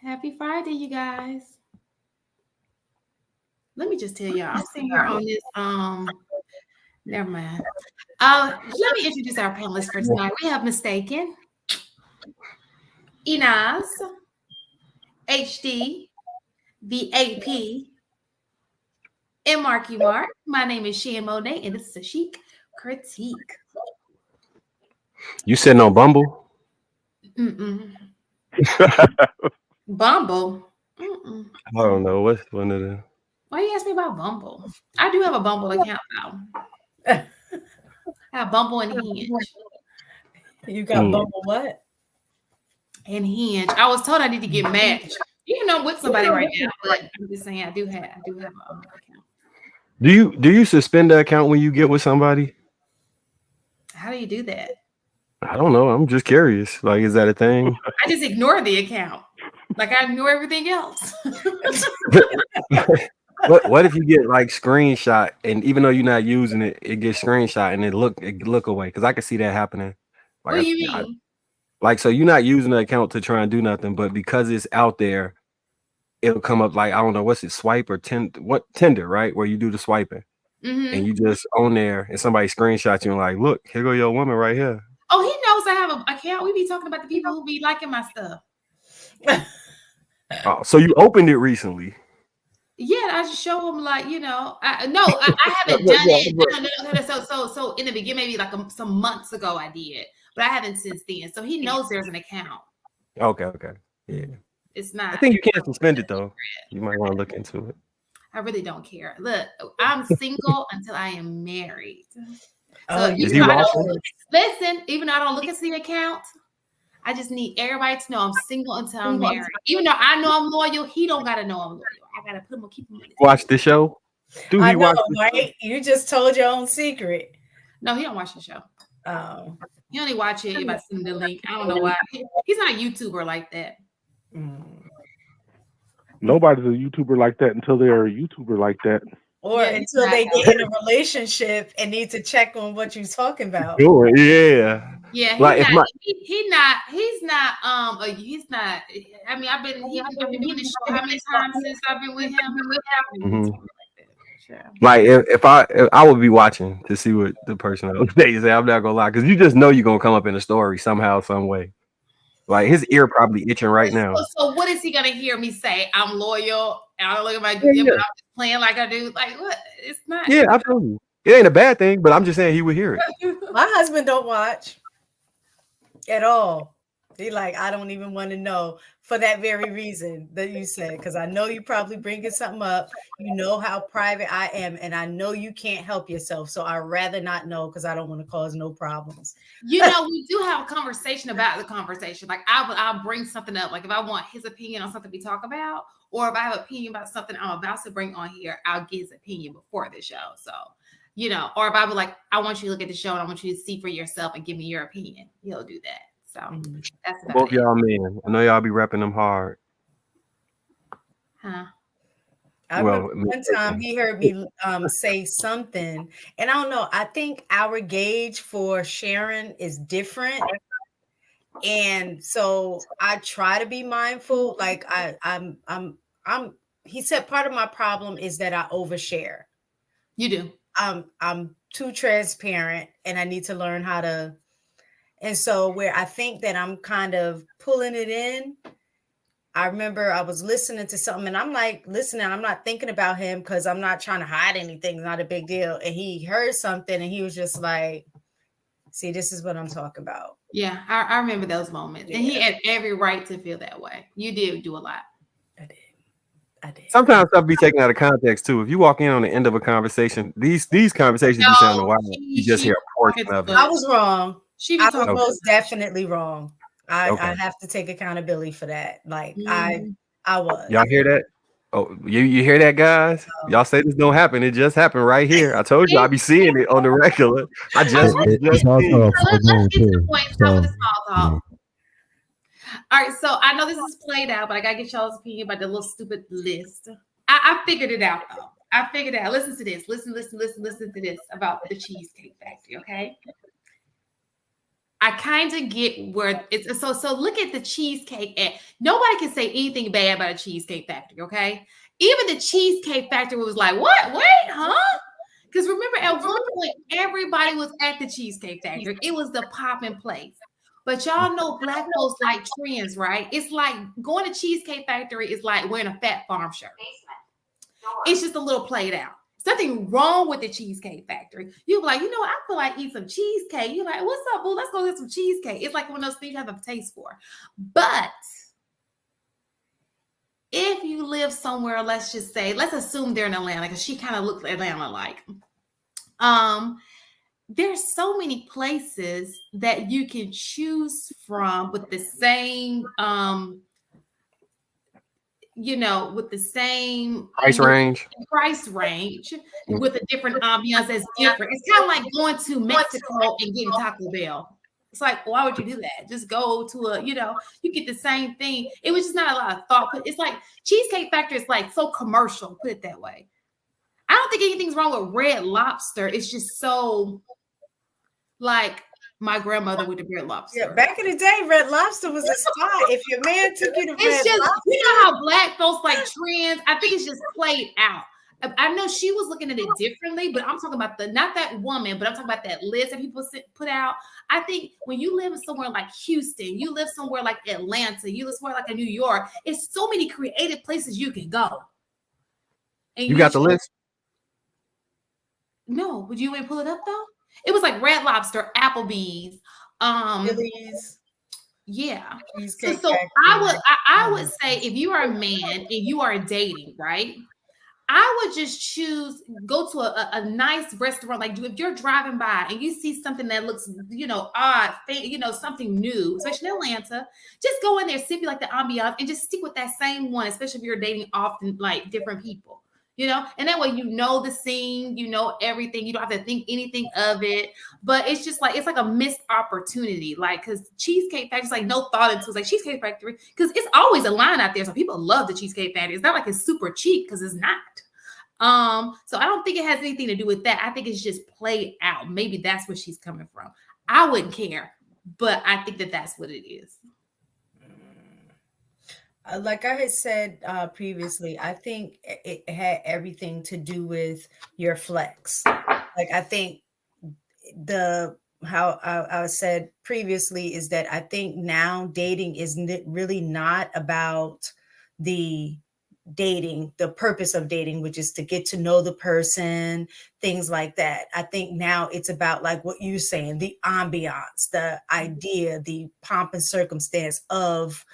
Happy Friday, you guys. Let me just tell y'all, I'm sitting here on this. Never mind. Let me introduce our panelists for tonight. We have Mistaken, Inaz, HD, the AP, and Marky Mark. My name is Shan Monet, and this is a Chic critique. You sitting on Bumble? Mm-mm. Bumble. Mm-mm. I don't know. What's one of them? Why you ask me about Bumble? I do have a Bumble account though. I have Bumble and Hinge. You got Bumble what? And Hinge. I was told I need to get matched. Even though I'm with somebody right now, but I'm just saying I do have an account. Do you suspend the account when you get with somebody? How do you do that? I don't know. I'm just curious. Like, is that a thing? I just ignore the account. Like I ignore everything else. What if you get like screenshot and even though you're not using it, it gets screenshot and it look away? Because I can see that happening. Like, What do you mean? Like, so you're not using the account to try and do nothing, but because it's out there, it'll come up like, I don't know, what's it, swipe or Tinder, right? Where you do the swiping. Mm-hmm. And you just on there and somebody screenshot you and like, look, here go your woman right here. Oh, he knows I have an account. We be talking about the people who be liking my stuff. Oh, so you opened it recently? Yeah, I just show him like, I haven't done it. No. So in the beginning, maybe like some months ago I did, but I haven't since then. So he knows there's an account. Okay. Yeah. It's not. I think you can't suspend it though. You might want to look into it. I really don't care. Look, I'm single until I am married. So is he watching? Listen, even though I don't look at the account, I just need everybody to know I'm single until I'm married. Even though I know I'm loyal, he don't gotta know I'm loyal. I gotta keep him. Watch the show. Do he watch? Right? You just told your own secret. No, he don't watch the show. Oh, he only watch it if I send the link. I don't know why. He's not a YouTuber like that. Nobody's a YouTuber like that until they're a YouTuber like that. Or until they get in a relationship and need to check on what you're talking about. Sure, yeah. Yeah, he's not. I mean, I've been in the show how many times since I've been with him? Like if I would be watching to see what the person else they say. I'm not gonna lie, because you just know you're gonna come up in a story somehow, some way. Like his ear probably itching right now. So what is he gonna hear me say? I'm loyal. And I don't look at my I'm just playing like I do. Like what? It's not. Yeah, absolutely. It ain't a bad thing, but I'm just saying he would hear it. My husband don't watch at all. He like, I don't even want to know for that very reason that you said, because I know you probably bringing something up. You know how private I am, and I know you can't help yourself. So I'd rather not know because I don't want to cause no problems. We do have a conversation about the conversation. Like I'll bring something up. Like if I want his opinion on something we talk about, or if I have an opinion about something I'm about to bring on here, I'll get his opinion before the show. So, or if I would like, I want you to look at the show and I want you to see for yourself and give me your opinion, he'll do that. So that's about both y'all men. I know y'all be repping them hard. Huh? I remember one time he heard me say something, and I don't know. I think our gauge for sharing is different, and so I try to be mindful. Like I'm. He said part of my problem is that I overshare. You do. I'm too transparent, and I need to learn how to. And so where I think that I'm kind of pulling it in, I remember I was listening to something and I'm like, listening, I'm not thinking about him because I'm not trying to hide anything. It's not a big deal. And he heard something and he was just like, see, this is what I'm talking about. Yeah, I remember those moments. Yeah. And he had every right to feel that way. You did do a lot. I did. Sometimes stuff be taken out of context too. If you walk in on the end of a conversation, these conversations be sounding wild. You just hear a portion of it. I was wrong. I was most definitely wrong. I have to take accountability for that. Like I was. Y'all hear that? Oh, you hear that, guys? Y'all say this don't happen. It just happened right here. I told you I be seeing it on the regular. I just let's get to the point. Stop with the small talk. All right, so I know this is played out, but I gotta get y'all's opinion about the little stupid list. I figured it out though. I figured it out. Listen to this. Listen to this about the Cheesecake Factory. Okay. I kind of get where it's so look at the cheesecake. Nobody can say anything bad about a Cheesecake Factory, okay? Even the Cheesecake Factory was like, what? Wait, huh? Because remember, at one point, everybody was at the Cheesecake Factory. It was the popping place. But y'all know Black folks like trends, right? It's like going to Cheesecake Factory is like wearing a Fat Farm shirt. It's just a little played out. Something wrong with the Cheesecake Factory. You'll be like, I feel like eat some cheesecake. You're like, what's up, boo? Let's go get some cheesecake. It's like one of those things you have a taste for. But if you live somewhere, let's assume they're in Atlanta, because she kind of looks Atlanta-like. There's so many places that you can choose from with the same with the same price range, with a different ambiance that's different. It's kind of like going to Mexico and getting Taco Bell. It's like, why would you do that? Just go to you get the same thing. It was just not a lot of thought. But it's like Cheesecake Factory is like so commercial, put it that way. I don't think anything's wrong with Red Lobster. It's just so like my grandmother with the Red Lobster. Yeah, back in the day, Red Lobster was a spot. If your man took you to Red Lobster. You know how Black folks like trends? I think it's just played out. I know she was looking at it differently, but I'm talking about not that woman, but I'm talking about that list that people put out. I think when you live somewhere like Houston, you live somewhere like Atlanta, you live somewhere like in New York, it's so many creative places you can go. And you got the list? No, would you even pull it up though? It was like Red Lobster, Applebee's, Phillies. Yeah. So I would say if you are a man and you are dating, right? I would just go to a nice restaurant. Like if you're driving by and you see something that looks, odd, something new, especially in Atlanta, just go in there, sip you like the ambiance, and just stick with that same one, especially if you're dating often like different people. And that way the scene, everything. You don't have to think anything of it. But it's just like, it's like a missed opportunity. Like, because Cheesecake Factory is like no thought into it. It's like Cheesecake Factory, because it's always a line out there. So people love the Cheesecake Factory. It's not like it's super cheap, because it's not. So I don't think it has anything to do with that. I think it's just played out. Maybe that's where she's coming from. I wouldn't care, but I think that's what it is. Like I had said previously, I think it had everything to do with your flex. Like I think how I said previously is that I think now dating is really not about the purpose of dating, which is to get to know the person, things like that. I think now it's about like what you're saying, the ambiance, the idea, the pomp and circumstance of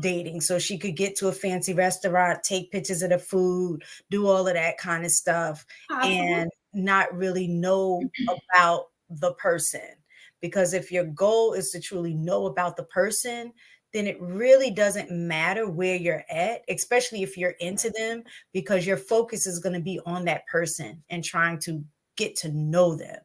dating. So she could get to a fancy restaurant, take pictures of the food, do all of that kind of stuff, and not really know about the person. Because if your goal is to truly know about the person, then it really doesn't matter where you're at, especially if you're into them, because your focus is going to be on that person and trying to get to know them.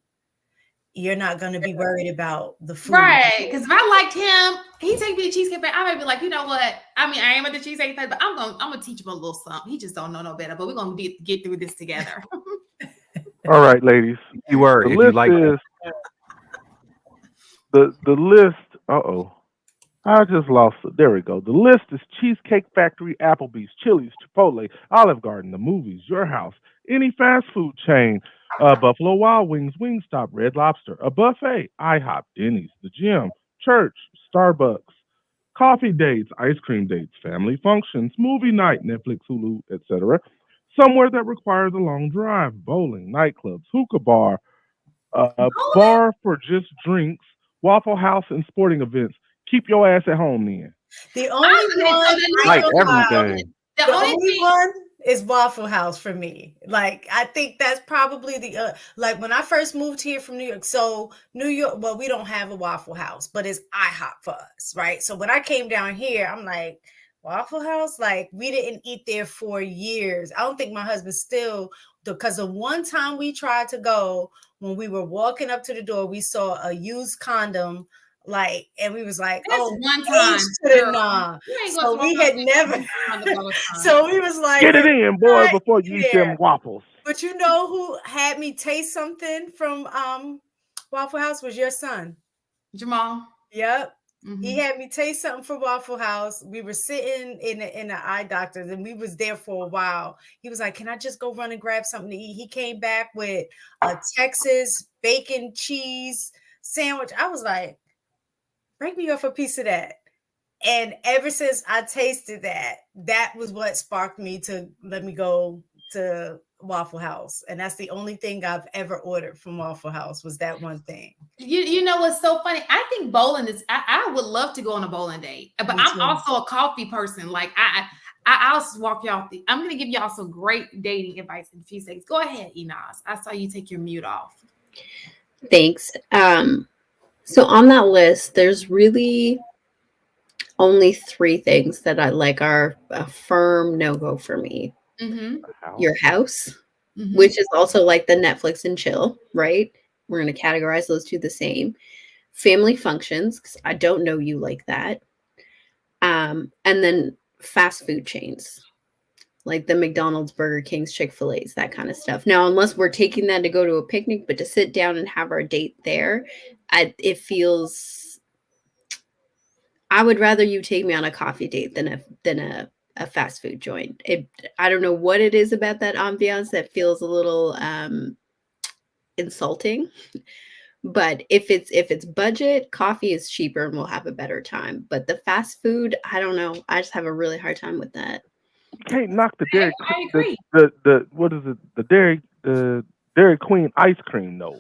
You're not going to be worried about the food. Right. Because if I liked him, he take me to Cheesecake Factory, I might be like, you know what? I mean, I am at the Cheesecake Factory, but I'm gonna teach him a little something. He just don't know no better, but we're going to get through this together. All right, ladies. You were, the if list you like is the list. I just lost it. There we go. The list is Cheesecake Factory, Applebee's, Chili's, Chipotle, Olive Garden, the movies, Your House, any fast food chain, Buffalo Wild Wings, Wingstop, Red Lobster, a buffet, IHOP, Denny's, the gym, church, Starbucks, coffee dates, ice cream dates, family functions, movie night, Netflix, Hulu, etc. Somewhere that requires a long drive, bowling, nightclubs, hookah bar, bar for just drinks, Waffle House, and sporting events. Keep your ass at home then. The only one, like everything. The only one is Waffle House for me. Like, I think that's probably like when I first moved here from New York. So New York, well, we don't have a Waffle House, but it's IHOP for us, right? So when I came down here, I'm like, Waffle House? Like, we didn't eat there for years. I don't think my husband still, because the one time we tried to go, when we were walking up to the door, we saw a used condom. Like, and we was like, that's oh, one time. So we had never. So we was like, get it in, boy, before you eat them waffles. But you know who had me taste something from Waffle House was your son. Jamal. Yep. Mhm. He had me taste something from Waffle House. We were sitting in the eye doctor's and we was there for a while. He was like, "Can I just go run and grab something to eat?" He came back with a Texas bacon cheese sandwich. I was like, "Break me off a piece of that." And ever since I tasted that, that was what sparked me to let me go to Waffle House. And that's the only thing I've ever ordered from Waffle House was that one thing. You know what's so funny? I think bowling is. I would love to go on a bowling date, but Me I'm too. also a coffee person. Like I'll just walk y'all. I'm gonna give y'all some great dating advice in a few seconds. Go ahead, Enos. I saw you take your mute off. Thanks. So on that list, there's really only 3 things that I like are a firm no-go for me. Mm-hmm. Your house, Mm-hmm. which is also like the Netflix and chill, right? We're going to categorize those 2 the same. Family functions, because I don't know you like that. And then fast food chains, like the McDonald's, Burger Kings, Chick-fil-A's, that kind of stuff. Now, unless we're taking that to go to a picnic, but to sit down and have our date there, it feels... I would rather you take me on a coffee date than a fast food joint. I don't know what it is about that ambiance that feels a little insulting. But if it's budget, coffee is cheaper and we'll have a better time. But the fast food, I don't know. I just have a really hard time with that. You can't knock the Dairy I agree. the what is it? The Dairy Queen ice cream though.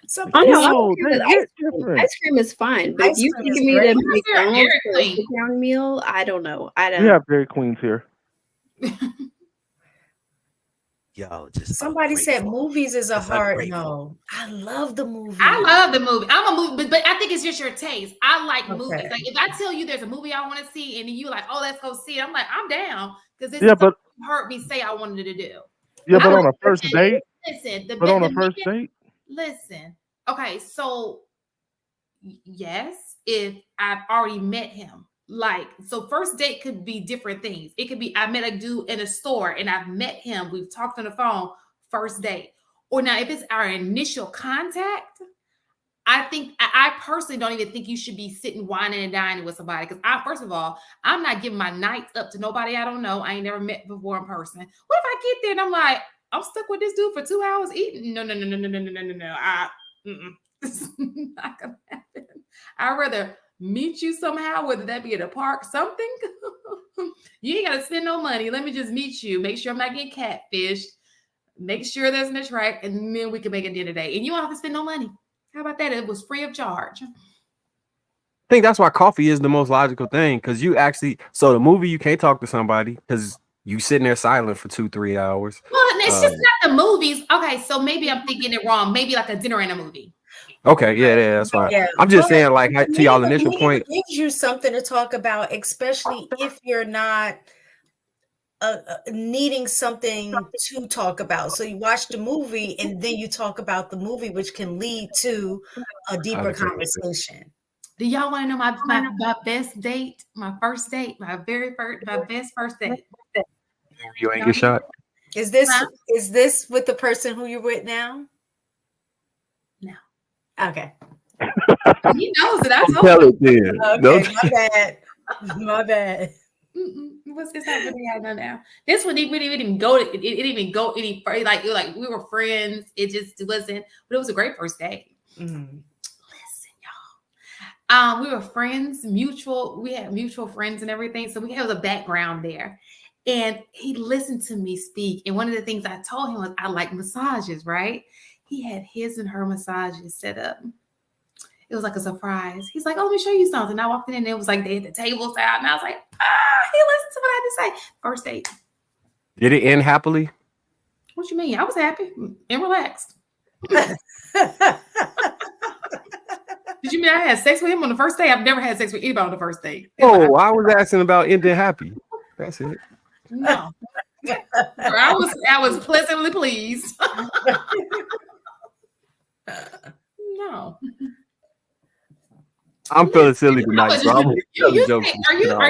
Some Oh no, I'm No, okay they with hit ice cream. different. Ice cream is fine, but if Ice you cream is taking me great. to Where's there a McDonald's Dairy for a Queen? sit-down meal, I don't know. We have Dairy Queens here. Yo, just Somebody said ungrateful. movies is a Just hard ungrateful. no. I love the movie. I love the movie. I'm a movie, but I think it's just your taste. I like Okay. movies. Like if I tell you there's a movie I want to see, and you like, oh, let's go see it. I'm like, I'm down because this Yeah, is but you heard me say I wanted to do. yeah, I but was on a first date, Listen, but on a first date, listen. Okay, so yes, if I've already met him. Like, so first date could be different things. It could be I met a dude in a store and I've met him. We've talked on the phone, first date. Or now if it's our initial contact, I think I personally don't even think you should be sitting whining and dining with somebody. Because first of all, I'm not giving my nights up to nobody I don't know. I ain't never met before in person. What if I get there and I'm like, I'm stuck with this dude for 2 hours eating? No. This is not gonna happen. I'd rather meet you somehow, whether that be at a park, something. You ain't gotta spend no money. Let me just meet you. Make sure I'm not getting catfished. Make sure there's an track, and then we can make a dinner date. And you don't have to spend no money. How about that? It was free of charge. I think that's why coffee is the most logical thing, because you actually, so the movie, you can't talk to somebody because you sitting there silent for 2-3 hours. Well, it's just not the movies. Okay, so maybe I'm thinking it wrong. Maybe like a dinner and a movie. Okay, yeah, that's fine. Yeah, I'm just but saying, like, to y'all initial movie point. gives you something to talk about, especially if you're not needing something to talk about. So you watch the movie and then you talk about the movie, which can lead to a deeper Other things. conversation. Do y'all want to know my best date? My first date, my best first date. You ain't get shot. Is this with the person who you're with now? No. Okay. He knows it. I told Tell him. it then. Okay, Don't- my bad. My bad. What's this happening now? This one, we didn't even go. It didn't even go any further. Like we were friends. It just wasn't. But it was a great first date. Mm. Listen, y'all. We were friends, mutual. We had mutual friends and everything. So we have a background there. And he listened to me speak. And one of the things I told him was I like massages, right? He had his and her massages set up. It was like a surprise. He's like, oh, let me show you something. I walked in and it was like they had the tables out. And I was like, he listened to what I had to say. First date. Did it end happily? What you mean? I was happy and relaxed. Did you mean I had sex with him on the first day? I've never had sex with anybody on the first date. Oh, I was asking about ending happy. That's it. No. I was pleasantly pleased. No. I'm feeling silly tonight, so I'm Are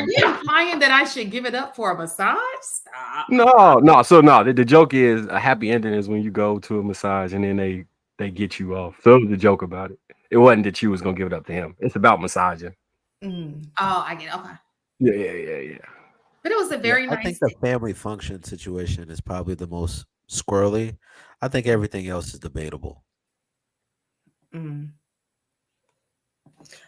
you implying that I should give it up for a massage? Stop. No. So the joke is a happy ending is when you go to a massage and then they get you off. So it was a joke about it. It wasn't that you was gonna give it up to him. It's about massaging. Mm. Oh, I get it. Okay. Yeah. But it was a Yeah, very I nice think the family function situation is probably the most squirrely. I think everything else is debatable. Mm.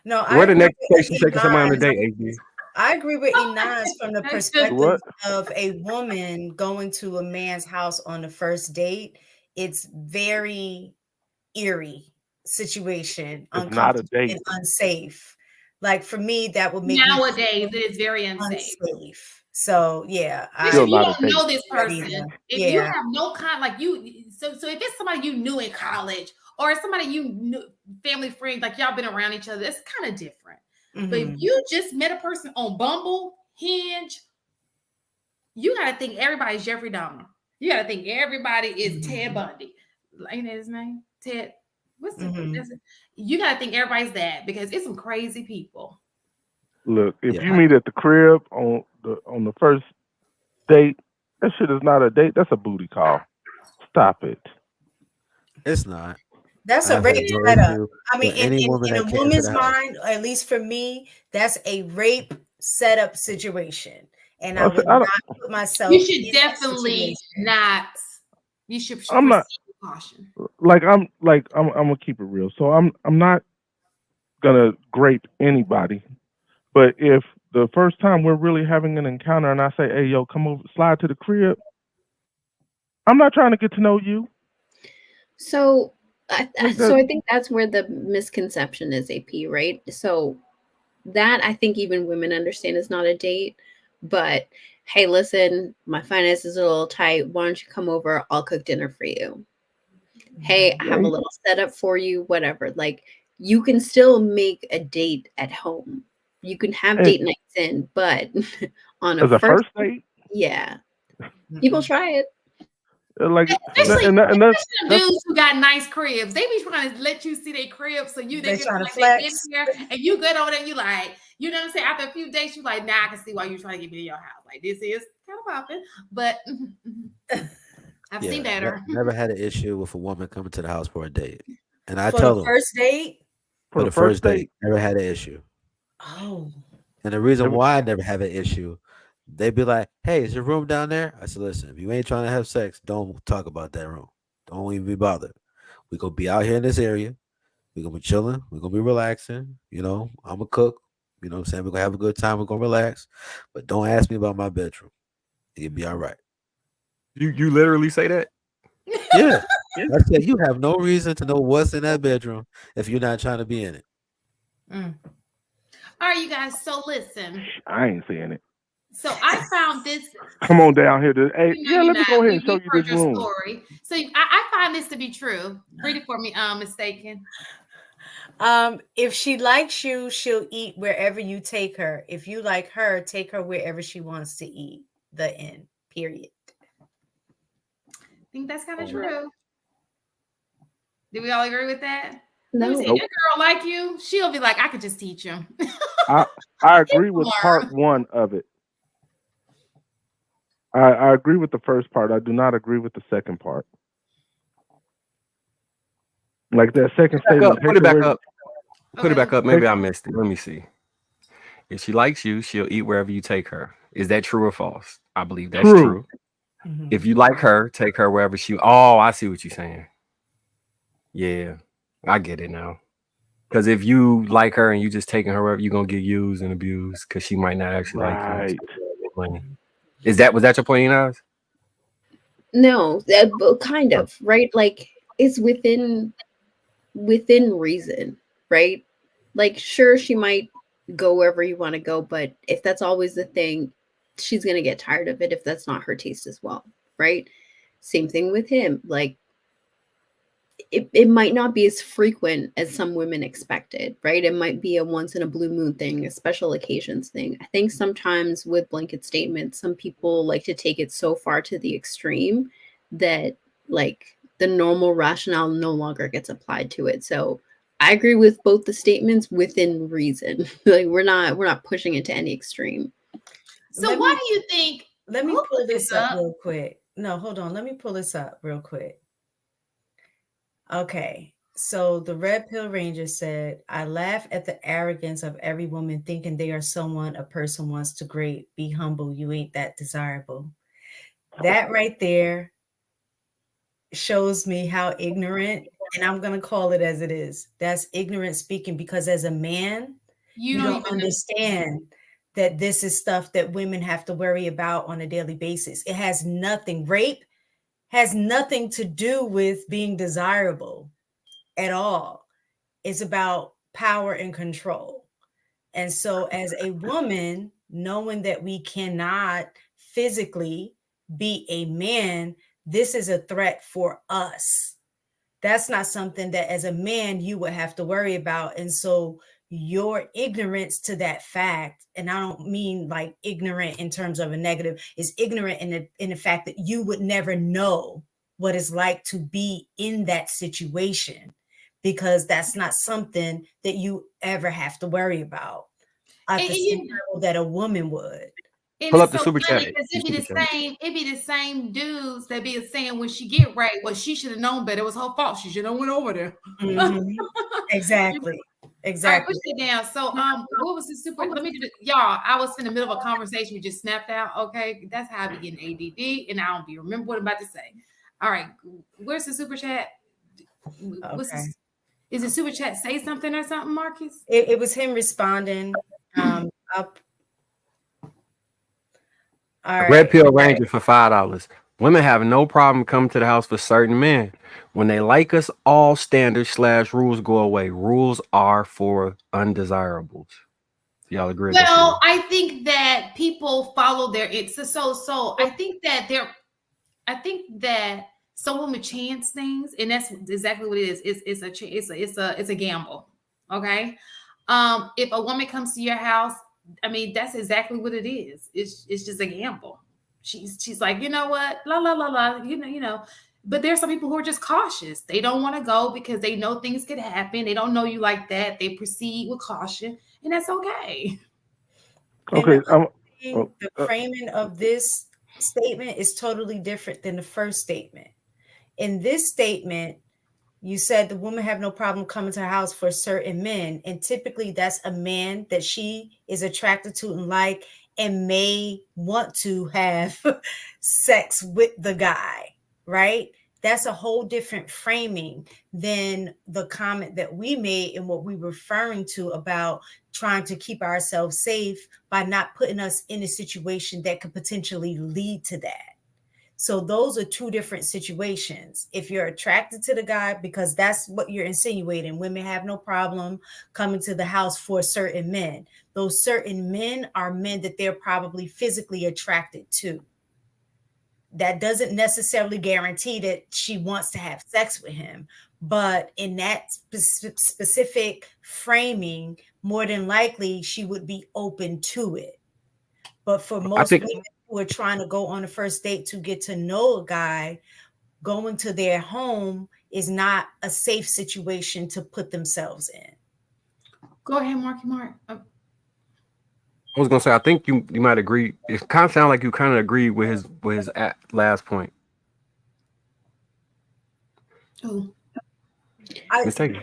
No, I Where the agree next with place you taking somebody on a Iman. date, AD? I agree with Oh, Inaz from the that's just perspective What? of a woman going to a man's house on the first date. It's very eerie situation, It's not a uncomfortable and date. unsafe. Like for me, that would make me nowadays it is very unsafe. unsafe. So yeah, Especially Still if you not a don't date. know this person. Yeah, If you yeah. have no like you, so if it's somebody you knew in college or somebody you knew, family friend, like y'all been around each other, it's kind of different. But if Mhm. you just met a person on Bumble, Hinge, you got to think everybody's Jeffrey Dahmer. You got to think everybody is Ted Bundy. Ain't that his name? Ted. What's the? Mhm. You got to think everybody's that because it's some crazy people. Look, if Yeah, you meet at the crib on the first date, that shit is not a date. That's a booty call. Stop it. it's not. That's a I've had rape no setup. issue I mean, with any woman in that a came to woman's the house. mind, at least for me, that's a rape setup situation. And I I said, would not put myself You should in that definitely situation. not. You should I'm not proceed with caution. I'm gonna keep it real. So I'm not gonna grape anybody. But if the first time we're really having an encounter and I say, hey yo, come over, slide to the crib, I'm not trying to get to know you. So, Like so that. I think that's where the misconception is, AP, right? So that I think even women understand is not a date, but hey, listen, my finances are a little tight. Why don't you come over? I'll cook dinner for you. Hey, I have a little setup for you, whatever. Like you can still make a date at home. You can have And date nights in, but on a as a first, first date, yeah, people try it. like Especially, and especially the that's dudes who got nice cribs. They be trying to let you see their crib so they They can trying feel to like they been flex. here and you good over there. You like, you know what I'm saying? After a few days, you like, nah, I can see why you're trying to get me to your house. Like this is kind of popping, but I've seen Yeah, better. never had an issue with a woman coming to the house for a date. And I For the tell them first date. for for the the first first date, date. never had an issue. Oh. And the reason Never, why I never have an issue, they'd be like, "Hey, is your room down there?" I said, "Listen, if you ain't trying to have sex, don't talk about that room. Don't even be bothered. We gonna be out here in this area. We gonna be chilling. We gonna be relaxing. You know, I'm a cook. You know what I'm saying? We're gonna have a good time. We're gonna relax. But don't ask me about my bedroom. You'll be all right." You literally say that? Yeah. I said you have no reason to know what's in that bedroom if you're not trying to be in it. Mm. All right, you guys. So listen. I ain't saying it. So I found this. Come on down here. Hey, You know, yeah, you're let me go not. ahead and show We've you heard this your room. story. So I find this to be true. Read it for me, mistaken. If she likes you, she'll eat wherever you take her. If you like her, take her wherever she wants to eat. The end. Period. I think that's kind of true. Do we all agree with that? Let me see. No. If Nope. that girl like you, she'll be like, I could just teach him. I agree with part one of it. I agree with the first part. I do not agree with the second part. Like that second Back statement. up. Put it back up. Put it Okay. back up. Maybe I missed it. Let me see. If she likes you, she'll eat wherever you take her. Is that true or false? I believe that's True. true. If you like her, take her wherever she. Oh, I see what you're saying. Yeah, I get it now. Because if you like her and you just taking her wherever, you're gonna get used and abused because she might not actually like you. Right. Money. Was that your point, Inez? No, but kind of, right? Like it's within reason, right? Like sure she might go wherever you want to go, but if that's always the thing, she's going to get tired of it if that's not her taste as well, right? Same thing with him. Like it might not be as frequent as some women expected, right? It might be a once in a blue moon thing, a special occasions thing. I think sometimes with blanket statements, some people like to take it so far to the extreme that like the normal rationale no longer gets applied to it. So I agree with both the statements within reason. Like we're not pushing it to any extreme. So why do you think? Let me who pull put this up real quick. No, hold on. Let me pull this up real quick. Okay. So the Red Pill Ranger said, I laugh at the arrogance of every woman thinking they are someone a person wants to grade. Be humble. You ain't that desirable. That right there shows me how ignorant, and I'm going to call it as it is. That's ignorant speaking, because as a man, You you don't don't even understand that this is stuff that women have to worry about on a daily basis. It has nothing, rape has nothing to do with being desirable at all. It's about power and control. And so, as a woman, knowing that we cannot physically be a man, this is a threat for us. That's not something that as a man you would have to worry about. And so, your ignorance to that fact, and I don't mean like ignorant in terms of a negative, is ignorant in the fact that you would never know what it's like to be in that situation, because that's not something that you ever have to worry about at and the same you level that a woman would. and Pull it's up the so super funny chat. because The super chat. it be the same dudes that be saying when she get raped, well, she should have known better. It was her fault. She should have went over there. Mhm. Exactly. All right, Exactly. push it down. So, what was the super? Let me do this, y'all. I was in the middle of a conversation. We just snapped out. Okay, that's how I be getting ADD, and I don't be remember what I'm about to say. All right, where's the super chat? What's Okay. this? Is it super chat? Say something or something, Marcus? It was him responding. Up. All A right. Red Pill Ranger for $5. Women have no problem coming to the house for certain men. When they like us, all standards / rules go away. Rules are for undesirables. Y'all agree or disagree? Well, I think that people follow their it's so I think that some women chance things, and that's exactly what it is. It's a gamble. Okay. If a woman comes to your house, I mean, that's exactly what it is. It's just a gamble. She's like, you know what, la la la la, you know. But there's some people who are just cautious. They don't want to go because they know things could happen. They don't know you like that. They proceed with caution, and that's okay. And Okay. the framing of this statement is totally different than the first statement. In this statement, you said the woman have no problem coming to her house for certain men, and typically that's a man that she is attracted to and like, and may want to have sex with the guy, right? That's a whole different framing than the comment that we made and what we were referring to about trying to keep ourselves safe by not putting us in a situation that could potentially lead to that. So those are two different situations. If you're attracted to the guy, because that's what you're insinuating, women have no problem coming to the house for certain men. Those certain men are men that they're probably physically attracted to. That doesn't necessarily guarantee that she wants to have sex with him. But in that specific framing, more than likely, she would be open to it. But for most women who are trying to go on a first date to get to know a guy, going to their home is not a safe situation to put themselves in. Go ahead, Marky Mark. I was gonna say, I think you might agree. It kind of sounds like you kind of agree with his last point. Oh, Let's take it.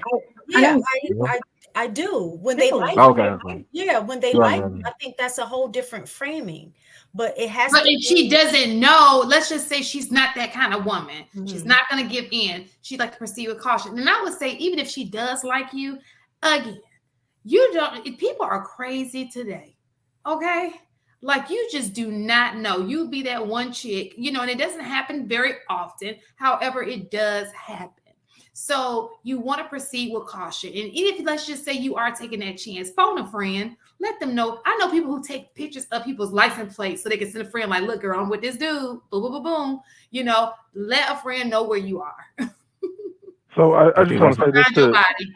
I do. When they like, when they like, I think that's a whole different framing. But it has but to. if she doesn't know, let's just say she's not that kind of woman. She's not going to give in. She'd like to proceed with caution. And I would say, even if she does like you, again, you don't. People are crazy today. Okay. Like, you just do not know. You be that one chick, you know, and it doesn't happen very often. However, it does happen. So you want to proceed with caution. And even if, let's just say, you are taking that chance, phone a friend, let them know. I know people who take pictures of people's license plates so they can send a friend, like, look, girl, I'm with this dude. Boom, boom, boom, boom. You know, let a friend know where you are. So I just want to say this Find your to, body.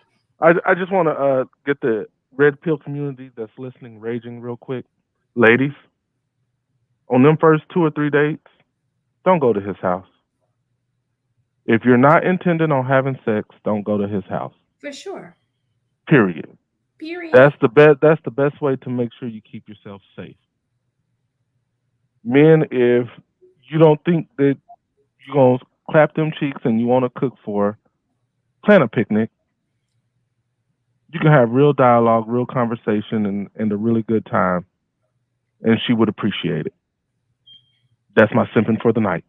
I just want to get the red pill community that's listening raging real quick. Ladies, on them first 2 or 3 dates, don't go to his house. If you're not intending on having sex, don't go to his house. For sure. Period. That's the best way to make sure you keep yourself safe. Men, if you don't think that you're gonna clap them cheeks and you want to cook for her, plan a picnic. You can have real dialogue, real conversation, and a really good time, and she would appreciate it. That's my simping for the night.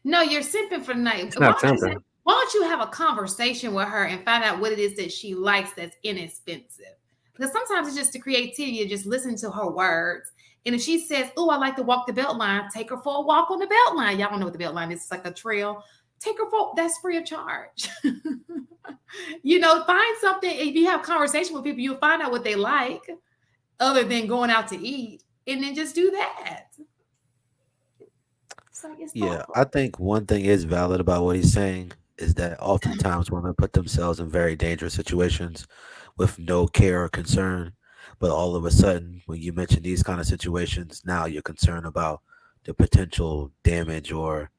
No, you're simping for the night. It's not tempting. Why don't you have a conversation with her and find out what it is that she likes that's inexpensive? Because sometimes it's just the creativity of just listening to her words. And if she says, "Oh, I like to walk the belt line," take her for a walk on the belt line. Y'all don't know what the belt line is. It's like a trail. Take her for that's free of charge. Find something. If you have conversation with people, you'll find out what they like, other than going out to eat, and then just do that. Yeah, I think one thing is valid about what he's saying is that oftentimes women put themselves in very dangerous situations with no care or concern. But all of a sudden, when you mention these kind of situations, now you're concerned about the potential damage or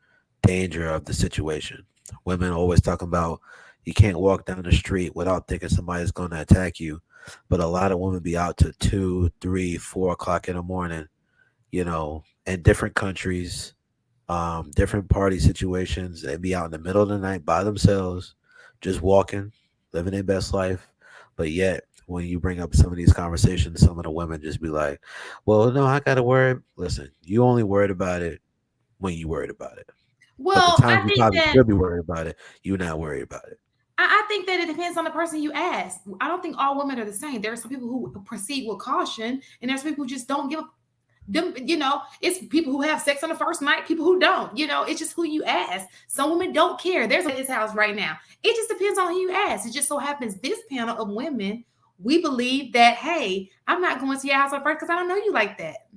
danger of the situation. Women always talking about you can't walk down the street without thinking somebody's going to attack you. But a lot of women be out to 2, 3, 4 o'clock in the morning, in different countries, different party situations. They be out in the middle of the night by themselves, just walking, living their best life. But yet, when you bring up some of these conversations, some of the women just be like, "Well, no, I gotta worry." Listen, you only worried about it when you worried about it. But the Well, times I you think probably that should be worried about it, you're not worried about it. I think that it depends on the person you ask. I don't think all women are the same. There are some people who proceed with caution, and there's people who just don't give them. It's people who have sex on the first night, people who don't. It's just who you ask. Some women don't care. There's his house right now. It just depends on who you ask. It just so happens this panel of women, we believe that, hey, I'm not going to your house on first because I don't know you like that.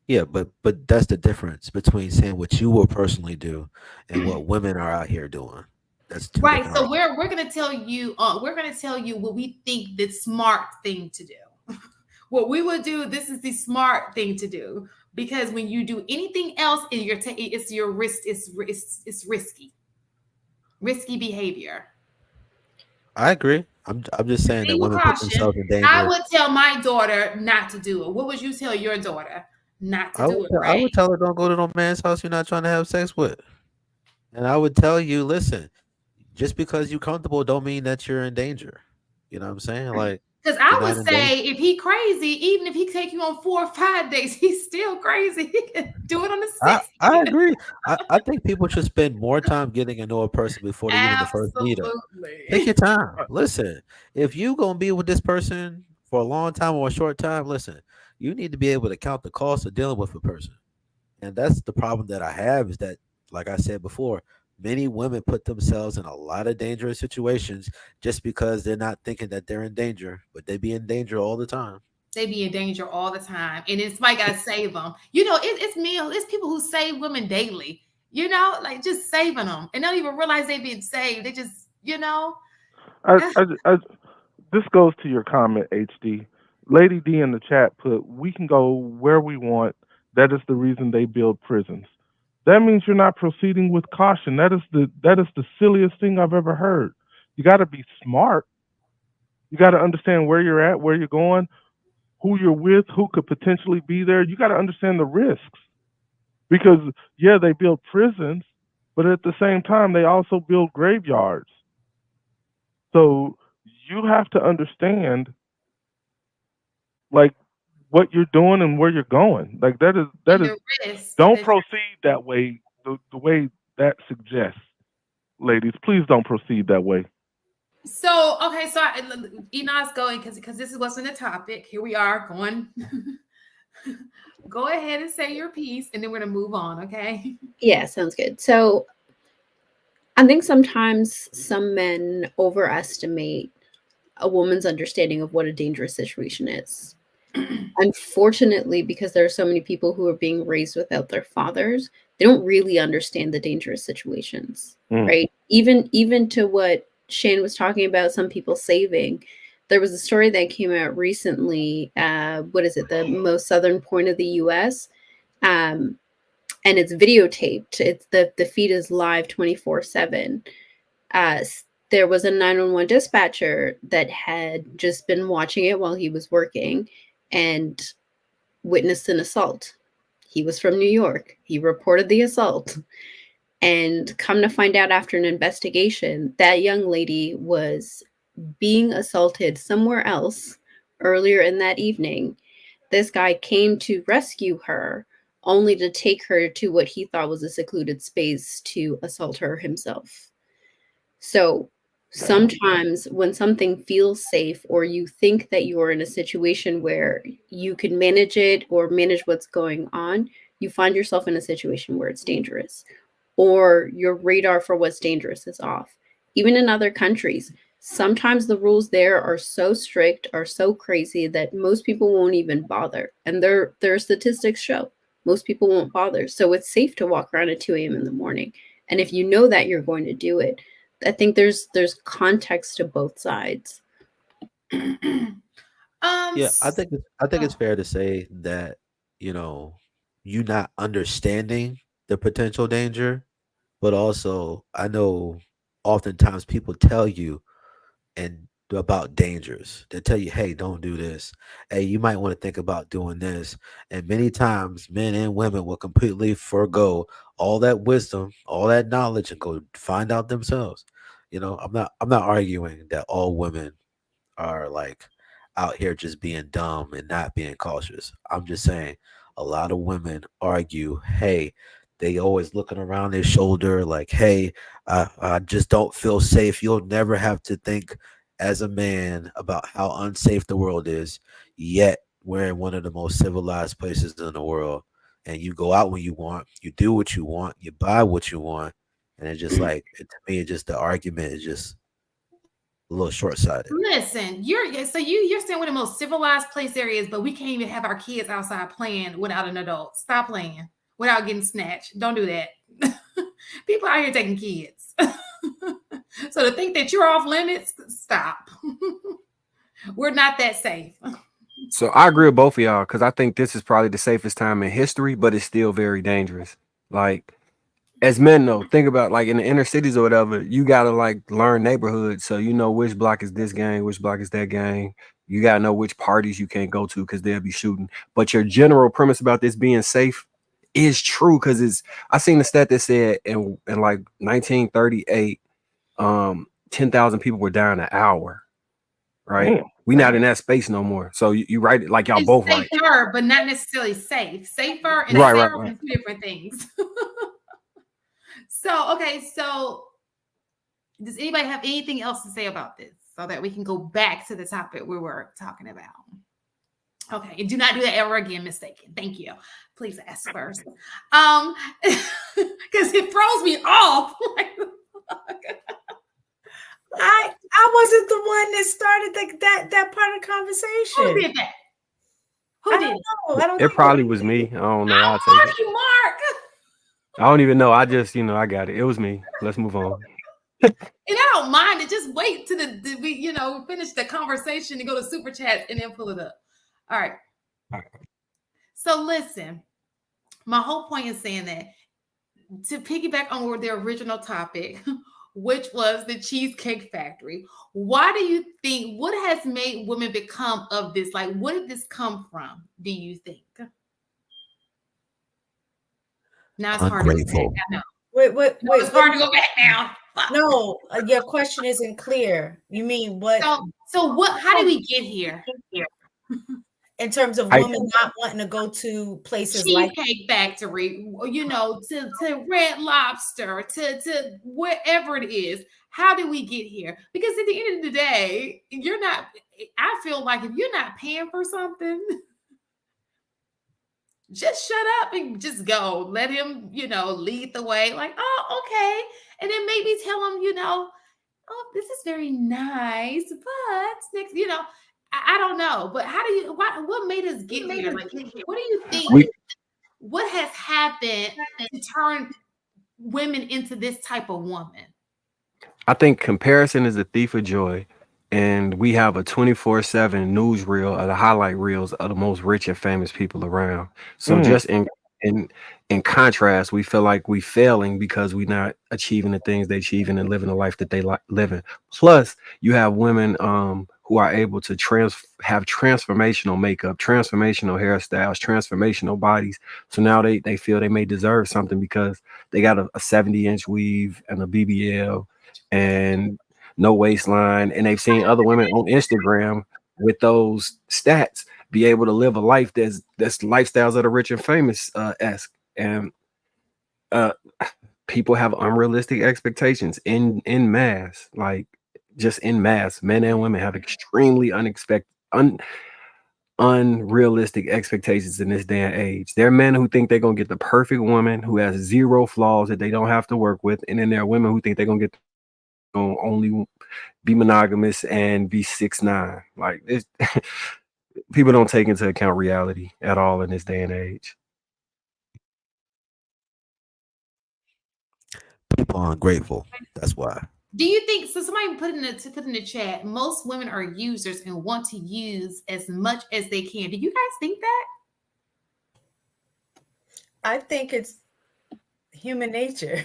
Yeah, but that's the difference between saying what you will personally do and what women are out here doing. That's two Right. different So arguments. we're gonna tell you what we think the smart thing to do. What we would do, this is the smart thing to do. Because when you do anything else, it's your risk, it's risky behavior. I agree. I'm just saying that Proceed with women put caution. themselves in I danger. would tell my daughter not to do it. What would you tell your daughter? Not to do it, I right? would tell her don't go to no man's house you're not trying to have sex with. And I would tell you, listen, just because you're comfortable don't mean that you're in danger. You know what I'm saying? Like Because you're I not would in danger. say if he crazy, even if he take you on 4 or 5 days, he's still crazy. He can do it on the sixth. I agree. I think people should spend more time getting to know a person before they even the first meetup. Take Absolutely. your time. Listen, if you gonna be with this person for a long time or a short time, listen, you need to be able to count the cost of dealing with a person. And that's the problem that I have is that, like I said before, many women put themselves in a lot of dangerous situations just because they're not thinking that they're in danger, but they be in danger all the time. They be in danger all the time, and it's like I save them. It's me. It's people who save women daily. Like just saving them, and they don't even realize they've been saved. They just, I, I, I, this goes to your comment, HD. Lady D in the chat put, "We can go where we want. That is the reason they build prisons." That means you're not proceeding with caution. That is the silliest thing I've ever heard. You got to be smart. You got to understand where you're at, where you're going, who you're with, who could potentially be there. You got to understand the risks because yeah, they build prisons, but at the same time they also build graveyards. So you have to understand like what you're doing and where you're going. Like that and is the risk don't that. proceed that way the way that suggests. Ladies, please don't proceed that way. So okay, so Enos going because this is what's in the topic. Here we are going. Go ahead and say your piece, and then we're gonna move on. Okay. Yeah, sounds good. So I think sometimes some men overestimate a woman's understanding of what a dangerous situation is. Unfortunately, because there are so many people who are being raised without their fathers, they don't really understand the dangerous situations, right? Even to what Shane was talking about, some people saving. There was a story that came out recently. What is it? The most southern point of the U.S. And it's videotaped. It's the feed is live 24/7. There was a 911 dispatcher that had just been watching it while he was working and witnessed an assault. He was from New York. He reported the assault. And come to find out after an investigation, that young lady was being assaulted somewhere else earlier in that evening. This guy came to rescue her, only to take her to what he thought was a secluded space to assault her himself. So sometimes when something feels safe, or you think that you're in a situation where you can manage it or manage what's going on, you find yourself in a situation where it's dangerous, or your radar for what's dangerous is off. Even in other countries, sometimes the rules there are so strict, are so crazy that most people won't even bother. And their statistics show most people won't bother. So it's safe to walk around at 2 a.m. in the morning. And if you know that you're going to do it, I think there's context to both sides. Yeah, I think it's oh, fair to say that, you know, you not understanding the potential danger, but also I know oftentimes people tell you and about dangers. They tell you, hey, don't do this. Hey, you might want to think about doing this. And many times men and women will completely forego all that wisdom, all that knowledge, and go find out themselves. You know, I'm not arguing that all women are like out here just being dumb and not being cautious. I'm just saying a lot of women argue, hey, they always looking around their shoulder like, hey, I just don't feel safe. You'll never have to think as a man about how unsafe the world is. Yet we're in one of the most civilized places in the world. And you go out when you want, you do what you want, you buy what you want. And it's just like, to me, it's just the argument is just a little short sighted. listen, you're saying one of the most civilized place areas, but we can't even have our kids outside playing without an adult. Stop playing without getting snatched. Don't do that. People out here taking kids. So to think that you're off limits, stop. We're not that safe. So I agree with both of y'all because I think this is probably the safest time in history, but it's still very dangerous. Like as men though, think about like in the inner cities or whatever, you gotta like learn neighborhoods. So you know which block is this gang, which block is that gang. You gotta know which parties you can't go to because they'll be shooting. But your general premise about this being safe is true because it's I seen the stat that said in like 1938, 10,000 people were dying an hour, right? Damn. We not in that space no more. So you right, like y'all It's both right. safer, but not necessarily safe. Safer and Right, safe right, right. are two different things. So, okay, so does anybody have anything else to say about this so that we can go back to the topic we were talking about? Okay, and do not do that ever again, mistaken. Thank you. Please ask first. Because it throws me off. I wasn't the one that started that part of the Who conversation. did that? I Who did don't it? know. I don't It think probably was me. I don't know. I'll take it. Marky Mark. I don't even know. I just, I got it. It was me. Let's move on. And I don't mind it. Just wait till we finish the conversation and go to super chat and then pull it up. All right. So listen, my whole point is saying that to piggyback on the original topic, which was the Cheesecake Factory. Why do you think, what has made women become of this? Like, what did this come from, do you think? Now it's hard to go back. Ungrateful. I know. wait. It's hard to go back now. No, your question isn't clear. You mean what So what, how did we get here? in terms of I women not wanting to go to places like Cheesecake Factory, to Red Lobster, to wherever it is. How did we get here? Because at the end of the day, I feel like if you're not paying for something, just shut up and just go. Let him, lead the way. Like, oh, okay. And then maybe tell him, oh, this is very nice, but next, I don't know. But what made us get here? Like, what do you think? we What has happened to turn women into this type of woman? I think comparison is a thief of joy. And we have a 24/7 newsreel of the highlight reels of the most rich and famous people around. So Mm. just in in contrast, we feel like we failing because we not achieving the things they achieving and living the life that they like living. Plus, you have women who are able to have transformational makeup, transformational hairstyles, transformational bodies. So now they feel they may deserve something because they got a 70-inch weave and a BBL and no waistline, and they've seen other women on Instagram with those stats be able to live a life that's lifestyles of the rich and famous esque. And uh people have unrealistic expectations in mass, like just in mass. Men and women have extremely unrealistic expectations in this day and age. There are men who think they're gonna get the perfect woman who has zero flaws that they don't have to work with, and then there are women who think they're gonna get gonna only be monogamous and be 6'9". Like this, people don't take into account reality at all in this day and age. People are ungrateful. That's why. Do you think so? Somebody put in the chat. Most women are users and want to use as much as they can. Do you guys think that? I think it's human nature.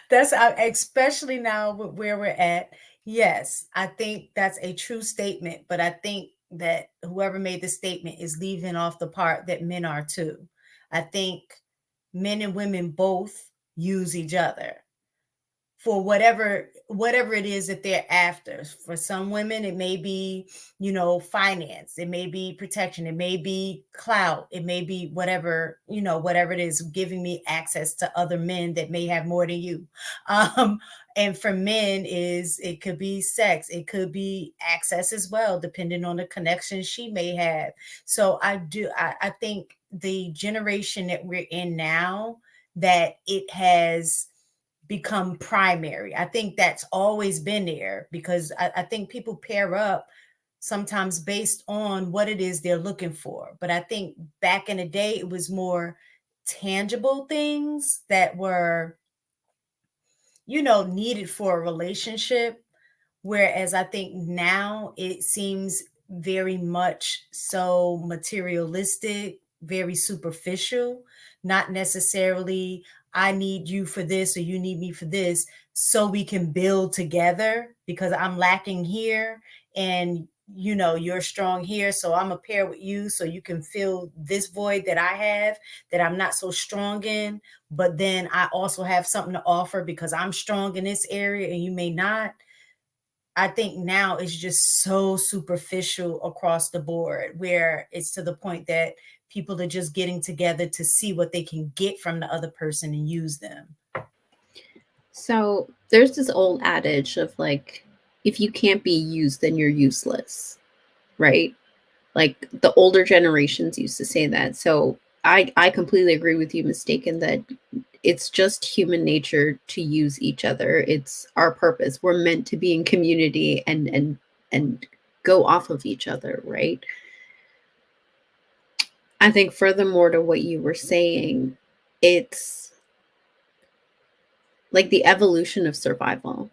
That's especially now where we're at. Yes, I think that's a true statement, but I think that whoever made the statement is leaving off the part that men are too. I think men and women both use each other for whatever it is that they're after. For some women it may be, finance, it may be protection, it may be clout, it may be whatever it is, giving me access to other men that may have more than you. And for men it could be sex, it could be access as well, depending on the connection she may have. So I think the generation that we're in now, that it has become primary. I think that's always been there, because I think people pair up sometimes based on what it is they're looking for. But I think back in the day, it was more tangible things that were, needed for a relationship. Whereas I think now it seems very much so materialistic, very superficial, not necessarily I need you for this or you need me for this, so we can build together because I'm lacking here and you're strong here, so I'm a pair with you so you can fill this void that I have, that I'm not so strong in, but then I also have something to offer because I'm strong in this area and you may not. I think now it's just so superficial across the board, where it's to the point that people are just getting together to see what they can get from the other person and use them. So there's this old adage of like, if you can't be used, then you're useless, right? Like the older generations used to say that. So I completely agree with you, Mistaken, that it's just human nature to use each other. It's our purpose. We're meant to be in community and go off of each other, right? I think furthermore to what you were saying, it's like the evolution of survival.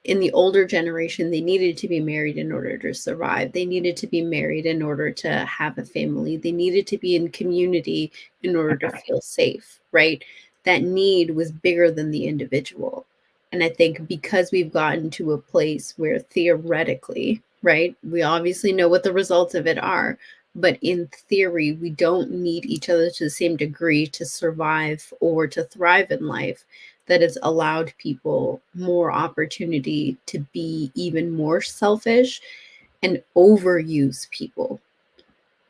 In the older generation, they needed to be married in order to survive. They needed to be married in order to have a family. They needed to be in community in order to feel safe, right? That need was bigger than the individual. And I think because we've gotten to a place where theoretically, right, we obviously know what the results of it are, but in theory, we don't need each other to the same degree to survive or to thrive in life. That has allowed people more opportunity to be even more selfish and overuse people.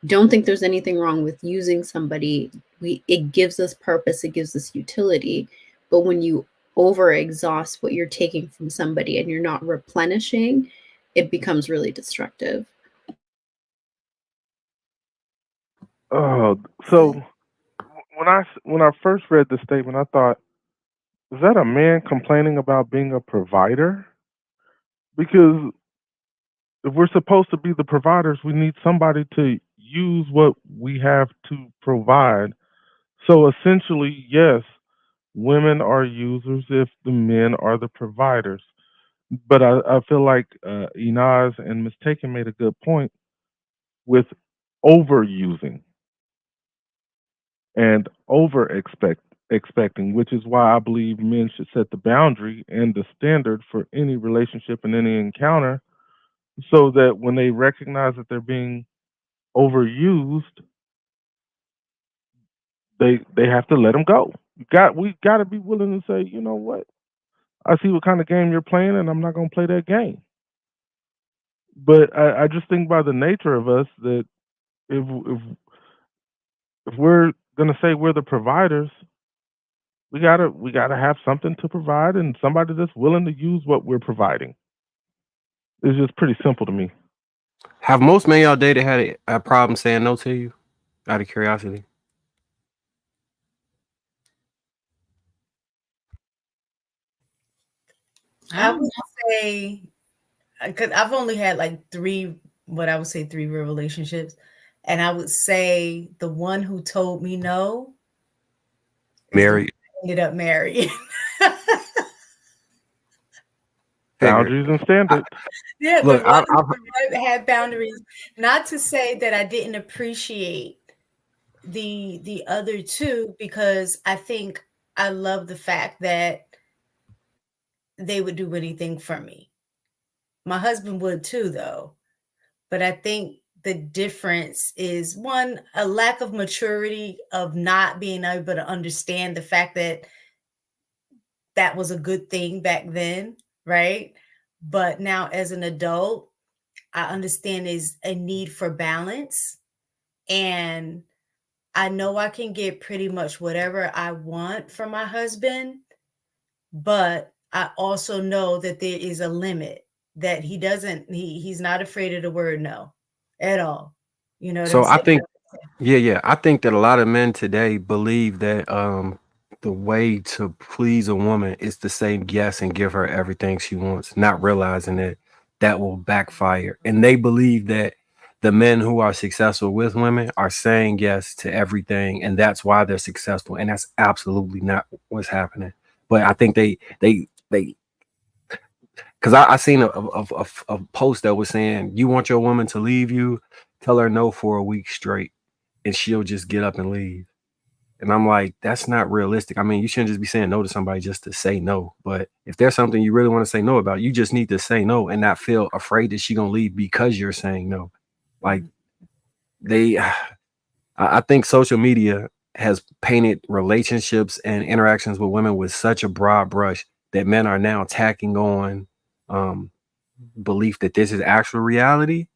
Don't think there's anything wrong with using somebody. It gives us purpose, it gives us utility. But when you overexhaust what you're taking from somebody and you're not replenishing, it becomes really destructive. So when I first read the statement, I thought, is that a man complaining about being a provider? Because if we're supposed to be the providers, we need somebody to use what we have to provide. So essentially, yes, women are users if the men are the providers. But I feel like Inaz and Mistaken made a good point with overusing and over expecting, which is why I believe men should set the boundary and the standard for any relationship and any encounter so that when they recognize that they're being overused, they have to let them go. We got to be willing to say, you know what? I see what kind of game you're playing, and I'm not going to play that game. But I just think by the nature of us that if we're going to say we're the providers, we gotta have something to provide and somebody that's willing to use what we're providing. It's just pretty simple to me. Have most men y'all dated had a problem saying no to you? Out of curiosity. I would say, because I've only had like what I would say three real relationships, and I would say the one who told me no is the one Married. who ended up married. Figured. Boundaries and standards. Yeah, the Look, one I've who had boundaries. Not to say that I didn't appreciate the other two, because I think I love the fact that they would do anything for me. My husband would too, though. But I think the difference is, one, a lack of maturity of not being able to understand the fact that that was a good thing back then, right? But now as an adult, I understand is a need for balance. And I know I can get pretty much whatever I want from my husband, but I also know that there is a limit, that he's not afraid of the word no at all. You know what I'm so I saying? think yeah. I think that a lot of men today believe that the way to please a woman is to say yes and give her everything she wants, not realizing that that will backfire. And they believe that the men who are successful with women are saying yes to everything, and that's why they're successful. And that's absolutely not what's happening. But I think they because I seen a post that was saying, you want your woman to leave you, tell her no for a week straight, and she'll just get up and leave. And I'm like, that's not realistic. I mean, you shouldn't just be saying no to somebody just to say no. But if there's something you really want to say no about, you just need to say no and not feel afraid that she's gonna leave because you're saying no. Like they I think social media has painted relationships and interactions with women with such a broad brush that men are now tacking on um belief that this is actual reality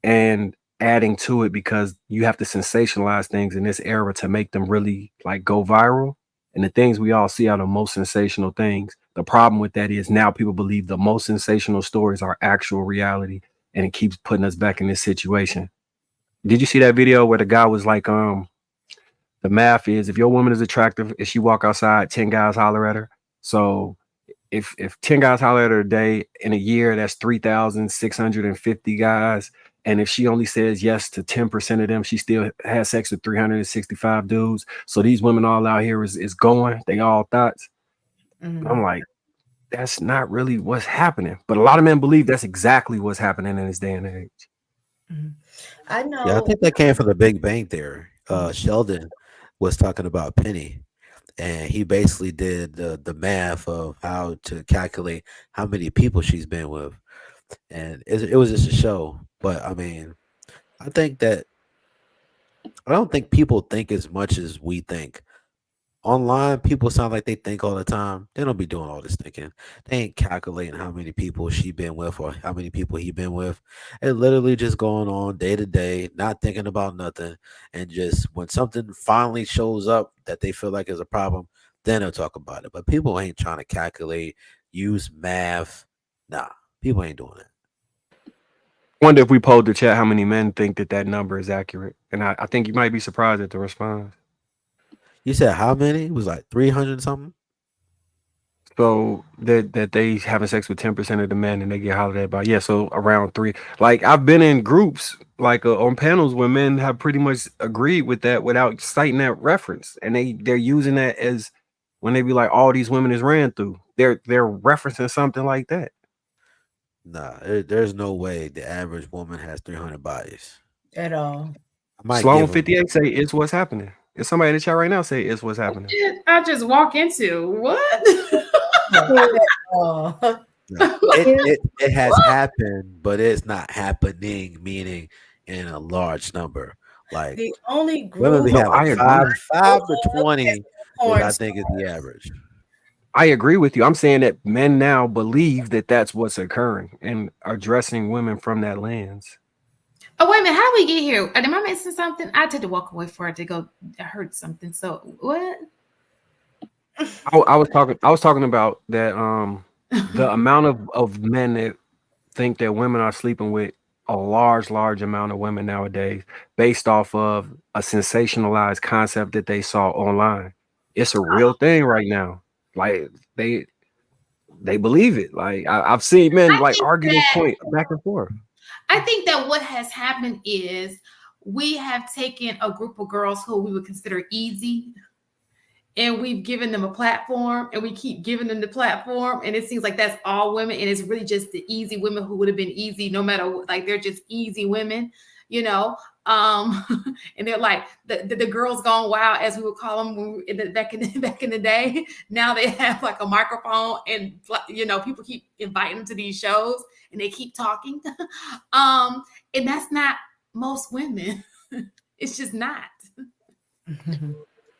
and adding to it because you have to sensationalize things in this era to make them really like go viral. And the things we all see are the most sensational things. The problem with that is now people believe the most sensational stories are actual reality, and it keeps putting us back in this situation. Did you see that video where the guy was like, the math is if your woman is attractive, if she walk outside, 10 guys holler at her. So if 10 guys holler at her a day in a year, that's 3,650 guys. And if she only says yes to 10% of them, she still has sex with 365 dudes. So these women all out here is going, they all thoughts. I'm like, that's not really what's happening. But a lot of men believe that's exactly what's happening in this day and age. I Yeah, I know. think that came from the Big Bang Theory. Sheldon was talking about Penny, and he basically did the math of how to calculate how many people she's been with, and it was just a show. But I mean, I think that I don't think people think as much as we think. Online, people sound like they think all the time. They don't be doing all this thinking. They ain't calculating how many people she been with or how many people he been with. It literally just going on day to day, not thinking about nothing. And just when something finally shows up that they feel like is a problem, then they'll talk about it. But people ain't trying to calculate, use math. Nah, people ain't doing that. Wonder if we polled the chat how many men think that that number is accurate. And I think you might be surprised at the response. You said how many? It was like 300 something. So that they having sex with 10% of the men and they get hollered at by, yeah, so around three. Like I've been in groups like on panels where men have pretty much agreed with that without citing that reference, and they're using that as when they be like all these women is ran through. They're referencing something like that. Nah, there's no way the average woman has 300 bodies. At all. I might Sloan give them. 58 say it's what's happening. If somebody in the chat right now say it's what's happening. I just walk into what? Oh. No, it has happened, but it's not happening, meaning in a large number. Like The only women group be No, having I agree. five to 20 is porn I think is the average. I agree with you. I'm saying that men now believe that that's what's occurring and are addressing women from that lens. Oh, wait a minute. How did we get here? Am I missing something? I had to walk away for it to go. I heard something. So what? I was talking about that the amount of men that think that women are sleeping with a large amount of women nowadays based off of a sensationalized concept that they saw online. It's a real thing right now. Like they believe it. Like I've seen men I like think argue this that point back and forth. I think that what has happened is we have taken a group of girls who we would consider easy, and we've given them a platform, and we keep giving them the platform, and it seems like that's all women, and it's really just the easy women who would have been easy no matter what. Like they're just easy women, you know. And they're like the girls gone wild, as we would call them when back in the day. Now they have like a microphone, and people keep inviting them to these shows, and they keep talking. And that's not most women. It's just not.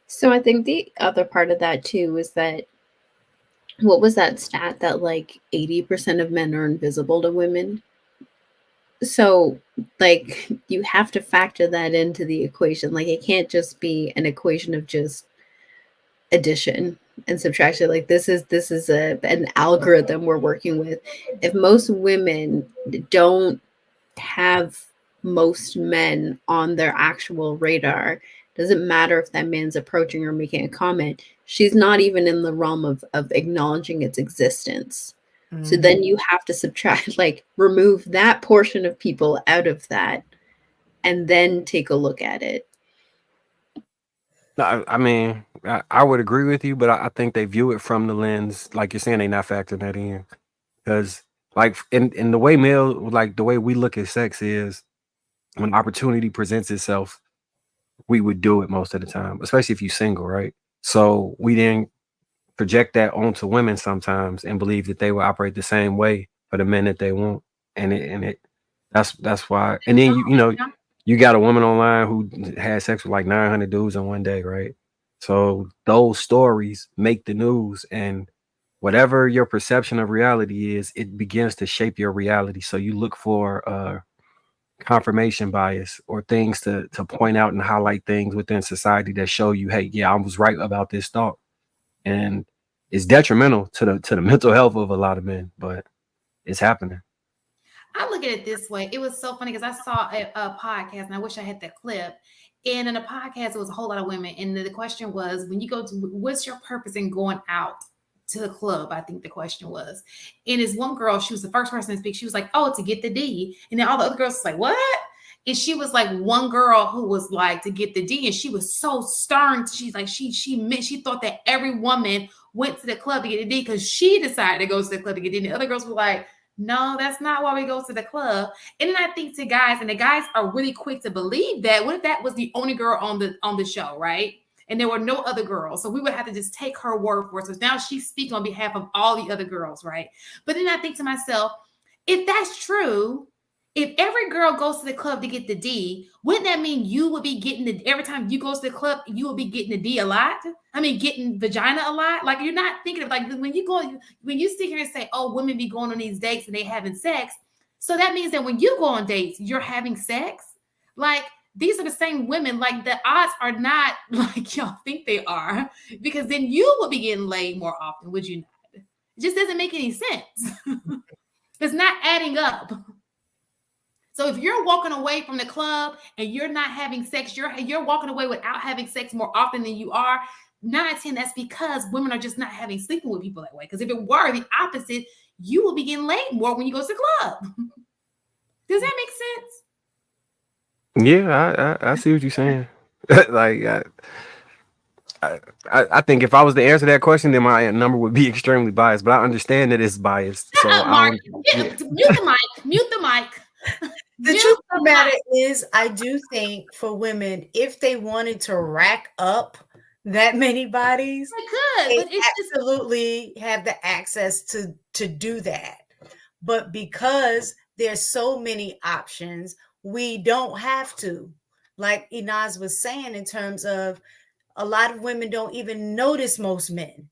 So I think the other part of that too is that what was that stat that like 80% of men are invisible to women? So like you have to factor that into the equation. Like it can't just be an equation of just addition and subtraction. Like this is an algorithm we're working with. If most women don't have most men on their actual radar, doesn't matter if that man's approaching or making a comment, she's not even in the realm of acknowledging its existence. So then you have to subtract, like remove that portion of people out of that and then take a look at it. No, I mean, I would agree with you, but I think they view it from the lens, like you're saying, they not factoring that in. Because like in the way the way we look at sex is when opportunity presents itself, we would do it most of the time, especially if you're single, right? So we then project that onto women sometimes and believe that they will operate the same way for the men that they want. That's why. And then you got a woman online who had sex with like 900 dudes in one day, right? So those stories make the news, and whatever your perception of reality is, it begins to shape your reality. So you look for confirmation bias or things to point out and highlight things within society that show you, hey, yeah, I was right about this thought. And it's detrimental to the mental health of a lot of men, but it's happening. I look at it this way. It was so funny because I saw a podcast, and I wish I had that clip. And in a podcast, it was a whole lot of women. And the question was, when you go to, what's your purpose in going out to the club? I think the question was. And this one girl, she was the first person to speak. She was like, oh, to get the D. And then all the other girls was like, what? And she was like one girl who was like to get the D. And she was so stern. She's like, she thought that every woman went to the club to get the D because she decided to go to the club to get the D. And the other girls were like, no, that's not why we go to the club. And then I think to guys, and the guys are really quick to believe that. What if that was the only girl on the show, right? And there were no other girls. So we would have to just take her word for it. So now she's speaking on behalf of all the other girls, right? But then I think to myself, if that's true, if every girl goes to the club to get the D, wouldn't that mean you would be getting the, every time you go to the club, you would be getting the D a lot? I mean, getting vagina a lot? Like, you're not thinking of, like, when you sit here and say, oh, women be going on these dates and they having sex. So that means that when you go on dates, you're having sex? Like, these are the same women. Like, the odds are not like y'all think they are, because then you would be getting laid more often, would you not? It just doesn't make any sense. It's not adding up. So if you're walking away from the club and you're not having sex, you're walking away without having sex more often than you are, 9 out of 10, that's because women are just not sleeping with people that way. Because if it were the opposite, you will be getting laid more when you go to the club. Does that make sense? Yeah, I see what you're saying. Like, I think if I was to answer that question, then my number would be extremely biased. But I understand that it's biased. So Mark, mute the mic. The Give truth of the the matter mic. is, I do think for women, if they wanted to rack up that many bodies, They could, they but it's just absolutely have the access to do that. But because there's so many options, we don't have to. Like Inaz was saying, in terms of a lot of women don't even notice most men,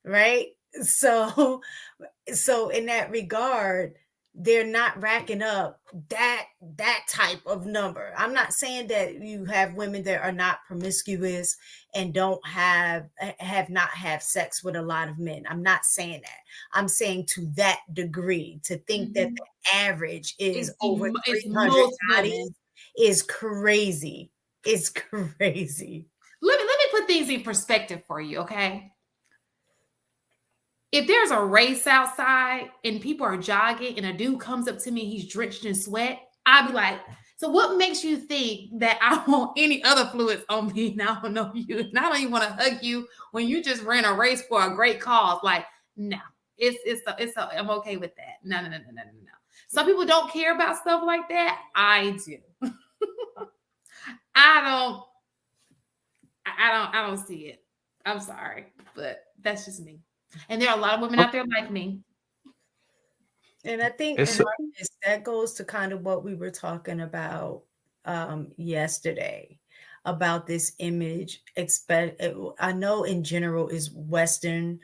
right? So so in that regard, they're not racking up that type of number. I'm not saying that you have women that are not promiscuous and don't have not have sex with a lot of men. I'm not saying that. I'm saying to that degree, to think that the average is over it's 300 most bodies women. is crazy. It's crazy. Let me put things in perspective for you, okay? If there's a race outside and people are jogging and a dude comes up to me, he's drenched in sweat, I'd be like, so what makes you think that I want any other fluids on me and I don't know you? And I don't even want to hug you when you just ran a race for a great cause. Like, no, I'm okay with that. No. Some people don't care about stuff like that. I do. I don't see it. I'm sorry, but that's just me. And there are a lot of women out there like me. And I think It's Marcus, that goes to kind of what we were talking about yesterday about this image. I know in general is Western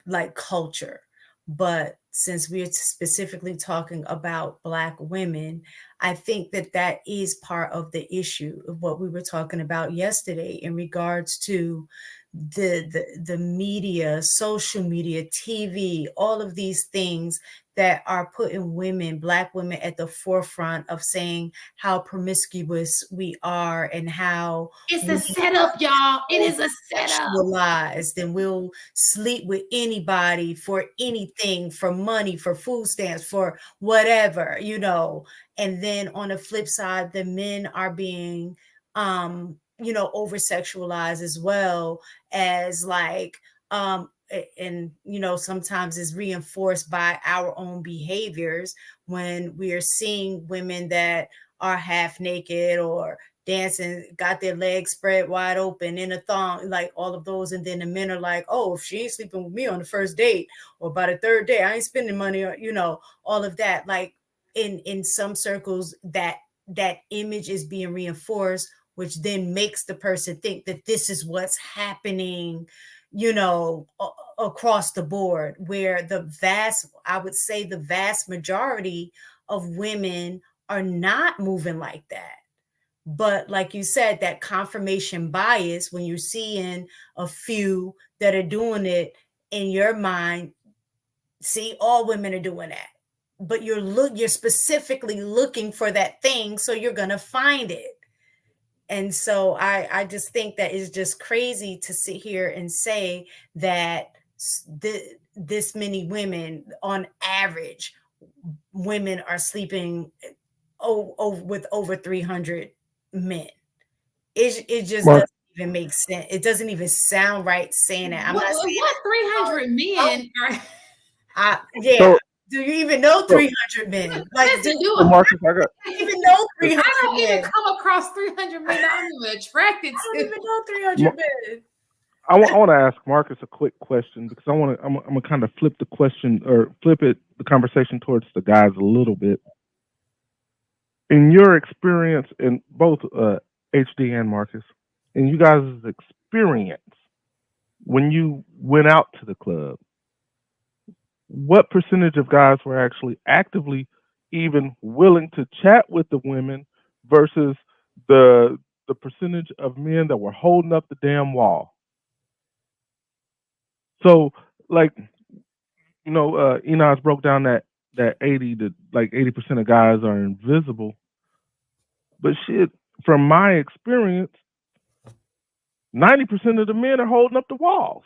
like culture, but since we're specifically talking about Black women, I think that that is part of the issue of what we were talking about yesterday in regards to the media, social media, TV, all of these things that are putting women, Black women, at the forefront of saying how promiscuous we are and how It's we a setup, y'all. It is a setup. sexualized and we'll sleep with anybody for anything, for money, for food stamps, for whatever, and then on the flip side, the men are being over sexualized as well, as like and sometimes is reinforced by our own behaviors when we are seeing women that are half naked or dancing, got their legs spread wide open in a thong, like all of those. And then the men are like, oh, if she ain't sleeping with me on the first date or by the third day, I ain't spending money on, all of that. Like in some circles, that image is being reinforced, which then makes the person think that this is what's happening, across the board, where I would say the vast majority of women are not moving like that. But like you said, that confirmation bias, when you're seeing a few that are doing it in your mind, see, all women are doing that. But you're specifically looking for that thing, so you're gonna find it. And so I just think that it's just crazy to sit here and say that this many women, on average, women are sleeping with over 300 men. It just Mark, doesn't even make sense. It doesn't even sound right saying that. I'm not saying What 300 men are yeah. so, Do you even know so, 300 men? Like, listen, do so Marcus, I got. you even know I 300 don't even men? come across 300 men that I'm even attracted I don't to. even know 300 men. I want to ask Marcus a quick question because I'm gonna kind of flip the question or the conversation towards the guys a little bit. In your experience, in both HD and Marcus, in you guys' experience, when you went out to the club, what percentage of guys were actually actively even willing to chat with the women versus the percentage of men that were holding up the damn wall? So, like, Enos broke down that 80% of guys are invisible. But shit, from my experience, 90% of the men are holding up the walls.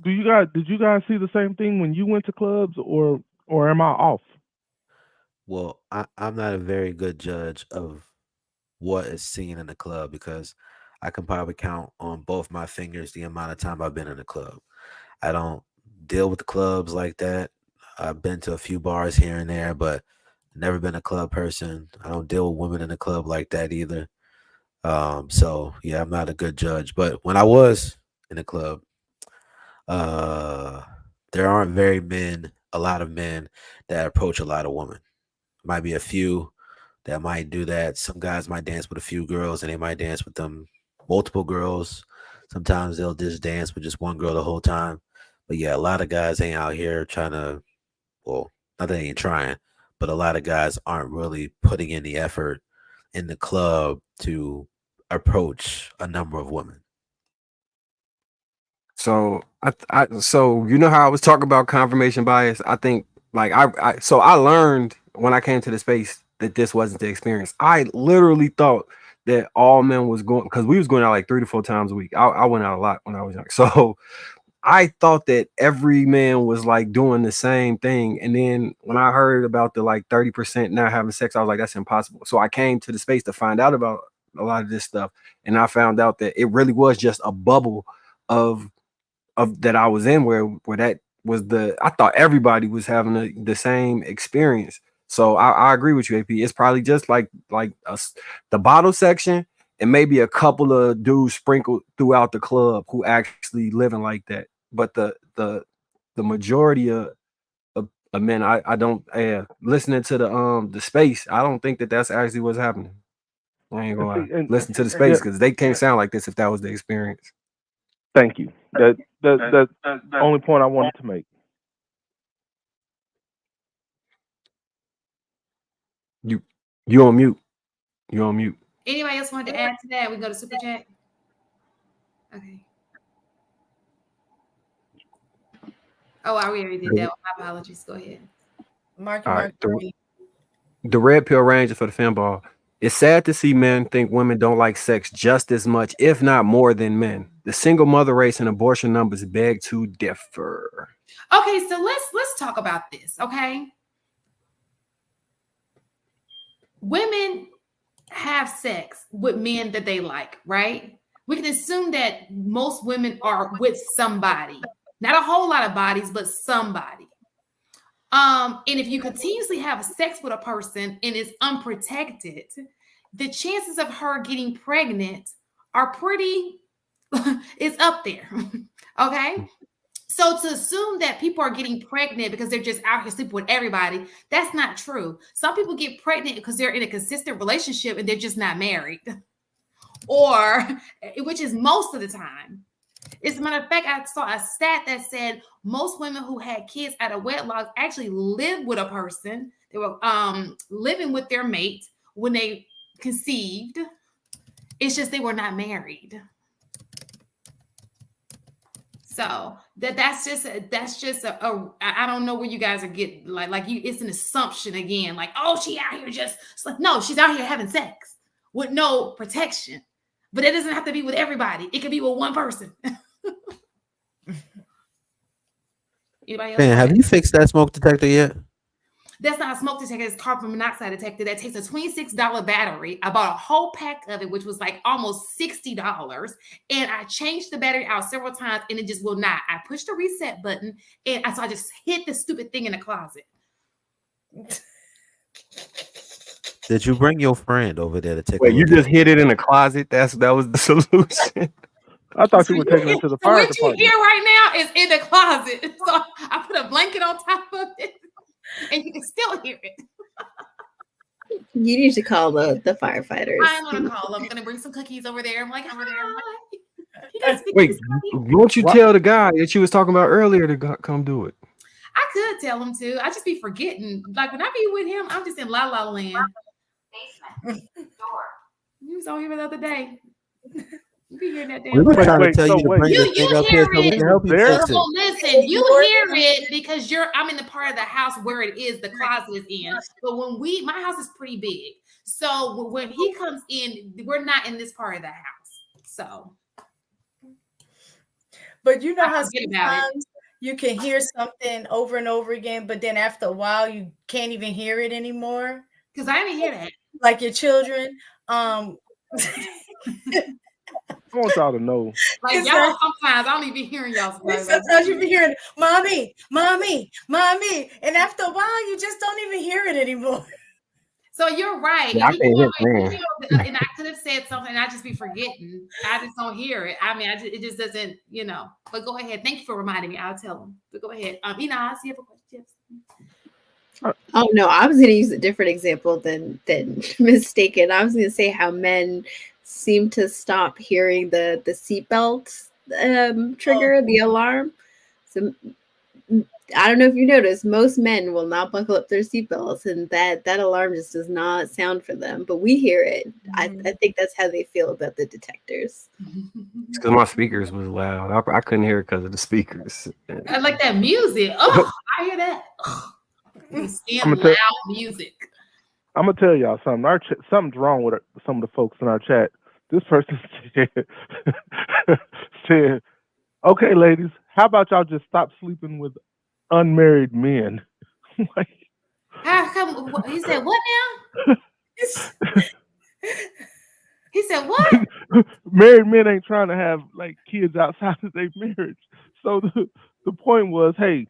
Did you guys see the same thing when you went to clubs, or am I off? Well, I'm not a very good judge of what is seen in the club because I can probably count on both my fingers the amount of time I've been in the club. I don't deal with the clubs like that. I've been to a few bars here and there, but never been a club person. I don't deal with women in the club like that either. So yeah, I'm not a good judge. But when I was in the club, uh, there aren't a lot of men that approach a lot of women. Might be a few that might do that. Some guys might dance with a few girls and they might dance with them multiple girls. Sometimes they'll just dance with just one girl the whole time. But yeah, a lot of guys ain't out here trying to, well, not that they ain't trying, but a lot of guys aren't really putting in the effort in the club to approach a number of women. So so you know how I was talking about confirmation bias. I think like I learned when I came to the space that this wasn't the experience. I literally thought that all men was going because we was going out like 3 to 4 times a week. I went out a lot when I was young, so I thought that every man was like doing the same thing. And then when I heard about the like 30% not having sex, I was like, that's impossible. So I came to the space to find out about a lot of this stuff, and I found out that it really was just a bubble of that I was in where that was I thought everybody was having the same experience. So I agree with you, AP. It's probably just like the bottle section and maybe a couple of dudes sprinkled throughout the club who actually living like that. But the majority of men, I don't listening to the space. I don't think that that's actually what's happening. I ain't gonna lie. Listen to the space because they can't sound like this if that was the experience. Thank you. That's the only point I wanted to make. You on mute. You on mute. Anybody else wanted to add to that? We go to Super Chat. Okay. Oh, I already did that. My apologies. Go ahead. Mark. The red pill ranger for the fanball. It's sad to see men think women don't like sex just as much, if not more than men. The single mother race and abortion numbers beg to differ. Okay, so let's talk about this, okay? Women have sex with men that they like, right? We can assume that most women are with somebody. Not a whole lot of bodies, but somebody. And if you continuously have sex with a person and it's unprotected, the chances of her getting pregnant are pretty, it's up there. Okay. So to assume that people are getting pregnant because they're just out here sleeping with everybody, that's not true. Some people get pregnant because they're in a consistent relationship and they're just not married, or which is most of the time. As a matter of fact, I saw a stat that said most women who had kids out of wedlock actually lived with a person. They were living with their mate when they conceived. It's just they were not married. So that's just a I don't know where you guys are getting like you. It's an assumption again. Like, oh, she out here just like, no, she's out here having sex with no protection. But it doesn't have to be with everybody. It could be with one person. Anybody else? Man, have you fixed that smoke detector yet? That's not a smoke detector. It's carbon monoxide detector that takes a $26 battery. I bought a whole pack of it, which was like almost $60. And I changed the battery out several times and it just will not. I pushed the reset button and so I just hid the stupid thing in the closet. Did you bring your friend over there to take? Wait, you just hid it in the closet? That was the solution. I thought you were taking it to the fire department. What you hear right now is in the closet. So I put a blanket on top of it, and you can still hear it. You need to call the firefighters. I'm gonna call them. I'm gonna bring some cookies over there. I'm like, hi. Wait, won't you tell the guy that you was talking about earlier to come do it? I could tell him to. I just be forgetting. Like when I be with him, I'm just in la la land. He was on here the other day. You be hearing that damn. We were trying to tell you to bring you this thing up here so we can help you fix it. Well, listen, you hear it because I'm in the part of the house where it is the closet is in. But when my house is pretty big, so when he comes in, we're not in this part of the house. So, but you know how sometimes you can hear something over and over again, but then after a while you can't even hear it anymore. Because I didn't hear that. Like your children. I want y'all to know. Like It's y'all, like- sometimes I don't even be hearing y'all. Sometimes you be hearing mommy, mommy, mommy, and after a while, you just don't even hear it anymore. So you're right. Yeah, I can't hear And I could have said something, and I just be forgetting. I just don't hear it. I mean, it just doesn't, you know. But go ahead. Thank you for reminding me. I'll tell them. But go ahead. Ina, you have a question? Oh no, I was going to use a different example than mistaken. I was going to say how men seem to stop hearing the seatbelt trigger, the alarm. So I don't know if you noticed, most men will not buckle up their seatbelts, and that alarm just does not sound for them. But we hear it. I think that's how they feel about the detectors. It's because my speakers was loud. I couldn't hear it because of the speakers. I like that music. Oh, I hear that. Loud music. I'm gonna tell y'all something. Something's wrong with some of the folks in our chat. This person said, "Okay, ladies, how about y'all just stop sleeping with unmarried men?" Like, how come? He said what now? He said what? Married men ain't trying to have like kids outside of their marriage. So the point was, hey,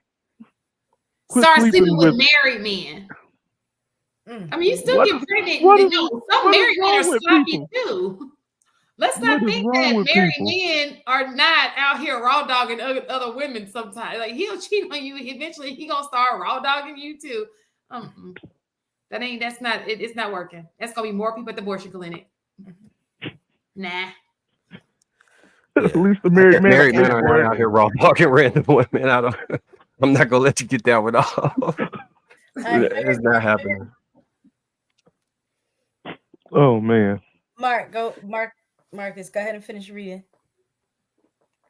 quit start sleeping with with married men. I mean, you still get pregnant. Some married men are sloppy too. Let's not think that married men are not out here raw dogging other women sometimes. Like he'll cheat on you. Eventually he gonna start raw dogging you too. It's not working. That's gonna be more people at the abortion clinic. Nah. At least the married men are not out here raw dogging random women. I'm not gonna let you get that one off. It's not happening. Oh man. Marcus, go ahead and finish reading.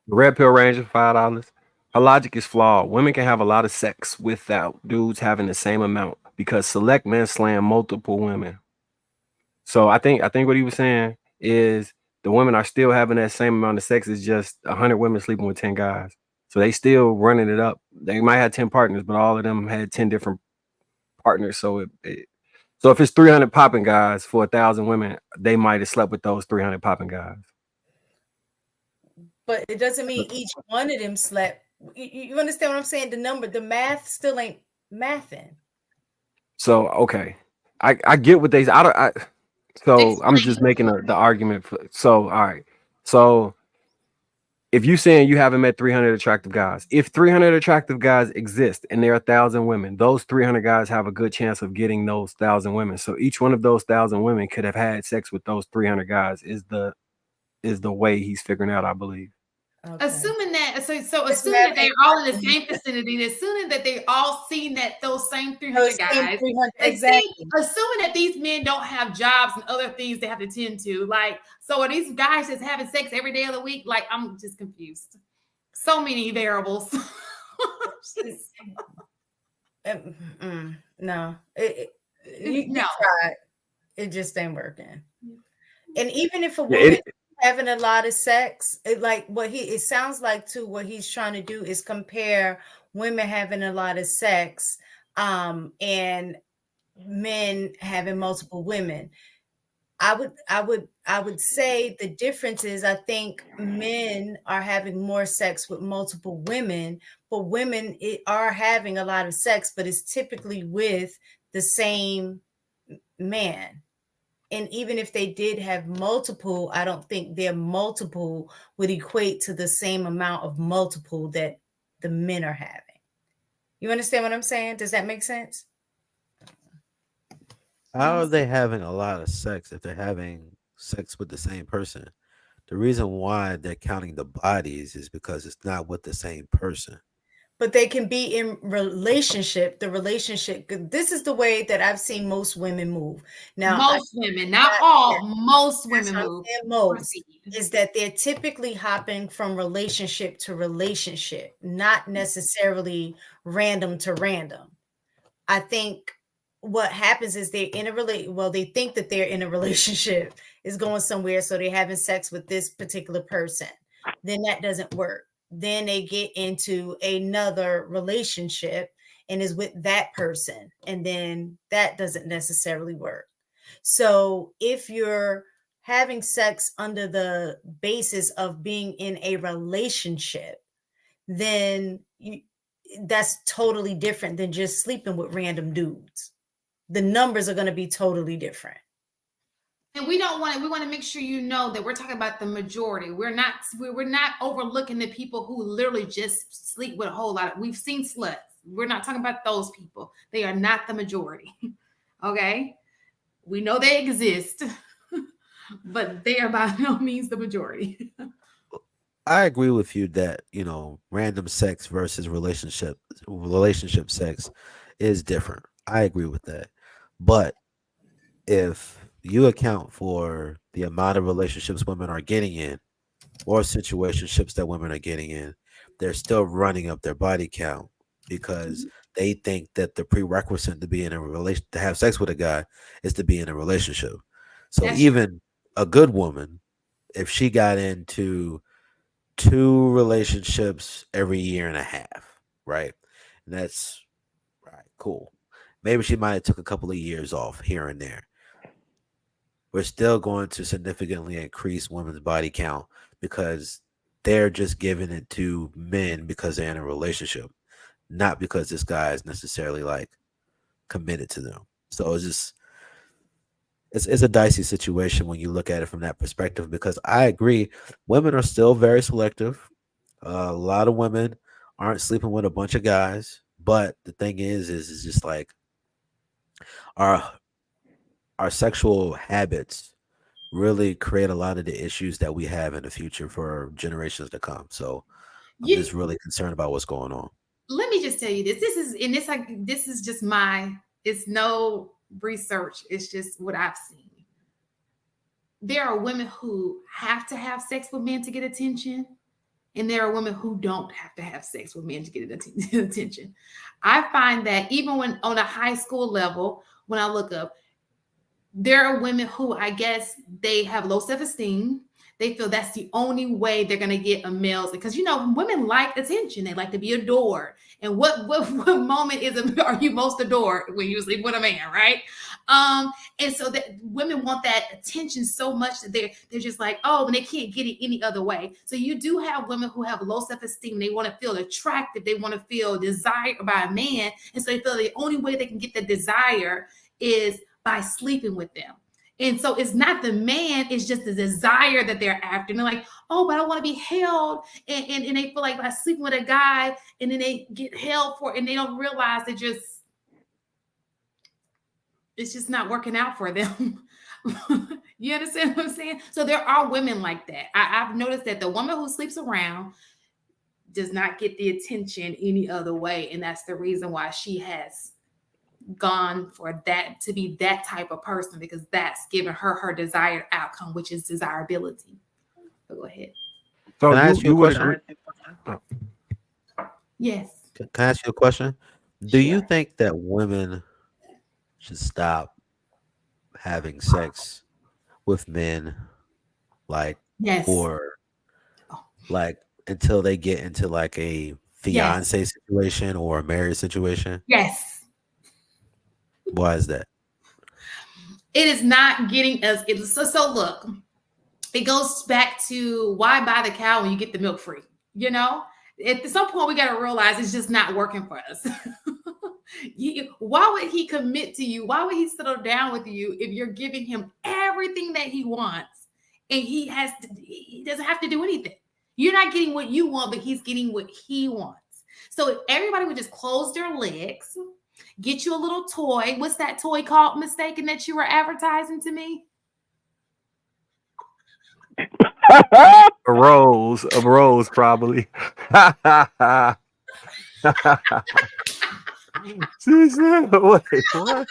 The Red Pill Ranger, $5. Her logic is flawed. Women can have a lot of sex without dudes having the same amount because select men slam multiple women. So I think what he was saying is the women are still having that same amount of sex. It's just 100 women sleeping with 10 guys. So they still running it up. They might have 10 partners, but all of them had 10 different partners. So so if it's 300 popping guys for 1,000 women, they might have slept with those 300 popping guys. But it doesn't mean each one of them slept. You understand what I'm saying? The math still ain't mathing. So okay, I get what I'm just making the argument. All right. So if you're saying you haven't met 300 attractive guys, if 300 attractive guys exist and there are 1,000 women, those 300 guys have a good chance of getting those 1,000 women. So each one of those 1,000 women could have had sex with those 300 guys. Is the way he's figuring out, I believe. Okay. Assuming that they're all in the same vicinity, assuming that they all seen that those same 300 guys, exactly. Assuming that these men don't have jobs and other things they have to tend to, like, so are these guys just having sex every day of the week? Like, I'm just confused. So many variables. No, you tried. It just ain't working. And even if a woman having a lot of sex, it sounds like too, what he's trying to do is compare women having a lot of sex and men having multiple women. I would say the difference is I think men are having more sex with multiple women, but women are having a lot of sex, but it's typically with the same man. And even if they did have multiple, I don't think their multiple would equate to the same amount of multiple that the men are having. You understand what I'm saying? Does that make sense? How are they having a lot of sex if they're having sex with the same person? The reason why they're counting the bodies is because it's not with the same person. But they can be in relationship. The relationship. This is the way that I've seen most women move. Now, most women, not all. Most women move. Most is that they're typically hopping from relationship to relationship, not necessarily random to random. I think what happens is they're in they think that they're in a relationship, is going somewhere, so they're having sex with this particular person. Then that doesn't work. Then they get into another relationship and is with that person, and then that doesn't necessarily work. So if you're having sex under the basis of being in a relationship, then that's totally different than just sleeping with random dudes. The numbers are going to be totally different. And we want to make sure you know that we're talking about the majority. We're not overlooking the people who literally just sleep with a whole lot we've seen sluts. We're not talking about those people. They are not the majority. Okay? We know they exist, but they are by no means the majority. I agree with you that, random sex versus relationship sex is different. I agree with that. But if you account for the amount of relationships women are getting in or situationships that women are getting in, they're still running up their body count because they think that the prerequisite to be in a relation to have sex with a guy is to be in a relationship. So That's even a good woman, if she got into 2 relationships every year and a half, right? And that's right, cool. Maybe she might have took a couple of years off here and there. We're still going to significantly increase women's body count because they're just giving it to men because they're in a relationship, not because this guy is necessarily like committed to them. So it's a dicey situation when you look at it from that perspective, because I agree, women are still very selective. A lot of women aren't sleeping with a bunch of guys, but the thing is just like our sexual habits really create a lot of the issues that we have in the future for generations to come. So I'm just really concerned about what's going on. Let me just tell you this. This is just it's no research. It's just what I've seen. There are women who have to have sex with men to get attention, and there are women who don't have to have sex with men to get attention. I find that even when on a high school level, when I look up, there are women who I guess they have low self-esteem. They feel that's the only way they're going to get a male, because women like attention. They like to be adored. And what moment are you most adored? When you sleep with a man, right? And so that women want that attention so much that they're just like, oh, and they can't get it any other way. So you do have women who have low self-esteem. They want to feel attractive. They want to feel desired by a man. And so they feel the only way they can get the desire is by sleeping with them. And so it's not the man, it's just the desire that they're after. And they're like, oh, but I want to be held. And they feel like by sleeping with a guy, and then they get held for it, and they don't realize it's just not working out for them. You understand what I'm saying? So there are women like that. I've noticed that the woman who sleeps around does not get the attention any other way. And that's the reason why she has gone for that, to be that type of person, because that's given her desired outcome, which is desirability. So go ahead. So Can I ask you a would question? Yes. Can I ask you a question? Do you think that women should stop having sex with men, like, yes, for like until they get into like a fiance situation or a marriage situation? Yes. Why is that? It is not getting us. So look, it goes back to why buy the cow when you get the milk free? At some point we got to realize it's just not working for us. Why would he commit to you? Why would he settle down with you if you're giving him everything that he wants and he doesn't have to do anything? You're not getting what you want, but he's getting what he wants. So if everybody would just close their legs, get you a little toy. What's that toy called, mistaken, that you were advertising to me? a rose probably. Wait, what?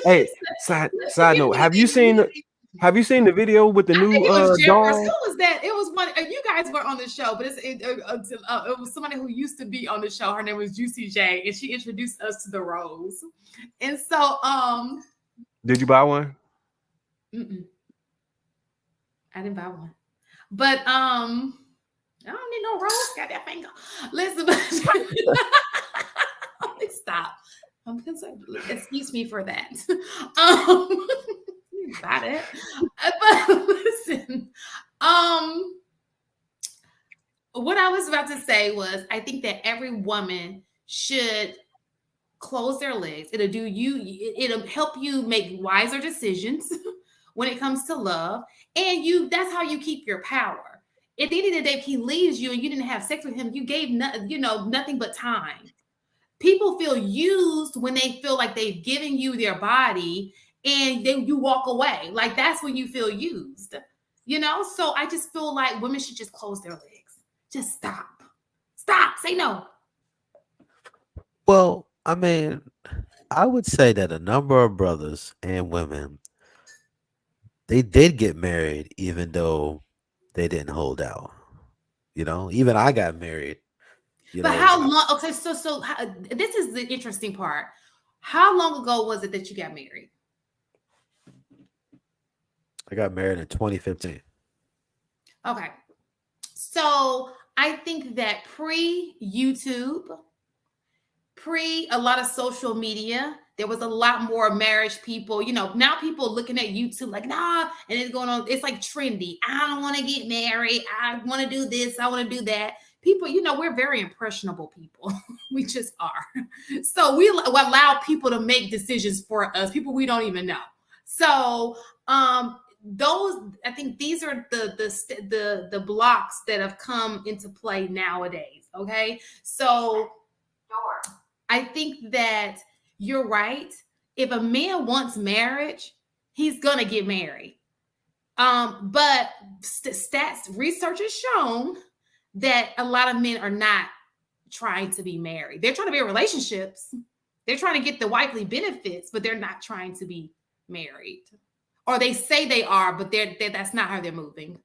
Hey, side note, have you seen the video with the new dog? Who was that? It was one. You guys were on the show, but it was somebody who used to be on the show. Her name was Juicy J, and she introduced us to the rose. And so, did you buy one? I didn't buy one, but I don't need no rose. Got that finger. Listen, stop. I'm concerned. Excuse me for that. Got it. But listen, what I was about to say was I think that every woman should close their legs. It'll help you make wiser decisions when it comes to love. And that's how you keep your power. At the end of the day, if he leaves you and you didn't have sex with him, you gave nothing but time. People feel used when they feel like they've given you their body and then you walk away. Like that's when you feel used. So I just feel like women should just close their legs. Just stop. Say no. Well, I mean, I would say that a number of brothers and women, they did get married even though they didn't hold out. Even I got married. But how long? Okay, so this is the interesting part. How long ago was it that you got married? I got married in 2015. Okay. So I think that pre-YouTube, a lot of social media, there was a lot more marriage people. Now people looking at YouTube like, nah, and it's going on. It's like trendy. I don't want to get married. I want to do this. I want to do that. People, we're very impressionable people. We just are. So we allow people to make decisions for us, people we don't even know. So I think these are the blocks that have come into play nowadays. Okay. So I think that you're right. If a man wants marriage, he's gonna get married. But research has shown that a lot of men are not trying to be married. They're trying to be in relationships. They're trying to get the wifely benefits, but they're not trying to be married. Or they say they are, but that's not how they're moving.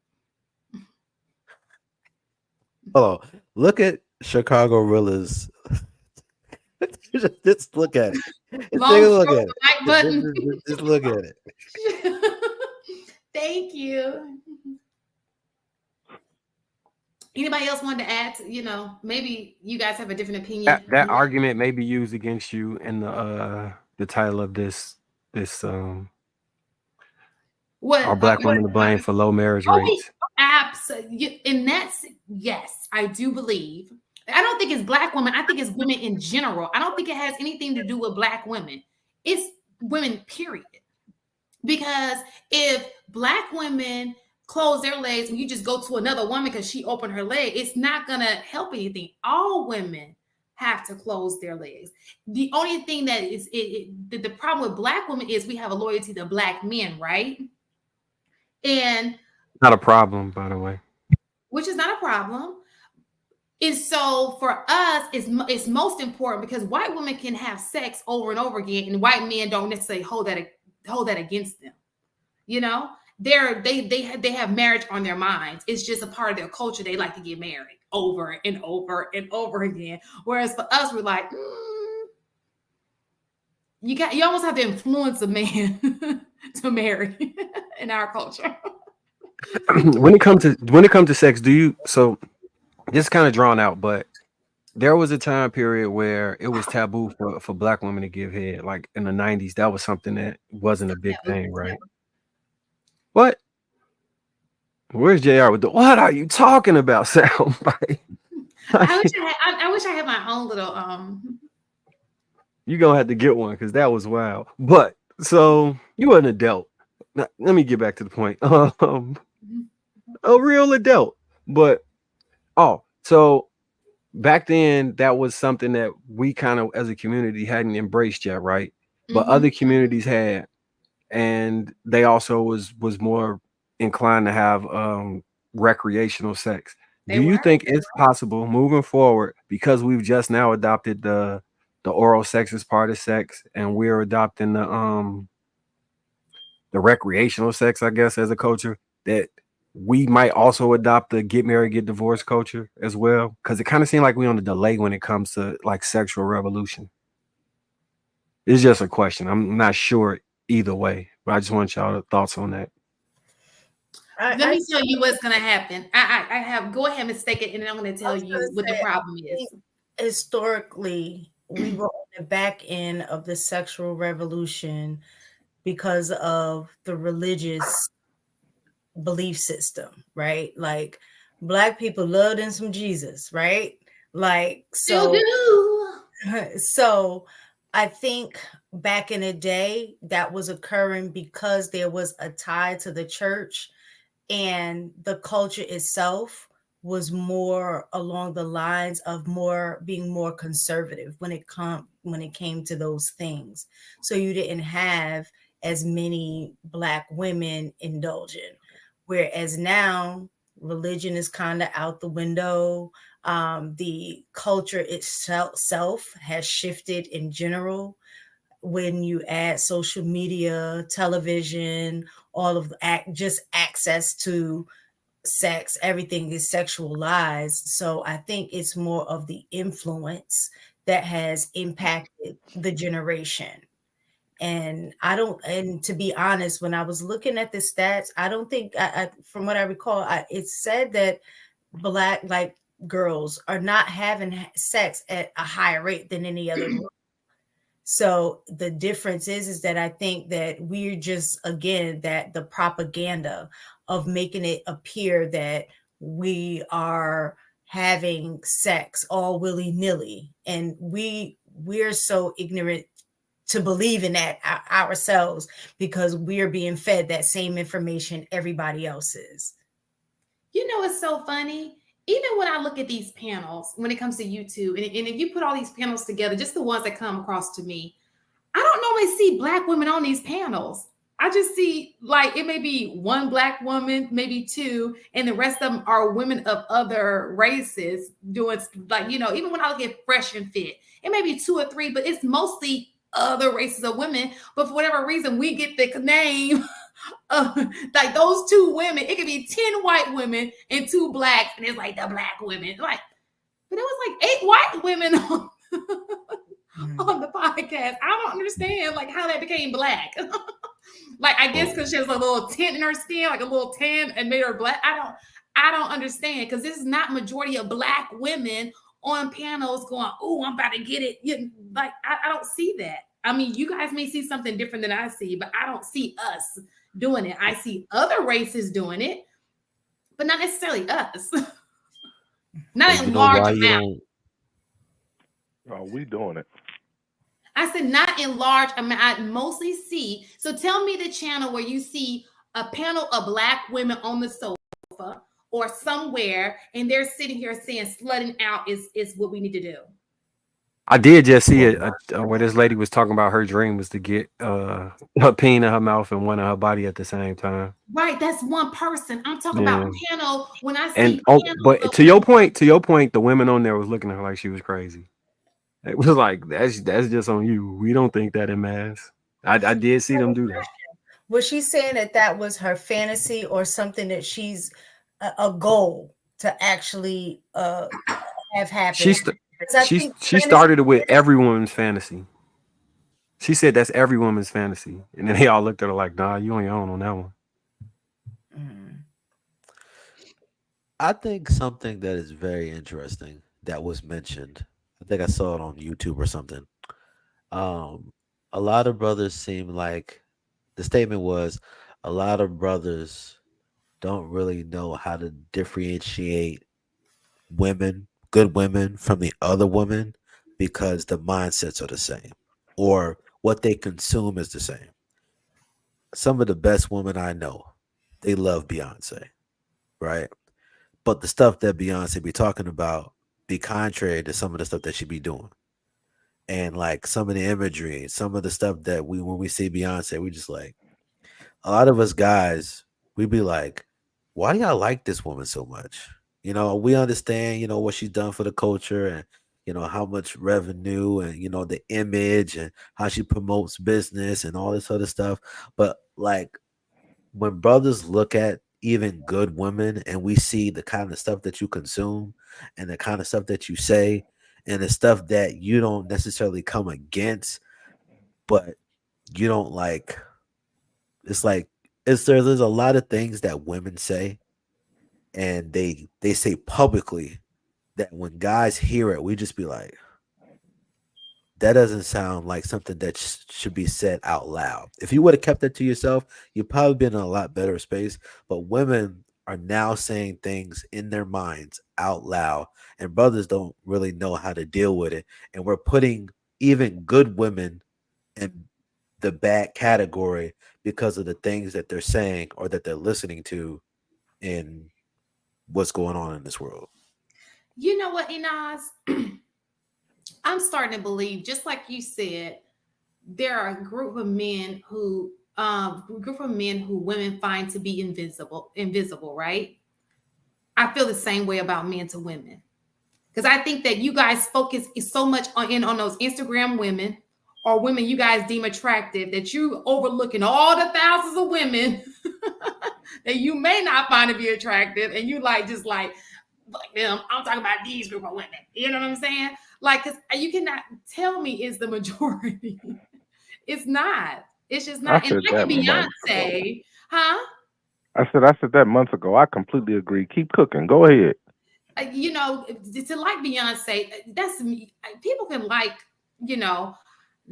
Hello. Look at Chicago Rilla's. Just look at it. Just take a look at it. Just look at it. Thank you. Anybody else wanted to add to, maybe you guys have a different opinion? That argument may be used against you in the title of this what are black women to blame for low marriage rates? Absolutely. And yes, I do believe. I don't think it's black women. I think it's women in general. I don't think it has anything to do with black women. It's women, period. Because if black women close their legs and you just go to another woman because she opened her leg, it's not going to help anything. All women have to close their legs. The only thing that is the problem with black women is we have a loyalty to black men, right? And not a problem, by the way. Which is not a problem. And so for us, it's most important because white women can have sex over and over again, and white men don't necessarily hold that against them. They have marriage on their minds. It's just a part of their culture. They like to get married over and over and over again. Whereas for us, we're like, you almost have to influence a man to marry in our culture. When it comes to sex, so this is kind of drawn out, but there was a time period where it was taboo for black women to give head. Like in the 90s, that was something that wasn't a big thing, right? What? Where's JR with what are you talking about, soundbite? I wish I had my own little You're gonna have to get one because that was wild. But so you were an adult. Now, let me get back to the point. A real adult. But so back then that was something that we kind of as a community hadn't embraced yet, right? But other communities had, and they also was more inclined to have recreational sex. Do you think it's possible moving forward, because we've just now adopted the oral sex as part of sex, and we're adopting the recreational sex, I guess, as a culture, that we might also adopt the get married, get divorced culture as well? Because it kind of seemed like we're on a delay when it comes to like sexual revolution. It's just a question. I'm not sure either way, but I just want y'all thoughts on that. Let me tell you what's going to happen. I have, go ahead, mistake it, and then I'm going to tell you what the problem is. Historically, we were on the back end of the sexual revolution because of the religious belief system, right? Like Black people love them some Jesus, right? Like Still so do. so I think back in the day that was occurring because there was a tie to the church, and the culture itself was more along the lines of more being more conservative when it came to those things. So you didn't have as many Black women indulging, whereas now religion is kind of out the window. The culture itself has shifted in general. When you add social media, television, all of just access to sex, everything is sexualized. So I think it's more of the influence that has impacted the generation. And I don't, and to be honest, when I was looking at the stats, I don't think, from what I recall, it said that Black like girls are not having sex at a higher rate than any other group. So the difference is that I think that we're just, again, that the propaganda of making it appear that we are having sex all willy-nilly, and we're so ignorant to believe in that ourselves, because we're being fed that same information everybody else is. You know, it's so funny. Even when I look at these panels, when it comes to YouTube, and if you put all these panels together, just the ones that come across to me, I don't normally see Black women on these panels. I just see, like, it may be one Black woman, maybe two, and the rest of them are women of other races doing, like, you know, even when I look at Fresh and Fit, it may be two or three, but it's mostly other races of women. But for whatever reason, we get the name like those two women. It could be 10 white women and two Blacks, and it's like the Black women. Like, but it was like 8 white women on the podcast. I don't understand like how that became Black. Like, I guess because she has a little tint in her skin, like a little tan, and made her Black. I don't understand, because this is not majority of Black women on panels going, "Oh, I'm about to get it." Like, I don't see that. I mean, you guys may see something different than I see, but I don't see us doing it. I see other races doing it, but not necessarily us. Not You in know large why you amounts. don't? Oh, we doing it. I said not in large amount. I mostly see. So tell me the channel where you see a panel of Black women on the sofa or somewhere, and they're sitting here saying slutting out is what we need to do. I did just see it where this lady was talking about her dream was to get her peen in her mouth and one in her body at the same time. Right, that's one person. I'm talking Yeah. about panel. When I And see panels but of to your point, the women on there was looking at her like she was crazy. It was like that's just on you. We don't think that in mass. I did see them do that. Was she saying that that was her fantasy, or something that she's a goal to actually have happen? She Because I think she fantasy. started it with every woman's fantasy. She said that's every woman's fantasy, and then they all looked at her like, "Nah, you on your own on that one." I think something that is very interesting that was mentioned. I think I saw it on YouTube or something. Um, a lot of brothers seem like the statement was a lot of brothers don't really know how to differentiate women, good women, from the other women because the mindsets are the same or what they consume is the same. Some of the best women I know, they love Beyonce, right? But the stuff that Beyonce be talking about be contrary to some of the stuff that she be doing. And like some of the imagery, some of the stuff that we when we see Beyonce, we just like a lot of us guys, we be like, why do y'all like this woman so much? We understand, what she's done for the culture and how much revenue and the image and how she promotes business and all this other stuff. But like when brothers look at even good women and we see the kind of stuff that you consume and the kind of stuff that you say and the stuff that you don't necessarily come against, but you don't like, it's like there's a lot of things that women say and they say publicly that when guys hear it, we just be like, that doesn't sound like something that should be said out loud. If you would have kept that to yourself, you'd probably been in a lot better space. But women are now saying things in their minds out loud, and brothers don't really know how to deal with it. And we're putting even good women in the bad category because of the things that they're saying or that they're listening to in what's going on in this world. You know what, Inaz? I'm starting to believe, just like you said, there are a group of men who women find to be invisible, right? I feel the same way about men to women. Because I think that you guys focus so much on those Instagram women or women you guys deem attractive that you overlooking all the thousands of women that you may not find to be attractive, and you like just like them. I'm talking about these group of women. You know what I'm saying? Like, because you cannot tell me it's the majority. It's not. It's just I not. And said like that months ago. Beyonce, huh? I said that months ago. I completely agree. Keep cooking. Go ahead. You know, to like Beyonce, that's me. People can like, you know,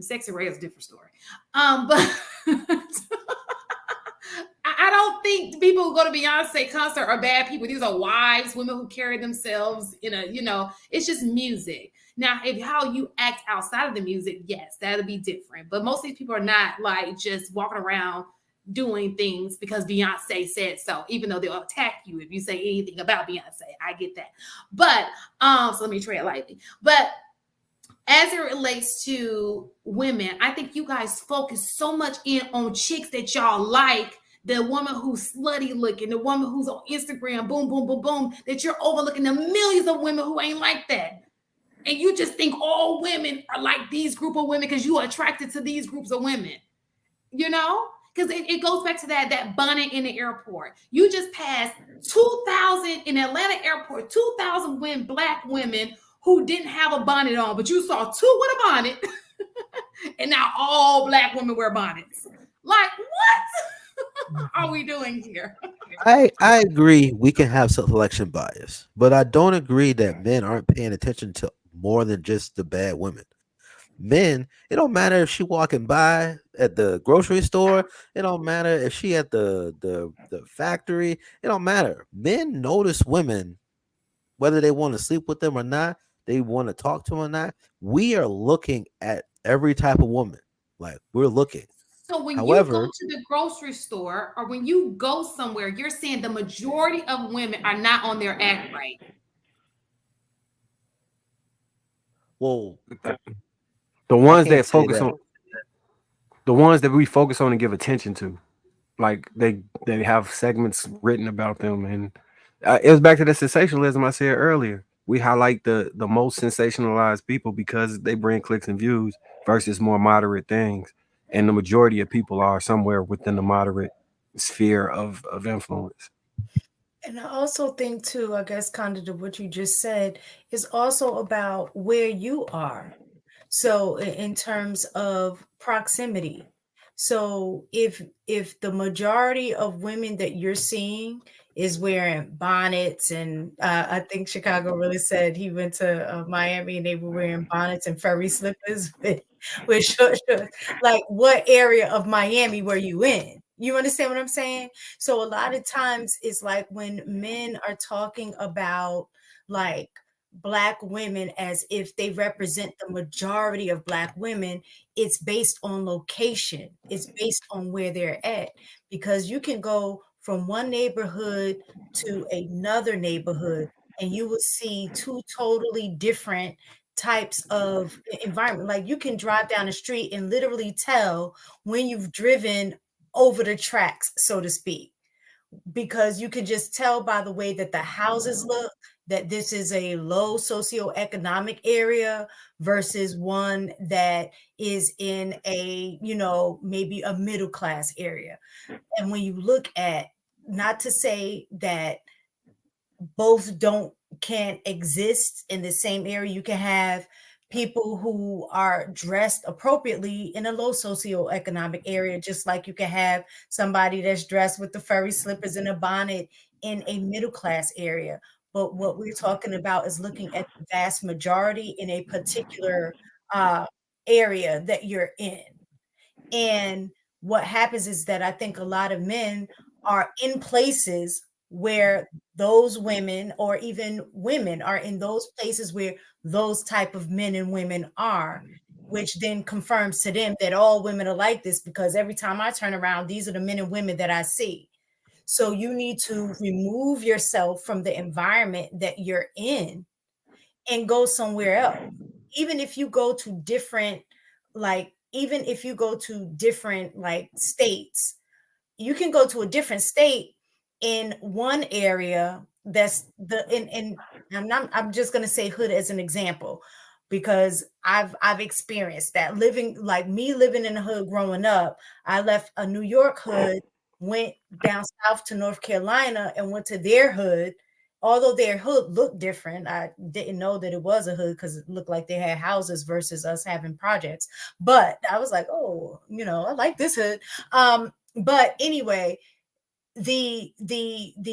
Sexy Ray is a different story. But I don't think people who go to Beyonce concert are bad people. These are wives, women who carry themselves in a, it's just music. Now, if how you act outside of the music, yes, that'll be different. But most of these people are not like just walking around doing things because Beyonce said so, even though they'll attack you if you say anything about Beyonce. I get that. But so let me tread lightly. But as it relates to women, I think you guys focus so much in on chicks that y'all like, the woman who's slutty looking, the woman who's on Instagram, boom, boom, boom, boom, that you're overlooking the millions of women who ain't like that. And you just think all women are like these group of women because you are attracted to these groups of women, you know? Because it goes back to that bonnet in the airport. You just passed 2,000 in Atlanta airport, 2,000 black women who didn't have a bonnet on, but you saw two with a bonnet, and now all black women wear bonnets. Like, what are we doing here? I agree we can have selection bias, but I don't agree that men aren't paying attention to more than just the bad women. Men, it don't matter if she walking by at the grocery store, it don't matter if she at the factory, it don't matter. Men notice women whether they want to sleep with them or not, they want to talk to them or not. We are looking at every type of woman. Like we're looking. So when you go However, to the grocery store or when you go somewhere, you're saying the majority of women are not on their act right. well, The I ones can't that say focus that. on the ones that we focus on and give attention to, like they have segments written about them, and it was back to the sensationalism I said earlier. We highlight the most sensationalized people because they bring clicks and views versus more moderate things, and the majority of people are somewhere within the moderate sphere of influence. And I also think too, I guess kind of to what you just said, is also about where you are. So in terms of proximity. So if the majority of women that you're seeing is wearing bonnets, and I think Chicago really said he went to Miami and they were wearing bonnets and furry slippers with short shorts. Like, what area of Miami were you in? You understand what I'm saying? So a lot of times it's like when men are talking about like Black women as if they represent the majority of Black women, it's based on location, it's based on where they're at. Because you can go from one neighborhood to another neighborhood and you will see two totally different types of environment. Like, you can drive down the street and literally tell when you've driven over the tracks, so to speak, because you can just tell by the way that the houses look that this is a low socioeconomic area versus one that is in a, maybe a middle class area. And when you look at, not to say that both don't can't exist in the same area. You can have people who are dressed appropriately in a low socioeconomic area, just like you can have somebody that's dressed with the furry slippers and a bonnet in a middle class area. But what we're talking about is looking at the vast majority in a particular area that you're in. And what happens is that I think a lot of men are in places where those women or even women are in those places where those type of men and women are, which then confirms to them that all women are like this, because every time I turn around, these are the men and women that I see. So you need to remove yourself from the environment that you're in and go somewhere else. Even if you go to different, like, even if you go to different like states, you can go to a different state in one area that's the in I'm just going to say hood as an example, because I've experienced that, living like me living in the hood growing up. I left a New York hood, went down south to North Carolina and went to their hood. Although their hood looked different, I didn't know that it was a hood because it looked like they had houses versus us having projects. But I was like, oh, I like this hood. But anyway, the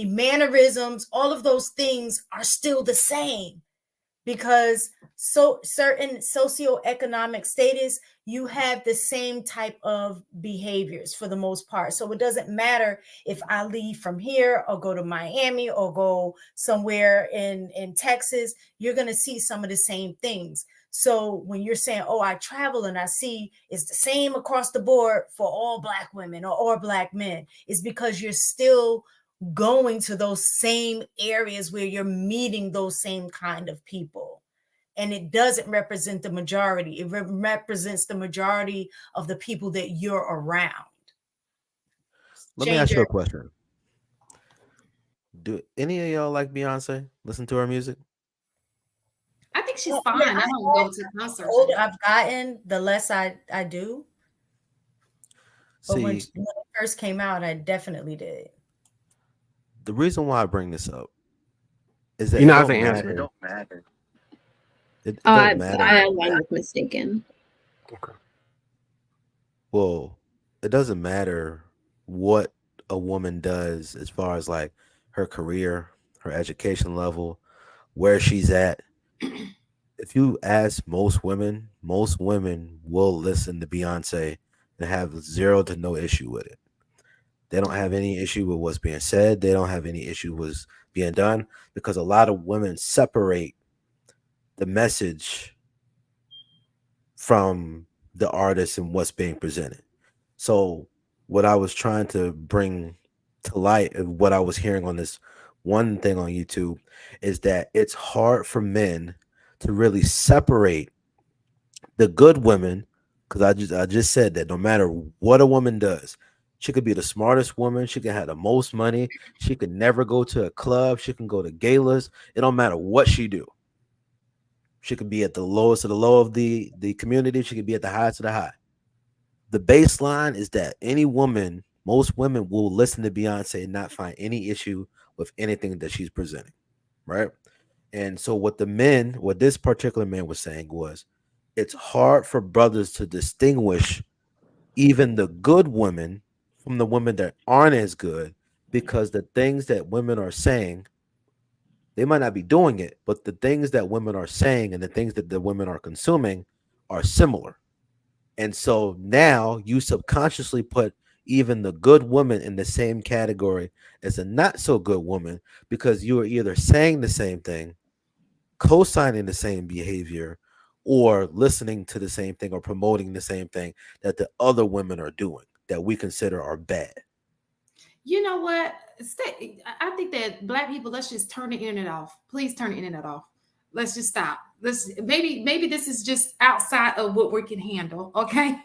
mannerisms, all of those things are still the same, because so certain socioeconomic status, you have the same type of behaviors for the most part. So it doesn't matter if I leave from here or go to Miami or go somewhere in Texas, you're going to see some of the same things. So when you're saying, oh, I travel and I see it's the same across the board for all Black women or Black men, it's because you're still going to those same areas where you're meeting those same kind of people. And it doesn't represent the majority. It represents the majority of the people that you're around. Let me ask you a question. Do any of y'all like Beyonce? Listen to her music? I think she's fine. I don't go to concerts. The older I've gotten, the less I do. But when it first came out, I definitely did. The reason why I bring this up is that it don't matter. It don't matter. I align with Mistaken. Okay. Well, it doesn't matter what a woman does as far as like her career, her education level, where she's at. If you ask most women will listen to Beyonce and have zero to no issue with it. They don't have any issue with what's being said. They don't have any issue with what's being done, because a lot of women separate the message from the artist and what's being presented. So what I was trying to bring to light of what I was hearing on this one thing on YouTube is that it's hard for men to really separate the good women, because I just said that no matter what a woman does, she could be the smartest woman, she can have the most money, she could never go to a club, she can go to galas, it don't matter what she do. She could be at the lowest of the low of the community, she could be at the highest of the high. The baseline is that most women will listen to Beyonce and not find any issue with anything that she's presenting, right? And so what this particular man was saying was, it's hard for brothers to distinguish even the good women from the women that aren't as good, because the things that women are saying, they might not be doing it, but the things that women are saying and the things that the women are consuming are similar. And so now you subconsciously put even the good woman in the same category as a not so good woman, because you are either saying the same thing, co-signing the same behavior, or listening to the same thing or promoting the same thing that the other women are doing that we consider are bad. You know what? I think that Black people, let's just turn the internet off. Please turn the internet off. Let's just stop. Maybe this is just outside of what we can handle. Okay.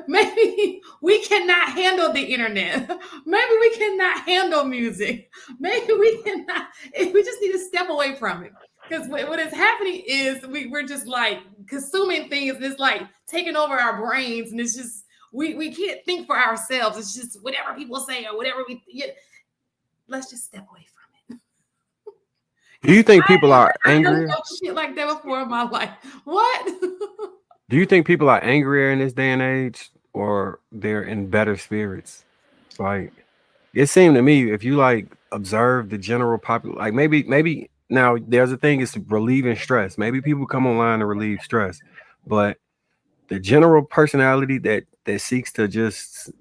Maybe we cannot handle the internet. Maybe we cannot handle music. Maybe we cannot. We just need to step away from it. Because what is happening is we're just like consuming things, and it's like taking over our brains, and it's just we can't think for ourselves. It's just whatever people say or whatever let's just step away from it. Do you think people are angry? Shit like that before in my life. What? Do you think people are angrier in this day and age, or they're in better spirits? Like, it seemed to me, if you like observe the general population, like maybe now there's a thing is relieving stress. Maybe people come online to relieve stress, but the general personality that seeks to just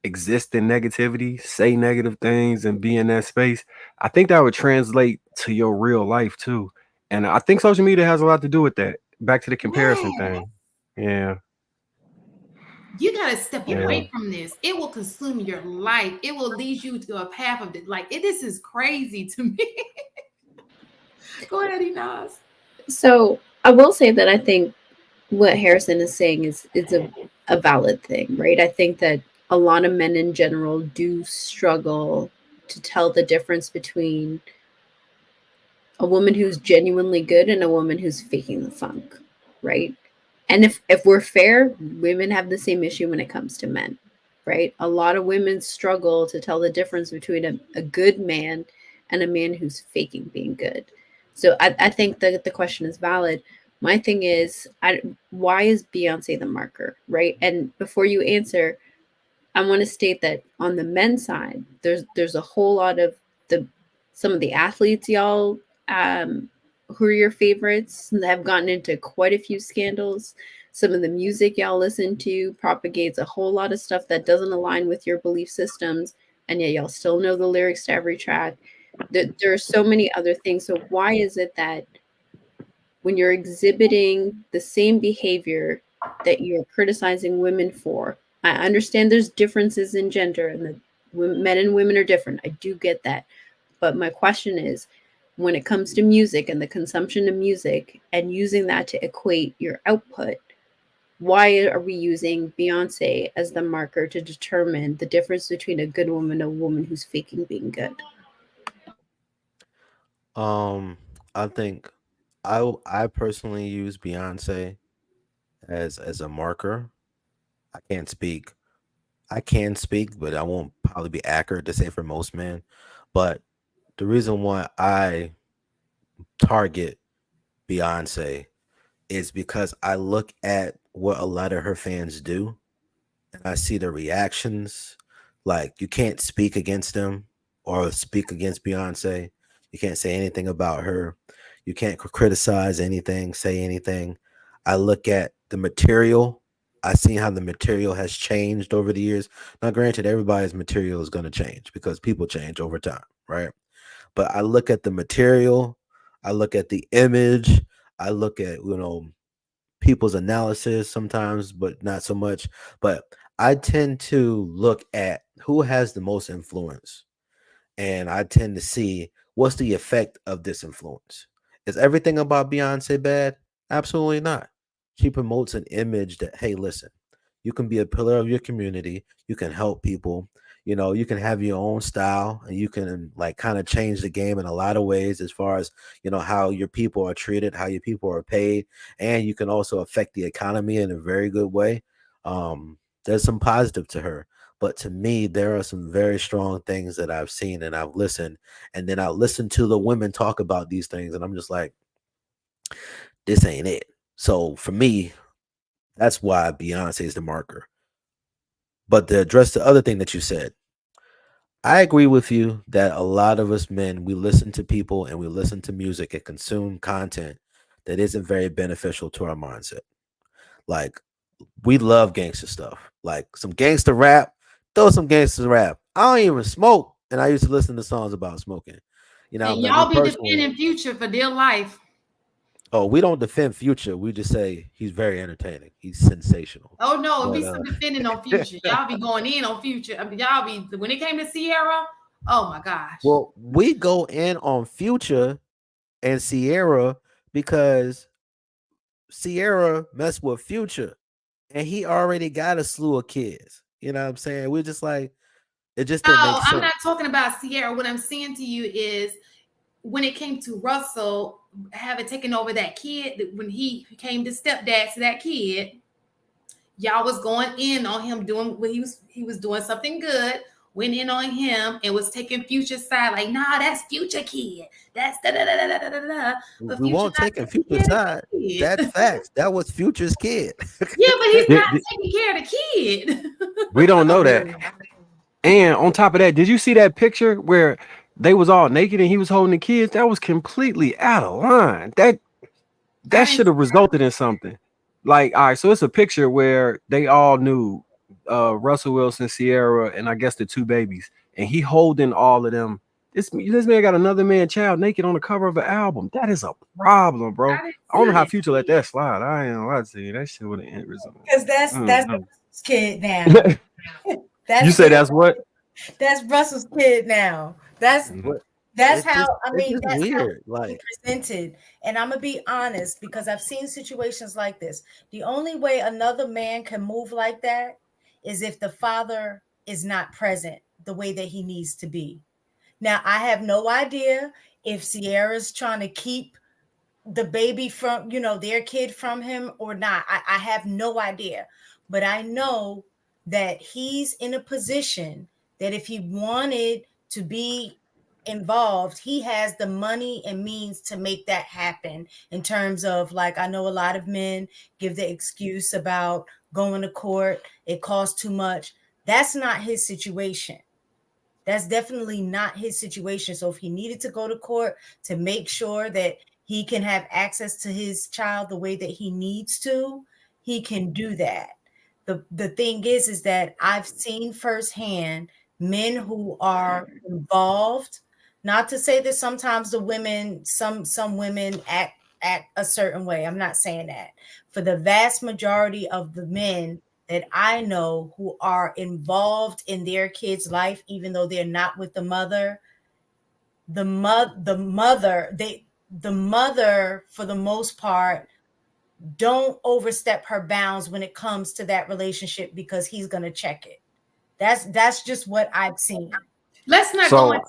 exist in negativity, say negative things, and be in that space, I think that would translate to your real life too. And I think social media has a lot to do with that. Back to the comparison Yeah. thing. Yeah. You gotta step Yeah. away from this. It will consume your life. It will lead you to a path of this is crazy to me. Go ahead, Enos. So I will say that I think what Harrison is saying is a valid thing, right? I think that a lot of men in general do struggle to tell the difference between a woman who's genuinely good and a woman who's faking the funk, right? And if we're fair, women have the same issue when it comes to men, right? A lot of women struggle to tell the difference between a good man and a man who's faking being good. So I think that the question is valid. My thing is, why is Beyonce the marker, right? And before you answer, I want to state that on the men's side, there's a whole lot of the some of the athletes, y'all, who are your favorites, that have gotten into quite a few scandals. Some of the music y'all listen to propagates a whole lot of stuff that doesn't align with your belief systems, and yet y'all still know the lyrics to every track. There are so many other things. So why is it that when you're exhibiting the same behavior that you're criticizing women for, I understand there's differences in gender and that men and women are different. I do get that. But my question is, when it comes to music and the consumption of music and using that to equate your output, why are we using Beyonce as the marker to determine the difference between a good woman and a woman who's faking being good? I think I personally use Beyonce as a marker. I can't speak. I can speak, but I won't probably be accurate to say for most men. But the reason why I target Beyonce is because I look at what a lot of her fans do and I see the reactions. Like, you can't speak against them or speak against Beyonce. You can't say anything about her. You can't criticize anything, say anything. I look at the material. I see how the material has changed over the years. Now, granted, everybody's material is going to change because people change over time, right? But I look at the material. I look at the image. I look at, people's analysis sometimes, but not so much. But I tend to look at who has the most influence, and I tend to see what's the effect of this influence. Is everything about Beyonce bad? Absolutely not. She promotes an image that, hey, listen, you can be a pillar of your community, you can help people, you can have your own style, and you can like kind of change the game in a lot of ways as far as how your people are treated, how your people are paid, and you can also affect the economy in a very good way. There's some positive to her, but to me there are some very strong things that I've seen and I've listened, and then I listen to the women talk about these things, and I'm just like, this ain't it. So for me, that's why Beyonce is the marker. But to address the other thing that you said, I agree with you that a lot of us men, we listen to people and we listen to music and consume content that isn't very beneficial to our mindset. Like, we love gangster stuff, like some gangster rap. Throw some gangster rap. I don't even smoke, and I used to listen to songs about smoking. And Like, me y'all be personally, defending Future for dear life. oh, we don't defend Future. We just say he's very entertaining. He's sensational. Oh no, it But be some defending on Future. Y'all be going in on Future. I mean, y'all be when it came to Sierra. Oh my gosh. well, we go in on Future and Sierra because Sierra messed with Future, and he already got a slew of kids. You know what I'm saying? We're just like, it just didn't No, make I'm sense. not talking about Sierra. What I'm saying to you is when it came to Russell having taken over that kid, when he became the stepdad to that kid, y'all was going in on him doing what he was doing something good, went in on him and was taking Future's side, like, nah, that's Future kid. That's da da da da da da da. But We Future won't not take taking Future's care of side. the That's kid. facts. That was Future's kid. Yeah, but he's Did- not did- taking care of the kid. we don't I know that. mean, And on top of that, did you see that picture where they was all naked and he was holding the kids? That was completely out of line. That I should didn't. have resulted in something. Like, all right, so it's a picture where they all knew Russell Wilson, Sierra, and I guess the two babies, and he holding all of them. This man got another man child naked on the cover of an album. That is a problem, bro. I didn't I don't know see how it. Future let that slide. I ain't know what to see. That shit would have ended result. Because that's Mm. Russell's kid now. You That's say that's what? that's Russell's kid now. That's Mhm. But that's it's how just I it's mean just that's how weird. he Like, presented. And I'm gonna be honest because I've seen situations like this. The only way another man can move like that is if the father is not present the way that he needs to be. Now I have no idea if Sierra's trying to keep the baby from their kid from him or not. I have no idea, but I know that he's in a position that if he wanted to be involved, he has the money and means to make that happen. In terms of, like, I know a lot of men give the excuse about going to court, it costs too much. That's not his situation. That's definitely not his situation. So if he needed to go to court to make sure that he can have access to his child the way that he needs to, he can do that. The thing is that I've seen firsthand men who are involved. Not to say that sometimes the women, some women act a certain way. I'm not saying that. For the vast majority of the men that I know who are involved in their kid's life, even though they're not with the mother, the mother, for the most part, don't overstep her bounds when it comes to that relationship because he's going to check it. That's just what I've seen. Let's not So go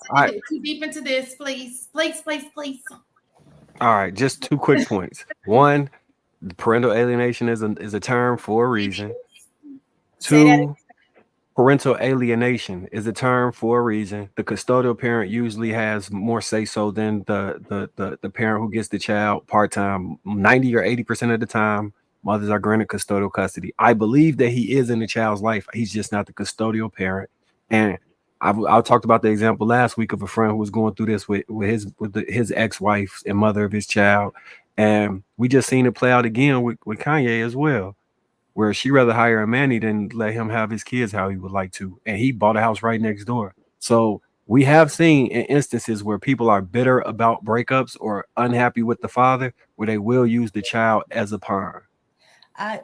too deep into this, please. Please. all right, just two quick points. One, parental alienation is a term for a reason. Say that. Two, parental alienation is a term for a reason. The custodial parent usually has more say so than the parent who gets the child part time. 90 or 80% of the time, mothers are granted custodial custody. I believe that he is in the child's life. He's just not the custodial parent. And I talked about the example last week of a friend who was going through this with his ex-wife and mother of his child. And we just seen it play out again with Kanye as well, where she rather hire a manny than let him have his kids how he would like to. And he bought a house right next door. So we have seen in instances where people are bitter about breakups or unhappy with the father, where they will use the child as a pawn.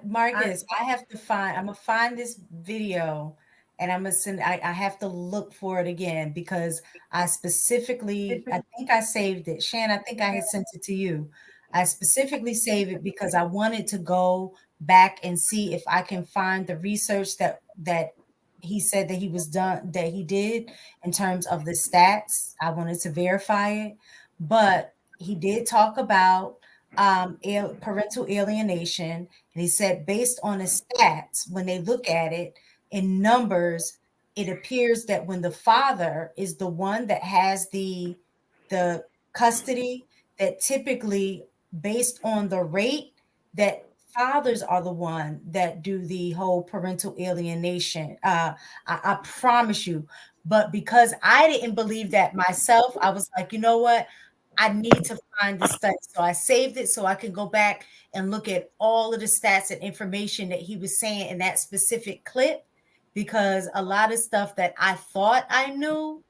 Marcus, I'm gonna find this video and I'm gonna send I have to look for it again because I think I saved it. Shan, I think I had sent it to you. I specifically saved it because I wanted to go back and see if I can find the research that he said that he did in terms of the stats. I wanted to verify it, but he did talk about parental alienation. And he said, based on the stats, when they look at it in numbers, it appears that when the father is the one that has the custody, that typically, based on the rate, that fathers are the one that do the whole parental alienation. I promise you. But because I didn't believe that myself, I was like, you know what? I need to find the study. So I saved it so I can go back and look at all of the stats and information that he was saying in that specific clip, because a lot of stuff that I thought I knew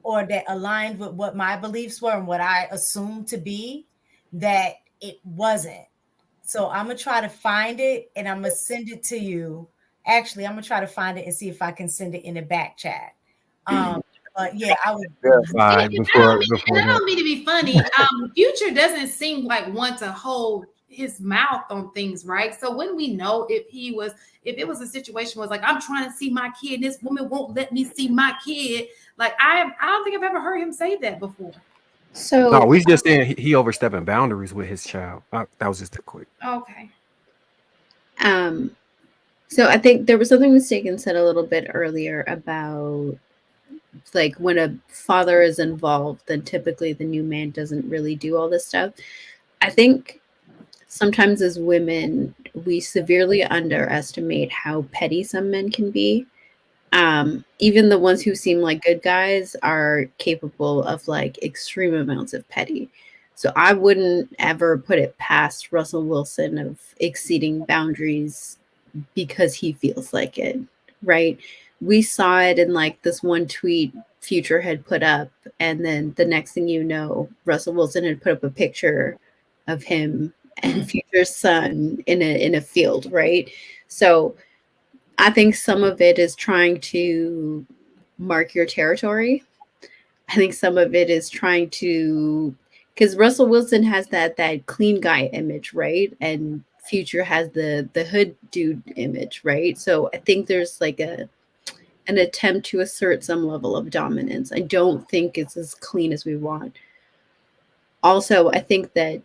or that aligned with what my beliefs were and what I assumed to be, that it wasn't. So I'm going to try to find it and I'm going to send it to you. Actually, I'm going to try to find it and see if I can send it in the back chat. But yeah, I would Verified And before I don't mean to be funny. Future doesn't seem like one to hold his mouth on things, right? So when we know if it was a situation where it's like, I'm trying to see my kid, and this woman won't let me see my kid. Like, I don't think I've ever heard him say that before. So No, we just saying he overstepping boundaries with his child. That was just a quick. Okay. So I think there was something mistaken said a little bit earlier about, like, when a father is involved, then typically the new man doesn't really do all this stuff. I think sometimes as women, we severely underestimate how petty some men can be. Even the ones who seem like good guys are capable of, like, extreme amounts of petty. So I wouldn't ever put it past Russell Wilson of exceeding boundaries because he feels like it, right? We saw it in like this one tweet Future had put up, and then the next thing you know, Russell Wilson had put up a picture of him and Future's son in a field, right? So I think some of it is trying to mark your territory. I think some of it is trying to, because Russell Wilson has that clean guy image, right? And Future has the hood dude image, right? So I think there's like an attempt to assert some level of dominance. I don't think it's as clean as we want. Also, I think that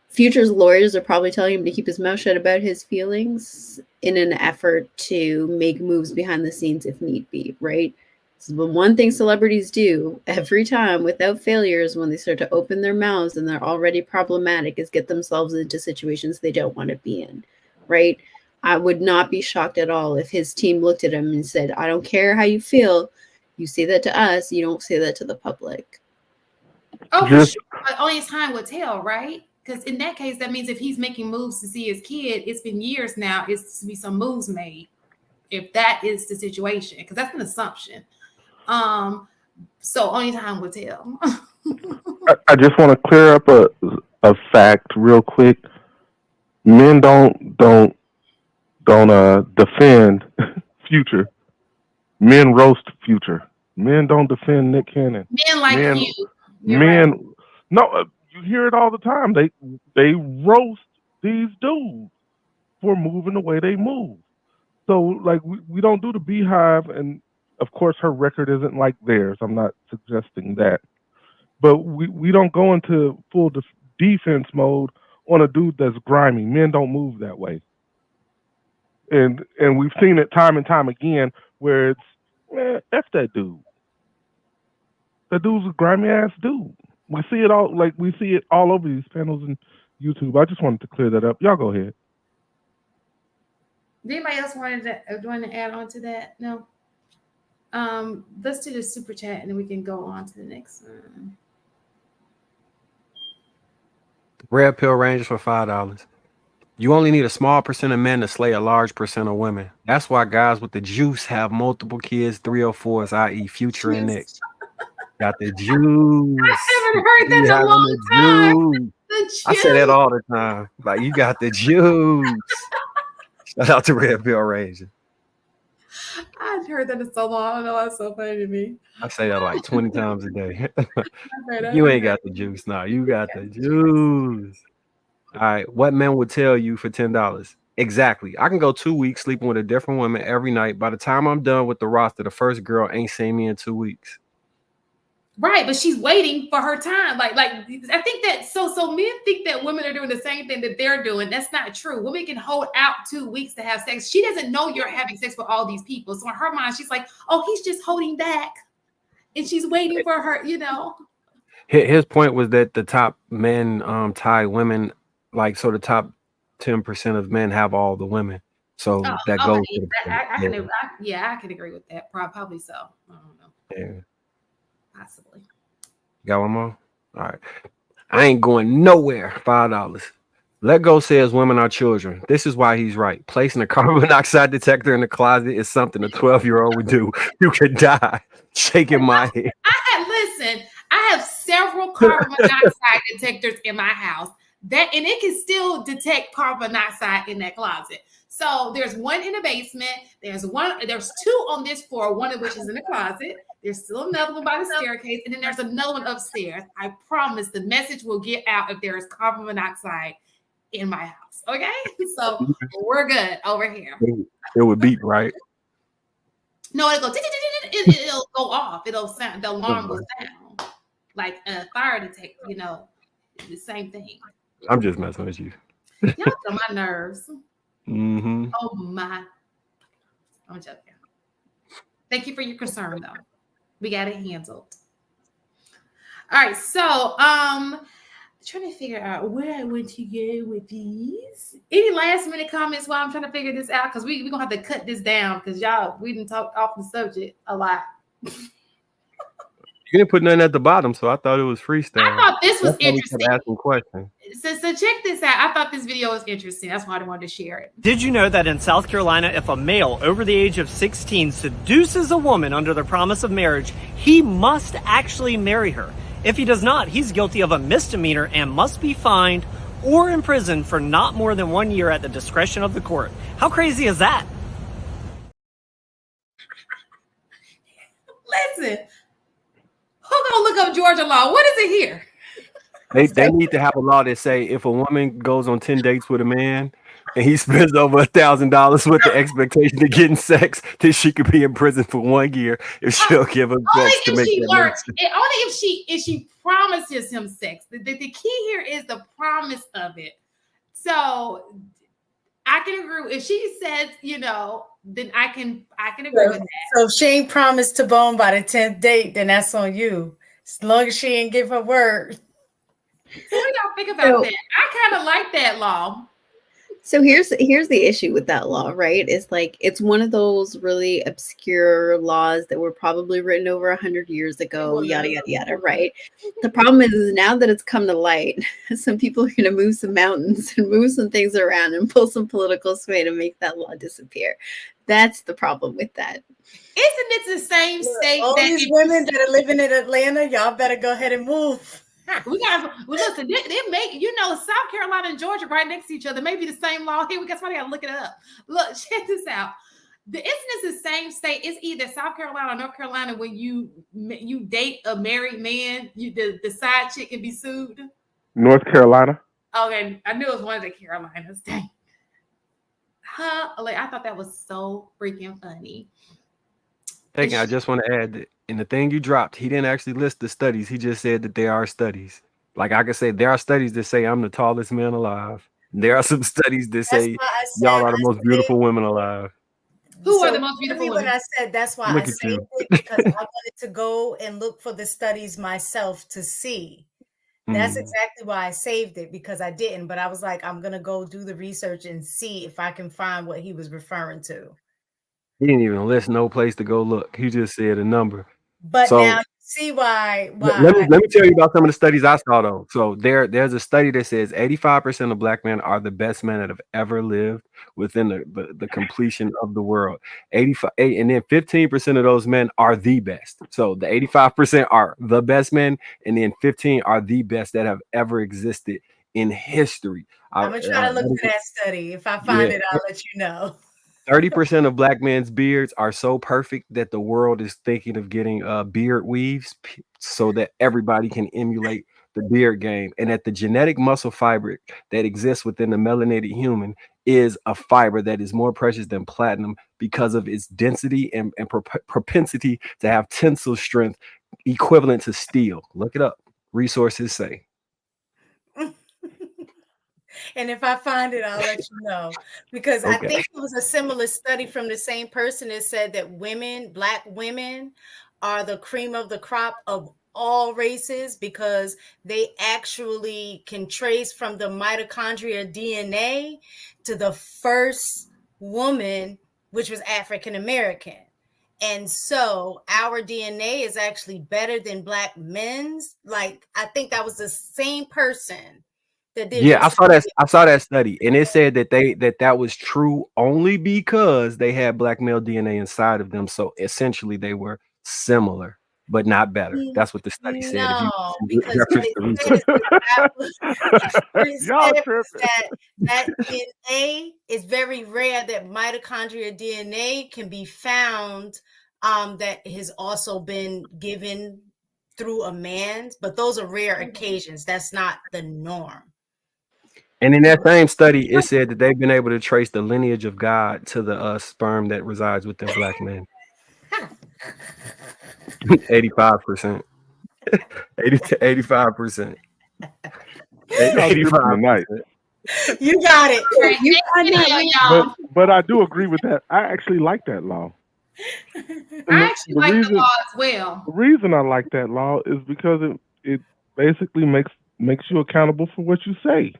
Future's lawyers are probably telling him to keep his mouth shut about his feelings in an effort to make moves behind the scenes if need be, right? So the one thing celebrities do every time without failures when they start to open their mouths and they're already problematic is get themselves into situations they don't want to be in, right? I would not be shocked at all if his team looked at him and said, I don't care how you feel. You say that to us. You don't say that to the public. Oh, for sure. But only time will tell, right? Because in that case, that means if he's making moves to see his kid, it's been years now, it's to be some moves made. If that is the situation, because that's an assumption. So only time will tell. I just want to clear up a fact real quick. Men don't defend Future. Men roast Future. Men don't defend Nick Cannon. Men like you. Men, right. No, you hear it all the time. They roast these dudes for moving the way they move. So like we don't do the Beehive, and of course her record isn't like theirs. I'm not suggesting that, but we don't go into full defense mode on a dude that's grimy. Men don't move that way, and we've seen it time and time again where it's, man, F that dude. That dude's a grimy ass dude. We see it all over these panels and YouTube. I just wanted to clear that up. Y'all go ahead. Did anybody else want to add on to that? No. Let's do the super chat and then we can go on to the next one. Red pill ranges for $5. You only need a small percent of men to slay a large percent of women. That's why guys with the juice have multiple kids, 3 or 4s, i.e. Future and Nick. Got the juice. I haven't heard that in a long time. I say that all the time. Like, you got the juice. Shout out to Red Pill Ranger. I've heard that in so long. I don't know why it's so funny to me. I say that like 20 times a day. You ain't got the juice now. You got the juice. All right. What men would tell you for $10? Exactly. I can go 2 weeks sleeping with a different woman every night. By the time I'm done with the roster, the first girl ain't seen me in 2 weeks. Right, but she's waiting for her time. Like I think that so men think that women are doing the same thing that they're doing. That's not true. Women can hold out 2 weeks to have sex. She doesn't know you're having sex with all these people. So in her mind, she's like, oh, he's just holding back. And she's waiting for her, His point was that the top men tie women, like, so the top 10% of men have all the women. So that goes to the I can agree with that. Probably so. I don't know. Yeah. Possibly. Got one more? All right. I ain't going nowhere. $5. Let Go says women are children. This is why he's right. Placing a carbon monoxide detector in the closet is something a 12-year-old would do. You could die. Shaking my head. I have several carbon monoxide detectors in my house. And it can still detect carbon monoxide in that closet. So there's one in the basement. There's 2 on this floor, one of which is in the closet. There's still another one by the staircase, and then there's another one upstairs. I promise the message will get out if there is carbon monoxide in my house. Okay? So we're good over here. It would beep, right? No, it'll go off. It'll sound, the alarm will sound like a fire detector, the same thing. I'm just messing with you. Y'all get on my nerves. Mm-hmm. Oh my. I'm joking. Thank you for your concern though. We got it handled. All right, so trying to figure out where I want to go with these. Any last minute comments while I'm trying to figure this out? Because we're gonna have to cut this down because we didn't talk off the subject a lot. You didn't put nothing at the bottom, so I thought it was freestyle. I thought this was That's why we kept interesting. asking questions. So check this out. I thought this video was interesting. That's why I wanted to share it. Did you know that in South Carolina, if a male over the age of 16 seduces a woman under the promise of marriage, he must actually marry her. If he does not, he's guilty of a misdemeanor and must be fined or imprisoned for not more than 1 year at the discretion of the court. How crazy is that? Listen, who gonna look up Georgia law? What is it here? They need to have a law that say if a woman goes on 10 dates with a man and he spends over $1,000 with the expectation of getting sex, then she could be in prison for 1 year if she'll give him Only sex to if make she that learns, make sense. only if she promises him sex. The key here is the promise of it. So I can agree. If she says, then I can agree with that. So if she ain't promised to bone by the 10th date, then that's on you. As long as she ain't give her word. So what do y'all think about that? I kind of like that law. So here's the issue with that law, right? It's like it's one of those really obscure laws that were probably written over 100 years ago, yada yada yada, right? The problem is now that it's come to light, some people are going to move some mountains and move some things around and pull some political sway to make that law disappear. That's the problem with that. Isn't it the same state All that these women that are living in Atlanta, y'all better go ahead and move. Listen, they make South Carolina and Georgia right next to each other. Maybe the same law here. We got somebody got to look it up. Look, check this out. Isn't this the same state? It's either South Carolina or North Carolina when you date a married man, the side chick can be sued. North Carolina. Okay, I knew it was one of the Carolinas. Dang. I thought that was so freaking funny. Hey, I just want to add that in the thing you dropped, he didn't actually list the studies. He just said that there are studies. Like I could say, there are studies that say I'm the tallest man alive. There are some studies that say y'all are the most beautiful women alive. Who are the most beautiful women? What I said, that's why I saved it, because I wanted to go and look for the studies myself to see. That's exactly why I saved it, because I didn't. But I was like, I'm going to go do the research and see if I can find what he was referring to. He didn't even list no place to go look. He just said a number. But now you see why. Let me tell you about some of the studies I saw though. So there's a study that says 85% of black men are the best men that have ever lived within the completion of the world. 85, and then 15% of those men are the best. So the 85% are the best men, and then 15 are the best that have ever existed in history. I'm gonna try to look for that study. If I find it, I'll let you know. 30% of black men's beards are so perfect that the world is thinking of getting beard weaves so that everybody can emulate the beard game. And that the genetic muscle fiber that exists within the melanated human is a fiber that is more precious than platinum because of its density and propensity to have tensile strength equivalent to steel. Look it up. Resources say. And if I find it, I'll let you know, because I think it was a similar study from the same person that said that black women are the cream of the crop of all races because they actually can trace from the mitochondria DNA to the first woman, which was African American. And so our DNA is actually better than black men's. Like, I think that was the same person. I saw that study, and it said that that was true only because they had black male DNA inside of them. So essentially, they were similar, but not better. That's what the study said. No, because that DNA is very rare. That mitochondria DNA can be found that has also been given through a man, but those are rare occasions. That's not the norm. And in that same study, it said that they've been able to trace the lineage of God to the sperm that resides within black men. 85%. 80 to 85%. 85%. You got it. But I do agree with that. I actually like that law. I actually like the law as well. The reason I like that law is because it basically makes you accountable for what you say.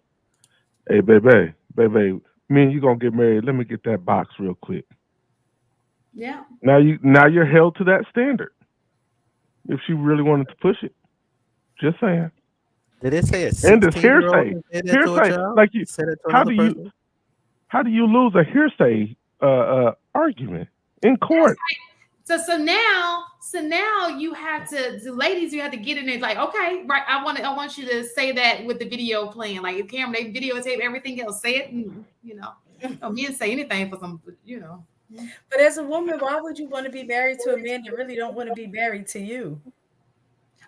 Hey, baby, me and you gonna get married. Let me get that box real quick. Yeah. Now you're held to that standard. if she really wanted to push it. Just saying. Did it say a And it's 16-year-old hearsay. can say that to a Hearsay. child? Like you, Say that to how another do you person? how do you lose a hearsay argument in court? So now you have to, the ladies, you have to get in there like, okay, right, I want you to say that with the video playing, like if camera, they videotape everything else, say it, and men say anything for some, But as a woman, why would you want to be married to a man that really don't want to be married to you?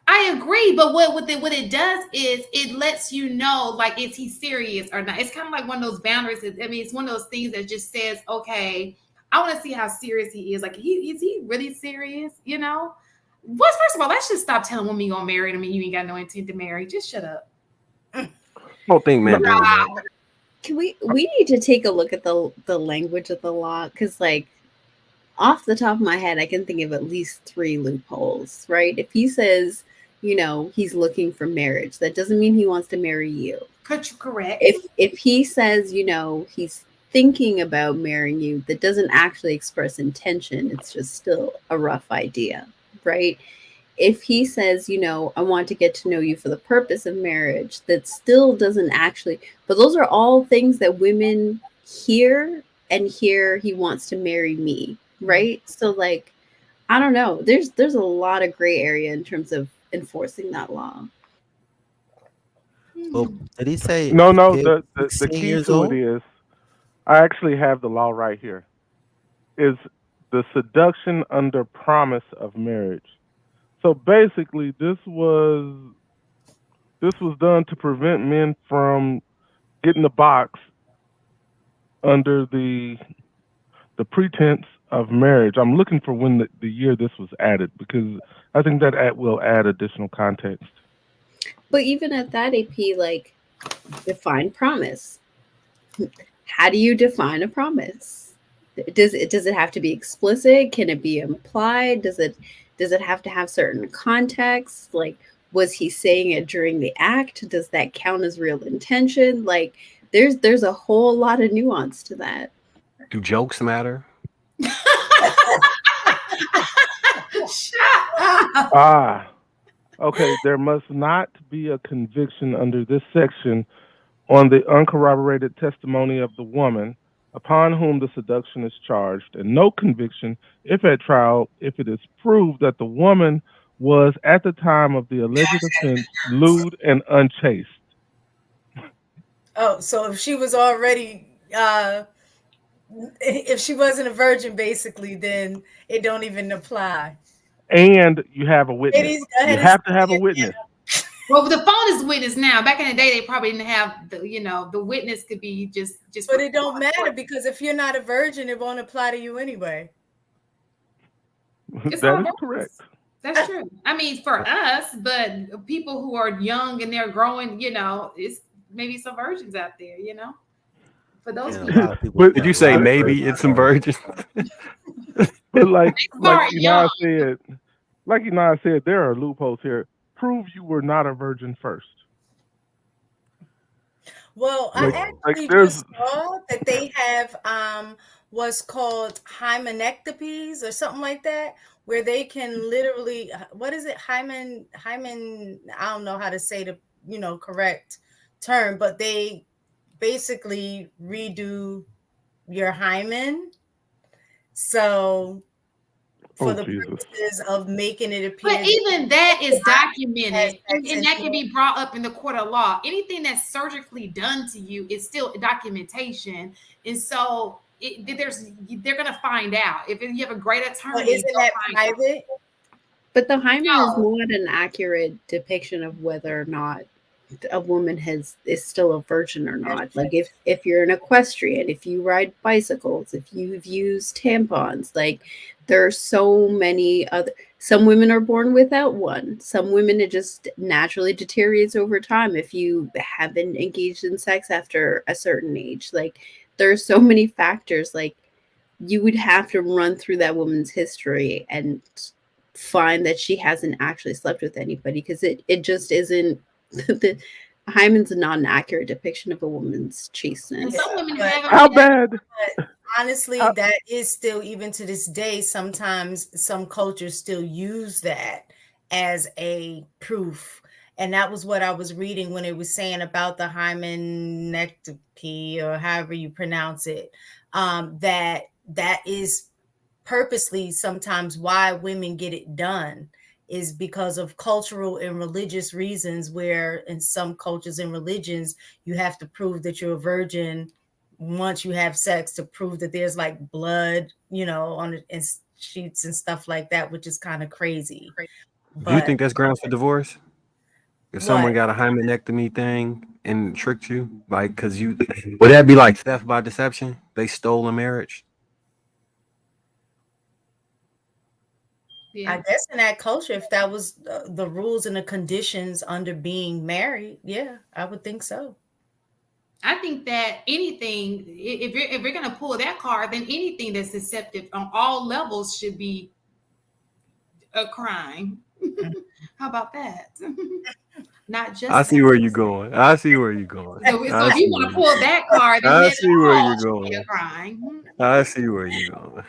I agree, but what it does is it lets you know, like, is he serious or not? It's kind of like one of those boundaries. I mean, it's one of those things that just says, okay, I want to see how serious he is. Like, is he really serious? First of all, let's just stop telling women you're gonna marry them and you ain't got no intent to marry. Just shut up. I don't think men do that. Can we need to take a look at the language of the law, because like off the top of my head I can think of at least 3 loopholes, right? If he says he's looking for marriage, that doesn't mean he wants to marry you. Correct. If he says he's thinking about marrying you, that doesn't actually express intention. It's just still a rough idea, right? If he says, I want to get to know you for the purpose of marriage, that still doesn't actually, but those are all things that women hear he wants to marry me, right? So like, I don't know. There's a lot of gray area in terms of enforcing that law. Well, did he say No, kid the 16 key years to old? it is, I actually have the law right here, is the seduction under promise of marriage. So basically, this was done to prevent men from getting the box under the pretense of marriage. I'm looking for when the year this was added, because I think that will add additional context. But even at that, AP, like, define promise. How do you define a promise? Does it have to be explicit? Can it be implied? Does it have to have certain context? Like, was he saying it during the act? Does that count as real intention? Like, there's a whole lot of nuance to that. Do jokes matter? Shut up. Okay. There must not be a conviction under this section on the uncorroborated testimony of the woman upon whom the seduction is charged, and no conviction if at trial, if it is proved that the woman was at the time of the alleged offense lewd and unchaste. Oh, so if she was already if she wasn't a virgin, basically, then it don't even apply. And you have a witness. Ladies, You have to have a witness. Well, the phone is witness now. Back in the day, they probably didn't have the witness could be just. But it don't matter, because if you're not a virgin, it won't apply to you anyway. That is correct. That's true. I mean, for us, but people who are young and they're growing, it's maybe some virgins out there, For those people. But did you say maybe it's some virgins? But like I said, there are loopholes here. Prove you were not a virgin first. Well, I actually just saw that they have what's called hymenectomies or something like that, where they can literally, what is it? Hymen, I don't know how to say the correct term, but they basically redo your hymen. So for the purposes of making it appear. But even that is documented, and that can be brought up in the court of law. Anything that's surgically done to you is still documentation, and so they're going to find out if you have a great attorney. Well, isn't that private? But the hymen is not an accurate depiction of whether or not a woman is still a virgin or not. Like if you're an equestrian, if you ride bicycles, if you've used tampons, like there are so many other. Some women are born without one. Some women, it just naturally deteriorates over time if you haven't engaged in sex after a certain age. Like there's so many factors. Like you would have to run through that woman's history and find that she hasn't actually slept with anybody, because it just isn't. The hymen's not an accurate depiction of a woman's chasteness. Some women how bad? Honestly, that is still, even to this day, sometimes some cultures still use that as a proof. And that was what I was reading when it was saying about the hymenectomy, or however you pronounce it, that is purposely sometimes why women get it done, is because of cultural and religious reasons, where in some cultures and religions you have to prove that you're a virgin once you have sex, to prove that there's like blood, on it, and sheets and stuff like that, which is kind of crazy. Do you But think that's grounds for divorce? If someone what? got a hymenectomy thing and tricked you, like, because you would that be like theft by deception? They stole a marriage. I Yeah. guess in that culture, if that was the rules and the conditions under being married, yeah, I would think so. I think that anything, if you're gonna pull that card, then anything that's deceptive on all levels should be a crime. How about that? Not just I see that. where you're going. I see where you're going. So I if see you where want to you. pull that card, then I it see where all you're should be a going. crime. I see where you're going. All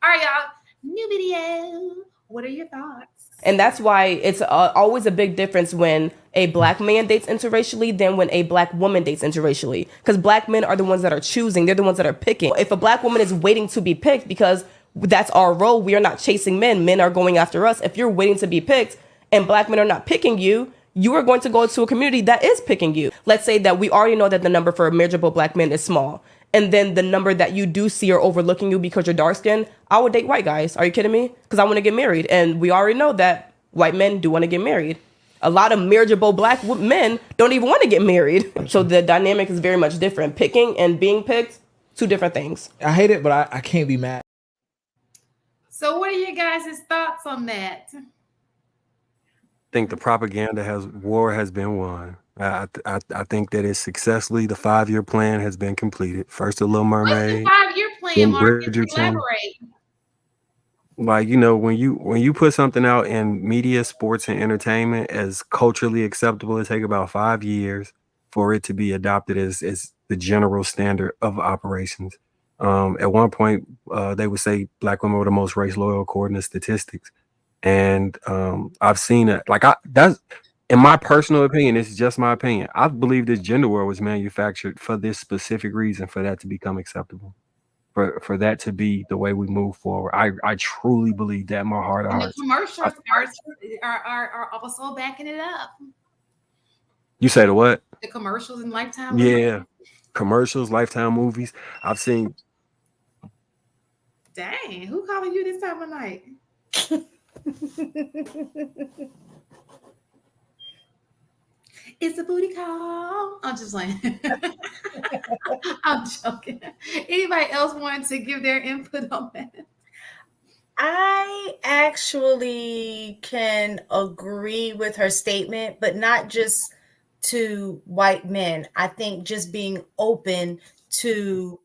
right, y'all. New video. What are your thoughts? And that's why it's always a big difference when a black man dates interracially than when a black woman dates interracially. Because black men are the ones that are choosing. They're the ones that are picking. If a black woman is waiting to be picked because that's our role, we are not chasing men. Men are going after us. If you're waiting to be picked and black men are not picking you, you are going to go to a community that is picking you. Let's say that we already know that the number for marriageable black men is small. And then the number that you do see are overlooking you because you're dark skinned. I would date white guys. Are you kidding me? Because I want to get married. And we already know that white men do want to get married. A lot of marriageable black men don't even want to get married. So the dynamic is very much different. Picking and being picked, two different things. I hate it, but I can't be mad. So what are your guys' thoughts on that? I think the war has been won. I think that it's successfully, the 5-year plan has been completed. First, the Little What's the Mermaid, 5-year plan, then Marcus? Bridgerton. Elaborate. Like, when you put something out in media, sports, and entertainment as culturally acceptable, it take about 5 years for it to be adopted as the general standard of operations. At one point, they would say black women were the most race loyal according to statistics. And I've seen it. That's, in my personal opinion, this is just my opinion. I believe this gender war was manufactured for this specific reason, for that to become acceptable, for that to be the way we move forward. I truly believe that in my heart of And the hearts. commercials are also backing it up. You say the what? The commercials in Lifetime. Yeah, commercials, Lifetime movies. I've seen. Dang, who calling you this time of night? It's a booty call. I'm just like, I'm joking. Anybody else want to give their input on that? I actually can agree with her statement, but not just to white men. I think just being open to,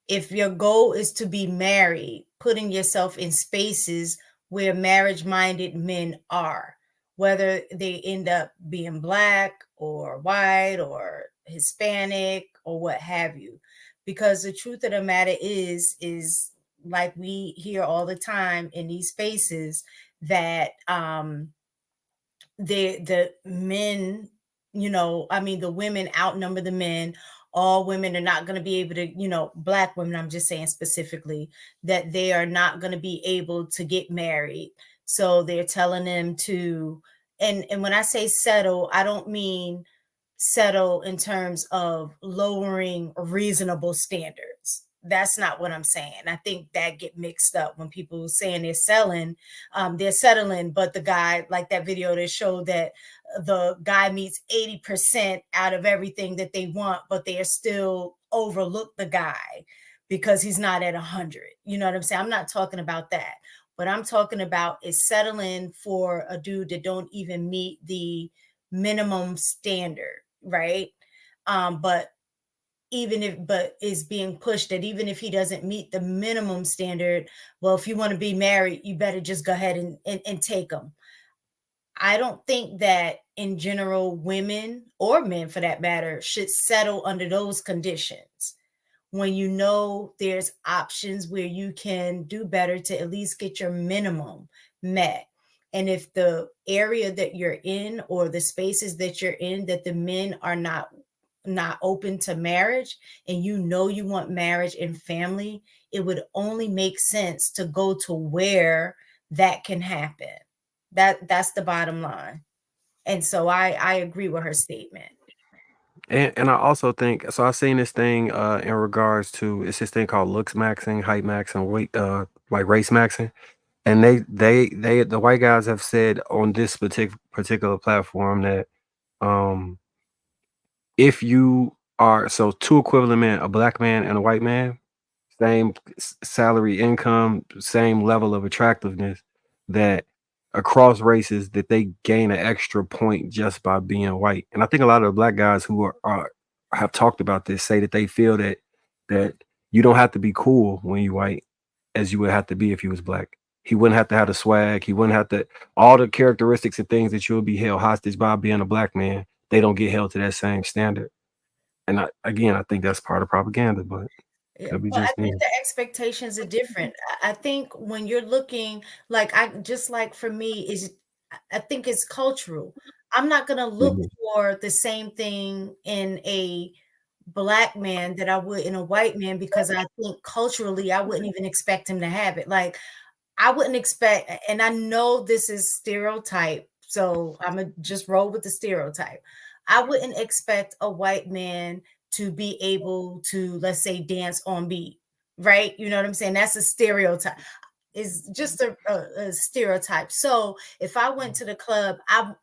if your goal is to be married, putting yourself in spaces where marriage-minded men are, whether they end up being black or white or Hispanic or what have you. Because the truth of the matter is like we hear all the time in these spaces, that the men, the women outnumber the men. All women are not going to be able to, black women, I'm just saying specifically, that they are not going to be able to get married. So they're telling them to, and when I say settle, I don't mean settle in terms of lowering reasonable standards. That's not what I'm saying. I think that get mixed up when people saying they're settling, but the guy, like that video that showed that the guy meets 80% out of everything that they want, but they are still overlook the guy because he's not at 100. You know what I'm saying? I'm not talking about that. What I'm talking about is settling for a dude that don't even meet the minimum standard, right? But is being pushed that even if he doesn't meet the minimum standard, well, if you want to be married, you better just go ahead and take them. I don't think that in general, women or men for that matter should settle under those conditions. When there's options where you can do better to at least get your minimum met. And if the area that you're in or the spaces that you're in, that the men are not open to marriage, and you know you want marriage and family, it would only make sense to go to where that can happen. That's the bottom line. And so I agree with her statement. And I also think so. I've seen this thing in regards to it's this thing called looks maxing, height maxing, weight like race maxing. And they the white guys have said on this particular platform that um if you are so two equivalent men, a black man and a white man, same salary, income, same level of attractiveness, that across races that they gain an extra point just by being white. And I think a lot of the black guys who are have talked about this say that they feel that you don't have to be cool when you white as you would have to be if you was black. He wouldn't have to have the swag. He wouldn't have to all the characteristics and things that you would be held hostage by being a black man. They don't get held to that same standard. And I think that's part of propaganda, but Yeah, could be well, I just think me. the expectations are different. I think when you're looking, like, I just like for me is I think it's cultural. I'm not gonna look Mhm. for the same thing in a black man that I would in a white man, because I think culturally I wouldn't even expect him to have it. Like, I wouldn't expect, and I know this is stereotype, so I'm gonna just roll with the stereotype. I wouldn't expect a white man to be able to, let's say, dance on beat, right? You know what I'm saying? That's a stereotype. Is just a stereotype. So if I went to the club, I'm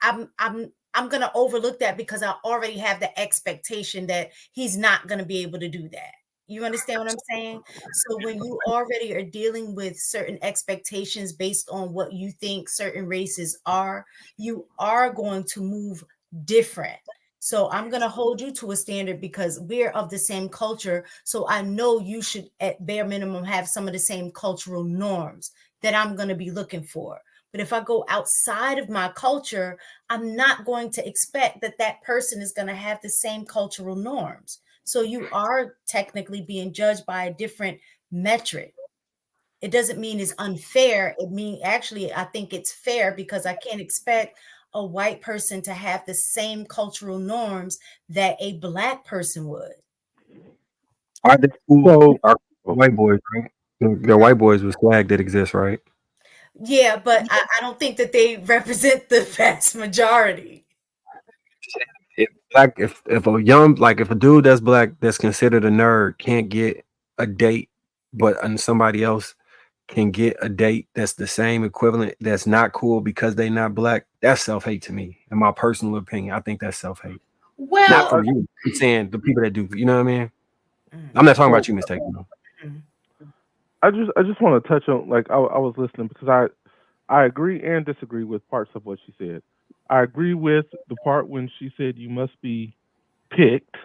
gonna overlook that because I already have the expectation that he's not gonna be able to do that. You understand what I'm saying? So when you already are dealing with certain expectations based on what you think certain races are, you are going to move different. So I'm going to hold you to a standard because we're of the same culture. So I know you should, at bare minimum, have some of the same cultural norms that I'm going to be looking for. But if I go outside of my culture, I'm not going to expect that that person is going to have the same cultural norms. So you are technically being judged by a different metric. It doesn't mean it's unfair. It means actually, I think it's fair because I can't expect a white person to have the same cultural norms that a black person would. Are they cool? So, Are white boys, right? They're white boys with swag that exists, right? Yeah, but I don't think that they represent the vast majority. If a young if a dude that's black that's considered a nerd can't get a date, but and somebody else can get a date that's the same equivalent that's not cool because they not black, that's self-hate to me. In my personal opinion, I think that's self-hate. Not Well, from you. I'm saying the people that do, you know what I mean? Mm, I'm not talking so about you, mistaken. mm. I just want to touch on, like, I was listening because I agree and disagree with parts of what she said. I agree with the part when she said you must be picked,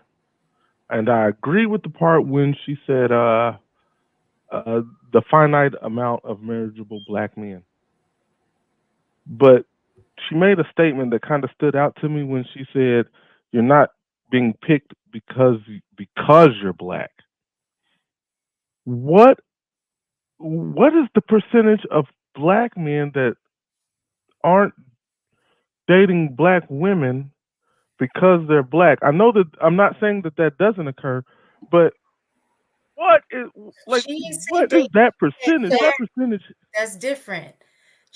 and I agree with the part when she said the finite amount of marriageable black men. But she made a statement that kind of stood out to me when she said you're not being picked because you're black. What what is the percentage of black men that aren't dating black women because they're black? I know that I'm not saying that that doesn't occur, but what is like She didn't say what is date. that She percentage? said That married. percentage, That's different.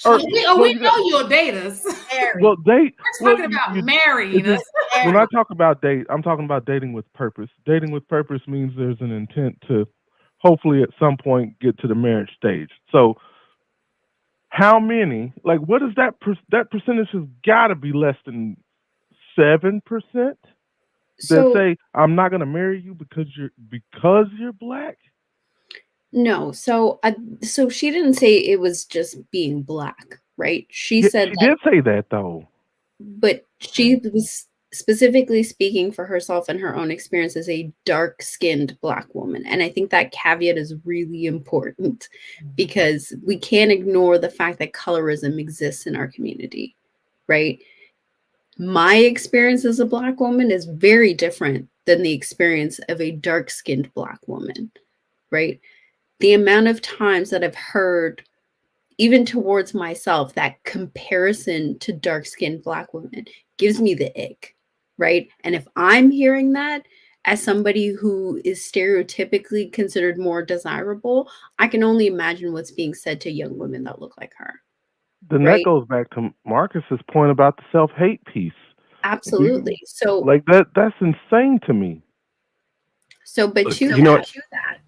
or She well, we you got know you'll date us. married. well date We're well talking about you marrying it's us. just when I Married. talk about date, I'm talking about dating with purpose. Dating with purpose means there's an intent to hopefully at some point get to the marriage stage. So how many? Like, what is that? That percentage has got to be less than 7% that So say I'm not going to marry you because you're black. no, so she didn't say it was just being black, right? She Yeah, said she that, did say that though. but she was specifically speaking for herself and her own experience as a dark-skinned black woman. And I think that caveat is really important because we can't ignore the fact that colorism exists in our community, right? My experience as a black woman is very different than the experience of a dark-skinned black woman, right? The amount of times that I've heard even towards myself, that comparison to dark-skinned Black women gives me the ick, right? And if I'm hearing that as somebody who is stereotypically considered more desirable, I can only imagine what's being said to young women that look like her. Then that Right? goes back to Marcus's point about the self-hate piece. Absolutely. So, Like that's insane to me. but Look, to you know, that,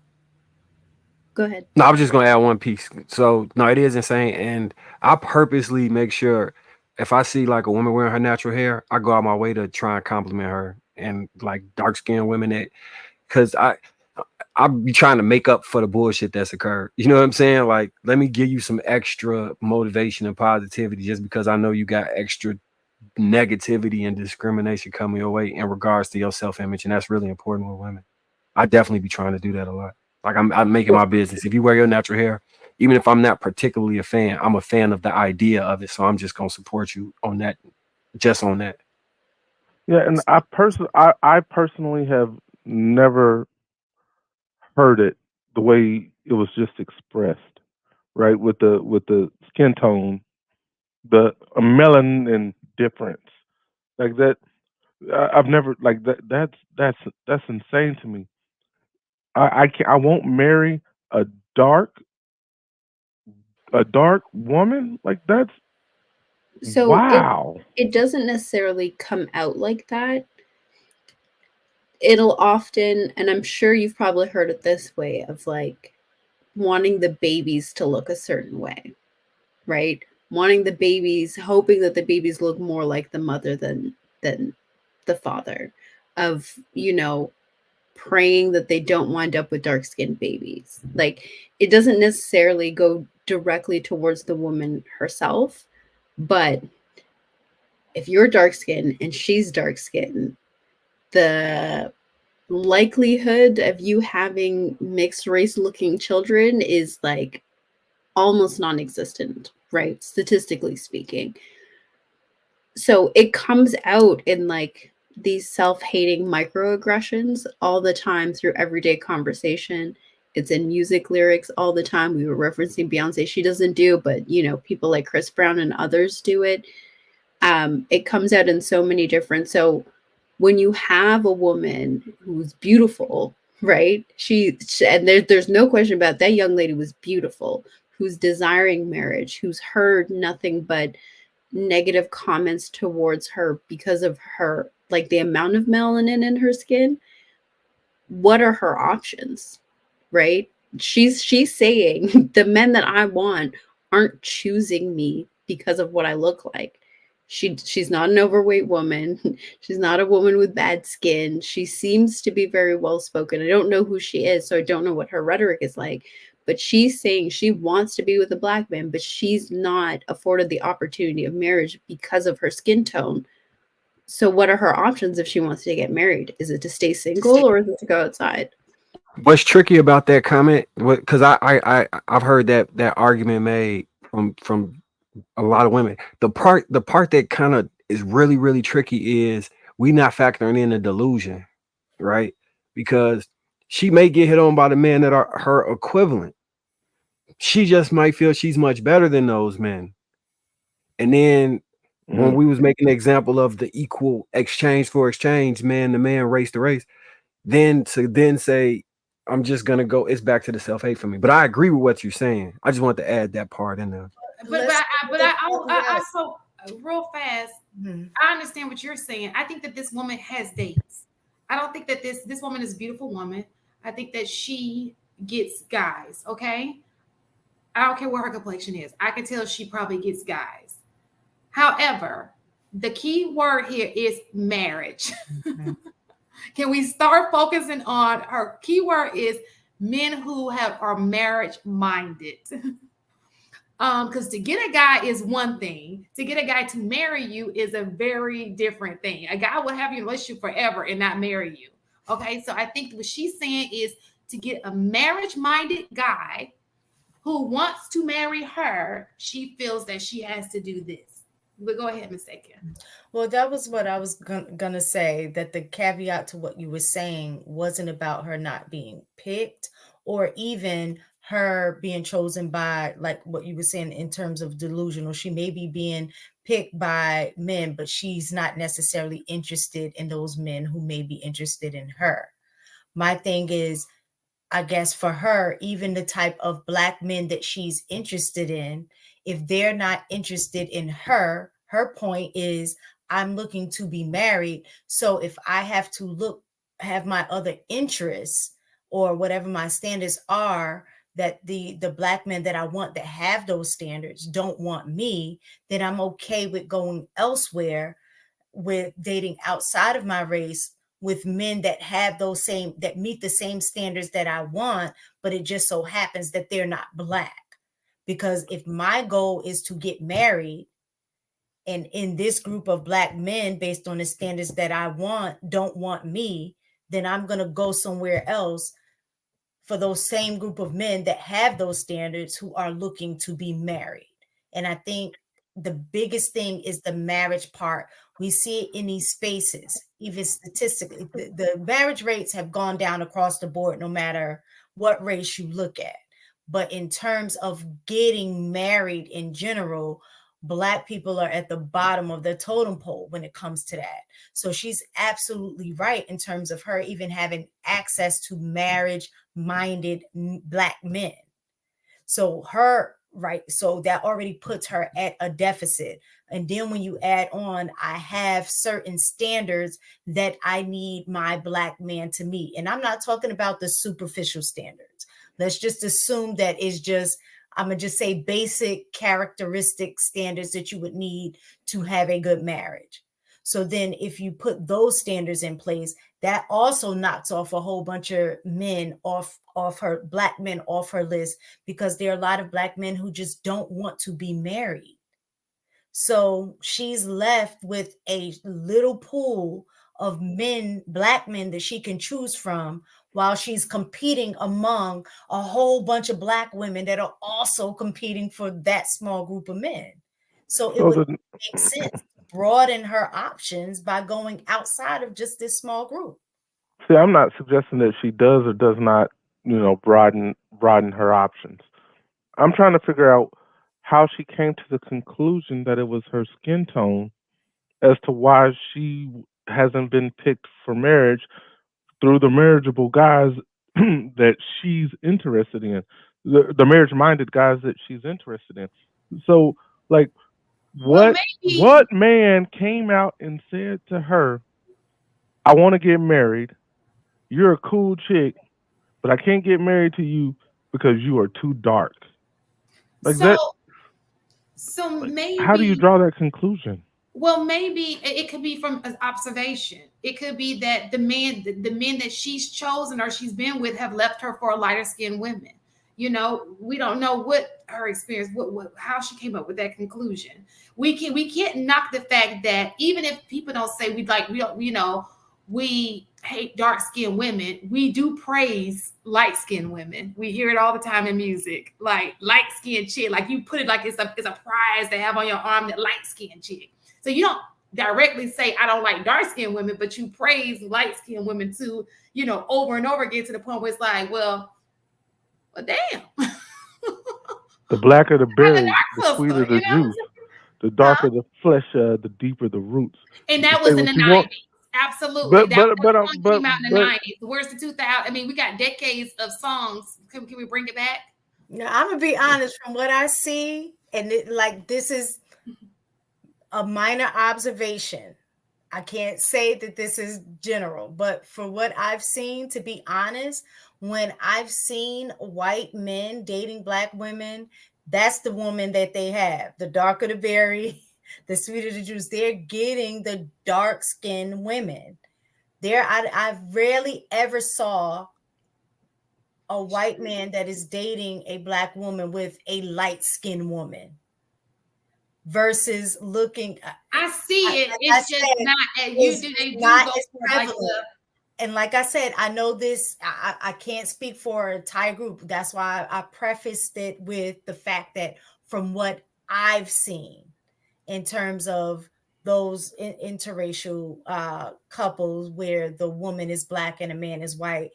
go ahead. no, I was just gonna add one piece. So no, it is insane, and I purposely make sure if I see like a woman wearing her natural hair, I go out my way to try and compliment her, and like dark skinned women that, because I be trying to make up for the bullshit that's occurred. You know what I'm saying? Like, let me give you some extra motivation and positivity just because I know you got extra negativity and discrimination coming your way in regards to your self image, and that's really important with women. I definitely be trying to do that a lot. Like I'm making my business. If you wear your natural hair, even if I'm not particularly a fan, I'm a fan of the idea of it. So I'm just gonna support you on that, just on that. Yeah, and I personally have never heard it the way it was just expressed, right? With the skin tone, the melanin difference, like that. I've never like that. That's insane to me. I can't. I won't marry a dark dark woman. Like that's So wow. it doesn't necessarily come out like that. It'll often, and I'm sure you've probably heard it this way, of like wanting the babies to look a certain way, right? Wanting the babies, hoping that the babies look more like the mother than the father, of, praying that they don't wind up with dark-skinned babies. Like, it doesn't necessarily go directly towards the woman herself, but if you're dark-skinned and she's dark-skinned, the likelihood of you having mixed race looking children is like almost non-existent, right? Statistically speaking. So it comes out in like these self-hating microaggressions all the time through everyday conversation. It's in music lyrics all the time. We were referencing Beyonce. She doesn't do, but people like Chris Brown and others do it. It comes out in so many different. So when you have a woman who's beautiful, right? And there's no question about that young lady was beautiful, who's desiring marriage, who's heard nothing but negative comments towards her because of her, like the amount of melanin in her skin. What are her options, right? She's saying the men that I want aren't choosing me because of what I look like. She's not an overweight woman. She's not a woman with bad skin. She seems to be very well spoken. I don't know who she is, so I don't know what her rhetoric is like. But she's saying she wants to be with a Black man, but she's not afforded the opportunity of marriage because of her skin tone. So what are her options if she wants to get married? Is it to stay single or is it to go outside? What's tricky about that comment? Because I've heard that argument made from a lot of women. The part that kind of is really really tricky is we not factoring in the delusion, right? Because she may get hit on by the men that are her equivalent. She just might feel she's much better than those men. And then when we was making the example of the equal exchange for exchange, man to man, race to race, then to then say, I'm just gonna go, it's back to the self-hate for me. But I agree with what you're saying. I just want to add that part in there. I also real fast. Mhm. I understand what you're saying. I think that this woman has dates. I don't think that this woman is a beautiful woman. I think that she gets guys. Okay, I don't care what her complexion is. I can tell she probably gets guys. However, the key word here is marriage. Can we start focusing on her keyword is men who are marriage minded? Because to get a guy is one thing. To get a guy to marry you is a very different thing. A guy will have you in a relationship forever and not marry you. Okay, so I think what she's saying is to get a marriage minded guy who wants to marry her, she feels that she has to do this. But go ahead, Ms. Aiken. Well, that was what I was gonna say, that the caveat to what you were saying wasn't about her not being picked or even her being chosen by, like what you were saying in terms of delusional. She may be being picked by men, but she's not necessarily interested in those men who may be interested in her. My thing is, I guess for her, even the type of Black men that she's interested in, if they're not interested in her, her point is, I'm looking to be married. So if I have to have my other interests or whatever my standards are, that the Black men that I want that have those standards don't want me, then I'm okay with going elsewhere, with dating outside of my race, with men that have that meet the same standards that I want, but it just so happens that they're not Black. Because if my goal is to get married, and in this group of Black men, based on the standards that I want, don't want me, then I'm going to go somewhere else for those same group of men that have those standards, who are looking to be married. And I think the biggest thing is the marriage part. We see it in these spaces, even statistically. The marriage rates have gone down across the board, no matter what race you look at. But in terms of getting married in general, Black people are at the bottom of the totem pole when it comes to that. So she's absolutely right in terms of her even having access to marriage-minded Black men. So so that already puts her at a deficit. And then when you add on, I have certain standards that I need my Black man to meet. And I'm not talking about the superficial standards. Let's just assume that it's just, I'm going to just say basic characteristic standards that you would need to have a good marriage. So then if you put those standards in place, that also knocks off a whole bunch of men off her, Black men off her list, because there are a lot of Black men who just don't want to be married. So she's left with a little pool of men, Black men, that she can choose from, while she's competing among a whole bunch of Black women that are also competing for that small group of men. So it would make sense to broaden her options by going outside of just this small group. See, I'm not suggesting that she does or does not, broaden her options. I'm trying to figure out how she came to the conclusion that it was her skin tone as to why she hasn't been picked for marriage through the marriageable guys that she's interested in, the marriage-minded guys that she's interested in. So, like, what man came out and said to her, "I want to get married. You're a cool chick, but I can't get married to you because you are too dark." Like that. So maybe, how do you draw that conclusion? Well, maybe it could be from an observation. It could be that the men that she's chosen or she's been with have left her for lighter skinned women. We don't know what her experience, how she came up with that conclusion. We can't knock the fact that even if people don't say we hate dark skinned women, we do praise light skinned women. We hear it all the time in music, like light skinned chick. Like you put it like it's a prize to have on your arm, that light skinned chick. So you don't directly say, I don't like dark skinned women, but you praise light skinned women too, over and over again, to the point where it's like, well damn. The blacker the berry, the sweeter the juice. The darker the flesh, the deeper the roots. And that was in the 90s. Absolutely. That came out in the 90s. Where's the 2000? I mean, we got decades of songs. Can we bring it back? No, I'm gonna be honest. From what I see, and this is a minor observation. I can't say that this is general, but for what I've seen, to be honest, when I've seen white men dating Black women, that's the woman that they have. The darker the berry, the sweeter the juice. They're getting the dark-skinned women. I rarely ever saw a white man that is dating a Black woman with a light-skinned woman versus looking. I see it. It's just not. Not as prevalent. And like I said, I know this. I can't speak for a entire group. That's why I prefaced it with the fact that from what I've seen, in terms of those interracial couples where the woman is Black and a man is white,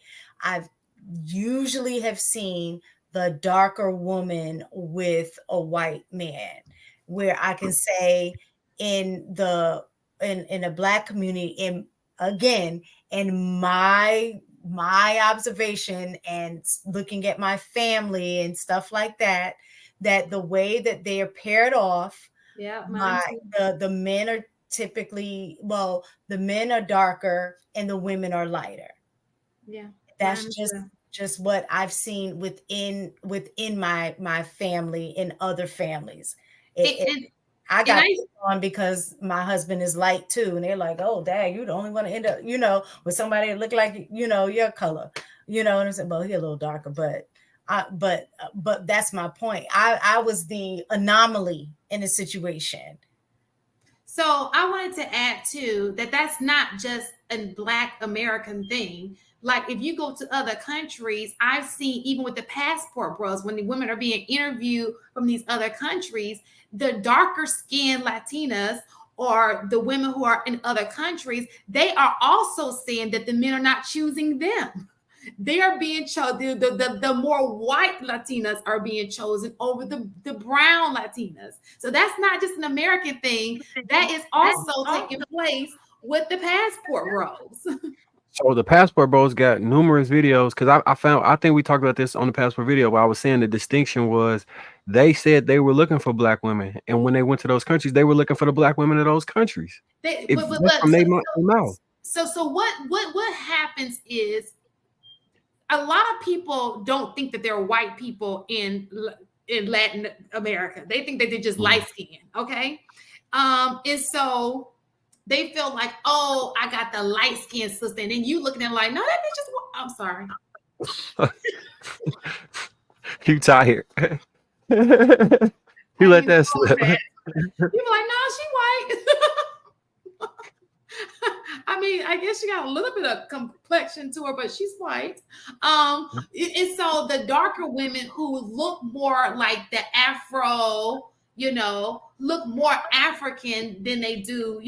usually have seen the darker woman with a white man, where I can say in a Black community, in my observation and looking at my family and stuff like that, that the way that they are paired off, Yeah, the men are typically, well, the men are darker and the women are lighter. Yeah, That's just what I've seen within my family, in other families. I got on because my husband is light too, and they're like, "Oh, Dad, you the only one to end up, with somebody that look like your color." And I said, "Well, he's a little darker, but that's my point. I was the anomaly in the situation." So I wanted to add too that that's not just a Black American thing. Like if you go to other countries, I've seen even with the passport bros, when the women are being interviewed from these other countries, the darker skinned Latinas or the women who are in other countries, they are also saying that the men are not choosing them. They are being chosen. The more white Latinas are being chosen over the brown Latinas. So that's not just an American thing. That is also taking place with the passport bros. So the passport bros got numerous videos because I think we talked about this on the passport video where I was saying the distinction was they said they were looking for Black women, and when they went to those countries, they were looking for the Black women of those countries. So what happens is a lot of people don't think that there are white people in Latin America. They think that they're just light skinned. Okay. And so they feel like, oh, I got the light skinned sister. And then you looking at like, no, that bitch just, I'm sorry. You tired. You let that slip. People like, no, she white. I mean, I guess she got a little bit of complexion to her, but she's white. And so the darker women who look more like the Afro, look more African than they do,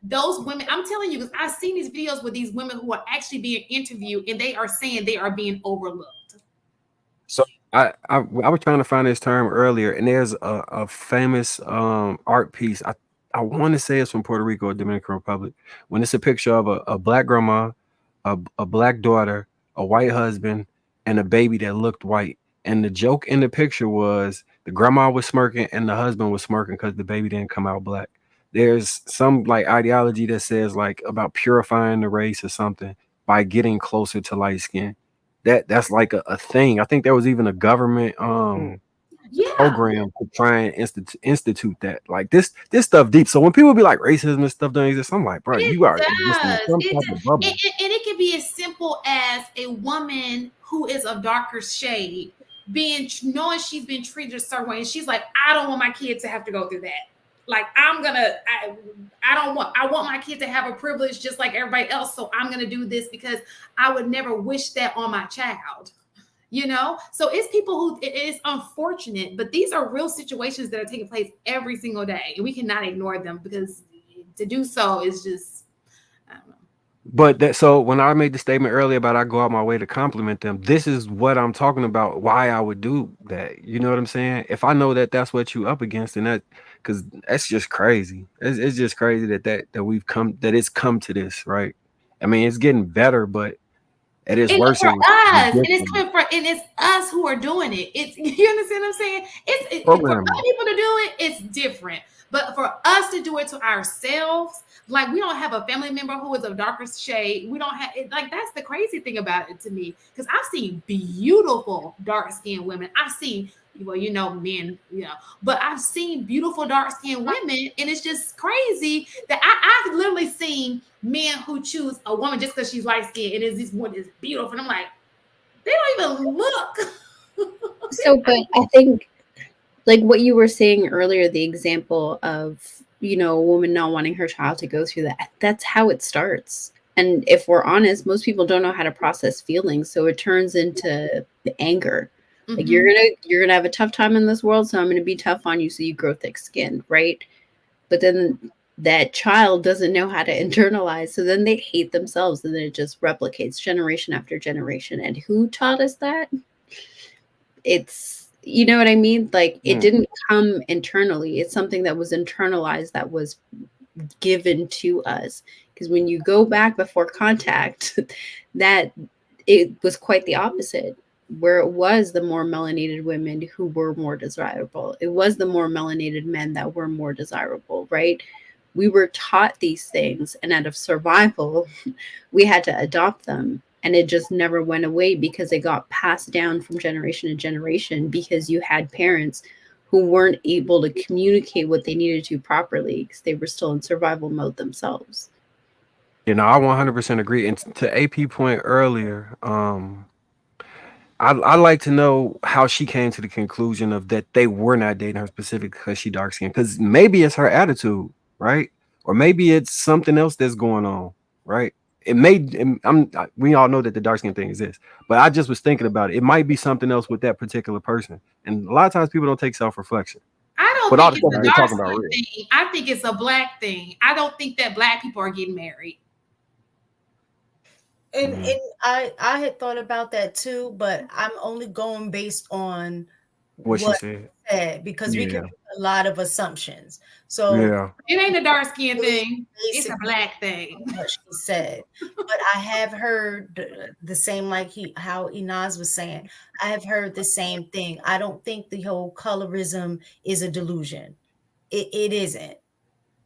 those women. I'm telling you, because I've seen these videos with these women who are actually being interviewed and they are saying they are being overlooked. So I was trying to find this term earlier, and there's a famous art piece. I want to say it's from Puerto Rico or Dominican Republic. When it's a picture of a Black grandma, a Black daughter, a white husband, and a baby that looked white. And the joke in the picture was the grandma was smirking and the husband was smirking because the baby didn't come out Black. There's some like ideology that says like about purifying the race or something by getting closer to light skin. That's like a thing. I think there was even a government program to try and institute that. Like this stuff deep. So when people be like racism and stuff doesn't exist, I'm like, bro, you are existing in some type of bubble. And it can be as simple as a woman who is of darker shade knowing she's been treated a certain way, and she's like, I don't want my kid to have to go through that. Like I want my kid to have a privilege just like everybody else. So I'm gonna do this because I would never wish that on my child. So it's people who, it is unfortunate, but these are real situations that are taking place every single day, and we cannot ignore them because to do so is just, I don't know. But so when I made the statement earlier about I go out my way to compliment them, this is what I'm talking about. Why I would do that. You know what I'm saying? If I know that that's what you up against, and because that's just crazy. It's just crazy that it's come to this, right? I mean, it's getting better, but it is worse for us, and it's coming from, and it's us who are doing it. It's, you understand what I'm saying? For other people to do it, it's different. But for us to do it to ourselves, like we don't have a family member who is of darker shade. We don't have it. Like that's the crazy thing about it to me, because I've seen beautiful dark skinned women. I've seen, men, but I've seen beautiful dark skinned women, and it's just crazy that I've literally seen men who choose a woman just because she's light skinned and this one is beautiful, and I'm like, they don't even look. So, but I think, like what you were saying earlier, the example of a woman not wanting her child to go through that, that's how it starts. And if we're honest, most people don't know how to process feelings, so it turns into anger. Mm-hmm. Like you're gonna have a tough time in this world, so I'm gonna be tough on you so you grow thick skin, right? But then that child doesn't know how to internalize. So then they hate themselves, and then it just replicates generation after generation. And who taught us that? It's, you know what I mean? Like, it didn't come internally. It's something that was internalized, that was given to us. Because when you go back before contact, that it was quite the opposite, where it was the more melanated women who were more desirable. It was the more melanated men that were more desirable, right? We were taught these things, and out of survival, we had to adopt them. And it just never went away, because it got passed down from generation to generation, because you had parents who weren't able to communicate what they needed to properly, because they were still in survival mode themselves. You know, I 100% agree. And to AP point earlier, I like to know how she came to the conclusion of that they were not dating her specifically because she dark skinned. Because maybe it's her attitude, right? Or maybe it's something else that's going on, right? It may. We all know that the dark skin thing exists, but I just was thinking about it. It might be something else with that particular person, and a lot of times people don't take self reflection. I don't But all think the it's stuff a we're dark talking about, skin real. thing. I think it's a black thing. I don't think that black people are getting married. And I had thought about that too, but I'm only going based on What she what said. said, because we can Yeah. make a lot of assumptions. So Yeah. It ain't a dark skin really thing. It's a basically black thing. what she said. But I have heard the same, like how Inaz was saying. I have heard the same thing. I don't think the whole colorism is a delusion. It isn't.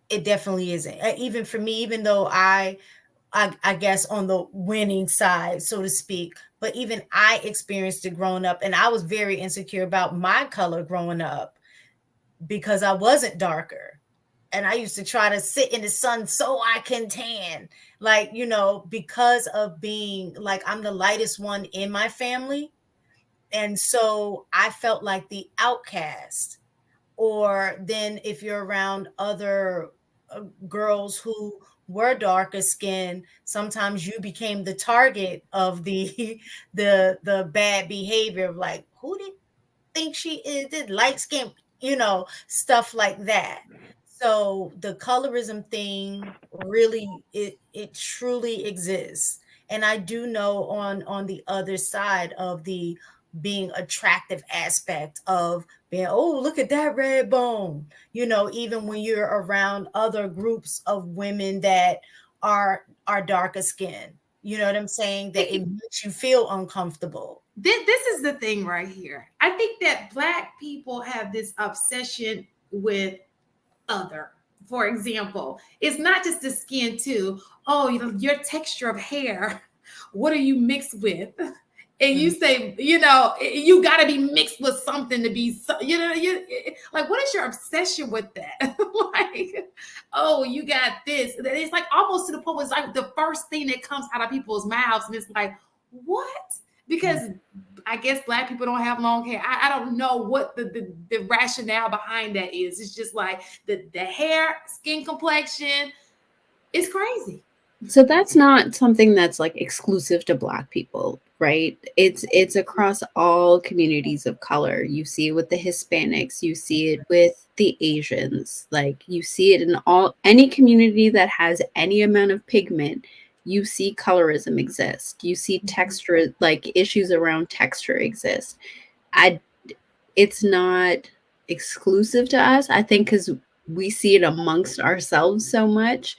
It definitely isn't. Even for me, even though I guess on the winning side, so to speak. But even I experienced it growing up, and I was very insecure about my color growing up because I wasn't darker. And I used to try to sit in the sun so I can tan, like, because of being like I'm the lightest one in my family. And so I felt like the outcast. Or then if you're around other girls who were darker skinned, sometimes you became the target of the the bad behavior of like, who did think she is, did light skin, stuff like that. So the colorism thing really, it truly exists. And I do know on the other side of the being attractive aspect of being, oh, look at that red bone, even when you're around other groups of women that are darker skinned, you know what I'm saying, that it makes you feel uncomfortable. This is the thing right here. I think that black people have this obsession with other. For example, it's not just the skin too. Oh, your texture of hair. What are you mixed with? And you say, you got to be mixed with something to be, like, what is your obsession with that? Like, oh, you got this. It's like almost to the point where it's like the first thing that comes out of people's mouths. And it's like, what? Because I guess black people don't have long hair. I don't know what the rationale behind that is. It's just like the hair, skin complexion. It's crazy. So that's not something that's like exclusive to black people, right? It's across all communities of color. You see it with the Hispanics, you see it with the Asians, like you see it in any community that has any amount of pigment. You see colorism exist. You see texture, like issues around texture exist. It's not exclusive to us, I think, because we see it amongst ourselves so much.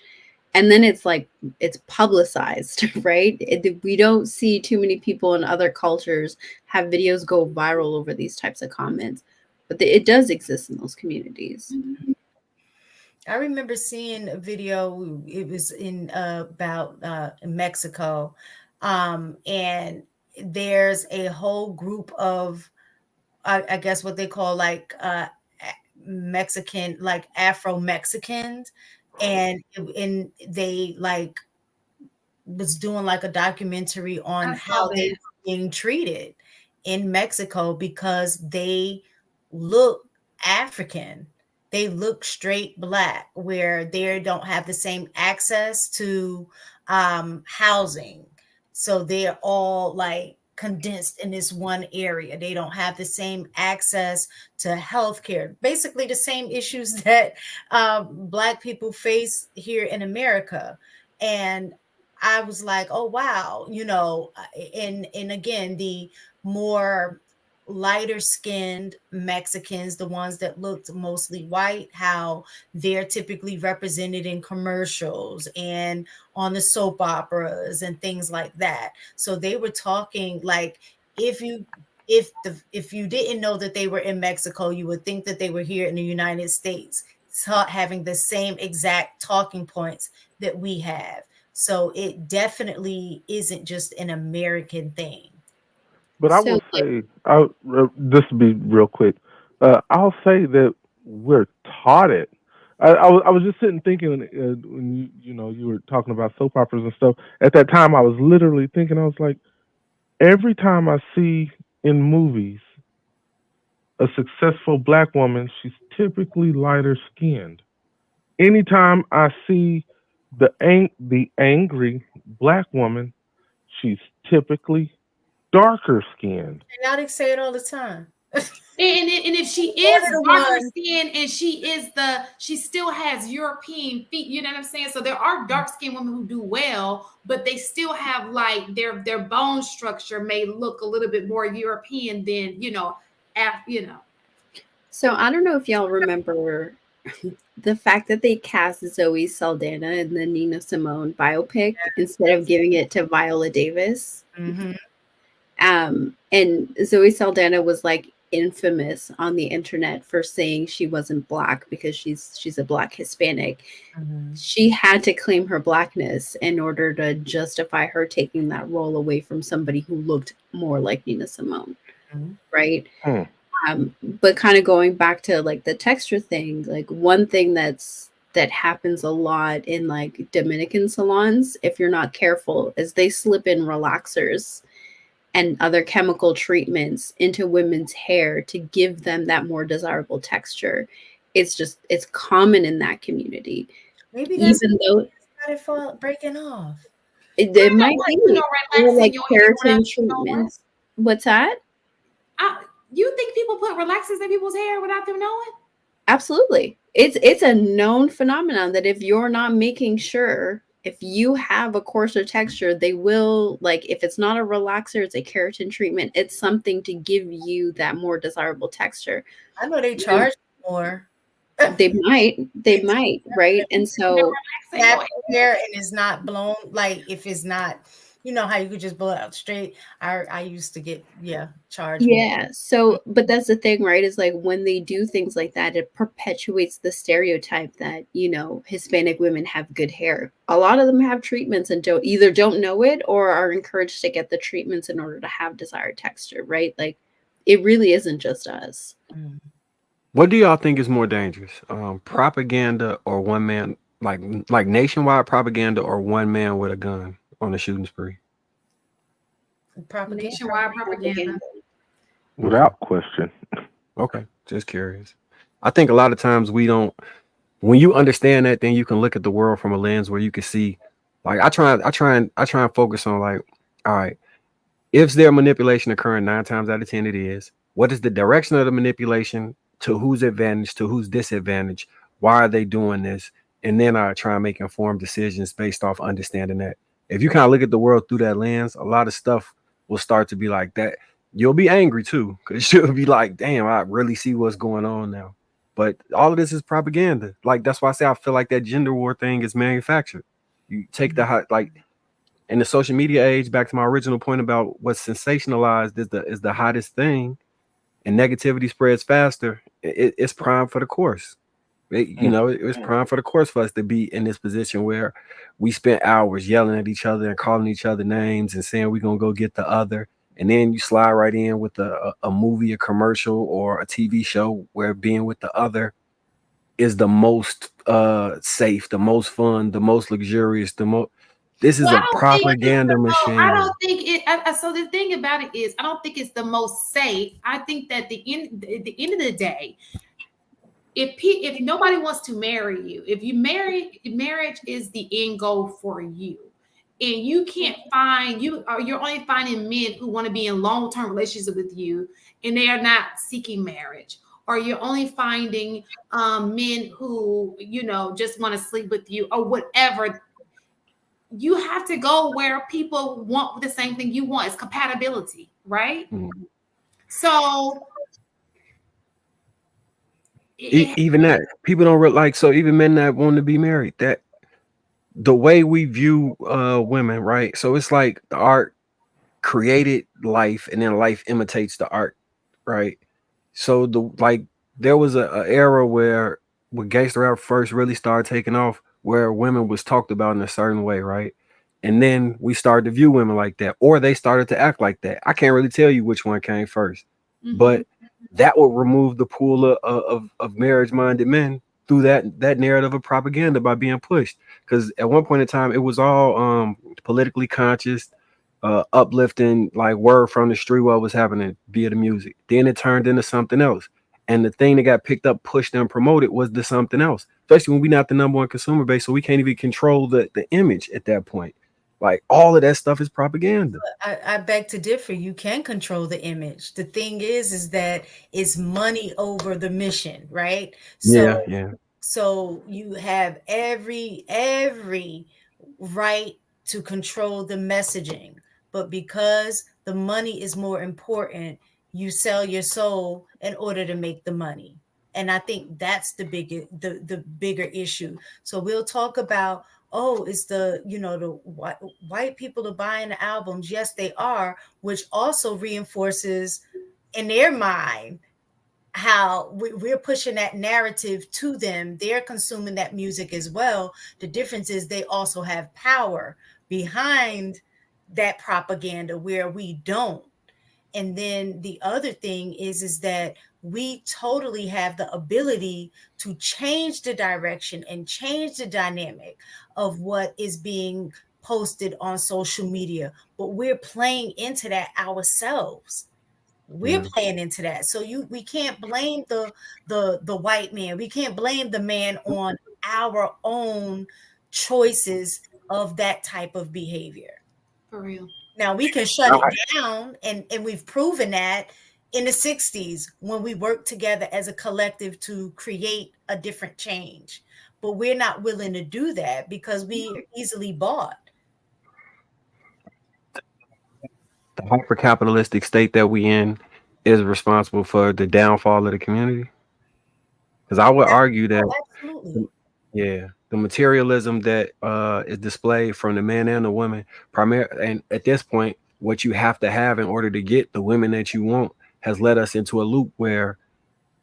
And then it's like, it's publicized, right? We don't see too many people in other cultures have videos go viral over these types of comments, but it does exist in those communities. I remember seeing a video. It was in about Mexico, and there's a whole group of, I guess what they call like Mexican, like Afro Mexicans, and they like was doing like a documentary on how they were being treated in Mexico because they look African. They look straight black, where they don't have the same access to housing. So they're all like condensed in this one area. They don't have the same access to healthcare. Basically, the same issues that Black people face here in America. And I was like, oh wow, and again, the more lighter skinned Mexicans, the ones that looked mostly white, how they're typically represented in commercials and on the soap operas and things like that. So they were talking like, if you didn't know that they were in Mexico, you would think that they were here in the United States, having the same exact talking points that we have. So it definitely isn't just an American thing. But I So, will say, this will be real quick. I'll say that we're taught it. I was just sitting thinking when you were talking about soap operas and stuff. At that time, I was literally thinking, I was like, every time I see in movies a successful Black woman, she's typically lighter skinned. Anytime I see the angry Black woman, she's typically darker skinned. Now they say it all the time. And if she is darker skin and she still has European feet, you know what I'm saying? So there are dark skinned women who do well, but they still have like their bone structure may look a little bit more European than, So I don't know if y'all remember the fact that they cast Zoe Saldana in the Nina Simone biopic instead of giving it to Viola Davis. Mm-hmm. And Zoe Saldana was like infamous on the internet for saying she wasn't Black because she's a Black Hispanic. Mm-hmm. She had to claim her Blackness in order to justify her taking that role away from somebody who looked more like Nina Simone. Mm-hmm. Right. But kind of going back to like the texture thing, like one thing that happens a lot in like Dominican salons, if you're not careful, is they slip in relaxers and other chemical treatments into women's hair to give them that more desirable texture. It's common in that community. Maybe that's even though it breaking off. It might be or like keratin treatments. What's that? You think people put relaxers in people's hair without them knowing? Absolutely. It's a known phenomenon that if you're not making sure, if you have a coarser texture, they will, like, if it's not a relaxer, it's a keratin treatment. It's something to give you that more desirable texture. I know they charge more. They might, right? And so that hair and it's not blown, like if it's not, you know how you could just blow it out straight. I used to get charged. Yeah. So, but that's the thing, right? Is like when they do things like that, it perpetuates the stereotype that, Hispanic women have good hair. A lot of them have treatments and don't know it or are encouraged to get the treatments in order to have desired texture, right? Like it really isn't just us. What do y'all think is more dangerous? Propaganda or one man, like nationwide propaganda, or one man with a gun on a shooting spree? Nationwide propaganda. Without question. Okay, just curious. I think a lot of times when you understand that, then you can look at the world from a lens where you can see, like I try and focus on like, all right, is there manipulation occurring 9 times out of 10 it is. What is the direction of the manipulation? To whose advantage, to whose disadvantage? Why are they doing this? And then I try and make informed decisions based off understanding that. If you kind of look at the world through that lens, a lot of stuff will start to be like that. You'll be angry too, because you'll be like, damn, I really see what's going on now. But all of this is propaganda. Like, that's why I say I feel like that gender war thing is manufactured. You take in the social media age, back to my original point about what's sensationalized is the hottest thing, and negativity spreads faster. It's prime for the course. It was prime for the course for us to be in this position where we spent hours yelling at each other and calling each other names and saying we're gonna go get the other, and then you slide right in with a movie, a commercial, or a TV show where being with the other is the most safe, the most fun, the most luxurious, This is a propaganda machine. I don't think it. So the thing about it is, I don't think it's the most safe. I think that at the end of the day, if nobody wants to marry you, if you marriage is the end goal for you. and you can't find you're only finding men who want to be in long-term relationships with you, and they are not seeking marriage, or you're only finding men who just want to sleep with you or whatever. You have to go where people want the same thing you want. It's compatibility, right? Mm. So Even that, people don't like, so even men that want to be married, that the way we view women, right? So it's like the art created life, and then life imitates the art, right? So there was a era where when gangster rap first really started taking off, where women was talked about in a certain way, right? And then we started to view women like that, or they started to act like that. I can't really tell you which one came first, but that would remove the pool of marriage minded men through that narrative of propaganda by being pushed. Because at one point in time, it was all politically conscious, uplifting, like word from the street what was happening via the music. Then it turned into something else. And the thing that got picked up, pushed, and promoted was the something else. Especially when we're not the number one consumer base, so we can't even control the image at that point. Like all of that stuff is propaganda. I beg to differ. You can control the image. The thing is that it's money over the mission, right? So Yeah. so you have every right to control the messaging, but because the money is more important, you sell your soul in order to make the money. And I think that's the bigger issue. So we'll talk about, oh, it's the white people are buying the albums. Yes, they are, which also reinforces in their mind how we're pushing that narrative to them. They're consuming that music as well. The difference is they also have power behind that propaganda where we don't. And then the other thing is that we totally have the ability to change the direction and change the dynamic of what is being posted on social media, but we're playing into that ourselves. We're playing into that. So we can't blame the white man. We can't blame the man on our own choices of that type of behavior. For real. Now we can shut it down, and we've proven that in the 60s when we worked together as a collective to create a different change. But we're not willing to do that because we are easily bought. The hyper capitalistic state that we in is responsible for the downfall of the community. Because I would argue that, Absolutely. yeah, the materialism that is displayed from the men and the women, primarily, and at this point, what you have to have in order to get the women that you want has led us into a loop where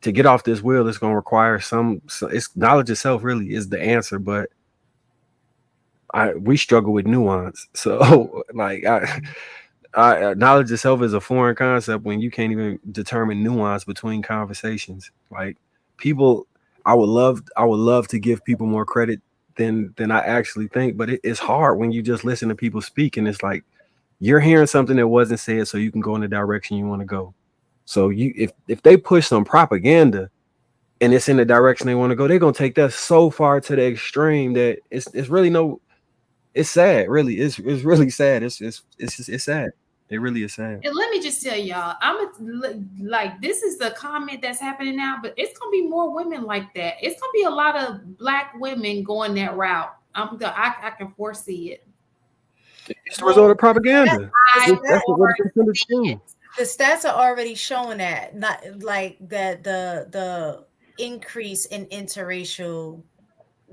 to get off this wheel, it's going to require it's knowledge itself really is the answer, but we struggle with nuance. So like knowledge itself is a foreign concept when you can't even determine nuance between conversations. Like people, I would love to give people more credit than I actually think, but it's hard when you just listen to people speak, and it's like you're hearing something that wasn't said, so you can go in the direction you want to go. So if they push some propaganda and it's in the direction they want to go, they're gonna take that so far to the extreme that it's really no. It's sad, really. It's really sad. It's sad. It really is sad. And let me just tell y'all, like this is the comment that's happening now, but it's gonna be more women like that. It's gonna be a lot of Black women going that route. I can foresee it. It's the result of propaganda. That's what it's intended to do. The stats are already showing that, not like that the increase in interracial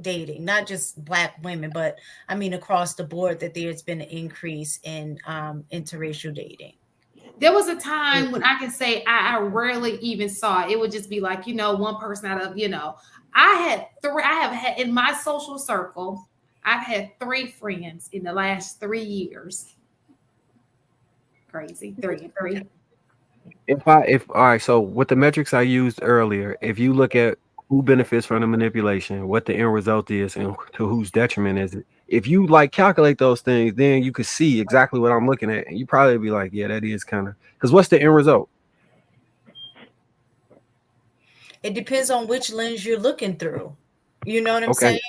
dating, not just Black women, but I mean across the board, that there's been an increase in interracial dating. There was a time when I can say I rarely even saw it. It would just be like, one person out of, I have had in my social circle, I've had 3 friends in the last 3 years. Crazy. 3 and 3. All right, so with the metrics I used earlier, if you look at who benefits from the manipulation, what the end result is, and to whose detriment is it, if you calculate those things, then you could see exactly what I'm looking at, and you probably be like, yeah, that is kind of, because what's the end result? It depends on which lens you're looking through. You know what I'm saying?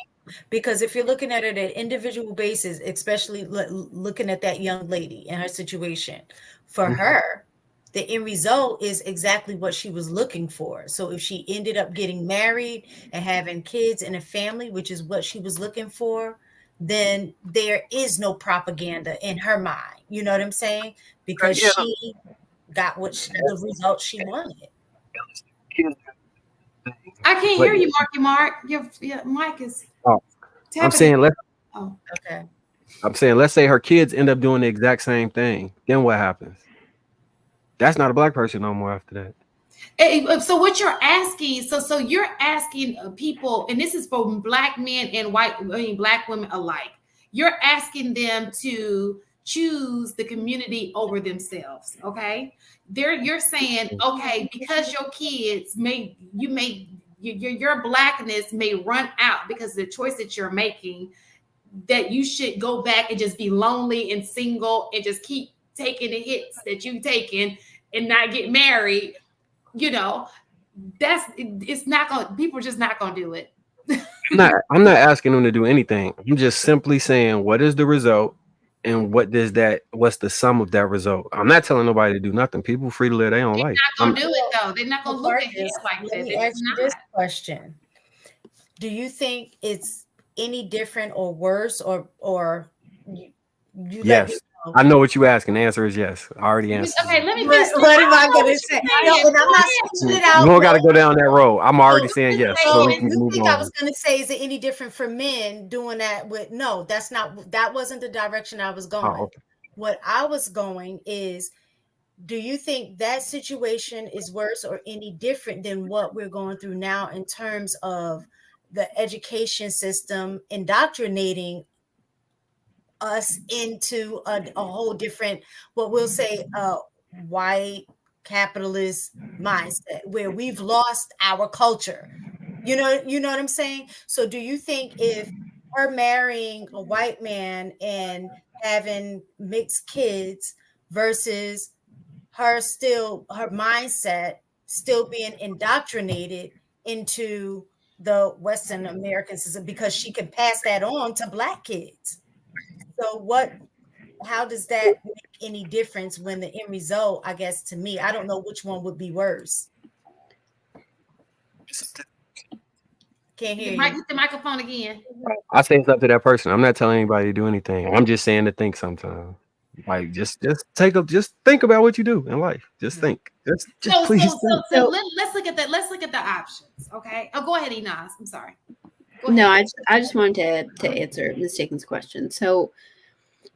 Because if you're looking at it at individual basis, especially looking at that young lady and her situation, for her, the end result is exactly what she was looking for. So if she ended up getting married and having kids and a family, which is what she was looking for, then there is no propaganda in her mind. You know what I'm saying? Because Yeah. she got the result she wanted. I can't hear you, Mark. Your mic is. Oh, I'm tapping. saying Oh, Okay. I'm saying let's say her kids end up doing the exact same thing. Then what happens? That's not a black person no more after that. So what you're asking, so you're asking people, and this is for black men and black women alike. You're asking them to choose the community over themselves. Okay, you're saying, okay, because your kids your blackness may run out because of the choice that you're making, that you should go back and just be lonely and single and just keep taking the hits that you've taken and not get married. You know, it's not gonna, people are just not gonna do it. I'm not asking them to do anything. I'm just simply saying what is the result and what's the sum of that result. I'm not telling nobody to do nothing. People free to live their own life. Not gonna do it though. They're not gonna look at it like Let that. me ask you this question. Do you think it's any different or worse or you yes. I know what you're asking. The answer is yes. I already answered. Okay, let me What am I going to say? No, and I'm not switching it out. You don't got to go down that road. I'm already saying yes. So we can move on. I was going to say, is it any different for men doing that with? No, that wasn't the direction I was going. Oh, okay. What I was going is, do you think that situation is worse or any different than what we're going through now in terms of the education system indoctrinating us into a whole different, what we'll say, white capitalist mindset, where we've lost our culture? You know what I'm saying? So do you think if her marrying a white man and having mixed kids versus her mindset still being indoctrinated into the Western American system, because she can pass that on to black kids? So how does that make any difference when the end result, I guess, to me, I don't know which one would be worse. Can't hear you. Hit the microphone again. I say it's up to that person. I'm not telling anybody to do anything. I'm just saying to think sometimes. Like just think about what you do in life. Just think. Just please. So let's look at that. Let's look at the options. Okay. Oh, go ahead, Enos. I'm sorry. No, I just wanted to answer Ms. Jenkins' question. So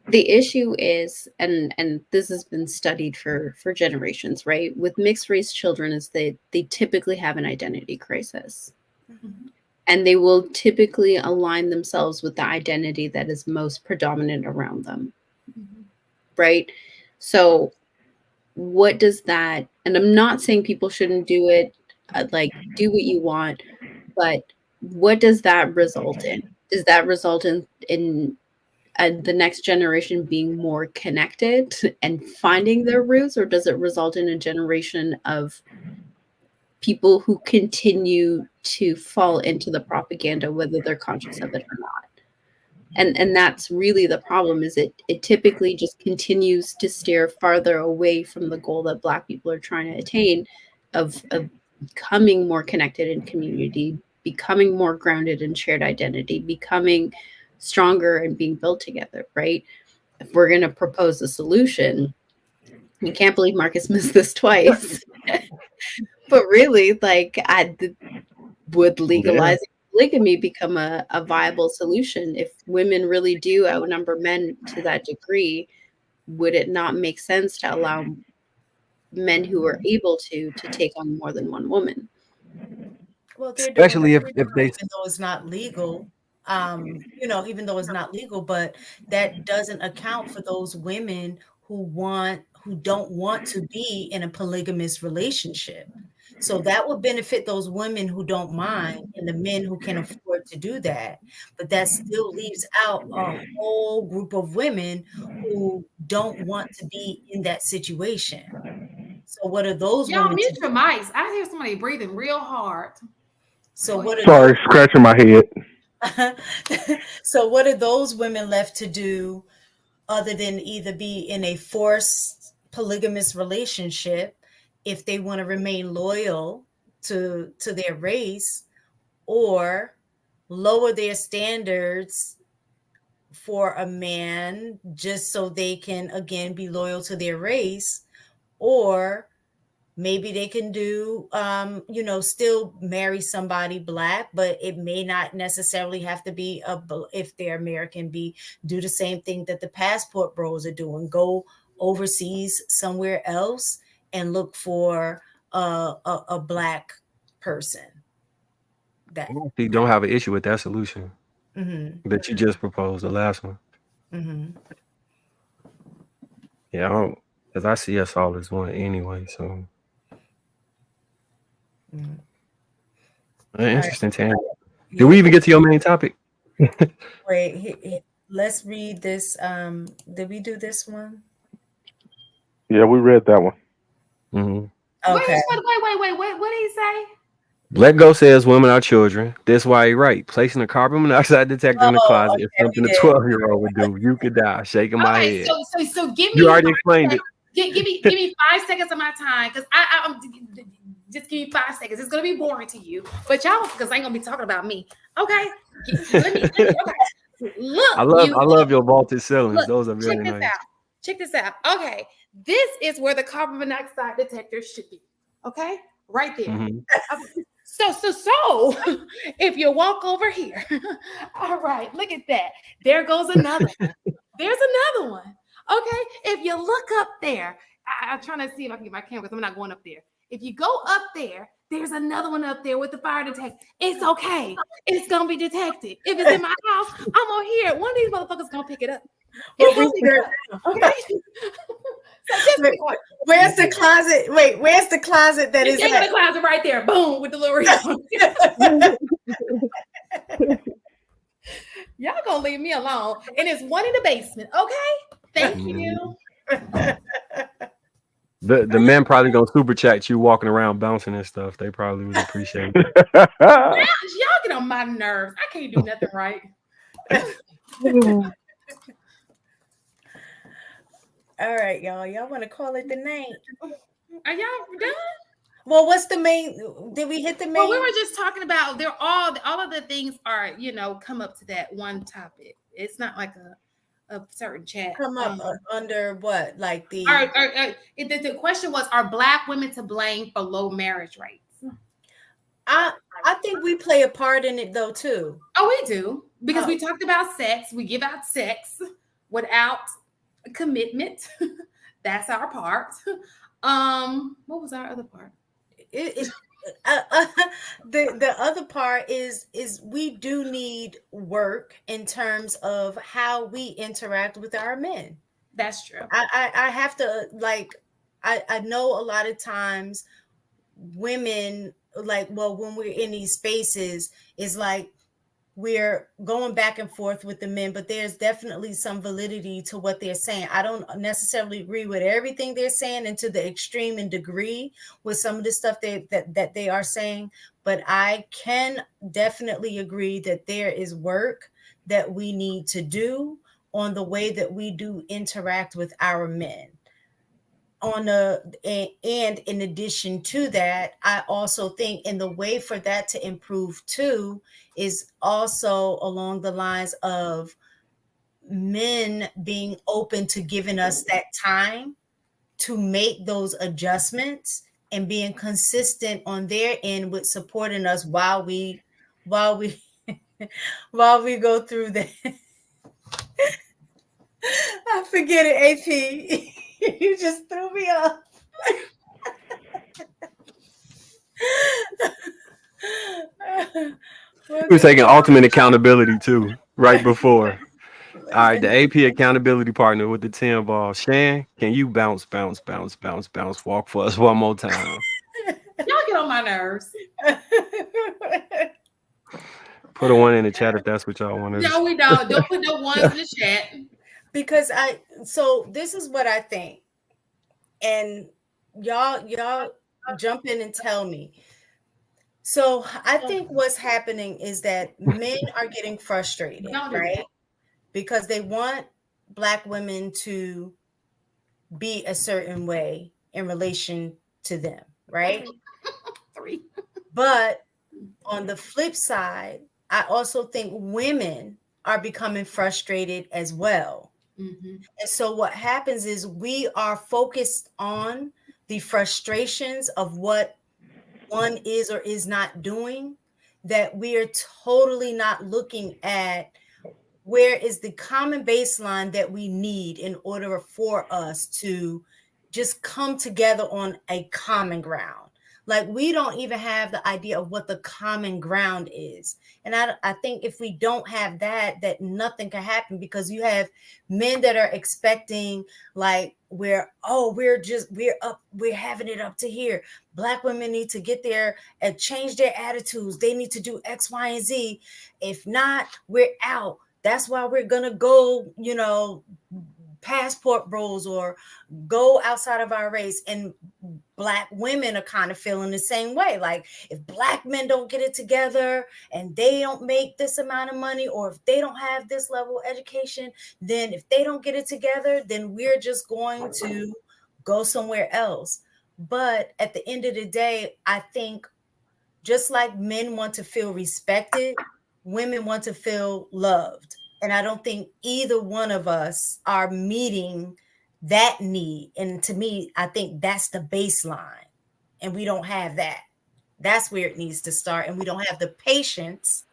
the issue is, and this has been studied for generations, right? With mixed race children, is they typically have an identity crisis. Mm-hmm. And they will typically align themselves with the identity that is most predominant around them. Mm-hmm. Right? So what does that, and I'm not saying people shouldn't do it, like do what you want, but what does that result in? Does that result in the next generation being more connected and finding their roots, or does it result in a generation of people who continue to fall into the propaganda, whether they're conscious of it or not? And that's really the problem, is it typically just continues to steer farther away from the goal that Black people are trying to attain of becoming more connected in community, becoming more grounded in shared identity, becoming stronger and being built together, right? If we're going to propose a solution, I can't believe Marcus missed this twice. But really, like, would legalizing polygamy become a viable solution? If women really do outnumber men to that degree, would it not make sense to allow men who are able to take on more than one woman? Well, they're especially if they, even though it's not legal, even though it's not legal, but that doesn't account for those women who don't want to be in a polygamous relationship. So that would benefit those women who don't mind and the men who can afford to do that. But that still leaves out a whole group of women who don't want to be in that situation. So what are those women? Mute your mics. I hear somebody breathing real hard. So what are Sorry, scratching my head. So what are those women left to do other than either be in a forced polygamous relationship if they want to remain loyal to their race, or lower their standards for a man just so they can again be loyal to their race, or maybe they can do still marry somebody Black, but it may not necessarily have to be if they're American, do the same thing that the passport bros are doing, go overseas somewhere else and look for a Black person. That You don't have an issue with that solution mm-hmm. that you just proposed, the last one. Mm-hmm. Yeah, I don't, because I see us all as one anyway. So interesting, Tam. Did we even get to your main topic? Wait, let's read this. Did we do this one? Yeah, we read that one. Mm-hmm. Okay. Wait. What did he say? Let Go says women are children. That's why you're right. Placing a carbon monoxide detector in the closet is something a 12-year-old would do. You could die. Shaking my head. So give me. You already explained it. Give me 5 seconds of my time, because I'm just give me 5 seconds. It's gonna be boring to you, but y'all, because I ain't gonna be talking about me. Okay, let me okay. Look, I love your vaulted ceilings. Look, Those are very nice. Check this out. Okay, this is where the carbon monoxide detector should be. Okay, right there. Mm-hmm. Okay. So, if you walk over here, all right, look at that. There goes another one. There's another one. Okay, if you look up there, I'm trying to see if I can get my camera, because I'm not going up there. If you go up there, there's another one up there with the fire detector. It's okay. It's going to be detected. If it's in my house, I'm going to hear it. One of these motherfuckers going to pick it up. Okay? Where's the closet? Wait, where's the closet that is in the closet right there? Boom, with the little remote. Y'all gonna leave me alone. And it's one in the basement. Okay, thank you. The men probably gonna super chat you walking around bouncing and stuff. They probably would appreciate it. Y'all get on my nerves. I can't do nothing right. All right, y'all. Y'all want to call it the night? Are y'all done? Well, what's the main? Did we hit the main? Well, we were just talking about they're all of the things are, come up to that one topic. It's not like a certain chat. Come up under what? Like the the question was, are Black women to blame for low marriage rates? I think we play a part in it though too. Oh, we do, because we talked about sex. We give out sex without commitment. That's our part. What was our other part? The other part is we do need work in terms of how we interact with our men. That's true. I have to, like, I know a lot of times women, like, well, when we're in these spaces, is like we're going back and forth with the men, but there's definitely some validity to what they're saying. I don't necessarily agree with everything they're saying, and to the extreme and degree with some of the stuff that they are saying, but I can definitely agree that there is work that we need to do on the way that we do interact with our men. And in addition to that, I also think in the way for that to improve too is also along the lines of men being open to giving us that time to make those adjustments and being consistent on their end with supporting us while we while we go through that. I forget it, AP. You just threw me off. We're taking ultimate accountability too, right before. All right, the AP accountability partner with the 10 ball. Shan, can you bounce, walk for us one more time? Y'all get on my nerves. Put a one in the chat if that's what y'all want to. No, we don't. Don't put no ones in the chat. Because so this is what I think. And y'all jump in and tell me. So I think what's happening is that men are getting frustrated, Don't do right? that. Because they want Black women to be a certain way in relation to them, right? 3. But on the flip side, I also think women are becoming frustrated as well. Mm-hmm. And so what happens is we are focused on the frustrations of what one is or is not doing, that we are totally not looking at where is the common baseline that we need in order for us to just come together on a common ground. Like, we don't even have the idea of what the common ground is. And I think if we don't have that, that nothing can happen, because you have men that are expecting, like, we're having it up to here. Black women need to get there and change their attitudes. They need to do X, Y, and Z. If not, we're out. That's why we're gonna go, passport bros, or go outside of our race. And Black women are kind of feeling the same way. Like, if Black men don't get it together and they don't make this amount of money, or if they don't have this level of education, then if they don't get it together, then we're just going to go somewhere else. But at the end of the day, I think just like men want to feel respected, women want to feel loved. And I don't think either one of us are meeting that need. And to me, I think that's the baseline. And we don't have that. That's where it needs to start. And we don't have the patience,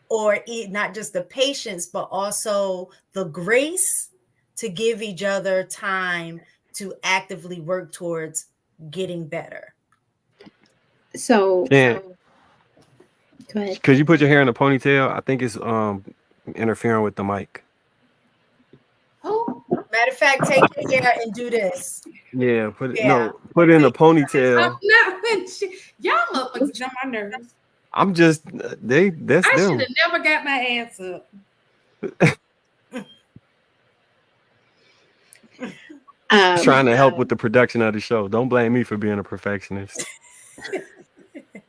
or not just the patience, but also the grace to give each other time to actively work towards getting better. So, Yeah. go ahead. Could you put your hair in a ponytail? I think it's interfering with the mic. Oh, Matter of fact, take your hair and do this. Yeah, put it Yeah. put it in a ponytail. y'all motherfuckers on my nerves. I'm just that's I should them. have never got my ass up. Trying to help with the production of the show. Don't blame me for being a perfectionist.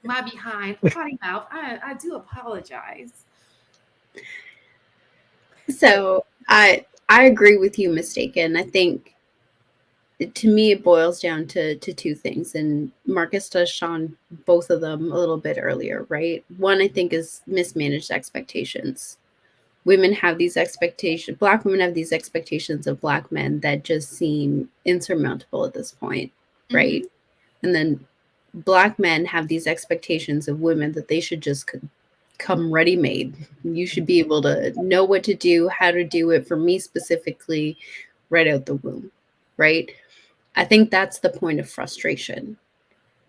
My behind, potty mouth. I do apologize. So I agree with you, Mistaken. I think, to me, it boils down to two things, and Marcus touched on both of them a little bit earlier, right? One, I think, is mismanaged expectations. Women have these expectations, Black women have these expectations of Black men that just seem insurmountable at this point, right? And then Black men have these expectations of women that they should just come ready-made. You should be able to know what to do, how to do it, for me specifically, right out the womb, right? I think that's the point of frustration,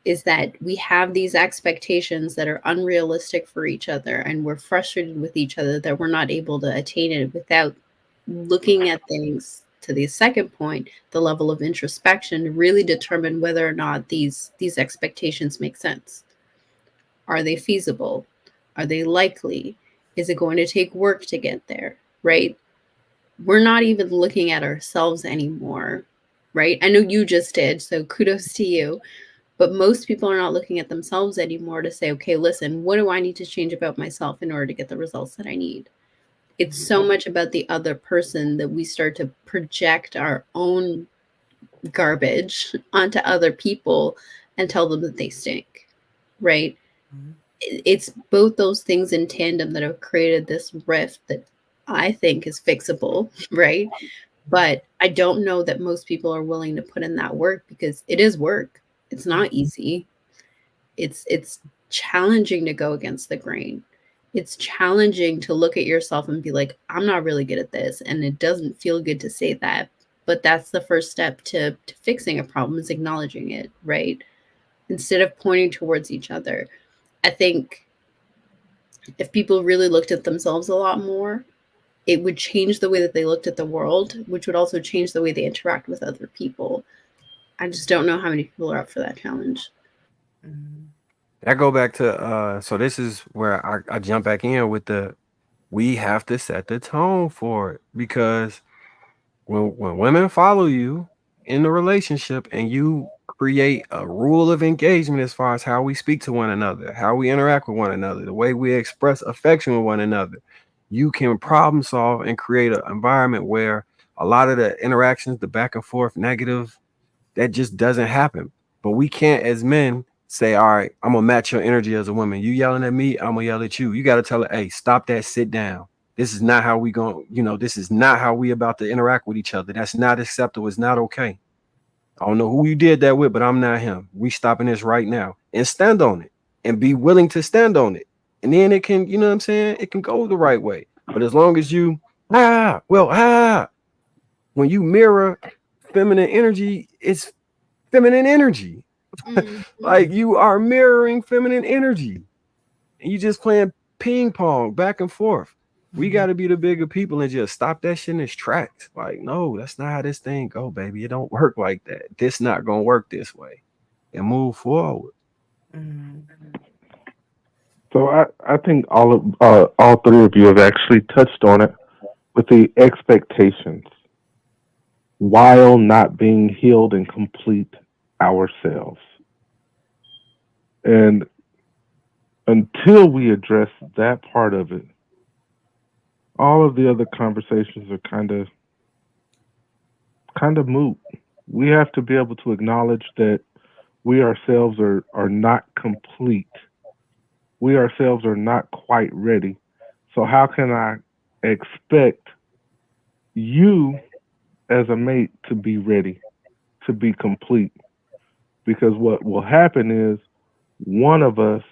is that we have these expectations that are unrealistic for each other, and we're frustrated with each other that we're not able to attain it without looking at things, to the second point, the level of introspection, to really determine whether or not these expectations make sense. Are they feasible? Are they likely? Is it going to take work to get there, right? We're not even looking at ourselves anymore, right? I know you just did, so kudos to you. But most people are not looking at themselves anymore to say, okay, listen, what do I need to change about myself in order to get the results that I need? It's so much about the other person that we start to project our own garbage onto other people and tell them that they stink, right? It's both those things in tandem that have created this rift that I think is fixable, right? But I don't know that most people are willing to put in that work, because it is work. It's not easy. It's challenging to go against the grain. It's challenging to look at yourself and be like, I'm not really good at this. And it doesn't feel good to say that. But that's the first step to fixing a problem, is acknowledging it, right? Instead of pointing towards each other. I think if people really looked at themselves a lot more, it would change the way that they looked at the world, which would also change the way they interact with other people. I just don't know how many people are up for that challenge. I go back to so this is where I jump back in with we have to set the tone for it, because when women follow you in the relationship and you create a rule of engagement as far as how we speak to one another, how we interact with one another, the way we express affection with one another, you can problem solve and create an environment where a lot of the interactions, the back and forth negative, that just doesn't happen. But we can't, as men, say, all right, I'm gonna match your energy as a woman. You yelling at me, I'm gonna yell at you. You got to tell her, hey, stop that, sit down. This is not how we going, this is not how we about to interact with each other. That's not acceptable. It's not okay. I don't know who you did that with, but I'm not him. We stopping this right now and stand on it and be willing to stand on it. And then it can, you know what I'm saying? It can go the right way. But as long as you, when you mirror feminine energy, it's feminine energy. Like you are mirroring feminine energy. And you just playing ping pong back and forth. We got to be the bigger people and just stop that shit in its tracks. Like, no, that's not how this thing go, baby. It don't work like that. This not gonna work this way, and move forward. So I think all three of you have actually touched on it with the expectations, while not being healed and complete ourselves. And until we address that part of it, all of the other conversations are kind of moot. We have to be able to acknowledge that we ourselves are not complete. We ourselves are not quite ready. So how can I expect you as a mate to be ready, to be complete? Because what will happen is one of us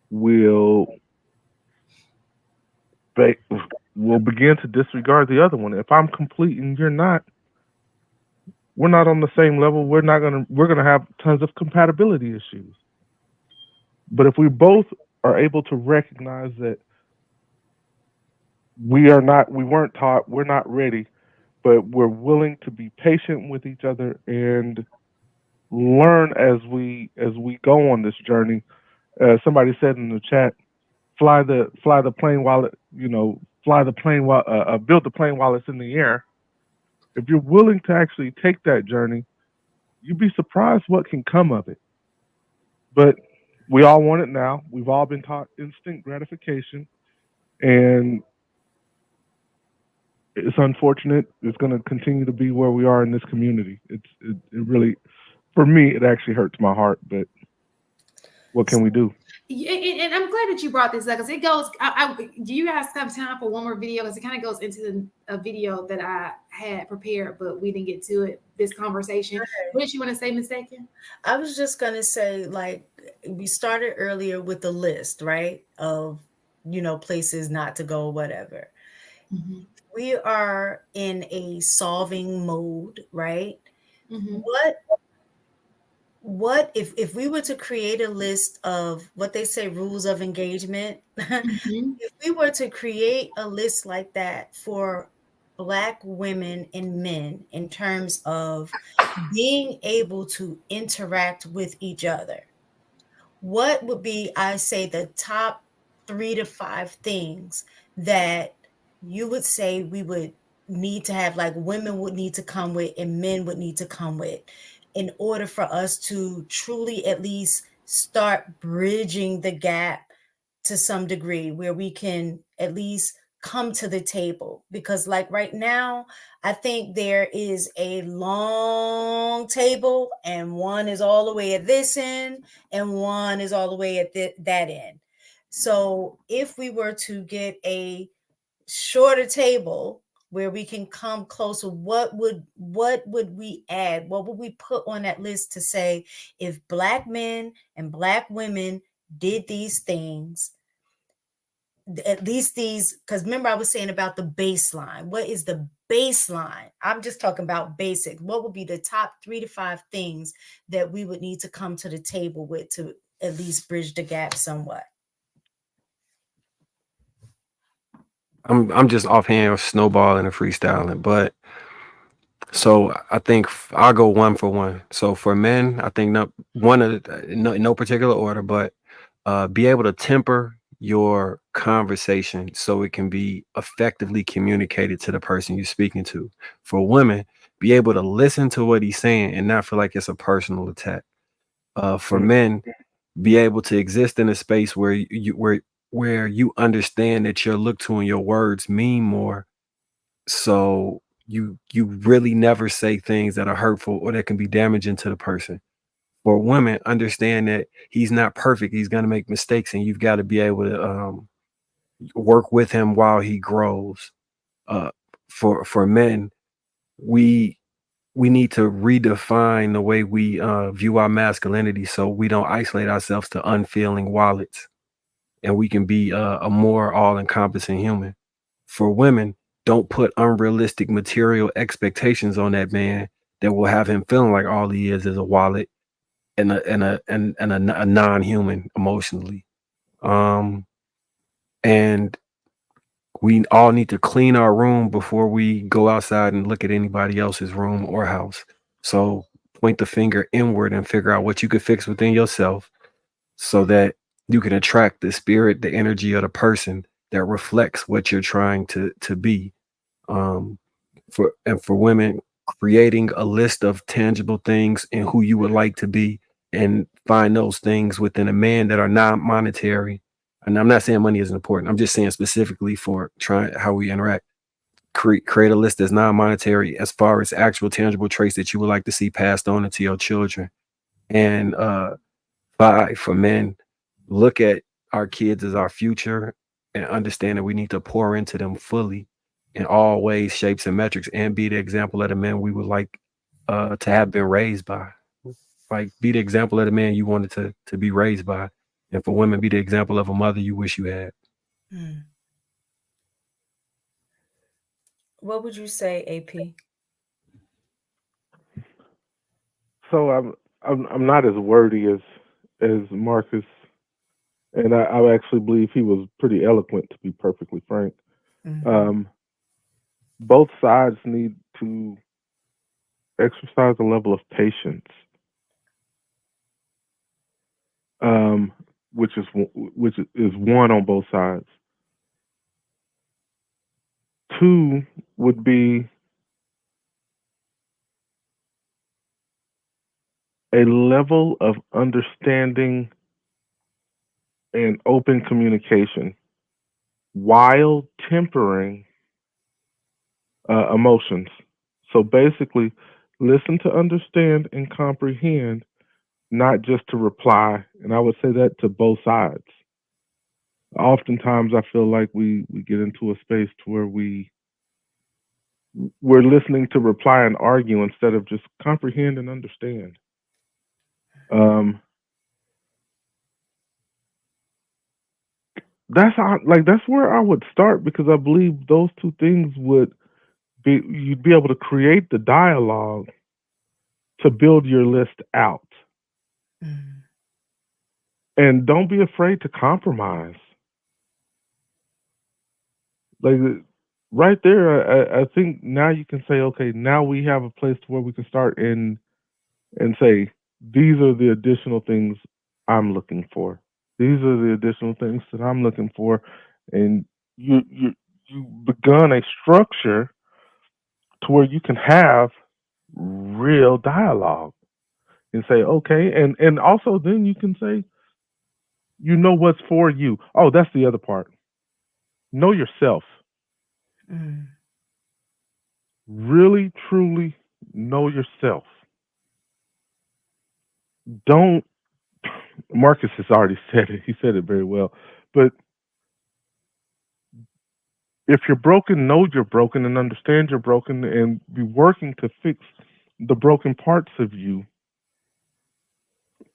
will begin to disregard the other one. If I'm complete and you're not, we're not on the same level. We're gonna have tons of compatibility issues. But if we both are able to recognize that we weren't taught, we're not ready, but we're willing to be patient with each other and learn as we go on this journey. Somebody said in the chat, fly the plane while it, build the plane while it's in the air. If you're willing to actually take that journey, you'd be surprised what can come of it. But we all want it now. We've all been taught instant gratification, and it's unfortunate. It's going to continue to be where we are in this community. It really, for me, it actually hurts my heart. But what can we do? And I'm glad that you brought this up because it goes. Do you guys have time for one more video? Because it kind of goes into a video that I had prepared, but we didn't get to it. This conversation. What did you want to say, Ms. Aiken? I was just gonna say, like, we started earlier with the list, right? Of places not to go, whatever. We are in a solving mode, right? What if we were to create a list of what they say rules of engagement? If we were to create a list like that for Black women and men in terms of being able to interact with each other, what would be, I say, the top 3 to 5 things that you would say we would need to have, like women would need to come with and men would need to come with, in order for us to truly at least start bridging the gap to some degree where we can at least come to the table? Because like right now, I think there is a long table and one is all the way at this end and one is all the way at that end. So if we were to get a shorter table where we can come closer, what would we add? What would we put on that list to say, if Black men and Black women did these things, at least these, because remember I was saying about the baseline. What is the baseline? I'm just talking about basics. What would be the top 3 to 5 things that we would need to come to the table with to at least bridge the gap somewhat? I'm just offhand snowballing and freestyling, but so I think I'll go one for one. So for men, I think no particular order, but be able to temper your conversation so it can be effectively communicated to the person you're speaking to. For women, be able to listen to what he's saying and not feel like it's a personal attack. For men, be able to exist in a space where where you understand that your look to and your words mean more. So you really never say things that are hurtful or that can be damaging to the person. For women, understand that he's not perfect. He's gonna make mistakes, and you've got to be able to work with him while he grows. Uh, for men, we we need to redefine the way we view our masculinity, so we don't isolate ourselves to unfeeling wallets, and we can be a more all-encompassing human. For women, don't put unrealistic material expectations on that man that will have him feeling like all he is a wallet and a non-human emotionally. Um, and we all need to clean our room before we go outside and look at anybody else's room or house. So point the finger inward and figure out what you could fix within yourself so that you can attract the spirit, the energy of the person that reflects what you're trying to be. Um, for women, creating a list of tangible things and who you would like to be, and find those things within a man that are non-monetary. And I'm not saying money isn't important. I'm just saying specifically for trying how we interact. Create a list that's non-monetary as far as actual tangible traits that you would like to see passed on into your children. And five, for men, look at our kids as our future and understand that we need to pour into them fully in all ways, shapes, and metrics, and be the example of the men we would like to have been raised by. Like, be the example of the man you wanted to be raised by. And for women, be the example of a mother you wish you had. What would you say, AP? So I'm not as wordy as Marcus, and I actually believe he was pretty eloquent, to be perfectly frank. Both sides need to exercise a level of patience, which is one on both sides. Two would be a level of understanding and open communication while tempering emotions. So basically, listen to understand and comprehend, not just to reply. And I would say that to both sides. Oftentimes, I feel like we get into a space to where we're listening to reply and argue instead of just comprehend and understand. That's where I would start, because I believe those two things you'd be able to create the dialogue to build your list out. And don't be afraid to compromise. Like, right there, I think now you can say, okay, now we have a place where we can start and say, these are the additional things I'm looking for. These are the additional things that I'm looking for. And you've begun a structure to where you can have real dialogue and say, okay, and also then you can say, you know what's for you. Oh, that's the other part. Know yourself. Really, truly know yourself. Don't, Marcus has already said it. He said it very well. But if you're broken, know you're broken and understand you're broken, and be working to fix the broken parts of you,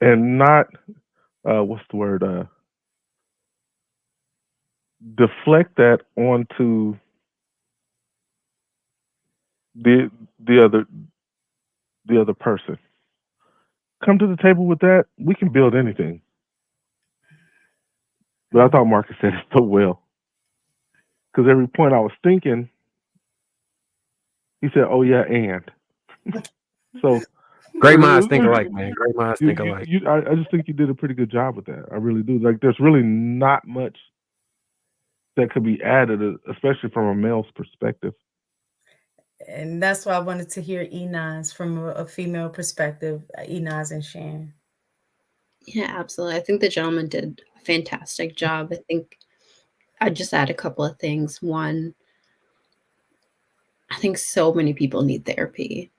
and not, what's the word? Deflect that onto the other person. Come to the table with that. We can build anything. But I thought Marcus said it so well, because every point I was thinking, he said, "Oh yeah, and." So Great minds think alike, man. Great minds think alike. I just think you did a pretty good job with that. I really do. Like, there's really not much that could be added, especially from a male's perspective. And that's why I wanted to hear Enos from a female perspective, Enos and Shan. Yeah, absolutely. I think the gentleman did a fantastic job. I think I just add a couple of things. One, I think so many people need therapy.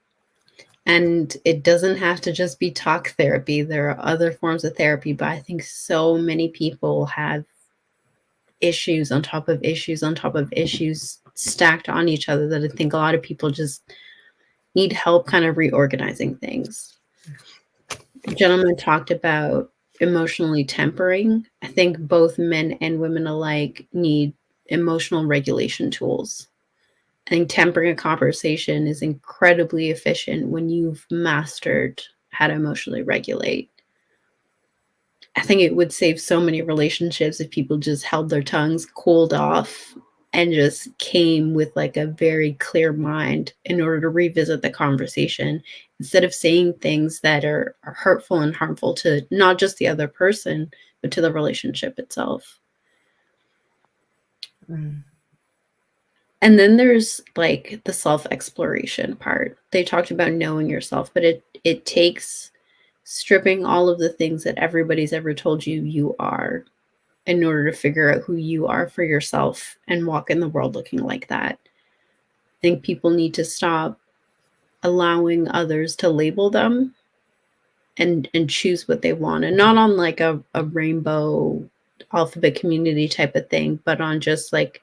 And it doesn't have to just be talk therapy. There are other forms of therapy, but I think so many people have issues on top of issues on top of issues stacked on each other that I think a lot of people just need help kind of reorganizing things. The gentleman talked about emotionally tempering. I think both men and women alike need emotional regulation tools. I think tempering a conversation is incredibly efficient when you've mastered how to emotionally regulate. I think it would save so many relationships if people just held their tongues, cooled off, and just came with like a very clear mind in order to revisit the conversation instead of saying things that are hurtful and harmful to not just the other person, but to the relationship itself. Mm. And then there's like the self-exploration part. They talked about knowing yourself, but it takes stripping all of the things that everybody's ever told you you are in order to figure out who you are for yourself and walk in the world looking like that. I think people need to stop allowing others to label them and choose what they want, and not on like a rainbow alphabet community type of thing, but on just like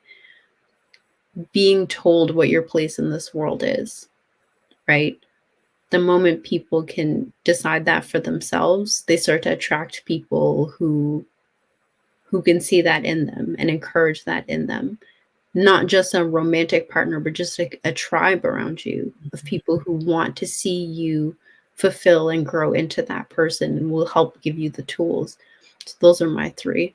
being told what your place in this world is, right? The moment people can decide that for themselves, they start to attract people who can see that in them and encourage that in them. Not just a romantic partner, but just a tribe around you of people who want to see you fulfill and grow into that person and will help give you the tools. So those are my three.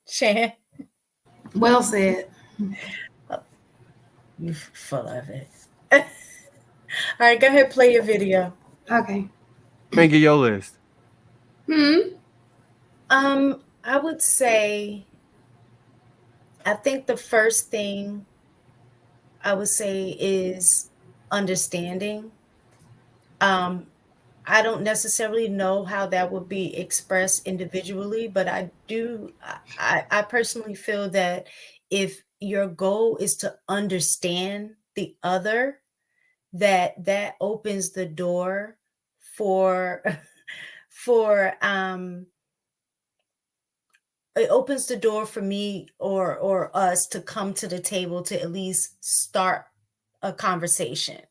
Shan, Well said. you're full of it. All right, go ahead, play your video. Okay. Man, get your list. I would say, I think the first thing I would say is understanding. I don't necessarily know how that would be expressed individually, but I personally feel that if your goal is to understand the other, that opens the door for for it opens the door for me or us to come to the table to at least start a conversation.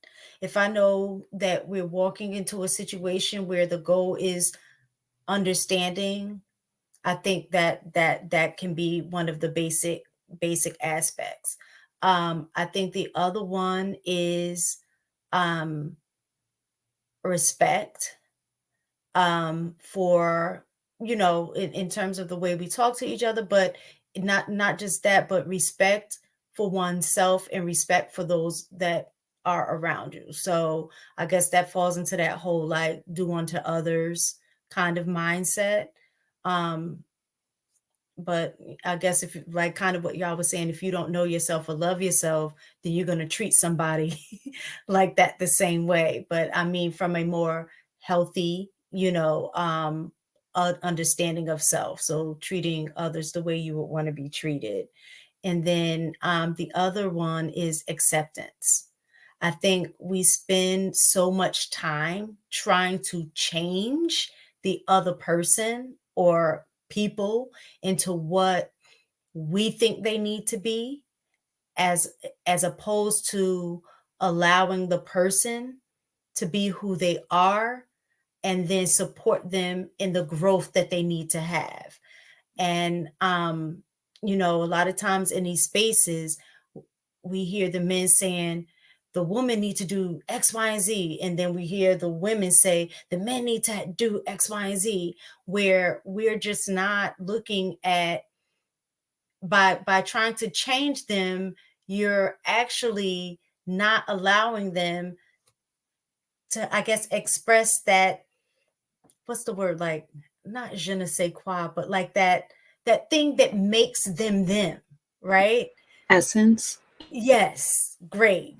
If I know that we're walking into a situation where the goal is understanding, I think that can be one of the basic aspects. I think the other one is um, respect, for, in terms of the way we talk to each other, but not just that, but respect for oneself and respect for those that are around you. So I guess that falls into that whole like do unto others kind of mindset. um but I guess if like kind of what y'all was saying, if you don't know yourself or love yourself, then you're going to treat somebody like that the same way. But I mean, from a more healthy, understanding of self. So treating others the way you would want to be treated. And then the other one is acceptance. I think we spend so much time trying to change the other person or people into what we think they need to be, as opposed to allowing the person to be who they are and then support them in the growth that they need to have. And a lot of times in these spaces we hear the men saying the woman need to do X, Y, and Z. And then we hear the women say the men need to do X, Y, and Z, where we're just not looking at, by trying to change them, you're actually not allowing them to, I guess, express that, what's the word, like not je ne sais quoi, but like that that thing that makes them them, right? Essence. Yes, great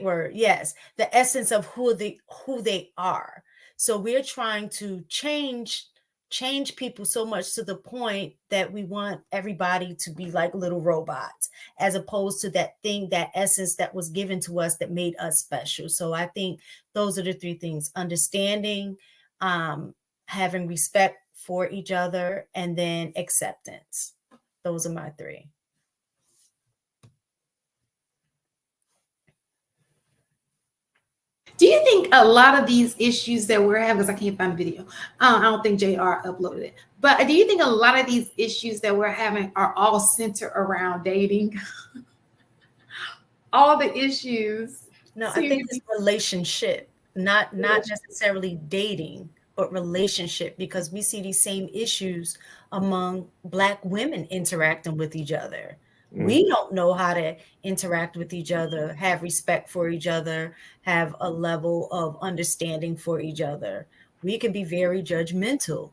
word. Yes, the essence of who they are. So we're trying to change people so much to the point that we want everybody to be like little robots, as opposed to that thing, that essence that was given to us that made us special. So I think those are the three things: understanding, having respect for each other, and then acceptance. Those are my three. Do you think a lot of these issues that we're having, because I can't find the video, I don't think JR uploaded it, but do you think a lot of these issues that we're having are all centered around dating? All the issues. No, I think it's relationship, not necessarily dating, but relationship, because we see these same issues among Black women interacting with each other. We don't know how to interact with each other, have respect for each other, have a level of understanding for each other. We can be very judgmental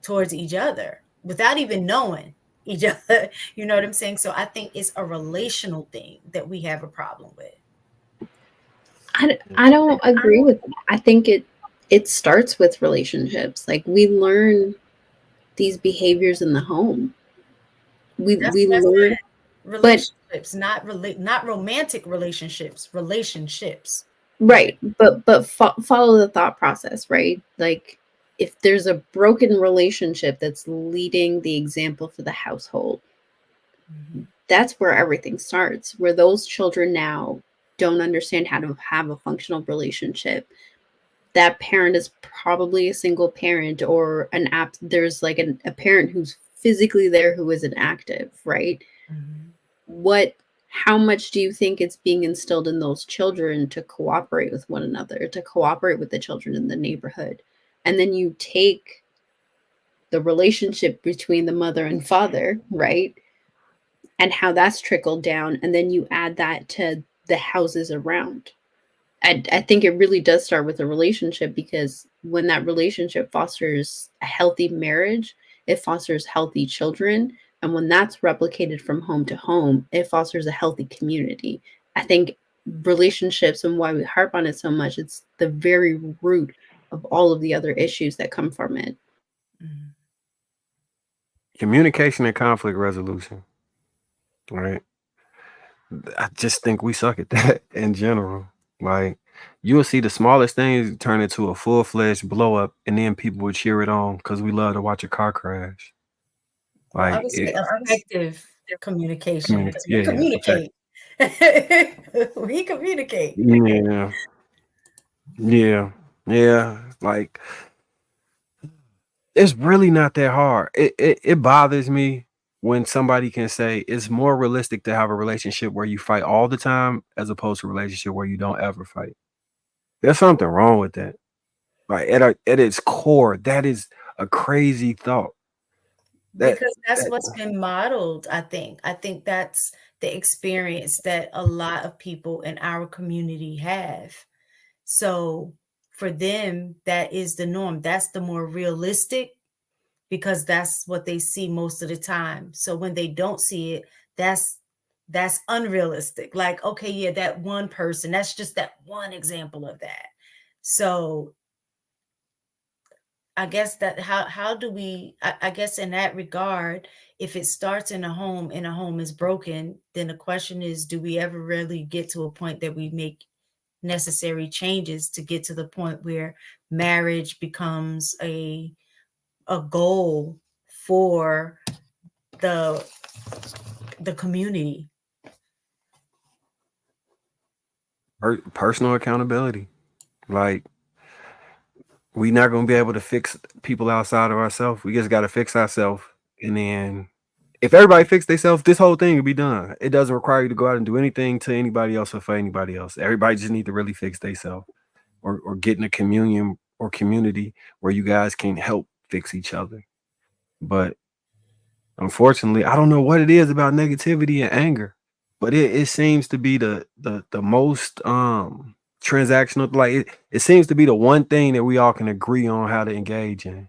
towards each other without even knowing each other. You know what I'm saying? So I think it's a relational thing that we have a problem with. I don't agree with that. I think it starts with relationships. Like, we learn these behaviors in the home. We learn relationships, not romantic relationships, relationships. Right, but follow the thought process, right? Like, if there's a broken relationship that's leading the example for the household, that's where everything starts. Where those children now don't understand how to have a functional relationship. That parent is probably a single parent, or there's like a parent who's physically there who isn't active, right? How much do you think it's being instilled in those children to cooperate with one another, to cooperate with the children in the neighborhood? And then you take the relationship between the mother and father, right? And how that's trickled down. And then you add that to the houses around. I think it really does start with a relationship, because when that relationship fosters a healthy marriage, it fosters healthy children. And when that's replicated from home to home, it fosters a healthy community. I think relationships, and why we harp on it so much, it's the very root of all of the other issues that come from it. Communication and conflict resolution. Right. I just think we suck at that in general. Like, you'll see the smallest things turn into a full-fledged blow up, and then people would cheer it on because we love to watch a car crash. Well, I Like, would say effective communication, because we yeah, communicate. We communicate. yeah. Like, it's really not that hard. It bothers me when somebody can say it's more realistic to have a relationship where you fight all the time as opposed to a relationship where you don't ever fight. There's something wrong with that. Like, at its core, that is a crazy thought. Because that's what's been modeled, I think. I think that's the experience that a lot of people in our community have. So for them, that is the norm. That's the more realistic, because that's what they see most of the time. So when they don't see it, that's unrealistic. Like, okay, yeah, that one person, that's just that one example of that. So I guess that how do we, I guess in that regard, if it starts in a home and a home is broken, then the question is, do we ever really get to a point that we make necessary changes to get to the point where marriage becomes a goal for the community? Personal accountability. Like, we not gonna be able to fix people outside of ourselves. We just gotta fix ourselves. And then if everybody fix themselves, this whole thing will be done. It doesn't require you to go out and do anything to anybody else or for anybody else. Everybody just need to really fix themselves, or get in a communion or community where you guys can help fix each other. But unfortunately, I don't know what it is about negativity and anger, but it seems to be the most transactional. Like, it seems to be the one thing that we all can agree on how to engage in.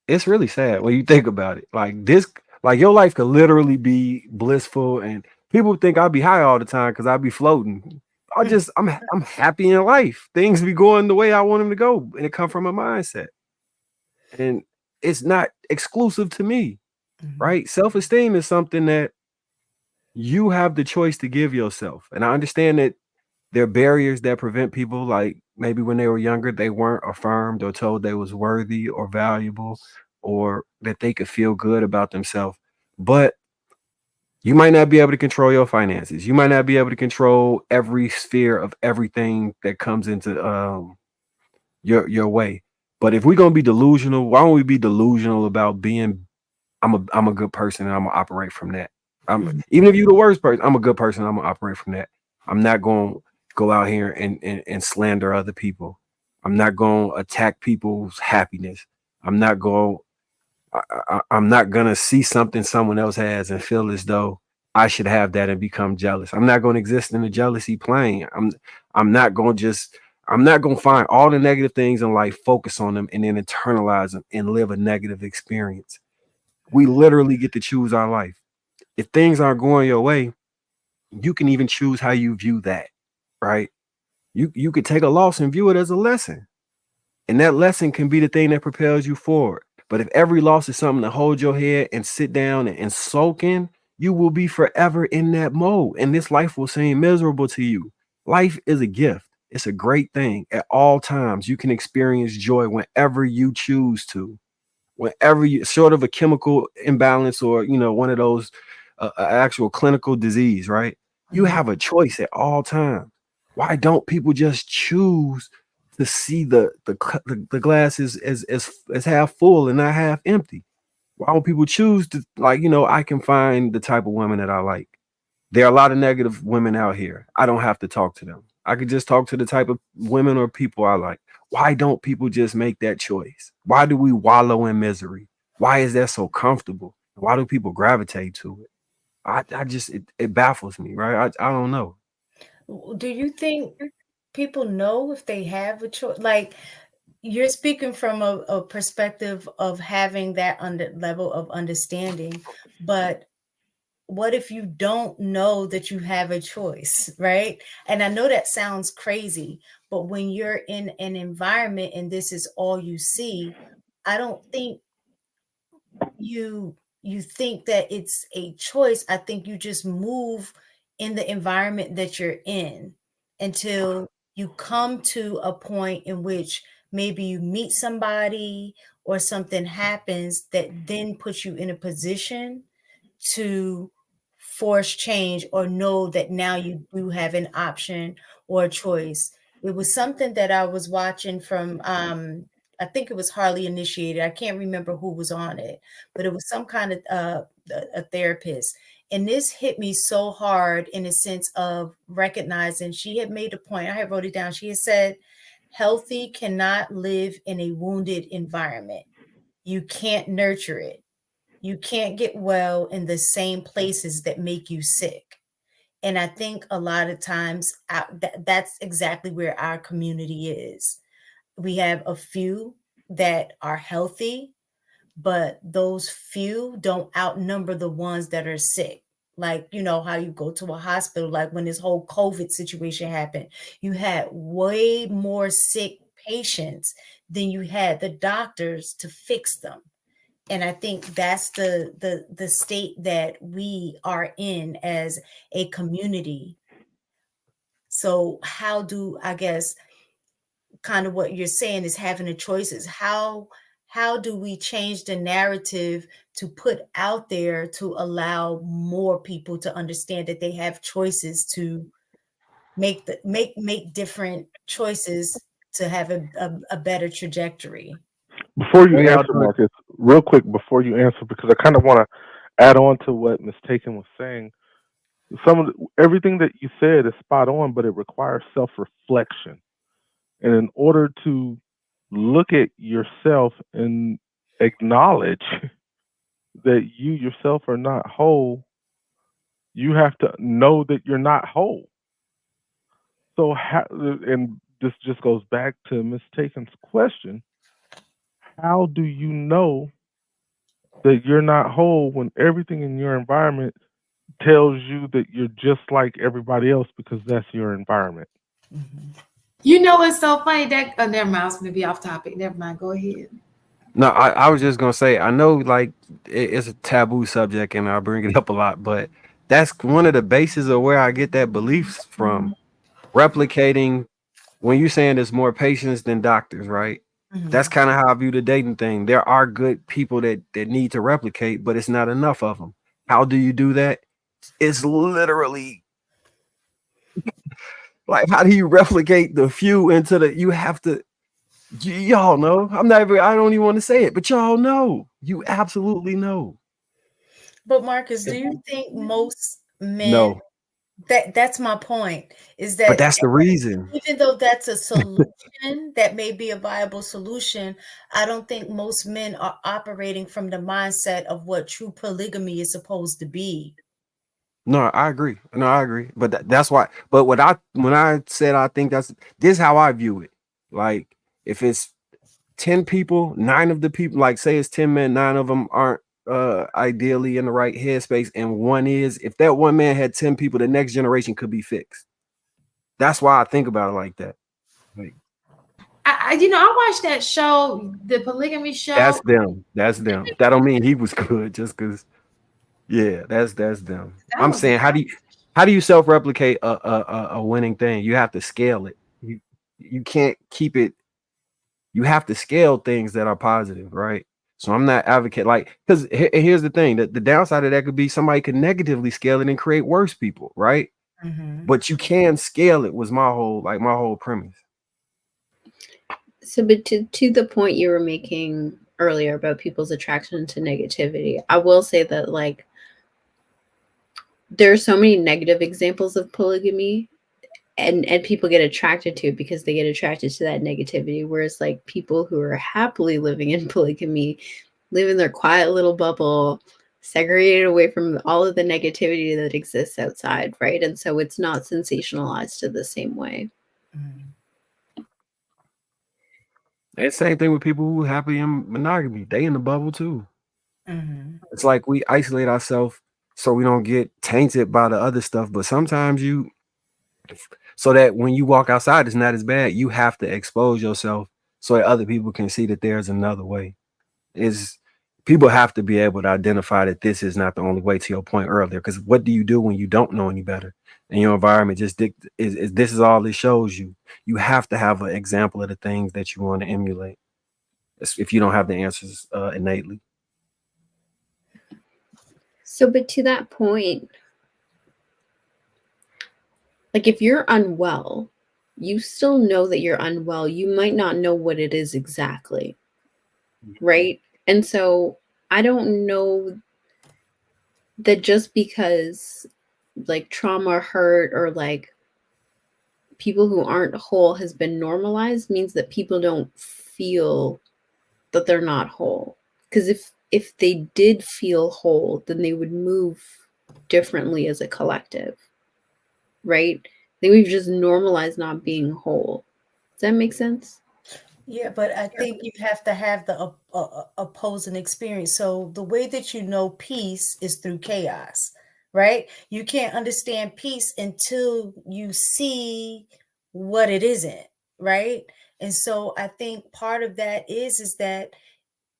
it's really sad when you think about it. Like this, like your life could literally be blissful, and people think I'll be high all the time because I'll be floating. I'm happy in life. Things be going the way I want them to go, and it come from a mindset. And it's not exclusive to me, right? Self-esteem is something that you have the choice to give yourself. And I understand that there are barriers that prevent people, like maybe when they were younger, they weren't affirmed or told they was worthy or valuable or that they could feel good about themselves. But you might not be able to control your finances. You might not be able to control every sphere of everything that comes into your way. But if we're gonna be delusional, why don't we be delusional about being I'm a good person and I'm gonna operate from that. Even if you're the worst person, I'm a good person, I'm gonna operate from that. I'm not gonna go out here and slander other people. I'm not gonna attack people's happiness. I'm not going I'm not gonna see something someone else has and feel as though I should have that and become jealous. I'm not gonna exist in the jealousy plane. I'm not gonna just I'm not gonna find all the negative things in life, focus on them, and then internalize them and live a negative experience. We literally get to choose our life. If things aren't going your way, you can even choose how you view that, right? You could take a loss and view it as a lesson. And that lesson can be the thing that propels you forward. But if every loss is something to hold your head and sit down and soak in, you will be forever in that mode. And this life will seem miserable to you. Life is a gift. It's a great thing. At all times, you can experience joy whenever you choose to. Whenever you sort of a chemical imbalance or one of those actual clinical disease, right? You have a choice at all times. Why don't people just choose to see the glass as half full and not half empty? Why don't people choose to, like, I can find the type of women that I like. There are a lot of negative women out here. I don't have to talk to them. I could just talk to the type of women or people I like. Why don't people just make that choice? Why do we wallow in misery? Why is that so comfortable? Why do people gravitate to it? I just it baffles me, right? I don't know. Do you think people know if they have a choice? Like, you're speaking from a perspective of having that level of understanding, but what if you don't know that you have a choice, right? And I know that sounds crazy, but when you're in an environment and this is all you see, I don't think you think that it's a choice. I think you just move in the environment that you're in until you come to a point in which maybe you meet somebody or something happens that then puts you in a position to force change or know that now you do have an option or a choice. It was something that I was watching from I think it was Hardly Initiated. I can't remember who was on it, but it was some kind of a therapist. And this hit me so hard in a sense of recognizing she had made a point. I had wrote it down. She had said, healthy cannot live in a wounded environment. You can't nurture it. You can't get well in the same places that make you sick. And I think a lot of times that's exactly where our community is. We have a few that are healthy, but those few don't outnumber the ones that are sick. Like, how you go to a hospital, like when this whole COVID situation happened, you had way more sick patients than you had the doctors to fix them. And I think that's the state that we are in as a community. So how do, I guess, kind of what you're saying is having the choices. How do we change the narrative to put out there to allow more people to understand that they have choices to make different choices to have a better trajectory? Before you Hey, y'all answer, doing? Marcus, real quick before you answer, because I kind of want to add on to what Mistaken was saying. Everything that you said is spot on, but it requires self-reflection. And in order to look at yourself and acknowledge that you yourself are not whole, you have to know that you're not whole. So, and this just goes back to Mistaken's question: How do you know that you're not whole when everything in your environment tells you that you're just like everybody else because that's your environment? You know, it's so funny that never mind. I was gonna be off topic. Never mind. Go ahead. No, I was just gonna say, I know like it's a taboo subject and I bring it up a lot, but that's one of the bases of where I get that beliefs from. Replicating when you're saying there's more patients than doctors, right? That's kind of how I view the dating thing. There are good people that need to replicate, but it's not enough of them. How do you do that? It's literally like, how do you replicate the few into the? You have to. Y'all know. I don't even want to say it, but y'all know. You absolutely know. But Marcus, do you think most men, No, that's my point, is but that that's the reason. even though that's a solution, that may be a viable solution, I don't think most men are operating from the mindset of what true polygamy is supposed to be. No, I agree. No, I agree. But that's why. But when I said I think this is how I view it. Like if it's 10 people, 9 of the people, like say it's 10 men, 9 of them aren't ideally in the right headspace, and one is. If that one man had 10 people, the next generation could be fixed. That's why I think about it like that. Like, I watched that show, the polygamy show. that's them. That's them. That don't mean he was good just because. Yeah, that's them. That I'm was saying, how do you self-replicate a winning thing? You have to scale it. You can't keep it. You have to scale things that are positive, right? So I'm not advocate like, because here's the thing, that the downside of that could be somebody could negatively scale it and create worse people, right? But you can scale it was my whole premise. So, but to the point you were making earlier about people's attraction to negativity, I will say that like there are so many negative examples of polygamy, and people get attracted to it because they get attracted to that negativity. Whereas like people who are happily living in polygamy, live in their quiet little bubble, segregated away from all of the negativity that exists outside, right? And so it's not sensationalized to the same way. And same thing with people who happy in monogamy. They in the bubble too. It's like we isolate ourselves so we don't get tainted by the other stuff. But sometimes so that when you walk outside, it's not as bad. You have to expose yourself so that other people can see that there's another way. Is People have to be able to identify that this is not the only way, to your point earlier. Because what do you do when you don't know any better? And your environment just this is all it shows you. You have to have an example of the things that you want to emulate. If you don't have the answers innately. So, but to that point, like if you're unwell, you still know that you're unwell. You might not know what it is exactly, right? And so I don't know that just because like trauma, hurt, or like people who aren't whole has been normalized means that people don't feel that they're not whole. Because if they did feel whole, then they would move differently as a collective, right? I think we've just normalized not being whole. Does that make sense? Yeah, but I think you have to have the opposing experience. So the way that you know peace is through chaos, right? You can't understand peace until you see what it isn't, right? And so I think part of that is that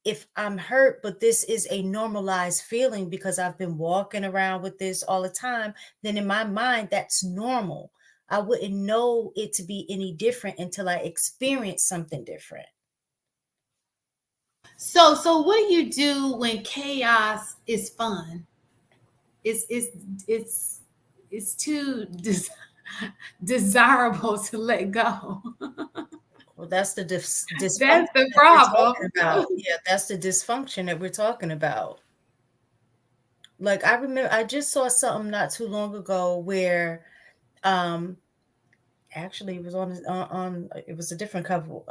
if I'm hurt, but this is a normalized feeling because I've been walking around with this all the time, then in my mind, that's normal. I wouldn't know it to be any different until I experience something different. So what do you do when chaos is fun? It's too desirable to let go. Well, that's the dysfunction That's the that we're talking problem. about. Yeah, that's the dysfunction that we're talking about. Like I remember, I just saw something not too long ago where, um, actually it was on it was a different couple.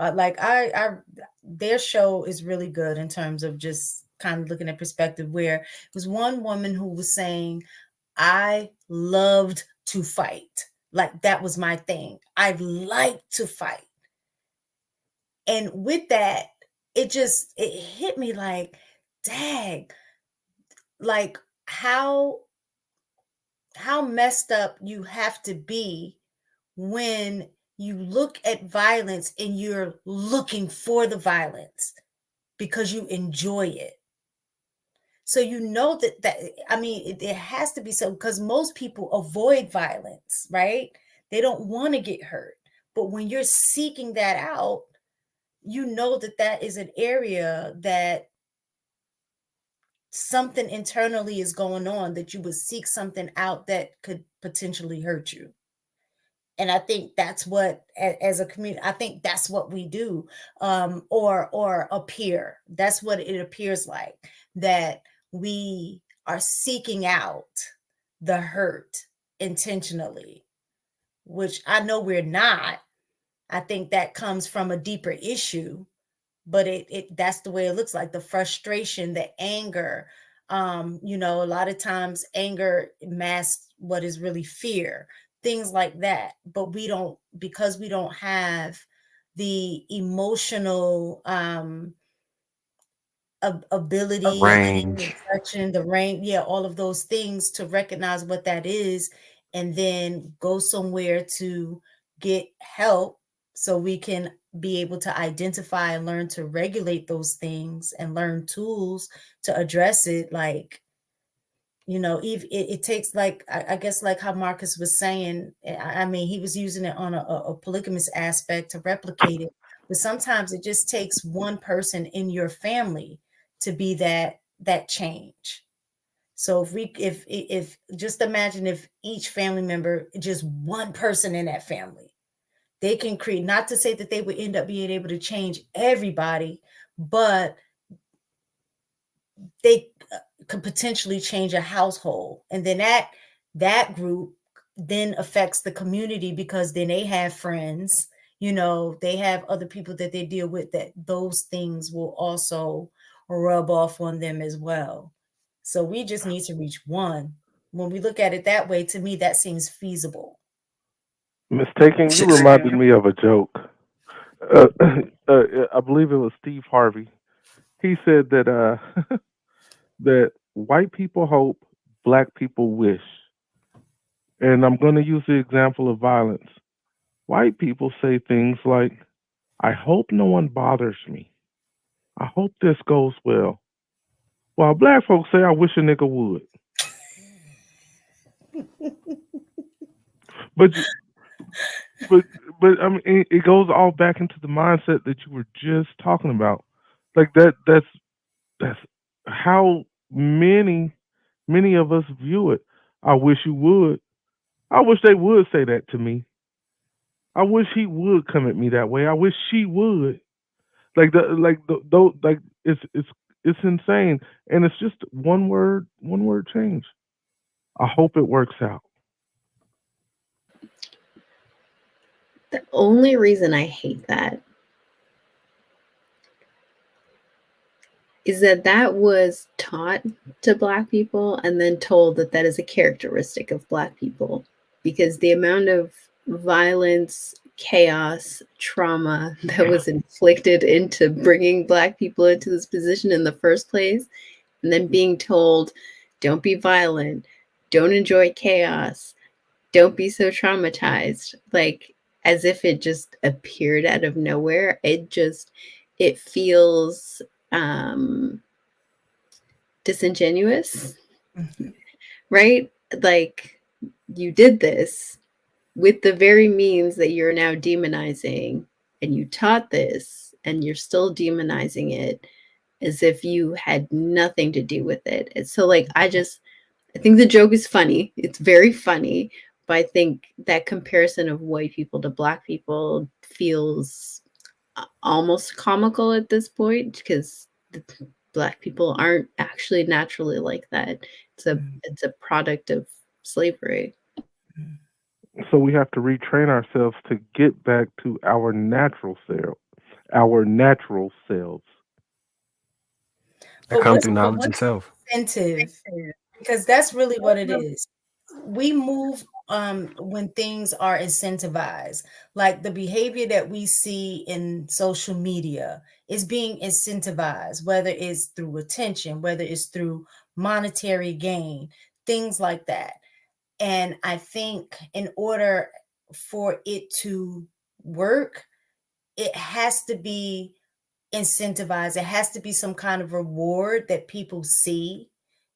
Their show is really good in terms of just kind of looking at perspective. Where it was one woman who was saying, "I loved to fight. Like that was my thing. I like to fight." And with that, it hit me like, dang, like how messed up you have to be when you look at violence and you're looking for the violence because you enjoy it. So you know that I mean, it has to be so, because most people avoid violence, right? They don't want to get hurt. But when you're seeking that out, you know that is an area that something internally is going on, that you would seek something out that could potentially hurt you. And I think that's what, as a community, I think that's what we do, or appear. That's what it appears like, that we are seeking out the hurt intentionally, which I know we're not. I think that comes from a deeper issue, but it that's the way it looks like. The frustration, the anger, you know, a lot of times anger masks what is really fear, things like that. But we don't, because we don't have the emotional ability Range. and the range, yeah, all of those things, to recognize what that is, and then go somewhere to get help so we can be able to identify and learn to regulate those things and learn tools to address it. Like, you know, it takes, like, I guess, like how Marcus was saying, I mean, he was using it on a polygamous aspect to replicate it, but sometimes it just takes one person in your family to be that change. So if just imagine if each family member, just one person in that family, they can create, not to say that they would end up being able to change everybody, but they could potentially change a household. And then that group then affects the community, because then they have friends, you know, they have other people that they deal with, that those things will also rub off on them as well. So we just need to reach one. When we look at it that way, to me, that seems feasible. Mistaken, you reminded me of a joke. I believe it was Steve Harvey. He said that that white people hope, black people wish. And I'm going to use the example of violence. White people say things like, I hope no one bothers me. I hope this goes well. While black folks say, I wish a nigga would. But but but I mean, it goes all back into the mindset that you were just talking about. Like that's how many of us view it. I wish you would. I wish they would say that to me. I wish he would come at me that way. I wish she would. Like it's insane, and it's just one word change. I hope it works out. The only reason I hate that is that was taught to Black people and then told that is a characteristic of Black people, because the amount of violence, chaos, trauma that was inflicted into bringing Black people into this position in the first place, and then being told, don't be violent, don't enjoy chaos, don't be so traumatized, like as if it just appeared out of nowhere. It feels disingenuous, right? Like, you did this with the very means that you're now demonizing, and you taught this and you're still demonizing it as if you had nothing to do with it. And so, like, I think the joke is funny. It's very funny, but I think that comparison of white people to Black people feels almost comical at this point, because Black people aren't actually naturally like that. It's a product of slavery. So we have to retrain ourselves to get back to our natural self, our natural selves. That come through knowledge itself. Incentive, because that's really what it is. We move when things are incentivized, like the behavior that we see in social media is being incentivized, whether it's through attention, whether it's through monetary gain, things like that. And I think in order for it to work, it has to be incentivized. It has to be some kind of reward that people see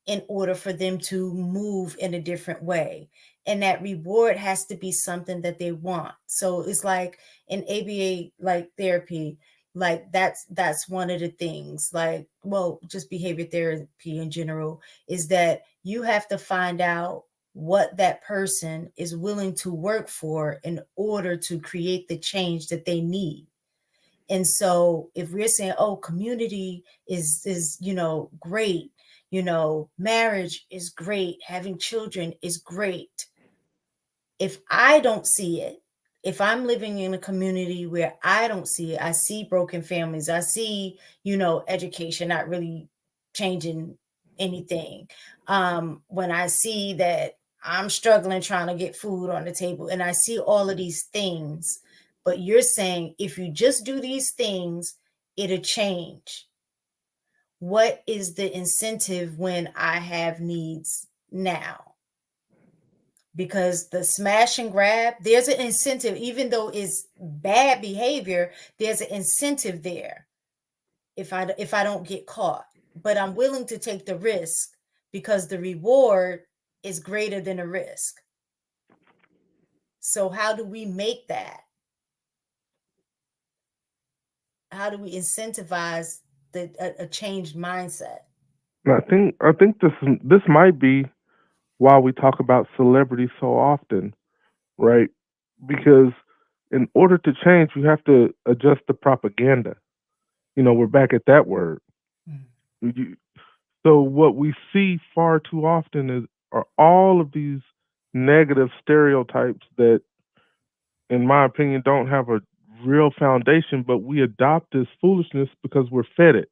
in order for them to move in a different way. And that reward has to be something that they want. So it's like in ABA, like therapy, like that's one of the things, like, well, just behavior therapy in general, is that you have to find out what that person is willing to work for in order to create the change that they need. And so if we're saying, oh, community is great, marriage is great, having children is great. If I don't see it, if I'm living in a community where I don't see it, I see broken families, I see, education not really changing anything. When I see that I'm struggling trying to get food on the table, and I see all of these things, but you're saying if you just do these things, it'll change. What is the incentive when I have needs now? Because the smash and grab, there's an incentive, even though it's bad behavior, there's an incentive there if I don't get caught. But I'm willing to take the risk because the reward is greater than the risk. So how do we make that? How do we incentivize a changed mindset? And I think this might be why we talk about celebrities so often, right? Because in order to change, you have to adjust the propaganda. We're back at that word. You- So what we see far too often are all of these negative stereotypes that, in my opinion, don't have a real foundation, but we adopt this foolishness because we're fed it.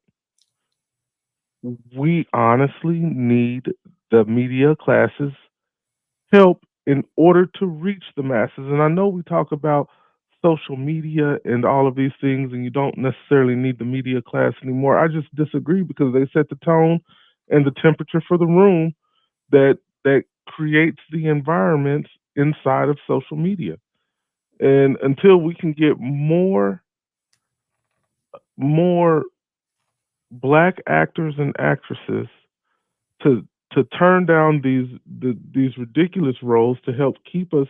We honestly need the media classes help in order to reach the masses. And I know we talk about social media and all of these things, and you don't necessarily need the media class anymore. I just disagree because they set the tone and the temperature for the room that creates the environments inside of social media. And until we can get more black actors and actresses to turn down these ridiculous roles to help keep our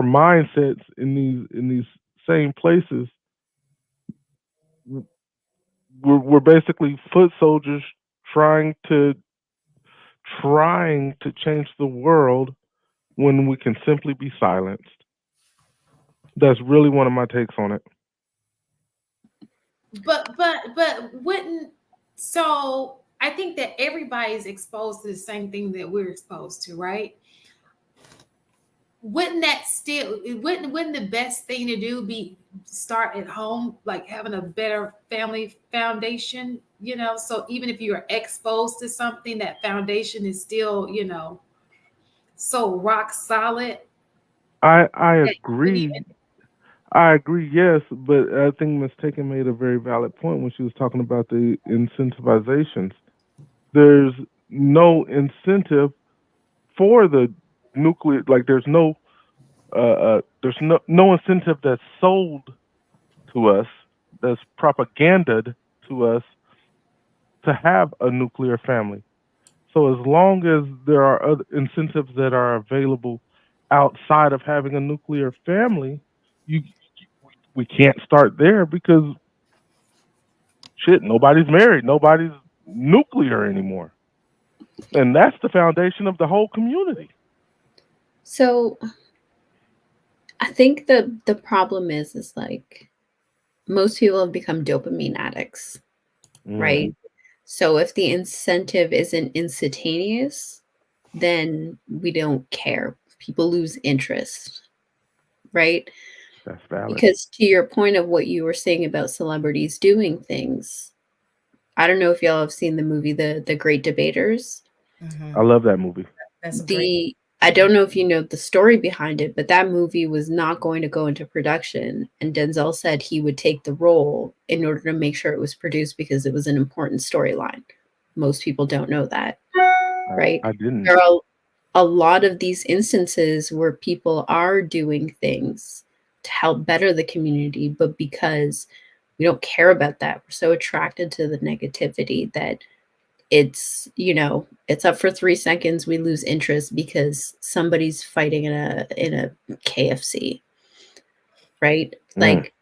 mindsets in these same places, we're basically foot soldiers trying to change the world when we can simply be silenced. That's really one of my takes on it. But wouldn't, so I think that everybody's exposed to the same thing that we're exposed to, right? Wouldn't the best thing to do be start at home, like having a better family foundation, so even if you're exposed to something, that foundation is still, so rock solid. I agree. I agree, yes, but I think Ms. Taken made a very valid point when she was talking about the incentivizations. There's no incentive for the nuclear, like there's no incentive that's sold to us, that's propaganded to us to have a nuclear family. So as long as there are other incentives that are available outside of having a nuclear family, you we can't start there because shit, nobody's married, nobody's nuclear anymore. And that's the foundation of the whole community. So I think the problem is like most people have become dopamine addicts, right? So if the incentive isn't instantaneous, then we don't care. People lose interest, right? That's valid. Because to your point of what you were saying about celebrities doing things, I don't know if y'all have seen the movie The Great Debaters. I love that movie. That's great. I don't know if you know the story behind it, but that movie was not going to go into production. And Denzel said he would take the role in order to make sure it was produced because it was an important storyline. Most people don't know that, right? I didn't. There are a lot of these instances where people are doing things to help better the community, but because we don't care about that, we're so attracted to the negativity that it's, you know, it's up for 3 seconds, we lose interest because somebody's fighting in a KFC, right? Like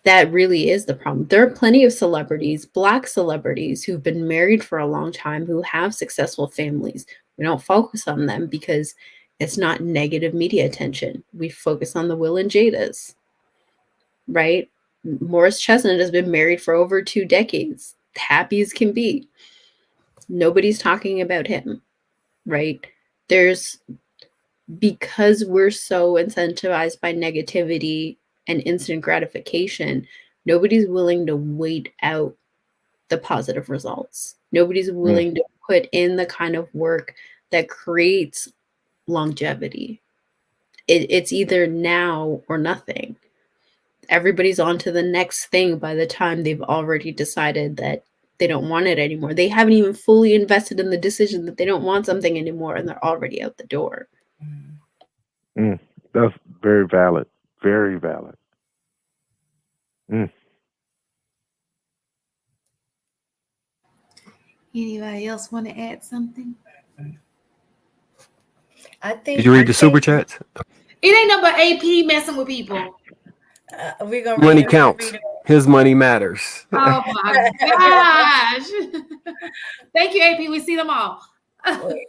that really is the problem. There are plenty of celebrities, Black celebrities, who've been married for a long time, who have successful families. We don't focus on them because it's not negative media attention. We focus on the Will and Jadas, right? Morris Chestnut has been married for over 2 decades, happy as can be. Nobody's talking about him, right? Because we're so incentivized by negativity and instant gratification, nobody's willing to wait out the positive results. Nobody's willing to put in the kind of work that creates longevity. It's either now or nothing. Everybody's on to the next thing by the time they've already decided that they don't want it anymore. They haven't even fully invested in the decision that they don't want something anymore, and they're already out the door. That's very valid. Very valid. Anybody else want to add something? I think. Did you read the super chats? It ain't no but AP messing with people. We're gonna Money counts. His money matters. Oh my gosh! Thank you, AP. We see them all. The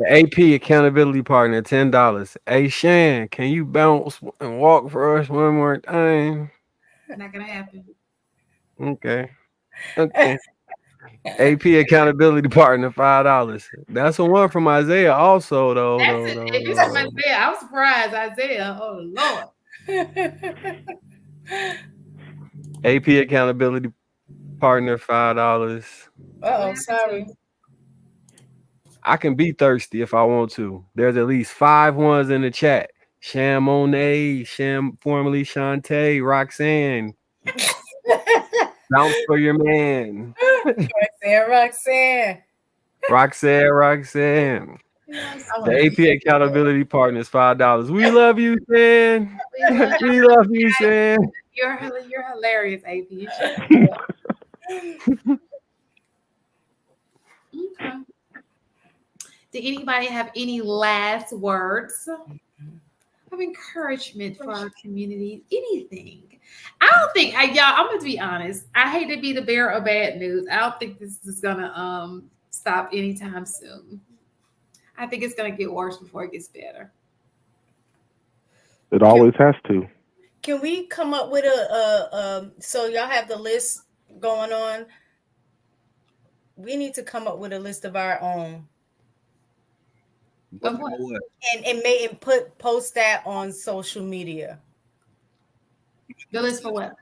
AP accountability partner, $10. Hey Shan, can you bounce and walk for us one more time? Not gonna happen. Okay. AP accountability partner, $5. That's the one from Isaiah also, though. That's it. If you talking about Isaiah, I'm surprised. Isaiah, oh Lord. AP accountability partner, $5. Oh, sorry. I can be thirsty if I want to. There's at least 5 ones in the chat. Sham Monet, Sham, formerly Shantae, Roxanne. Bounce for your man. Roxanne. Roxanne. The AP accountability partner is $5. We love you, Shan. We love you, Shan. You're hilarious, AP. Okay. Did anybody have any last words of encouragement for our community? Anything? I don't think, y'all, I'm going to be honest. I hate to be the bearer of bad news. I don't think this is going to stop anytime soon. I think it's going to get worse before it gets better. It always has to. Can we come up with so y'all have the list going on? We need to come up with a list of our own. Of what? And post that on social media. The list for what?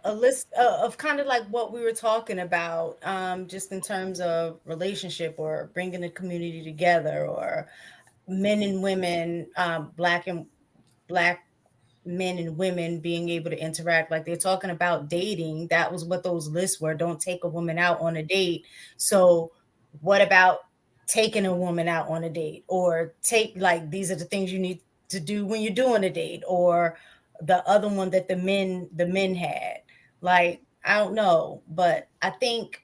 A list of kind of like what we were talking about, just in terms of relationship or bringing the community together, or men and women, black men and women being able to interact. Like they're talking about dating. That was what those lists were. Don't take a woman out on a date. So what about taking a woman out on a date? Or these are the things you need to do when you're doing a date, or the other one that the men had. Like, I don't know, but I think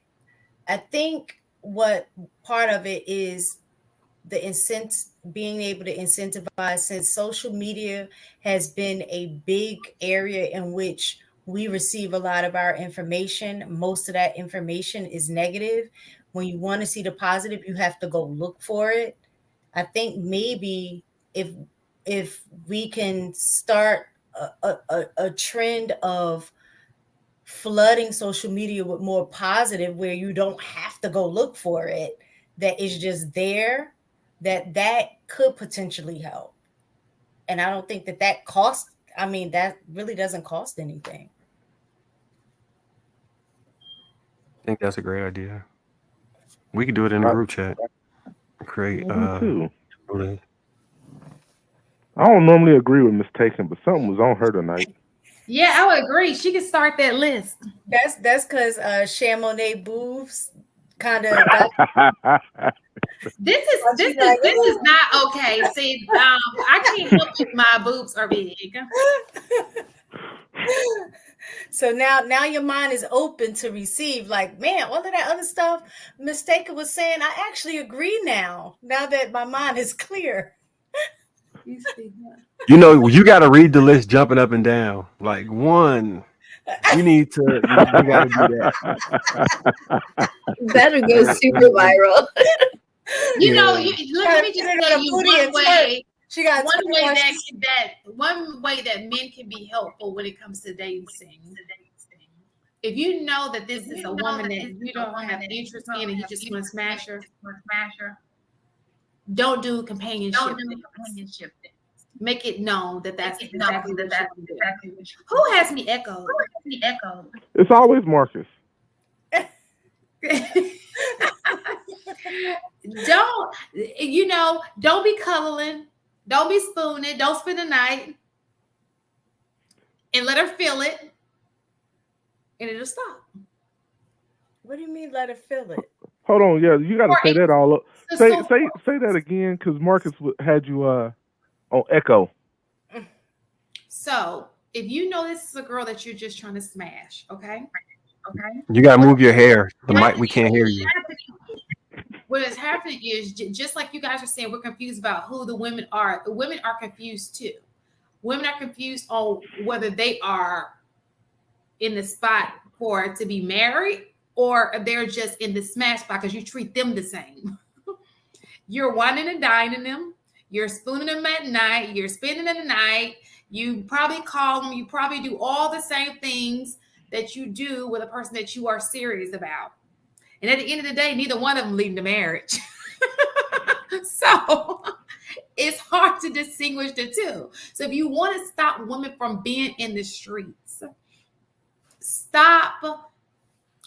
what part of it is the being able to incentivize, since social media has been a big area in which we receive a lot of our information. Most of that information is negative. When you want to see the positive, you have to go look for it. I think maybe if we can start a trend of flooding social media with more positive, where you don't have to go look for it, that is just there, that could potentially help. And I don't think that costs. I mean, that really doesn't cost anything. I think that's a great idea. We could do it in a group chat. Create I don't normally agree with mistaken, but something was on her tonight. Yeah, I would agree. She could start that list. That's because Chamonix boobs kind of. This is not okay. See, I can't help if my boobs are big. So now your mind is open to receive. Like, man, all of that other stuff Mistaken was saying, I actually agree now that my mind is clear. You know, you got to read the list jumping up and down. Like, one, you need to, you got to do that. That'll go super viral. You know, let me just tell you one way. She got one way that men can be helpful when it comes to dating. If you know that this is a woman that you don't have interest in and you just want to smash her, don't do companionship. Make it known that that's exactly what you do. Who has me echoed? It's always Marcus. Don't be cuddling. Don't be spooning. Don't spend the night. And let her feel it. And it'll stop. What do you mean let her feel it? Hold on, yeah, you got to say that all up. Say that again, because Marcus had you on echo. So, if you know this is a girl that you're just trying to smash, okay? You got to move your hair. The mic, we can't hear you. What is happening is, just like you guys are saying, we're confused about who the women are. The women are confused too. Women are confused on whether they are in the spot for to be married or they're just in the smash spot because you treat them the same. You're whining and dining them. You're spooning them at night. You're spending the night. You probably call them. You probably do all the same things that you do with a person that you are serious about. And at the end of the day, neither one of them leading to marriage. So it's hard to distinguish the two. So if you want to stop women from being in the streets,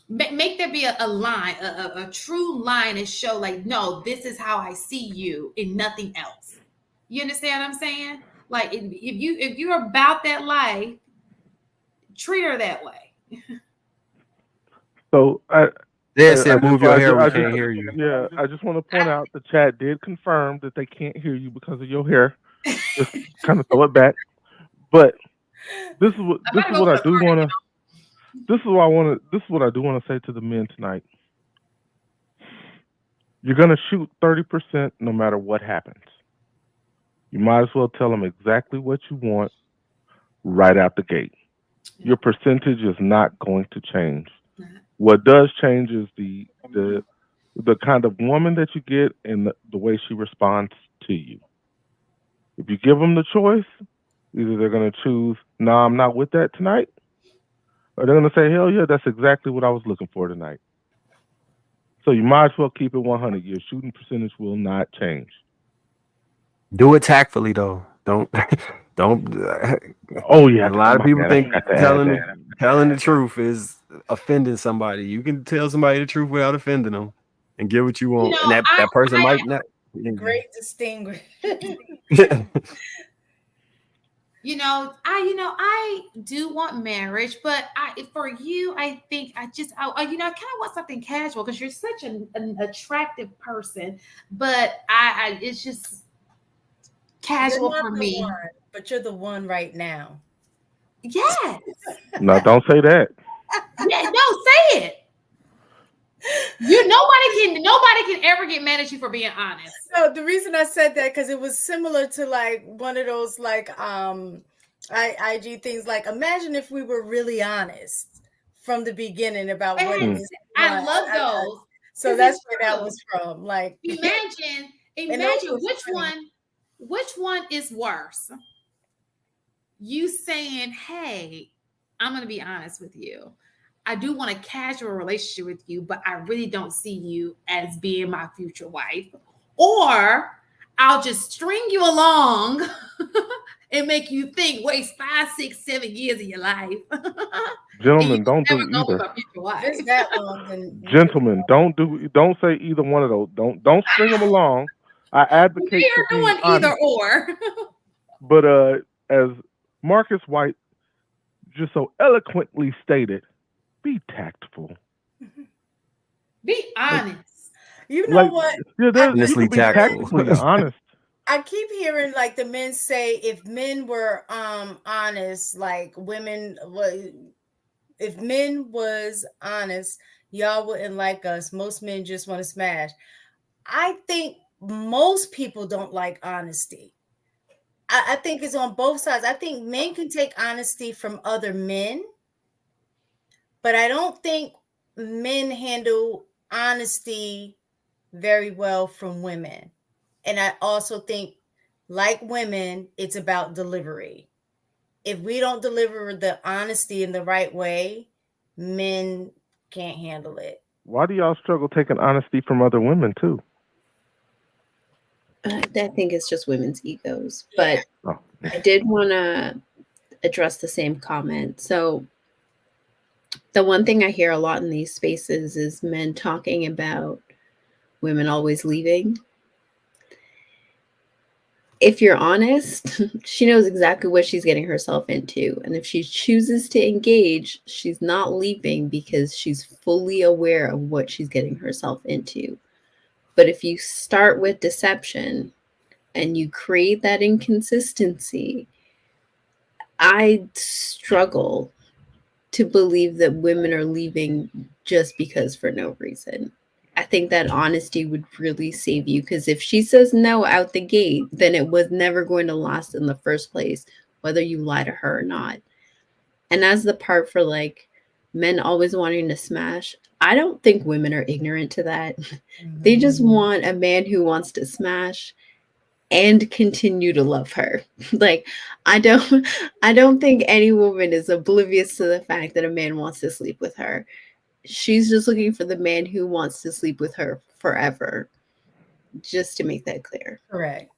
make there be a line, a true line and show like, no, this is how I see you and nothing else. You understand what I'm saying? Like if you're about that life, treat her that way. So said move your hair, we can't hear you. Yeah, I just want to point out the chat did confirm that they can't hear you because of your hair. Just kind of throw it back. But this is what I do want to say to the men tonight. You're gonna shoot 30% no matter what happens. You might as well tell them exactly what you want right out the gate. Your percentage is not going to change. What does change is the kind of woman that you get and the way she responds to you. If you give them the choice, either they're going to choose, no, I'm not with that tonight, or they're going to say, hell yeah, that's exactly what I was looking for tonight. So you might as well keep it 100. Your shooting percentage will not change. Do it tactfully, though. Don't. Oh yeah, a lot of people think telling the truth is offending somebody. You can tell somebody the truth without offending them, and get what you want. And that person might not. Great distinguish. I do want marriage, but for you, I think I kind of want something casual because you're such an attractive person. But it's just casual for me. But you're the one right now. Yes. No, don't say that. Yeah, no, say it. Nobody can ever get mad at you for being honest. No, the reason I said that because it was similar to like one of those like IG things. Like, imagine if we were really honest from the beginning about what it is. I love those. So that's where that was from. Like, imagine which one is worse? You saying, hey, I'm gonna be honest with you. I do want a casual relationship with you, but I really don't see you as being my future wife. Or I'll just string you along and make you think, waste 5, 6, 7 years of your life. Gentlemen, don't do either. Gentlemen, don't say either one of those. Don't string them along I advocate We for are being doing honest. either or. But as Marcus White just so eloquently stated, be tactful. Be honest. You know Like, what? yeah, you Honestly can be tactful. tactfully honest. I keep hearing like the men say if men were honest, like women if men was honest, y'all wouldn't like us. Most men just want to smash. I think most people don't like honesty. I think it's on both sides. I think men can take honesty from other men, but I don't think men handle honesty very well from women. And I also think, like women, it's about delivery. If we don't deliver the honesty in the right way, men can't handle it. Why do y'all struggle taking honesty from other women too? I think it's just women's egos. But Oh. I did want to address the same comment. So the one thing I hear a lot in these spaces is men talking about women always leaving. If you're honest, she knows exactly what she's getting herself into. And if she chooses to engage, she's not leaving because she's fully aware of what she's getting herself into. But if you start with deception and you create that inconsistency, I struggle to believe that women are leaving just because for no reason. I think that honesty would really save you, because if she says no out the gate, then it was never going to last in the first place, whether you lie to her or not. And as the part for like men always wanting to smash, I don't think women are ignorant to that. They just want a man who wants to smash and continue to love her. Like, I don't think any woman is oblivious to the fact that a man wants to sleep with her. She's just looking for the man who wants to sleep with her forever. Just to make that clear. Correct.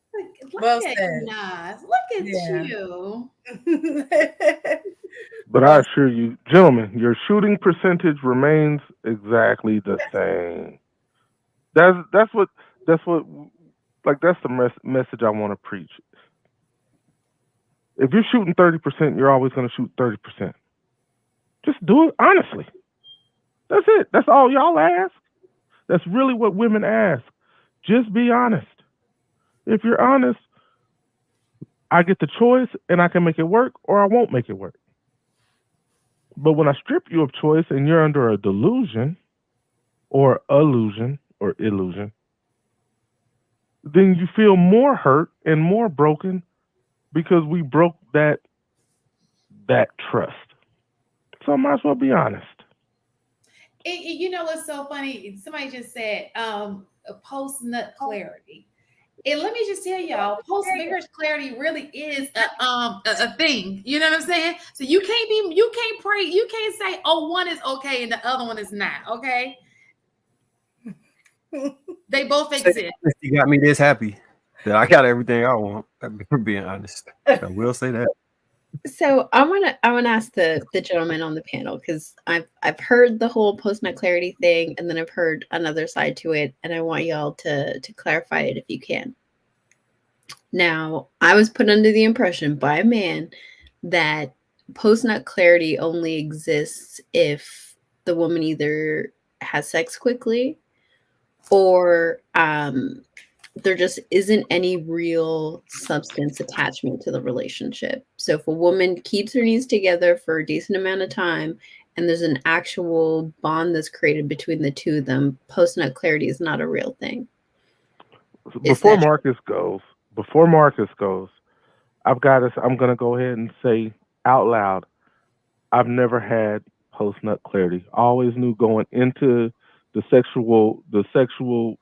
Look Well at said. you, Nas. Look at Yeah. you. But I assure you, gentlemen, your shooting percentage remains exactly the same. That's what like that's the message I want to preach. If you're shooting 30%, you're always going to shoot 30%. Just do it honestly. That's it. That's all y'all ask. That's really what women ask. Just be honest. If you're honest, I get the choice and I can make it work or I won't make it work. But when I strip you of choice and you're under a delusion or illusion, then you feel more hurt and more broken because we broke that trust. So I might as well be honest. You know what's so funny? Somebody just said post nut clarity. And let me just tell y'all, post marriage clarity really is a thing. You know what I'm saying? So you can't pray, you can't say, oh, one is okay and the other one is not, okay? They both exist. You got me this happy that I got everything I want. For being honest, I will say that. So I wanna ask the gentleman on the panel, because I've heard the whole post nut clarity thing, and then I've heard another side to it, and I want y'all to clarify it if you can. Now, I was put under the impression by a man that post nut clarity only exists if the woman either has sex quickly or there just isn't any real substance attachment to the relationship. So if a woman keeps her knees together for a decent amount of time and there's an actual bond that's created between the two of them, post-nut clarity is not a real thing. Before Marcus goes, I'm going to go ahead and say out loud, I've never had post-nut clarity. I always knew going into the sexual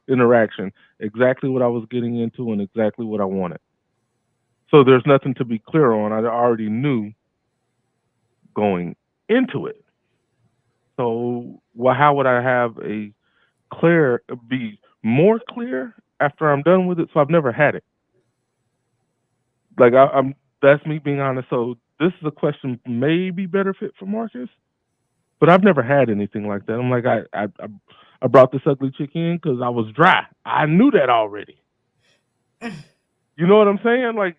interaction exactly what I was getting into and exactly what I wanted. So there's nothing to be clear on. I already knew going into it. So how would I have be more clear after I'm done with it? So I've never had it. Like I'm that's me being honest. So this is a question maybe better fit for Marcus, but I've never had anything like that. I'm like I brought this ugly chick in because I was dry. I knew that already. You know what I'm saying? Like,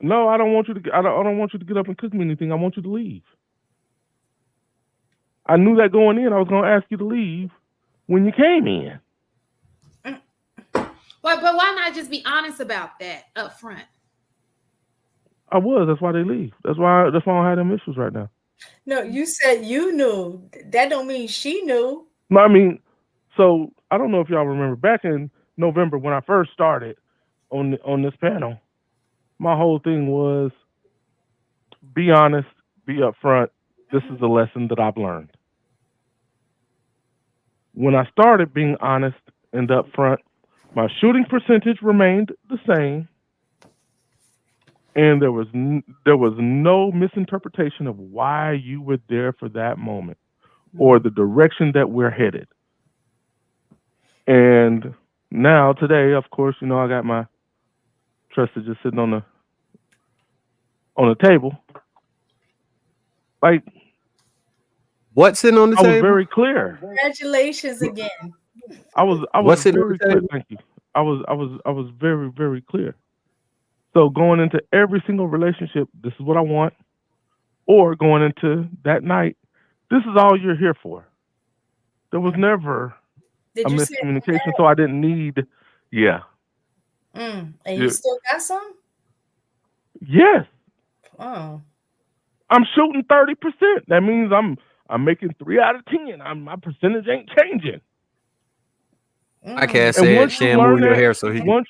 no, I don't want you to. I don't want you to get up and cook me anything. I want you to leave. I knew that going in. I was going to ask you to leave when you came in. But why not just be honest about that up front? I was. That's why they leave. That's why I don't have them issues right now. No, you said you knew. That don't mean she knew. No, I mean, so I don't know if y'all remember back in November when I first started on this panel. My whole thing was be honest, be upfront. This is a lesson that I've learned. When I started being honest and upfront, my shooting percentage remained the same, and there was no misinterpretation of why you were there for that moment or the direction that we're headed. And now today, of course, you know, I got my trusted just sitting on the table. Like, what's sitting on the I table? was very clear. Congratulations again. I was What's sitting on very the clear. table? Thank you. I was very, very clear. So going into every single relationship, this is what I want. Or going into that night, this is all you're here for. There was never Did a you say miscommunication, so I didn't need. Yeah. and you still got some? Yes. Oh. I'm shooting 30%. That means I'm making 3 out of 10. My percentage ain't changing. I can't And say it. once you Shan, learn move your that, hair so he. once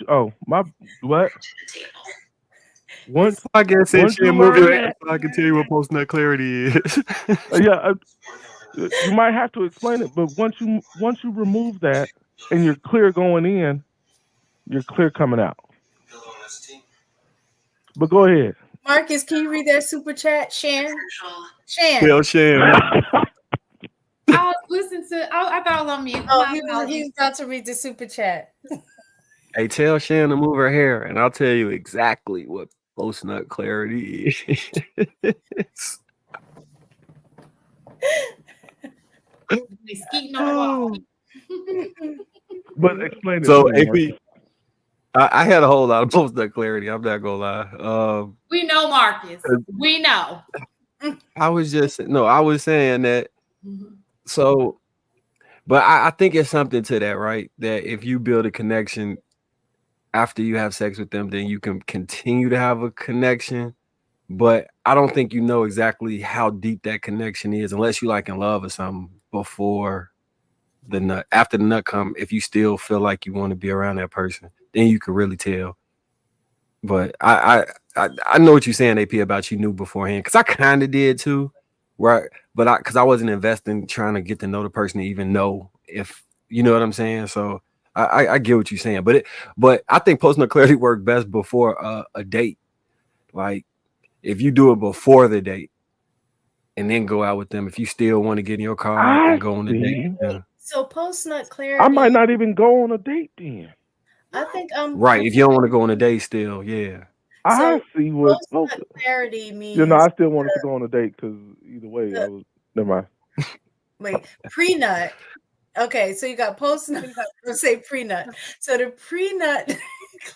oh my what? Once I can't say once you Shan, move learn your hair that, so I can tell you what post nut clarity is. yeah, you might have to explain it, but once you remove that and you're clear going in, you're clear coming out. But go ahead. Marcus, can you read that super chat, Shan? Tell Shan. I was listening to. I thought I was on mute. Oh, My apologies. he's about to read the super chat. Hey, tell Shan to move her hair, and I'll tell you exactly what post nut clarity is. They skeeting on the wall. But explain it So, to me, Marcus. AP, I had a whole lot of post nut clarity. I'm not gonna lie. We know, Marcus. We know. I was saying that. Mhm. So, but I think it's something to that, right? That if you build a connection after you have sex with them, then you can continue to have a connection. But I don't think you know exactly how deep that connection is unless you like in love or something before the nut. After the nut come, if you still feel like you want to be around that person, then you can really tell. But I know what you're saying, AP, about you knew beforehand, because I kind of did too, right? But because I wasn't investing trying to get to know the person to even know if you know what I'm saying. So I get what you're saying, but I think post nut clarity work best before a date. Like if you do it before the date and then go out with them, if you still want to get in your car and go on the date. Yeah. So post nut I clarity. might not even go on a date then. I think Right. If you don't want to go on a date still, yeah. I see what. post nut clarity means. You know, I still wanted to go on a date because either way, I was. Never mind. Wait, pre-nut. Okay, so you got post-nut. Let's say pre-nut. So the pre-nut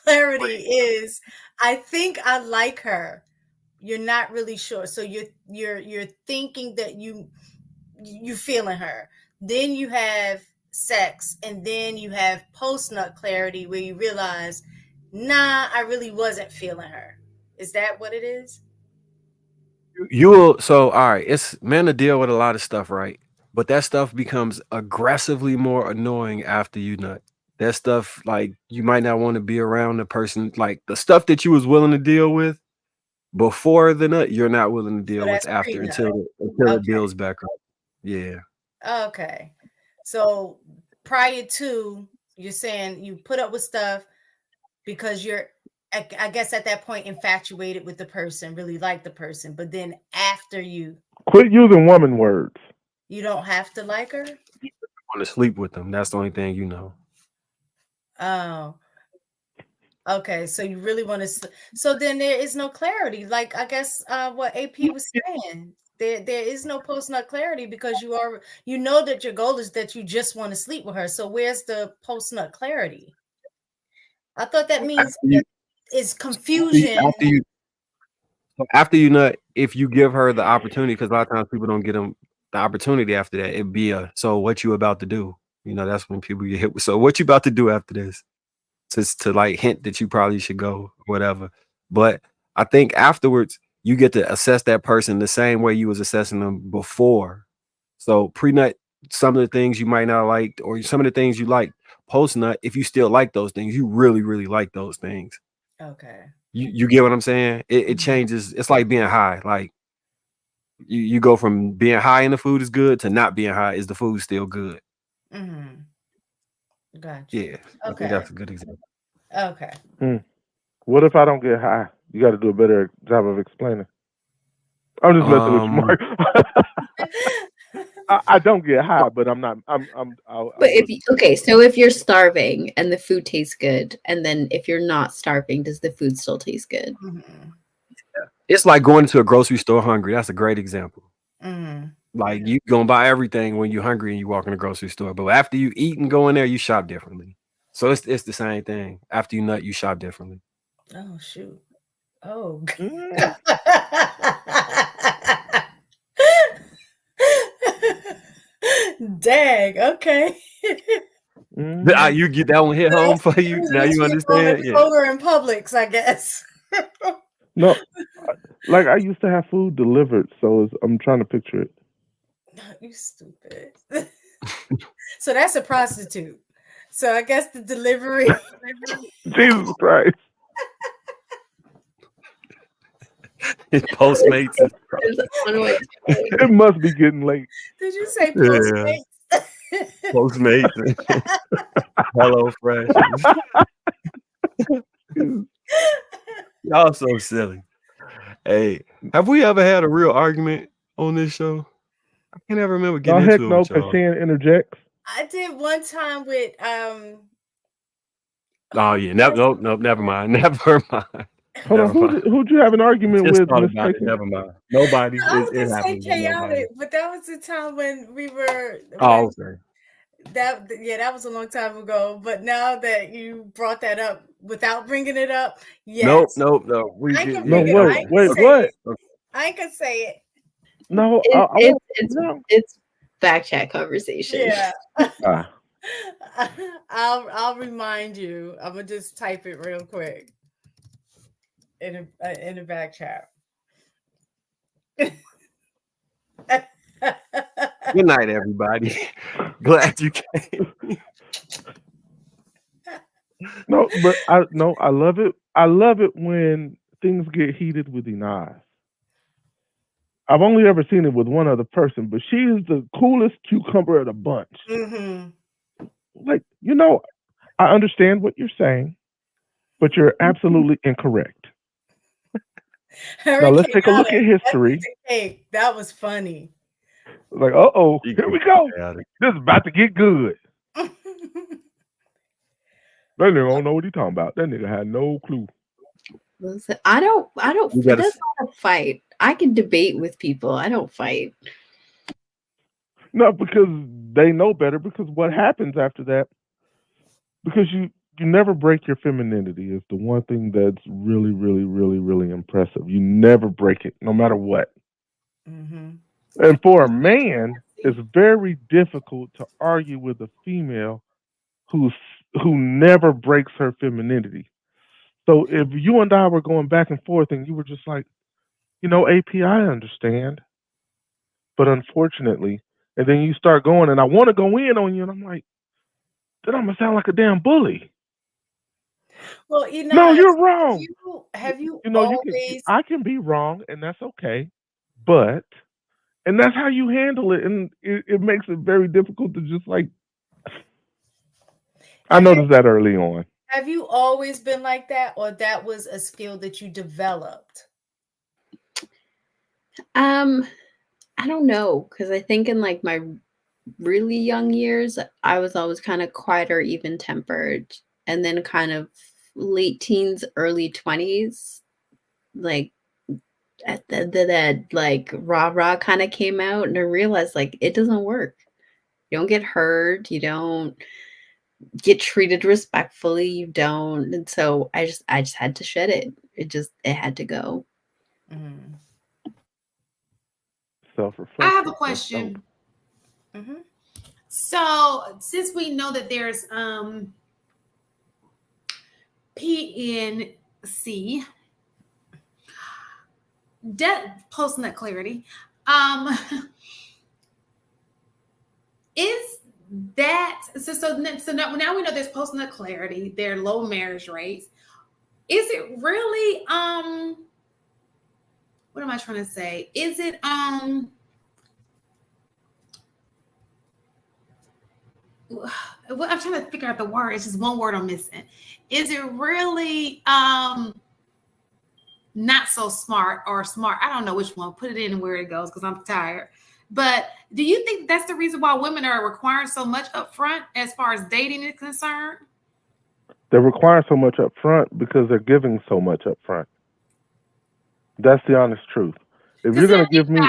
clarity is, I think I like her. You're not really sure. So you're thinking that you feeling her. Then you have sex, and then you have post-nut clarity where you realize, nah, I really wasn't feeling her. Is that what it is? You will. So, all right, it's men to deal with a lot of stuff, right? But that stuff becomes aggressively more annoying after you nut. That stuff, like you might not want to be around the person, like the stuff that you was willing to deal with before the nut, you're not willing to deal with that's after pre-nut. until it builds back up. Yeah. Okay. So prior to, you're saying you put up with stuff because you're, I guess at that point, infatuated with the person, really like the person. But then after you Quit using woman words. don't have to like her. Want to sleep with them. That's the only thing you know. Oh, okay. So you really want to, so then there is no clarity. Like, I guess what AP was saying. There is no post-nut clarity because you know that your goal is that you just want to sleep with her. So where's the post-nut clarity? I thought that means After you, it's confusion. after you nut, if you give her the opportunity, because a lot of times people don't get them the opportunity after that, it'd be so what you about to do? That's when people get hit with, so what you about to do after this? Just to like hint that you probably should go, whatever. But I think afterwards, you get to assess that person the same way you was assessing them before. So pre-nut, some of the things you might not like, or some of the things you like post-nut, if you still like those things, you really, really like those things. Okay. You get what I'm saying? It changes. It's like being high. Like you go from being high and the food is good to not being high. Is the food still good? Mm-hmm. Gotcha. Yeah. I think Okay. that's a good example. Okay. What if I don't get high? You got to do a better job of explaining. I'm just messing with you, Mark. I don't get high, but I'm not. But so if you're starving and the food tastes good, and then if you're not starving, does the food still taste good? Mm-hmm. It's like going to a grocery store hungry. That's a great example. Mm-hmm. Like you gonna buy everything when you're hungry and you walk in the grocery store, but after you eat and go in there, you shop differently. So it's the same thing. After you nut, you shop differently. Oh shoot! Oh. Dang. Okay. You get that one hit home for you. Now you understand. Yeah. Over in Publix, I guess. No, like I used to have food delivered, so I'm trying to picture it. You stupid. So that's a prostitute. So I guess the delivery. Jesus Christ. Postmates. It must be getting late. Did you say Postmates? Yeah. Postmates. Hello Fresh. Y'all so silly. Hey, have we ever had a real argument on this show? I can't ever remember getting into it with y'all. Shan interjects. I did one time with Oh yeah, nope, never mind. Never mind. Hold on, who'd you have an argument with? Never mind. Nobody. I was it gonna say chaotic, but that was the time when we were. Oh, okay. That was a long time ago. But now that you brought that up, without bringing it up, yes. Nope. Wait. I can say it. No, it's back chat conversation. Yeah. I'll remind you. I'm gonna just type it real quick in a back chat. Good night, everybody. Glad you came. No, but I love it. I love it when things get heated with Inaz. I've only ever seen it with one other person, but she is the coolest cucumber of the bunch. Mm-hmm. Like, I understand what you're saying, but you're absolutely incorrect. Now let's take a look at history. That was funny. Like, here we go. This is about to get good. That nigga don't know what he's talking about. That nigga had no clue. Listen, I don't. That's not a fight. I can debate with people. I don't fight. No, because they know better. Because what happens after that? Because you never break your femininity is the one thing that's really, really, really, really impressive. You never break it, no matter what. Mm-hmm. And for a man, it's very difficult to argue with a female who never breaks her femininity. So if you and I were going back and forth and you were just like, AP, I understand, but unfortunately, and then you start going and I want to go in on you and I'm like, then I'm going to sound like a damn bully. Well, no, you're wrong. Have you always... I can be wrong and that's okay, and that's how you handle it. And it makes it very difficult to just like, I noticed that early on. Have you always been like that, or that was a skill that you developed? I don't know, because I think in like my really young years, I was always kind of quieter, even-tempered, and then kind of late teens, early 20s, like that like rah kind of came out, and I realized like it doesn't work. You don't get hurt. You don't get treated respectfully, you don't. And so I just had to shed it. It had to go. Mhm. Self-reflection. I have a That's dope. question. Mhm. So since we know that there's PNC, post-nut clarity, is that so now we know there's post-nut clarity, there are low marriage rates. Is it really what am I trying to say? Is it well, I'm trying to figure out the word. It's just one word I'm missing. Is it really not so smart or smart? I don't know which one. Put it in where it goes because I'm tired. But do you think that's the reason why women are requiring so much up front as far as dating is concerned? They're requiring so much up front because they're giving so much up front. That's the honest truth. If you're going to give me,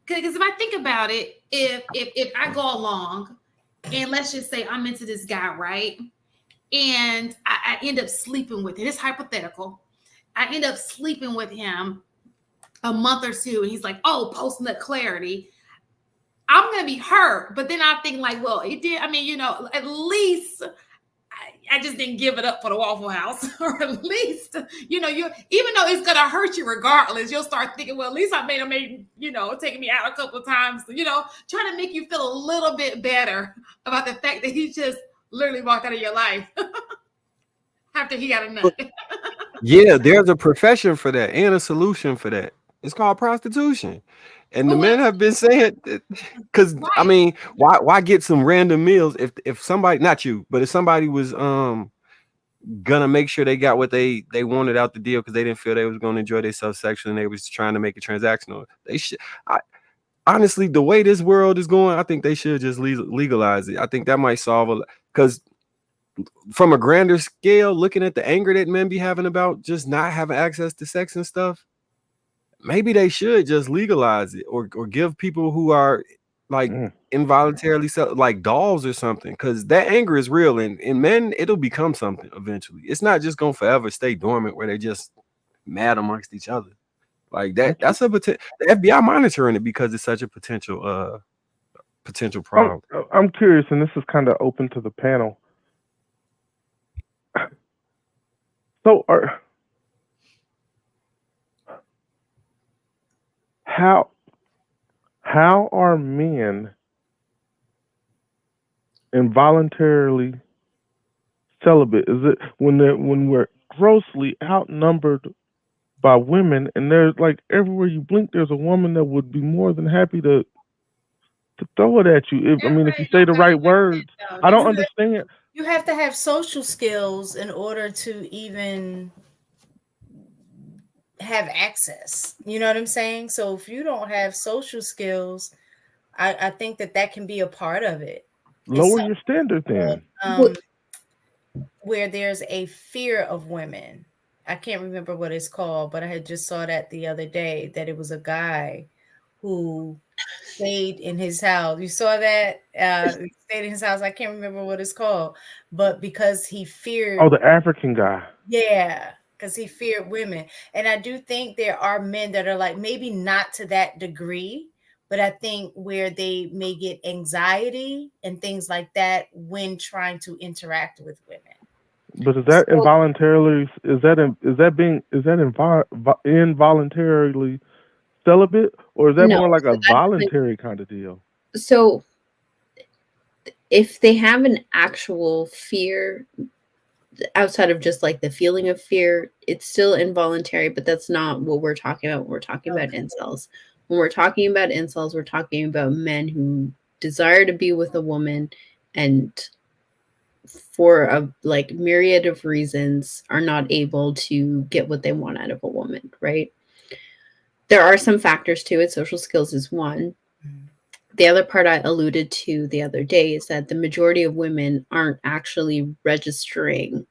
because if I think about it, if I go along and let's just say I'm into this guy, right? And I end up sleeping with him. It's hypothetical. I end up sleeping with him a month or two, and he's like, "Oh, post-nut clarity." I'm gonna be hurt, but then I think like, well, it did. I mean, you know, at least I just didn't give it up for the Waffle House, or at least, you know, you even though it's gonna hurt you regardless, you'll start thinking, well, at least I made him, you know, taking me out a couple of times, you know, trying to make you feel a little bit better about the fact that he just literally walked out of your life after he got a nut. Yeah, there's a profession for that and a solution for that. It's called prostitution. And the men have been saying, because Right. I mean, why get some random meals if somebody, not you, but if somebody was gonna make sure they got what they wanted out the deal because they didn't feel they was gonna enjoy themselves sexually and they was trying to make it transactional. They should. Honestly, the way this world is going, I think they should just legalize it. I think that might solve a, because from a grander scale, looking at the anger that men be having about just not having access to sex and stuff, maybe they should just legalize it or give people who are like involuntarily like dolls or something, because that anger is real, and in men it'll become something eventually. It's not just gonna forever stay dormant where they just mad amongst each other like that. That's a potential. The FBI monitoring it because it's such a potential problem. I'm curious, and this is kind of open to the panel. So how are men involuntarily celibate? Is it when we're grossly outnumbered by women, and there's like everywhere you blink, there's a woman that would be more than happy to throw it at you. If you say the right words. I don't understand. You have to have social skills in order to even have access. You know what I'm saying? So if you don't have social skills, I think that can be a part of it. Lower your standard then. Where there's a fear of women. I can't remember what it's called, but I had just saw that the other day, that it was a guy who stayed in his house. You saw that? He stayed in his house. I can't remember what it's called, but because he feared. Oh, the African guy. Yeah, because he feared women. And I do think there are men that are like, maybe not to that degree, but I think where they may get anxiety and things like that when trying to interact with women. But is that involuntarily? Is that involuntarily celibate, or is that more like a voluntary kind of deal? So, if they have an actual fear outside of just like the feeling of fear, it's still involuntary. But that's not what we're talking about when we're talking about incels. When we're talking about incels, we're talking about men who desire to be with a woman and for a like myriad of reasons are not able to get what they want out of a woman, right? There are some factors to it. Social skills is one. The other part I alluded to the other day is that the majority of women aren't actually registering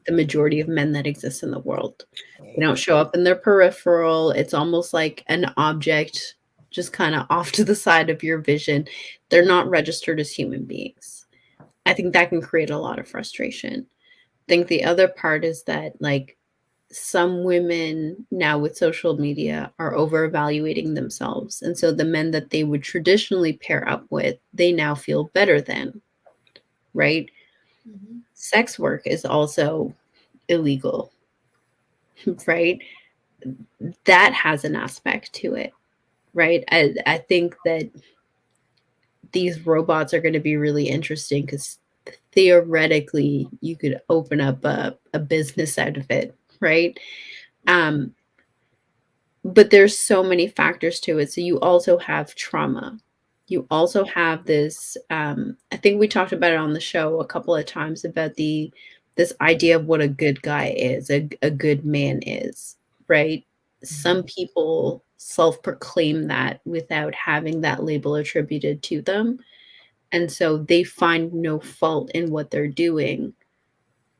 the majority of men that exist in the world. They don't show up in their peripheral. It's almost like an object just kind of off to the side of your vision. They're not registered as human beings. I think that can create a lot of frustration. I think the other part is that, like, some women now with social media are over evaluating themselves. And so the men that they would traditionally pair up with, they now feel better than, right? Mhm. Sex work is also illegal, right? That has an aspect to it, right? I think that these robots are going to be really interesting because theoretically you could open up a business out of it, right? Um, but there's so many factors to it. So you also have trauma. You also have this. I think we talked about it on the show a couple of times about this idea of what a good guy is, a good man is, right? Some people self-proclaim that without having that label attributed to them. And so they find no fault in what they're doing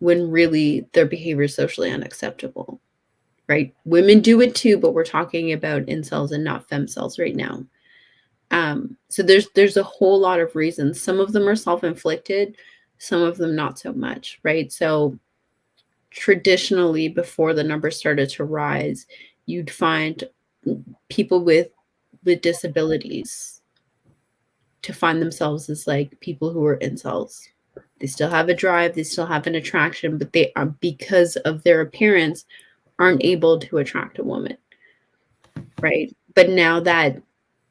when really their behavior is socially unacceptable, right? Women do it too, but we're talking about incels and not femcells right now. So there's a whole lot of reasons. Some of them are self-inflicted, some of them not so much, right? So traditionally, before the numbers started to rise, you'd find people with disabilities to find themselves as like people who are incels. They still have a drive, they still have an attraction, but they are, because of their appearance, aren't able to attract a woman, right? But now that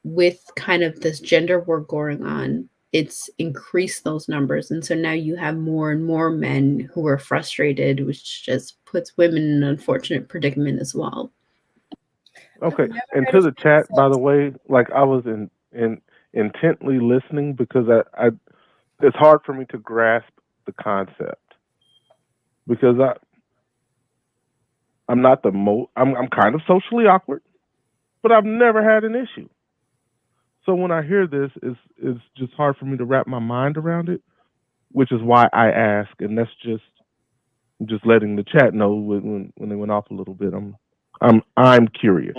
with kind of this gender war going on, it's increased those numbers. And so now you have more and more men who are frustrated, which just puts women in an unfortunate predicament as well. Okay, never and heard to of the chat, by the sex. way, like I was in intently listening because I it's hard for me to grasp the concept because I'm not the I'm kind of socially awkward, but I've never had an issue. So when I hear this, it's just hard for me to wrap my mind around it, which is why I ask, and that's just letting the chat know when they went off a little bit. I'm curious.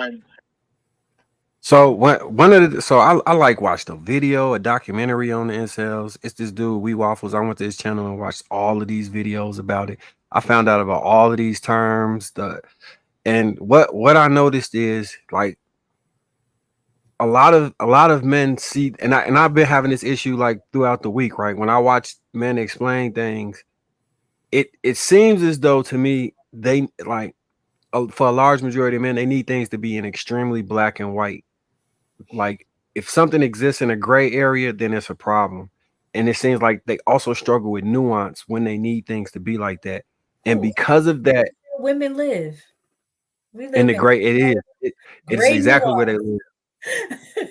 So one of the so I like watched a video, a documentary on the incels. It's this dude, We Waffles. I went to his channel and watched all of these videos about it. I found out about all of these terms. And what I noticed is like a lot of men see, and I've been having this issue like throughout the week, right? When I watch men explain things, it seems as though to me they like for a large majority of men, they need things to be in extremely black and white. Like if something exists in a gray area, then it's a problem. And it seems like they also struggle with nuance when they need things to be like that. And Oh, because of that, women live. We in live the in gray, it is great exactly where they nuance.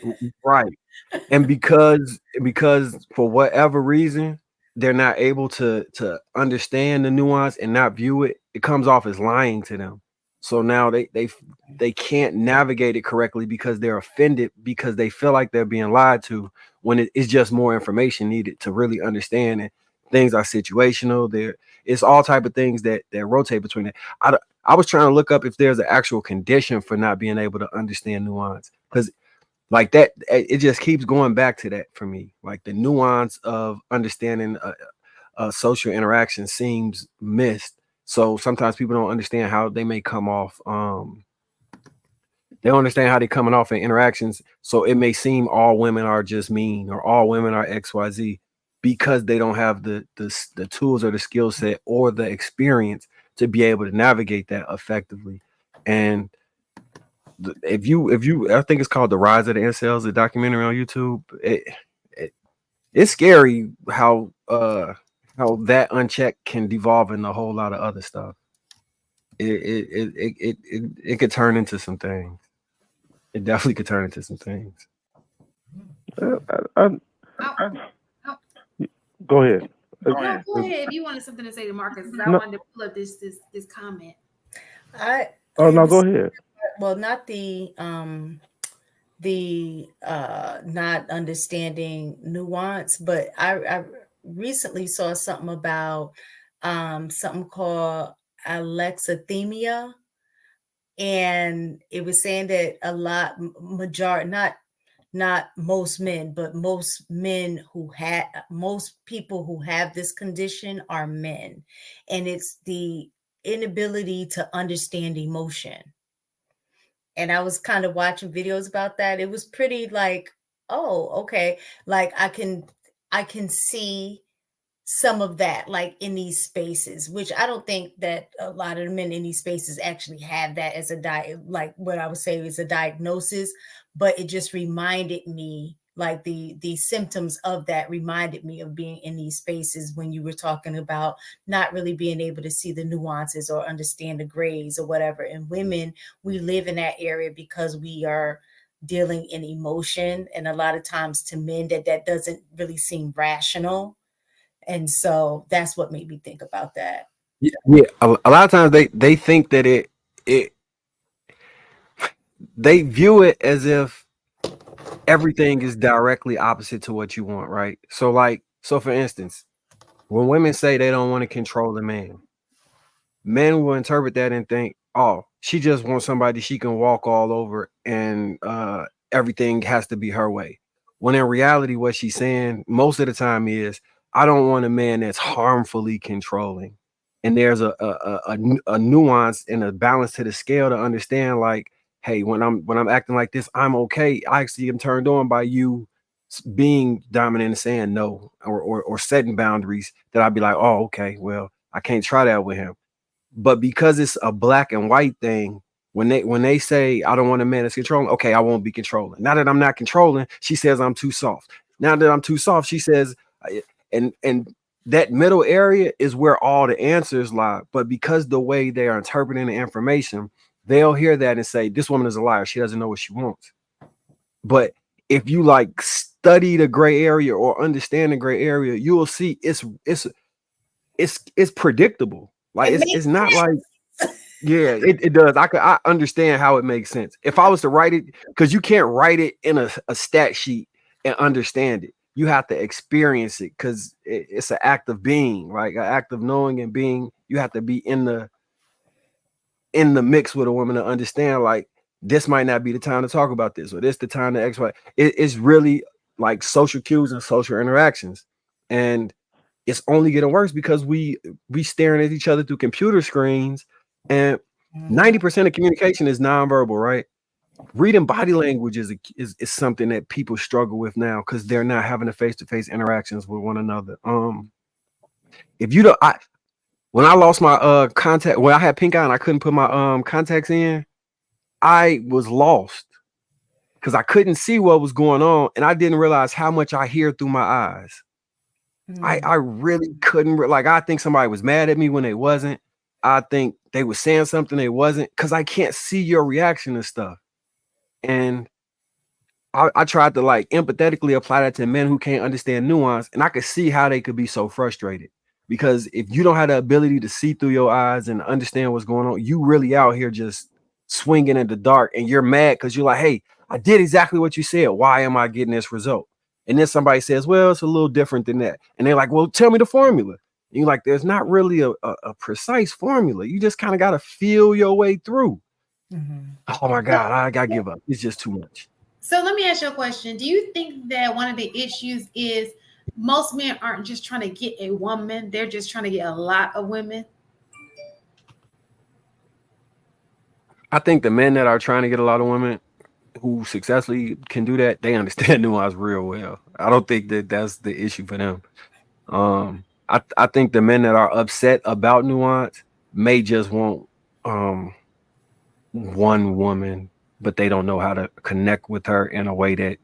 live. Right. And because for whatever reason they're not able to understand the nuance and not view it, it comes off as lying to them. So now they can't navigate it correctly because they're offended because they feel like they're being lied to when it's just more information needed to really understand it. Things are situational. It's all type of things that rotate between it. I was trying to look up if there's an actual condition for not being able to understand nuance because like that it just keeps going back to that for me, like the nuance of understanding a social interaction seems missed. So sometimes people don't understand how they may come off they don't understand how they're coming off in interactions, so it may seem all women are just mean or all women are XYZ because they don't have the tools or the skill set or the experience to be able to navigate that effectively. And if you I think it's called The Rise of the Incels, the documentary on YouTube. It's scary how that unchecked can devolve into a whole lot of other stuff. It could turn into some things. It definitely could turn into some things. Uh, I, Oh, oh, go ahead. no, go ahead if you wanted something to say to Marcus, because I No, wanted to pull up this comment. I oh no, have go ahead. well, not the not understanding nuance, but I recently saw something about something called alexithymia, and it was saying that a lot majority, not not most men, but most people who have this condition are men. And it's the inability to understand emotion. And I was kind of watching videos about that. It was pretty like, oh, okay. Like I can see some of that like in these spaces, which I don't think that a lot of the men in these spaces actually have that as a like what I would say is a diagnosis, but it just reminded me, like the symptoms of that reminded me of being in these spaces when you were talking about not really being able to see the nuances or understand the grays or whatever. And women, we live in that area because we are dealing in emotion, and a lot of times to men that doesn't really seem rational. And so that's what made me think about that. Yeah. A lot of times they think that it they view it as if everything is directly opposite to what you want, right? So for instance, when women say they don't want to control a man, men will interpret that and think, oh, she just wants somebody she can walk all over and everything has to be her way. When in reality, what she's saying most of the time is, I don't want a man that's harmfully controlling. And there's a nuance and a balance to the scale to understand, like, hey, when I'm acting like this, I'm okay. I actually am turned on by you being dominant and saying no, or setting boundaries that I'd be like, oh, okay, well, I can't try that with him. But because it's a black and white thing, when they say I don't want a man that's controlling, okay, I won't be controlling. Now that I'm not controlling, she says I'm too soft. Now that I'm too soft, she says, and that middle area is where all the answers lie. But because the way they are interpreting the information, they'll hear that and say, this woman is a liar. She doesn't know what she wants. But if you like study the gray area or understand the gray area, you will see it's predictable. Like it's not like, yeah, it does. I understand how it makes sense. If I was to write it, because you can't write it in a stat sheet and understand it. You have to experience it because it's an act of being, like an act of knowing and being. You have to be in the mix with a woman to understand, like, this might not be the time to talk about this, or this the time to X, Y. It's really like social cues and social interactions. And it's only getting worse because we staring at each other through computer screens, and 90% of communication is nonverbal, right? Reading body language is something that people struggle with now because they're not having the face-to-face interactions with one another. If you don't, when I lost my contact, when I had pink eye and I couldn't put my contacts in, I was lost because I couldn't see what was going on, and I didn't realize how much I hear through my eyes. I really couldn't, like, I think somebody was mad at me when they wasn't. I think they were saying something they wasn't, because I can't see your reaction to stuff. And I tried to like empathetically apply that to men who can't understand nuance, and I could see how they could be so frustrated, because if you don't have the ability to see through your eyes and understand what's going on, you really out here just swinging in the dark, and you're mad because you're like, hey, I did exactly what you said. Why am I getting this result? And then somebody says, well, it's a little different than that. And they're like, well, tell me the formula. And you're like, there's not really a precise formula. You just kind of got to feel your way through. Oh my God, I got to give up. It's just too much. So let me ask you a question. Do you think that one of the issues is most men aren't just trying to get a woman, they're just trying to get a lot of women? I think the men that are trying to get a lot of women who successfully can do that, they understand nuance real well. I don't think that that's the issue for them. I think the men that are upset about nuance may just want one woman, but they don't know how to connect with her in a way that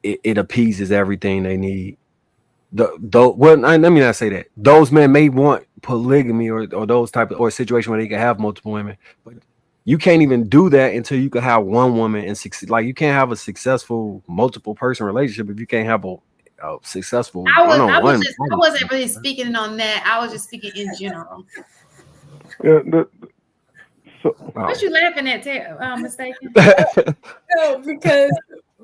it appeases everything they need. Well, let me not say that. Those men may want polygamy or those type of, or a situation where they can have multiple women, but you can't even do that until you can have one woman and succeed. Like, you can't have a successful multiple person relationship if you can't have a successful one-on-one. I wasn't really speaking on that. I was just speaking in general. Yeah, What you laughing at, Mistaken? No, because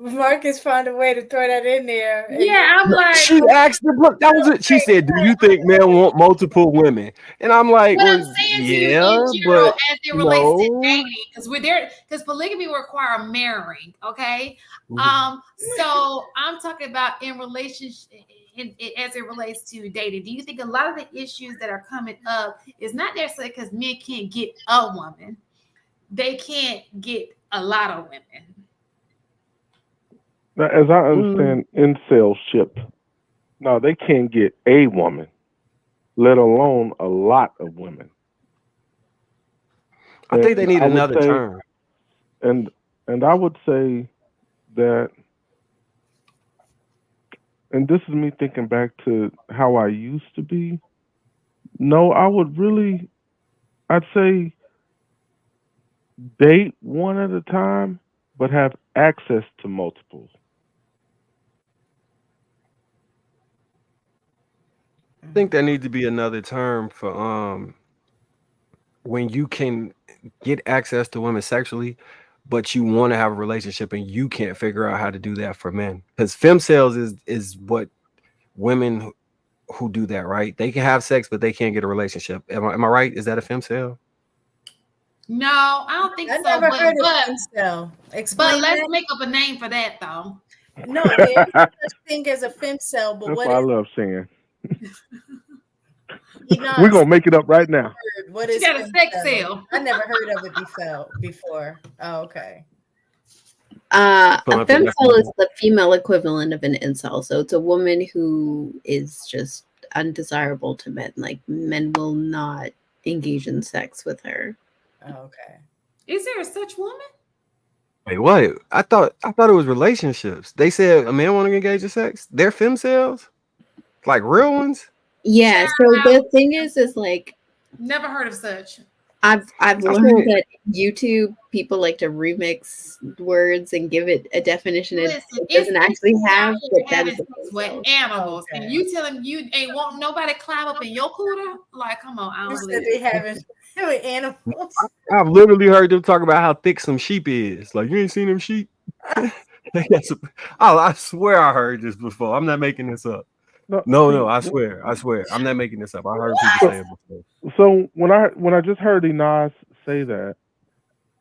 Marcus found a way to throw that in there. And Yeah, I'm like, She asked the book. That was it. She said, "Do you think men want multiple women?" And I'm like, what I'm "Well, saying to you in yeah, general but as it relates to no." dating, because we're there, because polygamy require marrying, okay? Mhm. So I'm talking about in relationship as it relates to dating. Do you think a lot of the issues that are coming up is not necessarily because men can't get a woman, they can't get a lot of women? Now, as I Mm. understand incel-ship, no, they can't get a woman, let alone a lot of women. I think they And need I would another say, term. and I would say that, and this is me thinking back to how I used to be. No, I'd say date one at a time, but have access to multiples. I think there needs to be another term for when you can get access to women sexually, but you want to have a relationship and you can't figure out how to do that for men. Because femcels is what women who do that, right? They can have sex, but they can't get a relationship. Am I right? Is that a femcel? No, I don't think I so. never heard of But femcel. but Explain let's that. make up a name for that though. No, there is no such thing as a femcel, but That's what what I is love saying. We're Enos? gonna make it up right now. What She is got a sex femcel? sale. I never heard of it before. Oh, okay. A Pulling up the femcel is definition. the female equivalent of an incel. So it's a woman who is just undesirable to men. Like men will not engage in sex with her. Oh, okay. Is there a such woman? Wait, what? I thought it was relationships. They said a man want to engage in sex. They're femcels, like real ones. Yeah. So the thing is like Never heard of such. I've I learned seen. that YouTube people like to remix words and give it a definition Listen, it it's doesn't actually have, out but here that having is a sex with femcel. animals, Okay. and you tell them you ain't want nobody climb up in your cooter? Like, come on, I You don't said believe they it. having with animals. I've literally heard them talk about how thick some sheep is. Like, you ain't seen them sheep? They got some- I swear I heard this before. I'm not making this up. No, No, see, I swear. I'm not making this up. I heard people What? say it before. so when I just heard Enos say that,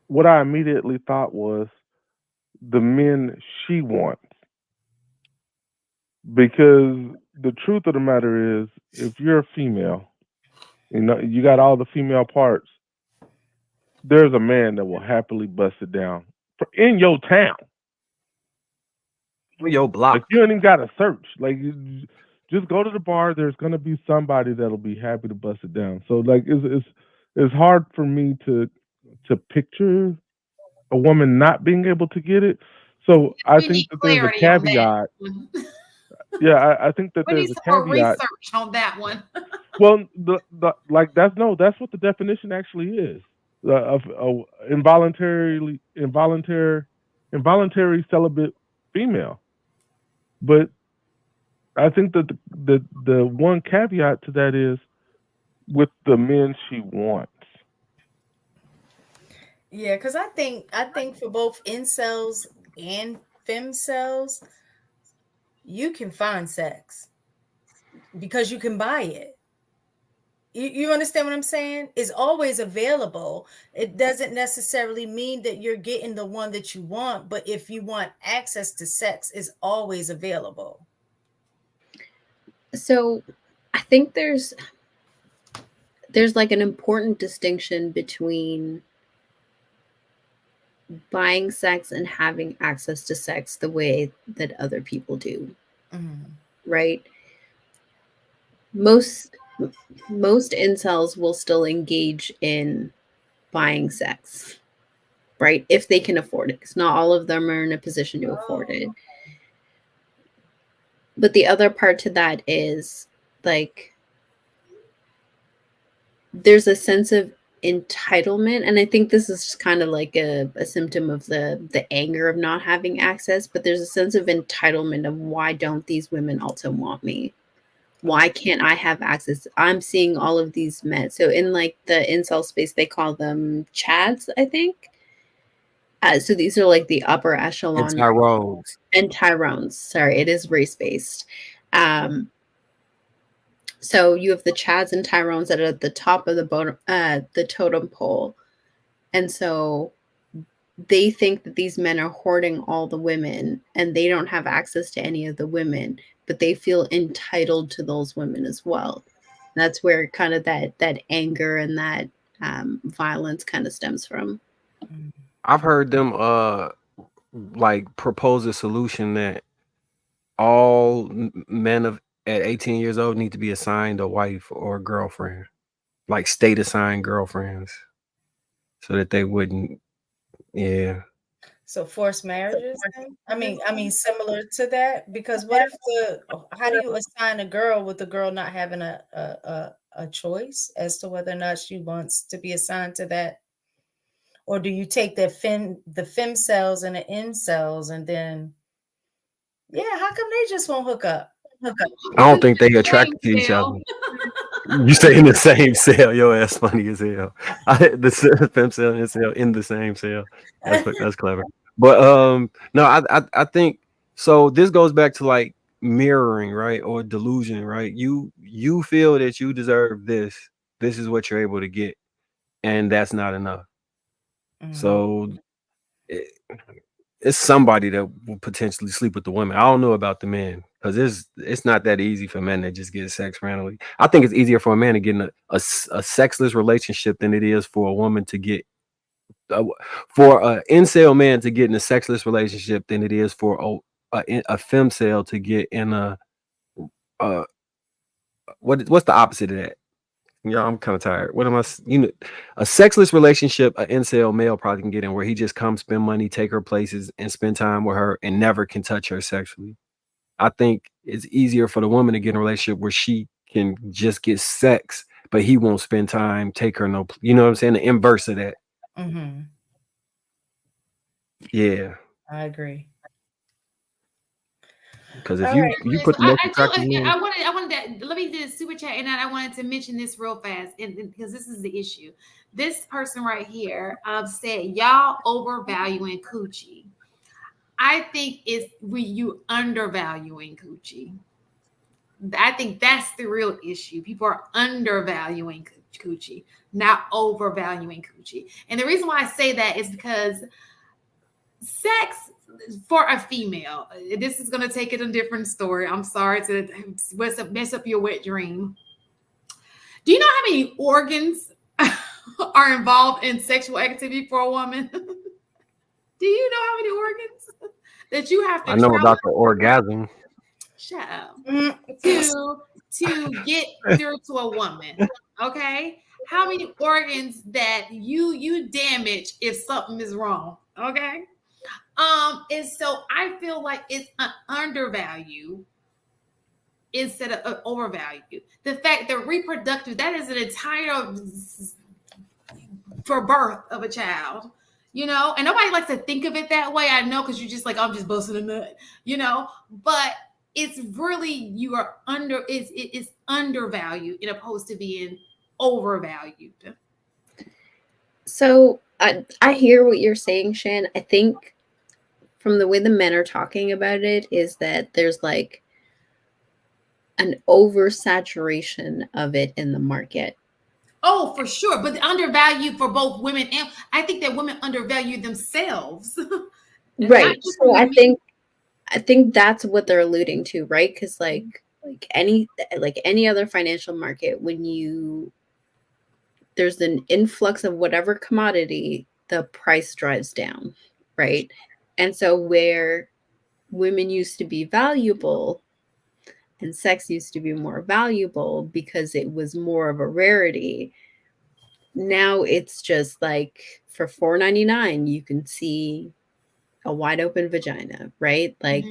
what I immediately thought was the men she wants. Because the truth of the matter is, if you're a female, you know you got all the female parts. There's a man that will happily bust it down in your town. Your Like block. you ain't even got to search. Like just go to the bar. There's gonna be somebody that'll be happy to bust it down. So like it's hard for me to picture a woman not being able to get it. So I We need think that there's a clarity on that caveat. one. Yeah, I think that We there's need a some more caveat. research on that one. Well, the like that's what the definition actually is. Of involuntary celibate female. But I think that the one caveat to that is with the men she wants. Yeah, because I think for both incels and femcells, you can find sex because you can buy it. You understand what I'm saying? It's always available. It doesn't necessarily mean that you're getting the one that you want, but if you want access to sex, it's always available. So I think there's like an important distinction between buying sex and having access to sex the way that other people do. Right? Most incels will still engage in buying sex, right? If they can afford it, because not all of them are in a position to afford it. But the other part to that is like there's a sense of entitlement, and I think this is kind of like a symptom of the anger of not having access, but there's a sense of entitlement of why don't these women also want me? Why can't I have access? I'm seeing all of these men. So in like the incel space, they call them chads, I think. So these are like the upper And echelon Tyrone's. and Tyrones. Sorry, it is race based. So you have the Chads and Tyrones that are at the top of the totem pole, and so they think that these men are hoarding all the women, and they don't have access to any of the women, but they feel entitled to those women as well. That's where kind of that anger and that violence kind of stems from. I've heard them like propose a solution that all men of at 18 years old need to be assigned a wife or a girlfriend, like state assigned girlfriends, so that they wouldn't. Yeah, So forced marriages. Then? I mean, similar to that. Because what if how do you assign a girl with the girl not having a choice as to whether or not she wants to be assigned to that, or do you take the fem cells and the in cells and then how come they just won't hook up? I don't think they attracted to each other. You stay in the same cell. Your ass funny as hell. The fem cell and cell in the same cell. That's clever. But no, I think so. This goes back to like mirroring, right, or delusion, right? You feel that you deserve this. This is what you're able to get, and that's not enough. So it's somebody that will potentially sleep with the women. I don't know about the men, because it's not that easy for men to just get sex randomly. I think it's easier for a man to get in a sexless relationship than it is for a woman to get for an incel man to get in a sexless relationship than it is for a femcel to get in a what's the opposite of that? Yeah, I'm kind of tired. What am I? A sexless relationship, an incel male probably can get in where he just comes, spend money, take her places, and spend time with her, and never can touch her sexually. I think it's easier for the woman to get in a relationship where she can just get sex, but he won't spend time, take her no. You know what I'm saying? The inverse of that. Mm-hmm. Yeah, I agree. because if you put the most attractive men. I wanted to let me do a super chat, and I wanted to mention this real fast, and because this is the issue. This person right here said y'all overvaluing coochie. I think it's you undervaluing coochie. I think that's the real issue. People are undervaluing coochie, not overvaluing coochie. And the reason why I say that is because sex for a female, this is going to take it a different story. I'm sorry to mess up your wet dream. Do you know how many organs are involved in sexual activity for a woman? Do you know how many organs that you have to? I know about the orgasm. Shut up. To get through to a woman, okay? How many organs that you damage if something is wrong, okay? And so I feel like it's an undervalue instead of overvalue. The fact that reproductive, that is an entire for birth of a child, and nobody likes to think of it that way. I know, because you're just like, I'm just busting a nut, but it's really you are it's undervalued in opposed to being overvalued. So I hear what you're saying, Shan. I think from the way the men are talking about it is that there's like an oversaturation of it in the market. Oh, for sure. But undervalued for both women, and I think that women undervalue themselves. Right. So I think that's what they're alluding to, right? Because like any other financial market, when there's an influx of whatever commodity, the price drives down, right? And so where women used to be valuable and sex used to be more valuable because it was more of a rarity, now it's just like for $4.99 you can see a wide open vagina, right? Like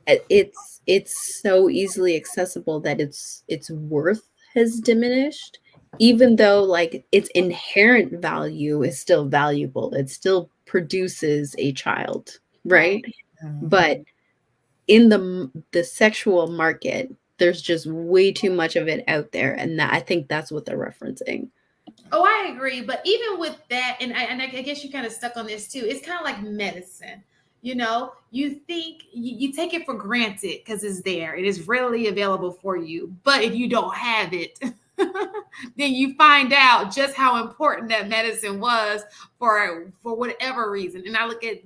it's so easily accessible that its worth has diminished, even though like its inherent value is still valuable. It still produces a child, right? But in the sexual market, there's just way too much of it out there, and I think that's what they're referencing. Oh, I agree. But even with that, and I guess you kind of stuck on this too. It's kind of like medicine. You know, you think you take it for granted because it's there. It is readily available for you. But if you don't have it, then you find out just how important that medicine was for whatever reason. And I look at,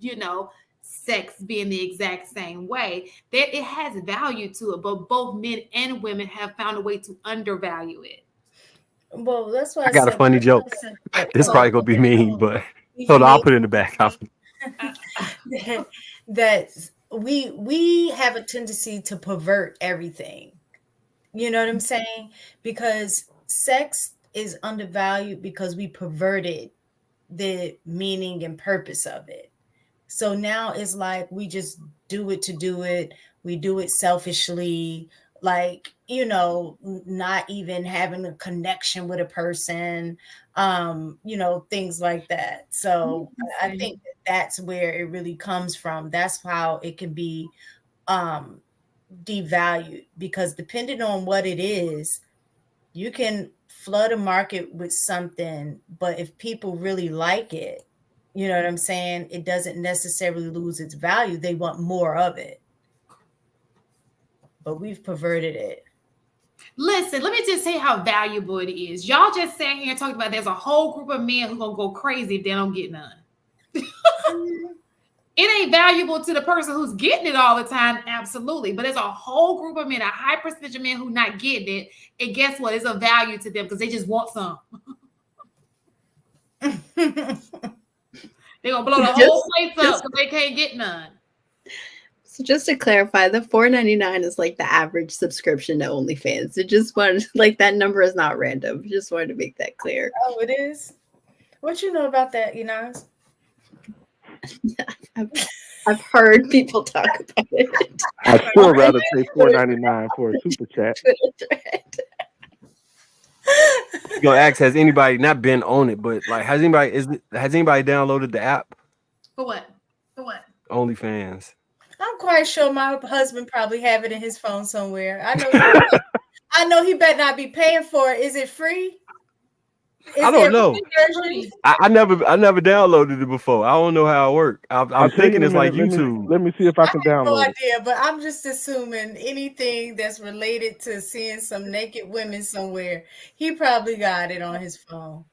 you know, sex being the exact same way. That it has value to it, but both men and women have found a way to undervalue it. Well, that's why I I got a said funny joke. This probably gonna be mean, but hold on, I'll put it in the back. that we have a tendency to pervert everything. You know what I'm saying? Because sex is undervalued because we perverted the meaning and purpose of it. So now it's like we just do it to do it. We do it selfishly, like, you know, not even having a connection with a person, you know, things like that. So I think that's where it really comes from. That's how it can be devalued, because depending on what it is, you can flood a market with something, but if people really like it, you know what I'm saying, it doesn't necessarily lose its value. They want more of it. But we've perverted it. Listen, let me just say how valuable it is. Y'all just sitting here talking about there's a whole group of men who gonna go crazy if they don't get none. It ain't valuable to the person who's getting it all the time, absolutely. But there's a whole group of men, a high percentage of men who not getting it. And guess what? It's a value to them because they just want some. They're gonna blow the whole place up because they can't get none. So just to clarify, the $4.99 is like the average subscription to OnlyFans. It just wanted, like, that number is not random. Just wanted to make that clear. Oh, it is? What you know about that, Inaz? I've heard people talk about it. I'd still rather pay $4.99 for a super chat. You gonna ask, has anybody not been on it, but like has anybody downloaded the app? For what? OnlyFans. I'm quite sure my husband probably have it in his phone somewhere. I know he better not be paying for it. Is it free? I don't know. I never downloaded it before. I don't know how it works. I'm thinking it's like YouTube. Let me see if I can download no idea, but I'm just assuming anything that's related to seeing some naked women somewhere, he probably got it on his phone.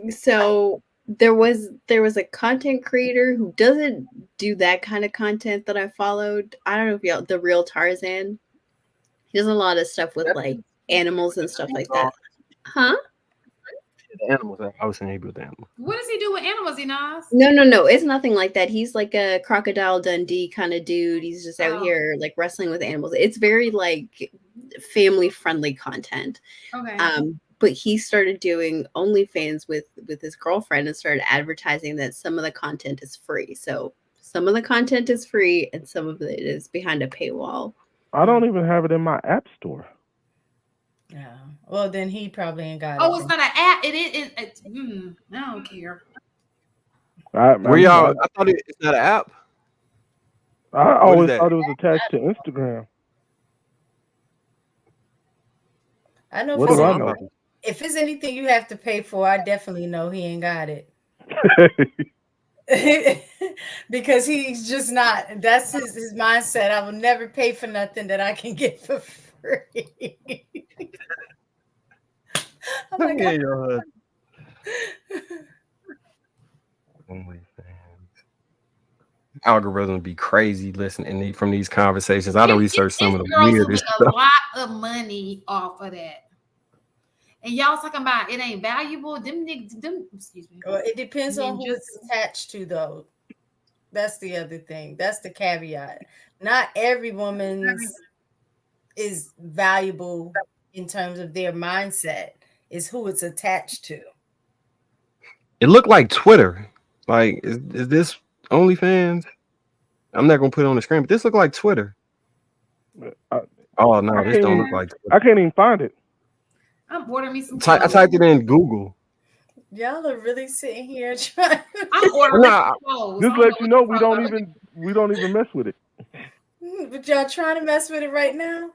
So there was a content creator who doesn't do that kind of content that I followed. I don't know if y'all, the real Tarzan. He does a lot of stuff with like animals and stuff like that. Huh? The animals. I was saying with animals. What does he do with animals, Inaz? No. It's nothing like that. He's like a Crocodile Dundee kind of dude. He's just out here like wrestling with animals. It's very like family friendly content. Okay. But he started doing OnlyFans with his girlfriend and started advertising that some of the content is free. So some of the content is free and some of it is behind a paywall. I don't even have it in my app store. Yeah. Well, then he probably ain't got it. Oh, it's not an app. It is. I don't care. Where y'all? I thought it's not an app. I always thought it was attached to Instagram. I know. What do I know? If it's anything you have to pay for, I definitely know he ain't got it. Because he's just not. That's his mindset. I will never pay for nothing that I can get for free. I'm like, algorithm be crazy listening from these conversations. I don't research some of the weirdest stuff. A lot of money off of that. And y'all talking about it ain't valuable. Excuse me. Well, it depends on who it's attached to, though. That's the other thing. That's the caveat. Not every woman's is valuable in terms of their mindset. Is who it's attached to. It looked like Twitter. Like, is this OnlyFans? I'm not gonna put it on the screen, but this look like Twitter. Oh no, this don't look like Twitter. I can't even find it. I'm ordering me some. I typed it in Google. Y'all are really sitting here trying. I'm ordering clothes. Just let you know we don't even mess with it. But y'all trying to mess with it right now?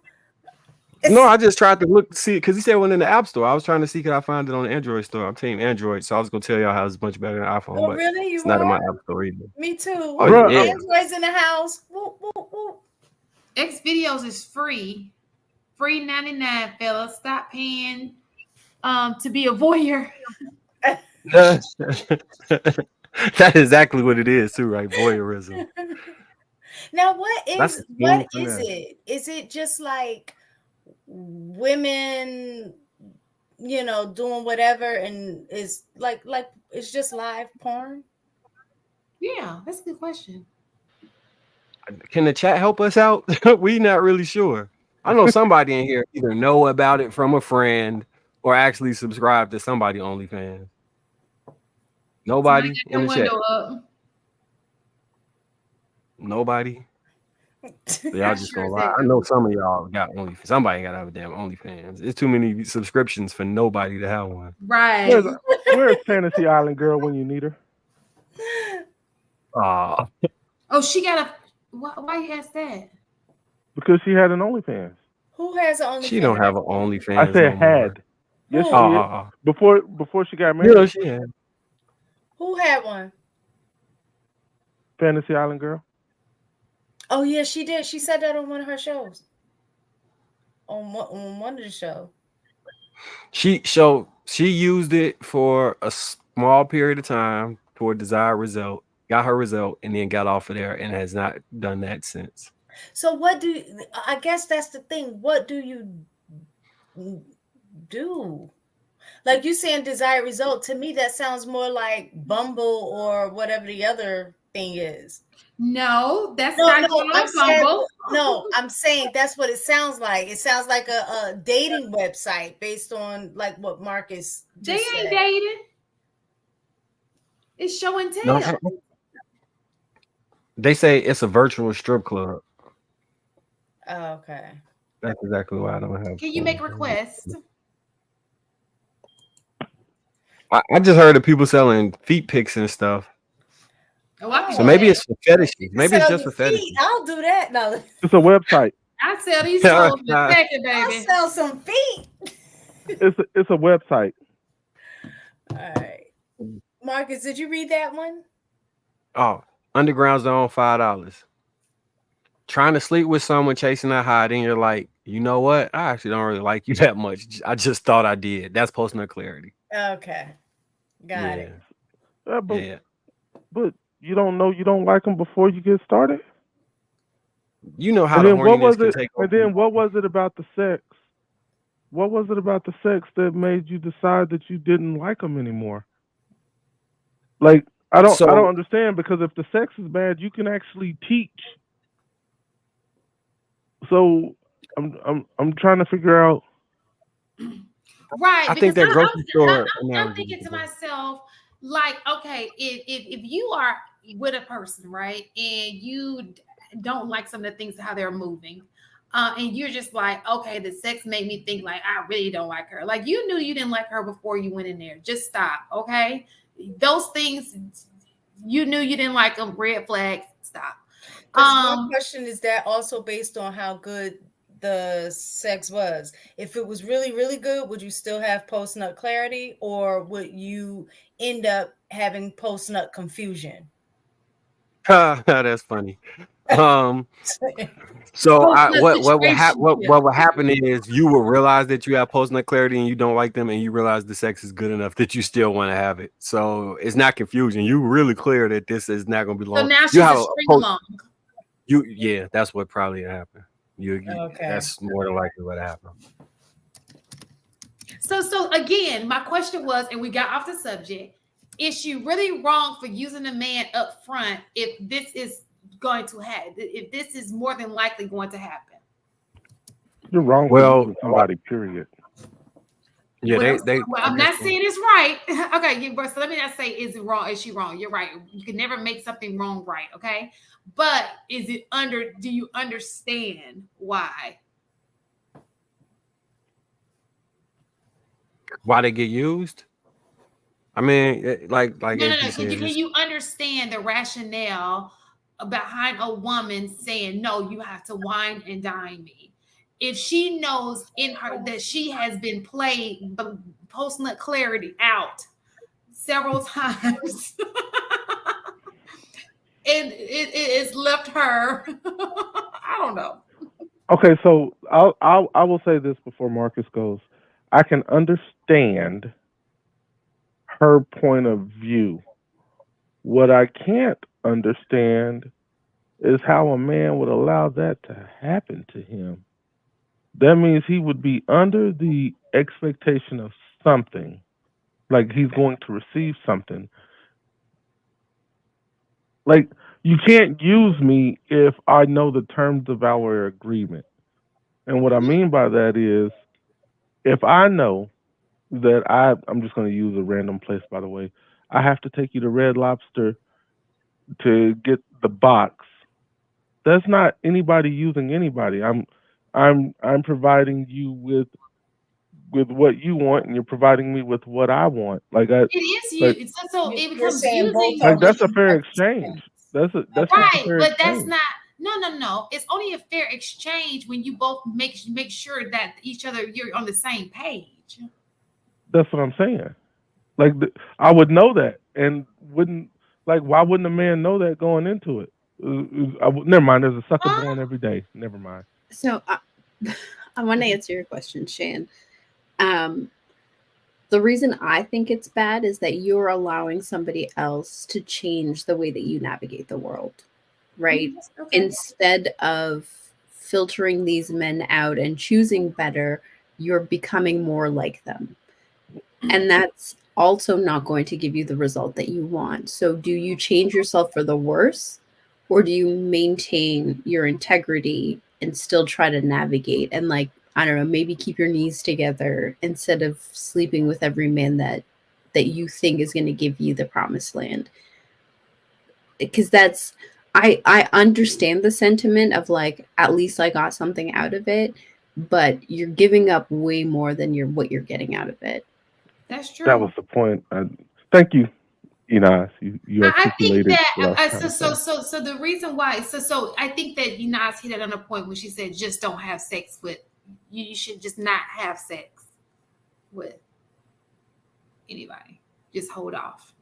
No, I just tried to look see because he said one in the App Store. I was trying to see could I find it on the Android store. I'm team Android, so I was gonna tell y'all how it's much better than iPhone, Oh, but really? it's You not in my are? App Store either. Me too. Oh Bruh, yeah. Androids in the house. Whoop, whoop, whoop. X videos is free. Free 99, fellas. Stop paying to be a voyeur. That's exactly what it is too, right? Voyeurism. Now, what That's is the scheme for that. it? Is it just like women, doing whatever, and it's like it's just live porn? Yeah, that's a good question. Can the chat help us out? We not really sure. I know somebody in here either know about it from a friend or actually subscribe to somebody OnlyFans. Nobody Somebody got in the their chat. window up. Nobody. So y'all just Sure gonna as lie. heck. I know some of y'all got OnlyFans. Somebody gotta have a damn OnlyFans. It's too many subscriptions for nobody to have one. Right. Where's Fantasy Island Girl when you need her? Oh, she got a. Why you ask that? Because she had an OnlyFans. Who has an OnlyFans? She don't have an OnlyFans. I said no more. had. Yes, Who? she did. Before she got married. Yeah, she had. Who had one? Fantasy Island Girl. Oh yeah, she did. She said that on one of her shows. On one of the shows. She used it for a small period of time for a desired result, got her result, and then got off of there and has not done that since. So I guess that's the thing. What do you do? Like you saying desired result, to me that sounds more like Bumble or whatever the other thing is. No, that's not Bumble. No, I'm saying that's what it sounds like. It sounds like a dating website based on like what Marcus They just ain't said. dating. It's show and tell. No, they say it's a virtual strip club. Oh, okay. That's exactly why I don't have. Can you make a request? I just heard of people selling feet pics and stuff. Oh, So maybe it's for fetishes. Maybe it's just for fetishes. I'll do that. No, it's a website. I sell these clothes in a second, I'll baby. sell some feet. It's a website. All right, Marcus, did you read that one? Oh, Underground Zone, $5. Trying to sleep with someone, chasing a high, then you're like, you know what? I actually don't really like you that much. I just thought I did. That's post-nut clarity. Okay, got it. But you don't know you don't like them before you get started. You know how the horniness can take over. And then what was it about the sex? What was it about the sex that made you decide that you didn't like them anymore? Like I don't understand, because if the sex is bad, you can actually teach. So I'm trying to figure out. Right. I think that grocery store. I'm thinking to myself, like, okay, if you are with a person, right, and you don't like some of the things how they're moving, and you're just like, okay, the sex made me think like I really don't like her. Like you knew you didn't like her before you went in there. Just stop, okay? Those things you knew you didn't like them. Red flags. Stop. My question is that also based on how good the sex was. If it was really, really good, would you still have post-nut clarity, or would you end up having post-nut confusion? That's funny. So what would happen is you will realize that you have post-nut clarity and you don't like them, and you realize the sex is good enough that you still want to have it. So it's not confusion. You really clear that this is not going to be long. So now she's a string along. Yeah, that's what probably happened. Okay. That's more than likely what happened. So again, my question was, and we got off the subject, is she really wrong for using a man up front if this is going to happen, if this is more than likely going to happen? You're wrong for somebody, period. Yeah, I'm not saying it's right. Okay, so let me not say is it wrong, is she wrong? You're right. You can never make something wrong right, okay? But do you understand why? Why they get used? I mean, like no. Can you understand the rationale behind a woman saying, no, you have to wine and dine me? if she knows in her that she has been played post-nut clarity out several times, and it's left her. I don't know. Okay, so I will say this before Marcus goes. I can understand her point of view. What I can't understand is how a man would allow that to happen to him. That means he would be under the expectation of something, like he's going to receive something. Like, you can't use me if I know the terms of our agreement. And what I mean by that is, if I know that I'm just going to use a random place, by the way, I have to take you to Red Lobster to get the box. That's not anybody using anybody. I'm providing you with what you want, and you're providing me with what I want. Like, It is you. like, So it You're becomes saying both using. of like that's a them fair are exchange. That's just a Right, fair but that's exchange. not. No. It's only a fair exchange when you both make sure that each other you're on the same page. That's what I'm saying. Like, I would know that, and wouldn't like. Why wouldn't a man know that going into it? Never mind. There's a sucker born every day. Never mind. So I want to answer your question, Shan. The reason I think it's bad is that you're allowing somebody else to change the way that you navigate the world, right? Okay. Instead of filtering these men out and choosing better, you're becoming more like them. And that's also not going to give you the result that you want. So do you change yourself for the worse, or do you maintain your integrity and still try to navigate and, like, I don't know, maybe keep your knees together instead of sleeping with every man that you think is going to give you the promised land? Because that's, I understand the sentiment of, like, at least I got something out of it, but you're giving up way more than what you're getting out of it. That's true. That was the point. Thank you, Enos. You I think articulated what I was that trying to say. so the reason why so I think that Enos hit it on a point when she said just don't have sex with you should just not have sex with anybody. Just hold off.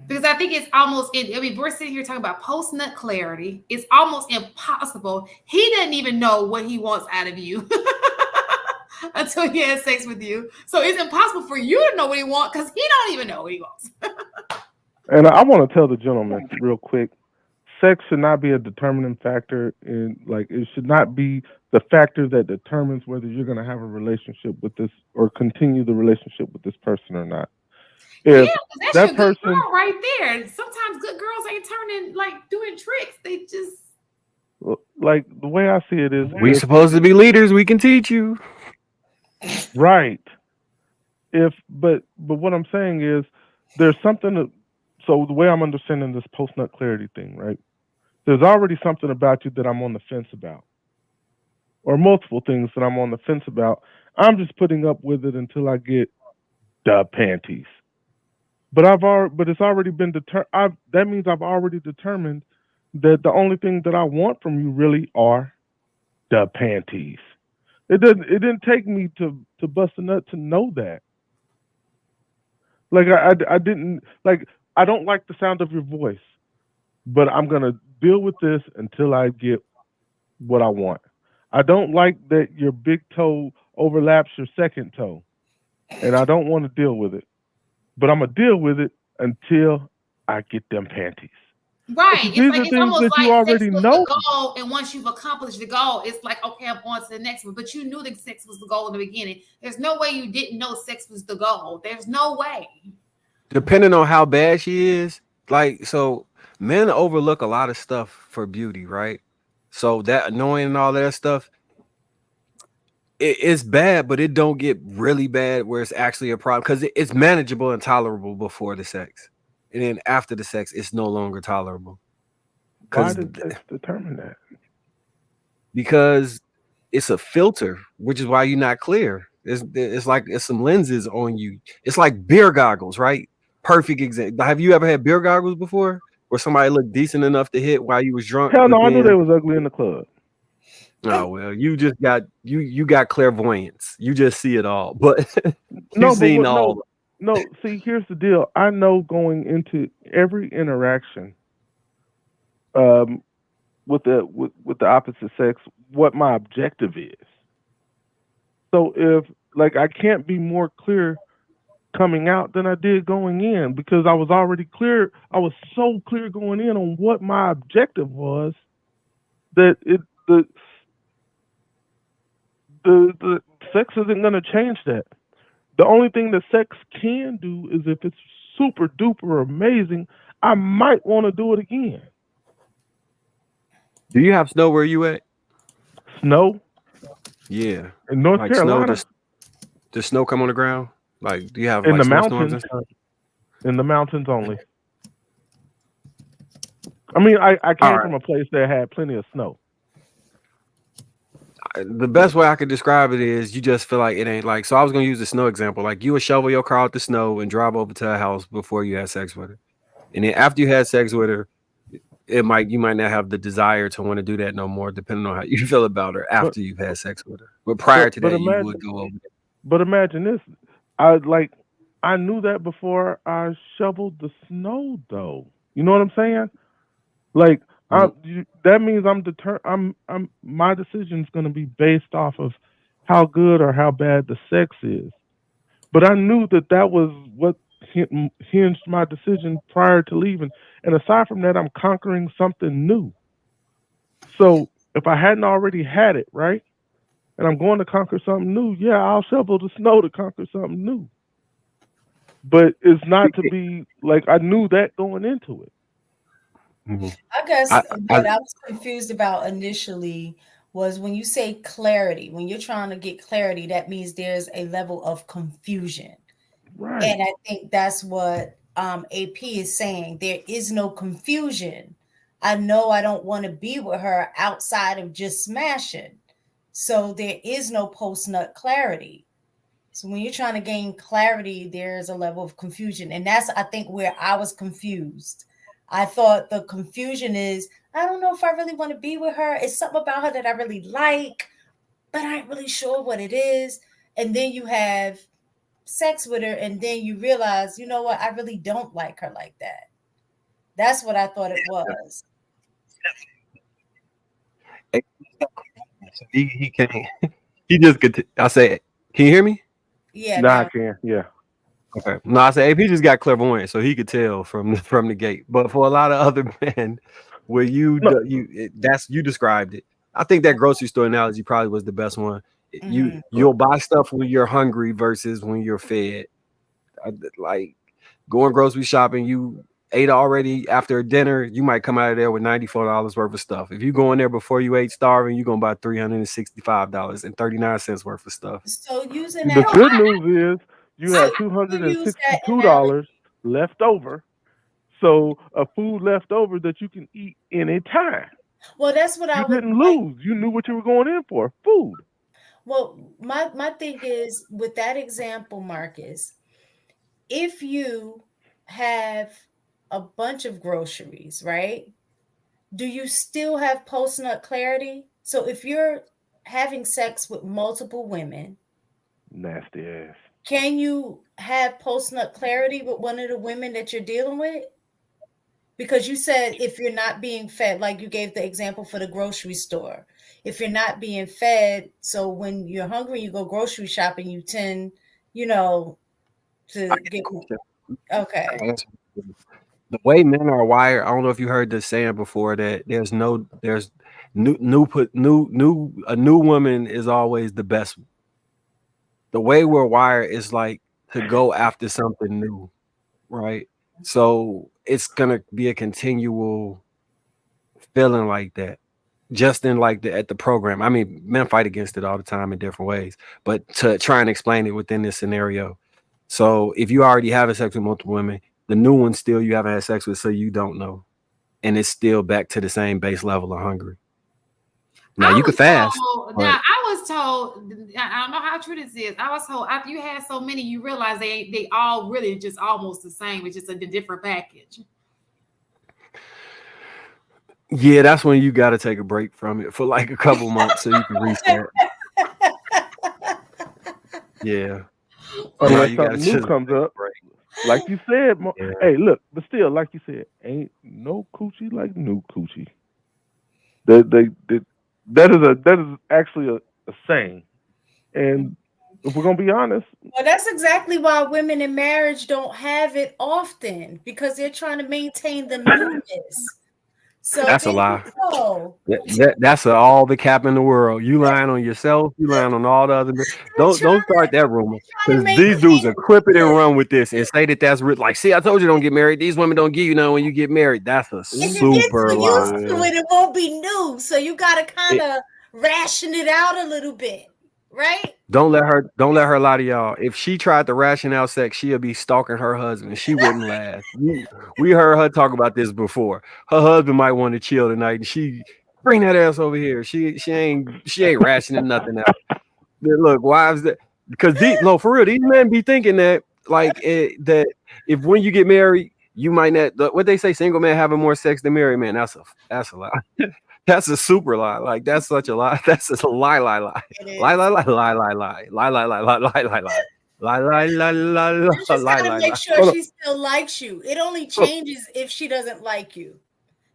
Because I think it's almost, I mean, we're sitting here talking about post-nut clarity. It's almost impossible. He doesn't even know what he wants out of you until he has sex with you. So it's impossible for you to know what he wants because he don't even know what he wants. And I want to tell the gentleman real quick, sex should not be a determining factor it should not be the factor that determines whether you're going to have a relationship with this or continue the relationship with this person or not. If that's that your person, good girl right there. Sometimes good girls ain't turning like doing tricks. They just like, the way I see it is, we supposed to be leaders. We can teach you. Right. But what I'm saying is there's something so the way I'm understanding this post-nut clarity thing, right? There's already something about you that I'm on the fence about. Or multiple things that I'm on the fence about. I'm just putting up with it until I get the panties. But it's already been determined. That means I've already determined that the only thing that I want from you really are the panties. It didn't take me to bust a nut to know that. Like, I didn't like. I don't like the sound of your voice, but I'm gonna deal with this until I get what I want. I don't like that your big toe overlaps your second toe, and I don't want to deal with it. But I'm gonna deal with it until I get them panties. right. These are It's things almost that like you sex already was know. the goal, and once you've accomplished the goal, it's like, okay, I'm on to the next one. But you knew that sex was the goal in the beginning. There's no way you didn't know sex was the goal. There's no way. Depending on how bad she is, like, so men overlook a lot of stuff for beauty, right? So that annoying and all that stuff, it's bad, but it don't get really bad where it's actually a problem because it's manageable and tolerable before the sex, and then after the sex, it's no longer tolerable. Why did sex determine that? Because it's a filter, which is why you're not clear. It's like it's some lenses on you. It's like beer goggles, right? Perfect example. Have you ever had beer goggles before, where somebody looked decent enough to hit while you was drunk? Hell but no, I knew then they was ugly in the club. Oh well, you just got you got clairvoyance. You just see it all, but No, you've but seen what? all. No. See, here's the deal. I know going into every interaction, um, with the opposite sex, what my objective is. So if like I can't be more clear coming out than I did going in because I was already clear. I was so clear going in on what my objective was that the sex isn't going to change that. The only thing that sex can do is if it's super duper amazing, I might want to do it again. Do you have snow where you at? Snow Yeah, in North like snow. Carolina, Does snow come on the ground? Like, do you have in like the snowstorms mountains, and stuff? in the mountains only. I mean, I All came right. from a place that had plenty of snow. The best way I could describe it is you just feel like it ain't like. So I was gonna use the snow example. Like you would shovel your car out the snow and drive over to her house before you had sex with her, and then after you had sex with her, you might not have the desire to want to do that no more, depending on how you feel about her But after you've had sex with her. But prior to but that, you imagine would go over there. but imagine this. I knew that before I shoveled the snow though. You know what I'm saying? Like that means I'm my decision's going to be based off of how good or how bad the sex is. But I knew that was what hinged my decision prior to leaving. And aside from that, I'm conquering something new. So if I hadn't already had it, right, and I'm going to conquer something new, yeah, I'll shovel the snow to conquer something new. But it's not to be like I knew that going into it. Mhm. I guess I, what I was confused about initially was when you say clarity, when you're trying to get clarity, that means there's a level of confusion. Right. And I think that's what AP is saying. There is no confusion. I know I don't want to be with her outside of just smashing. So there is no post nut clarity. So when you're trying to gain clarity, there's a level of confusion. And that's, I think, where I was confused. I thought the confusion is, I don't know if I really want to be with her. It's something about her that I really like, but I ain't really sure what it is. And then you have sex with her, and then you realize, you know what, I really don't like her like that. That's what I thought it was. he can't. He just could. I say, can you hear me? Yeah, Nah, I now can't. Yeah. Okay. No, I say AP just got clairvoyant, so he could tell from the gate. But for a lot of other men, where you No. that's you described it. I think that grocery store analogy probably was the best one. You'll buy stuff when you're hungry versus when you're fed. Like going grocery shopping, you ate already after dinner, you might come out of there with $94 worth of stuff. If you go in there before you ate starving, you're gonna buy $365.39 worth of stuff. so using The that, good news is you so have you use that analogy. $262 left over. So a food left over that you can eat anytime. Well, that's what I You was didn't like. lose. You knew what you were going in for. Food. Well, my thing is with that example, Marcus, if you have a bunch of groceries, right? Do you still have post nut clarity? So if you're having sex with multiple women, Nasty ass. can you have post nut clarity with one of the women that you're dealing with? Because you said if you're not being fed, like you gave the example for the grocery store, if you're not being fed, so when you're hungry, you go grocery shopping, you tend, you know, I to get the get question. okay. The way men are wired, I don't know if you heard this saying before that there's a new woman is always the best. The way we're wired is like to go after something new, right? So it's gonna be a continual feeling like that. Just in like at the program. I mean, men fight against it all the time in different ways, but to try and explain it within this scenario. So if you already have sex with multiple women, the new one still you haven't had sex with, so you don't know. And it's still back to the same base level of hungry. Now you could fast. I was told, I don't know how true this is. I was told after you had so many, you realize they all really just almost the same. It's just a different package. Yeah, that's when you got to take a break from it for like a couple months so you can reset. Yeah. No, Unless you got to something new just comes take a up, break. like you said. Yeah. Hey, look, but still, like you said, ain't no coochie like new coochie. That is actually a saying. And if we're gonna be honest, Well, that's exactly why women in marriage don't have it often, because they're trying to maintain the newness. So That's a there you lie. go. That's all the cap in the world. You lying on yourself. You lying on all the other. They're Don't trying start that rumor to because these dudes maintain are clip it and newness. run with this and say that that's like. See, I told you don't get married. These women don't give you none when you get married. That's a If you get super too used lie. to it, it won't be new. So you got to kind It, of ration it out a little bit, right? don't let her lie to y'all. If she tried to ration out sex, she'll be stalking her husband. She wouldn't last. We heard her talk about this before. Her husband might want to chill tonight, and she bring that ass over here. She ain't rationing nothing out. Look, wives that because no, for real, these men be thinking that that if when you get married, you might not. What they say, single man having more sex than married man. That's a lie. That's a super lie. Like that's such a lie. That's just a lie. It Lie, is. lie, lie, lie, lie, lie, lie, lie, lie, lie, lie, lie, lie, lie, lie, lie, lie, You just lie, got to lie, make lie. sure she still likes you. It only changes if she doesn't like you.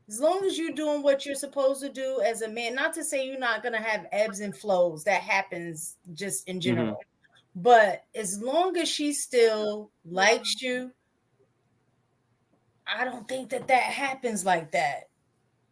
As long as you're doing what you're supposed to do as a man, not to say you're not going to have ebbs and flows, that happens just in general. But as long as she still likes you, I don't think that happens like that.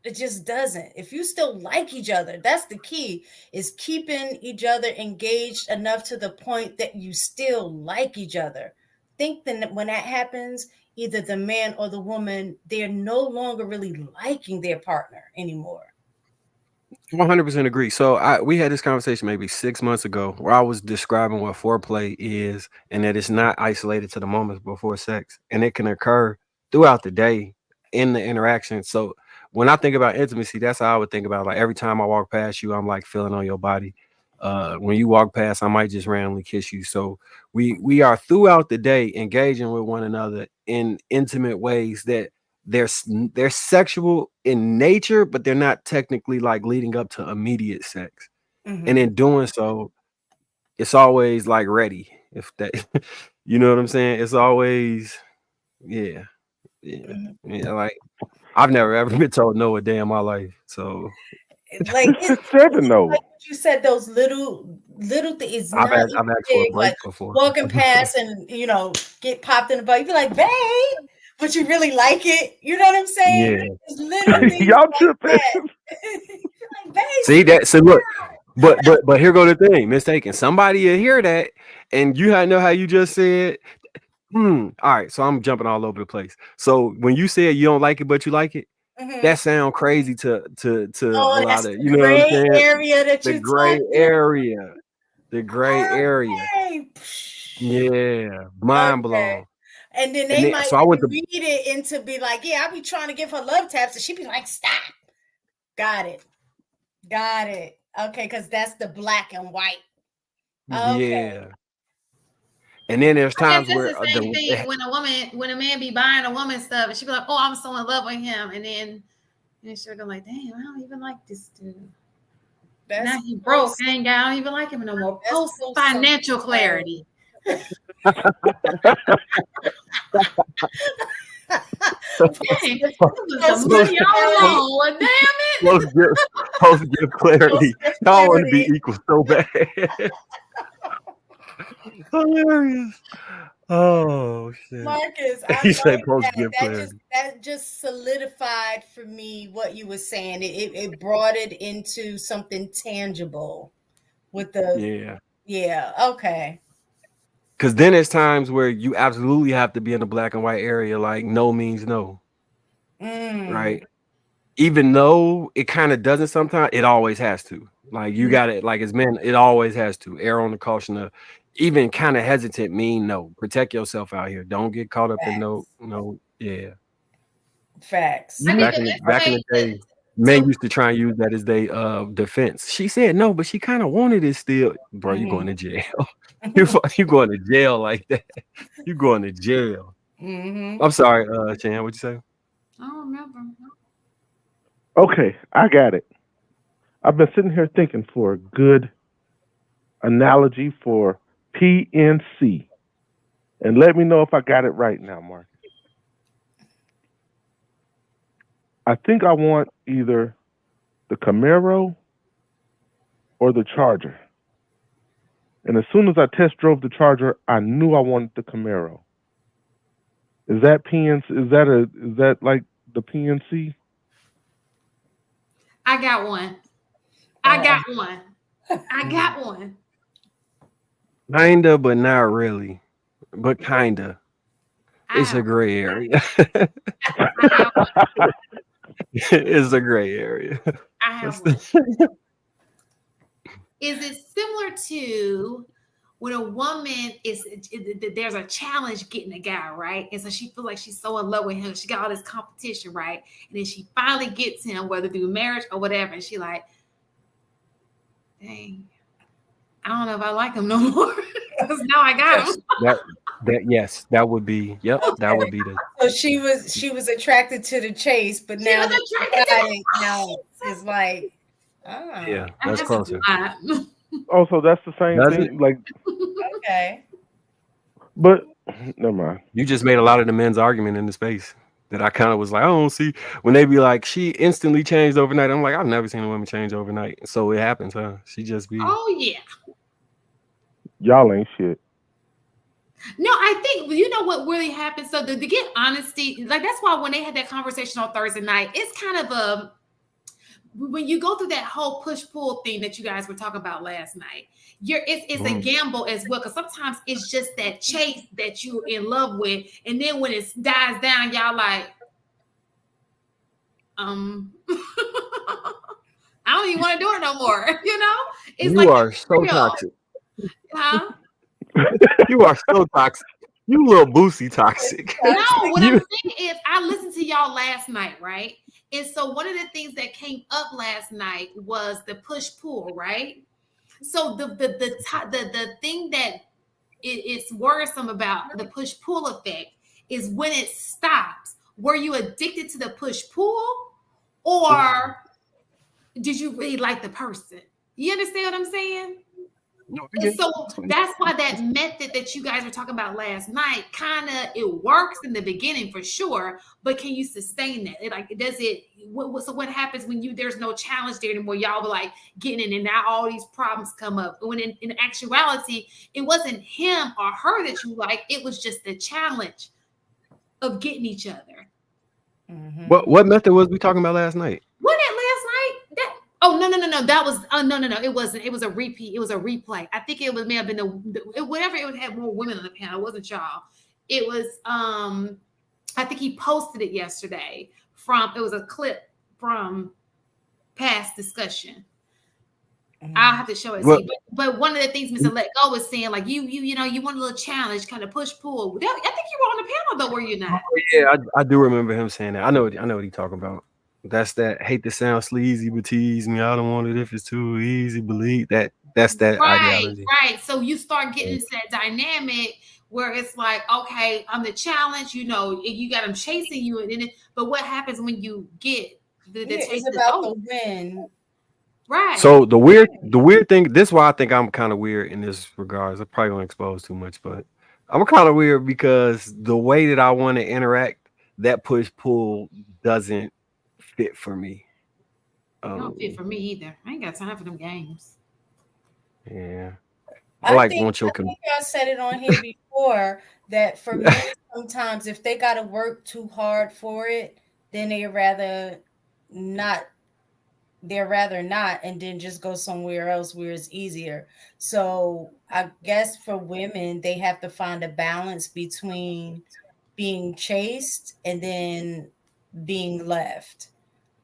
It just doesn't. If you still like each other, that's the key, is keeping each other engaged enough to the point that you still like each other. Think that when that happens, either the man or the woman, they're no longer really liking their partner anymore. 100% agree. So we had this conversation maybe 6 months ago where I was describing what foreplay is and that it's not isolated to the moments before sex and it can occur throughout the day in the interaction. So when I think about intimacy, that's how I would think about like every time I walk past you, I'm like feeling on your body. When you walk past, I might just randomly kiss you. So we are throughout the day engaging with one another in intimate ways that they're sexual in nature, but they're not technically like leading up to immediate sex. And in doing so, it's always like ready. If that, you know what I'm saying? It's always, yeah. Like I've never ever been told no a day in my life. So Like it's seven though. like you said, those little things, I've not asked for a big, break like before. walking past and get popped in the butt. You be like, babe, but you really like it. You know what I'm saying? Yeah. It's little things Y'all like tripping. that. Like, babe, See that? So look, but here go the thing, mistaken. Somebody will hear that, and you know how you just said. All right, so I'm jumping all over the place. So when you said you don't like it, but you like it, that sound crazy to a lot that's of, the you know what I'm gray saying? area that The you're gray talking area, the gray about. area. Okay. Yeah, mind Okay. blown. And then And they then, might so I went to read it into be like, yeah, I be trying to give her love taps, and she be like, stop. Got it. Okay, because that's the black and white. Okay. yeah, and then there's I guess times that's where the same thing when a man be buying a woman stuff and she be like, oh, I'm so in love with him. And then she'll go like, damn, I don't even like this dude. Now he broke. I don't even like him no more. Post financial clarity. Dang, some money all along. Damn it. Post give clarity. Y'all want to be equal so bad. Hilarious. Oh shit. Marcus, I He said like post that. give clarity. That just solidified for me what you were saying. It brought it into something tangible with the okay. Because then there's times where you absolutely have to be in the black and white area, like no means no. Right. Even though it kind of doesn't sometimes, it always has to. Like you got it, like as men, it always has to err on the caution of even kind of hesitant, mean no. Protect yourself out here. Don't get caught up in no, yeah. Facts. Back in the day, men used to try and use that as they defense. She said no, but she kind of wanted it still. Bro, you going to jail. you going to jail like that. You going to jail. I'm sorry, Chan, what'd you say? I don't remember. Okay, I got it. I've been sitting here thinking for a good analogy for PNC. And let me know if I got it right now, Mark. I think I want either the Camaro or the Charger. And as soon as I test drove the Charger, I knew I wanted the Camaro. Is that PNC? Is that like the PNC? I got one. I got one. I got one. Kinda, but not really. But kinda. I It's a have, gray area. I have one. It's a gray area. I have What's one. the- Is it similar to when a woman there's a challenge getting a guy, right? And so she feels like she's so in love with him. She got all this competition, right? And then she finally gets him, whether through marriage or whatever. And she like, dang, I don't know if I like him no more because now I got him. yes, that would be. Yep, that would be the. So she was attracted to the chase, but She now was that she attracted got to it, now it's like, Yeah, oh, that's closer. a lot. Oh, so that's the same Does it? thing. Like, okay. but never mind. You just made a lot of the men's argument in the space that I kind of was like, I don't see when they be like, she instantly changed overnight. I'm like, I've never seen a woman change overnight. So it happens, huh? She just be. Oh yeah. Y'all ain't shit. No, I think you know what really happened. So to get honesty, like that's why when they had that conversation on Thursday night, it's kind of a when you go through that whole push-pull thing that you guys were talking about last night, it's a gamble as well. Because sometimes it's just that chase that you're in love with, and then when it dies down, y'all like, I don't even want to do it no more. You know, it's You like are it's so real. toxic. Huh? You are so toxic. You little Boosie toxic. No, what You- I'm saying is I listened to y'all last night, right? And so one of the things that came up last night was the push pull, right? So the thing that it's worrisome about the push pull effect is when it stops. Were you addicted to the push pull, or did you really like the person? You understand what I'm saying? No, And so that's why that method that you guys were talking about last night kind of it works in the beginning for sure, but can you sustain that? Does it? So what happens when there's no challenge there anymore? Y'all were like getting in, and now all these problems come up. When in actuality, it wasn't him or her that you like; it was just the challenge of getting each other. Mm-hmm. What method was we talking about last night? Wasn't it last night? No. That was no. It wasn't. It was a repeat. It was a replay. I think may have been whatever. It would have more women on the panel. It wasn't y'all. It was I think he posted it yesterday. It was a clip from past discussion. I'll have to show it to you. But one of the things Mr. Let Go was saying, like you know, you want a little challenge, kind of push pull. I think you were on the panel though, were you not? Yeah, I do remember him saying that. I know what he's talking about. That's that hate to sound sleazy, but tease me. I don't want it if it's too easy. Believe that. That's that ideology. Right. So you start getting into that dynamic where it's like, okay, I'm the challenge. You know, you got them chasing you, but what happens when you get the chase? It's about the win. Right. So the weird thing. This is why I think I'm kind of weird in this regards. I probably don't expose too much, but I'm kind of weird because the way that I want to interact, that push pull doesn't fit for me. It don't fit for me either. I ain't got time for them games. Yeah. I think I said it on here before that for men, sometimes if they got to work too hard for it, then they'd rather not, and then just go somewhere else where it's easier. So I guess for women, they have to find a balance between being chased and then being left.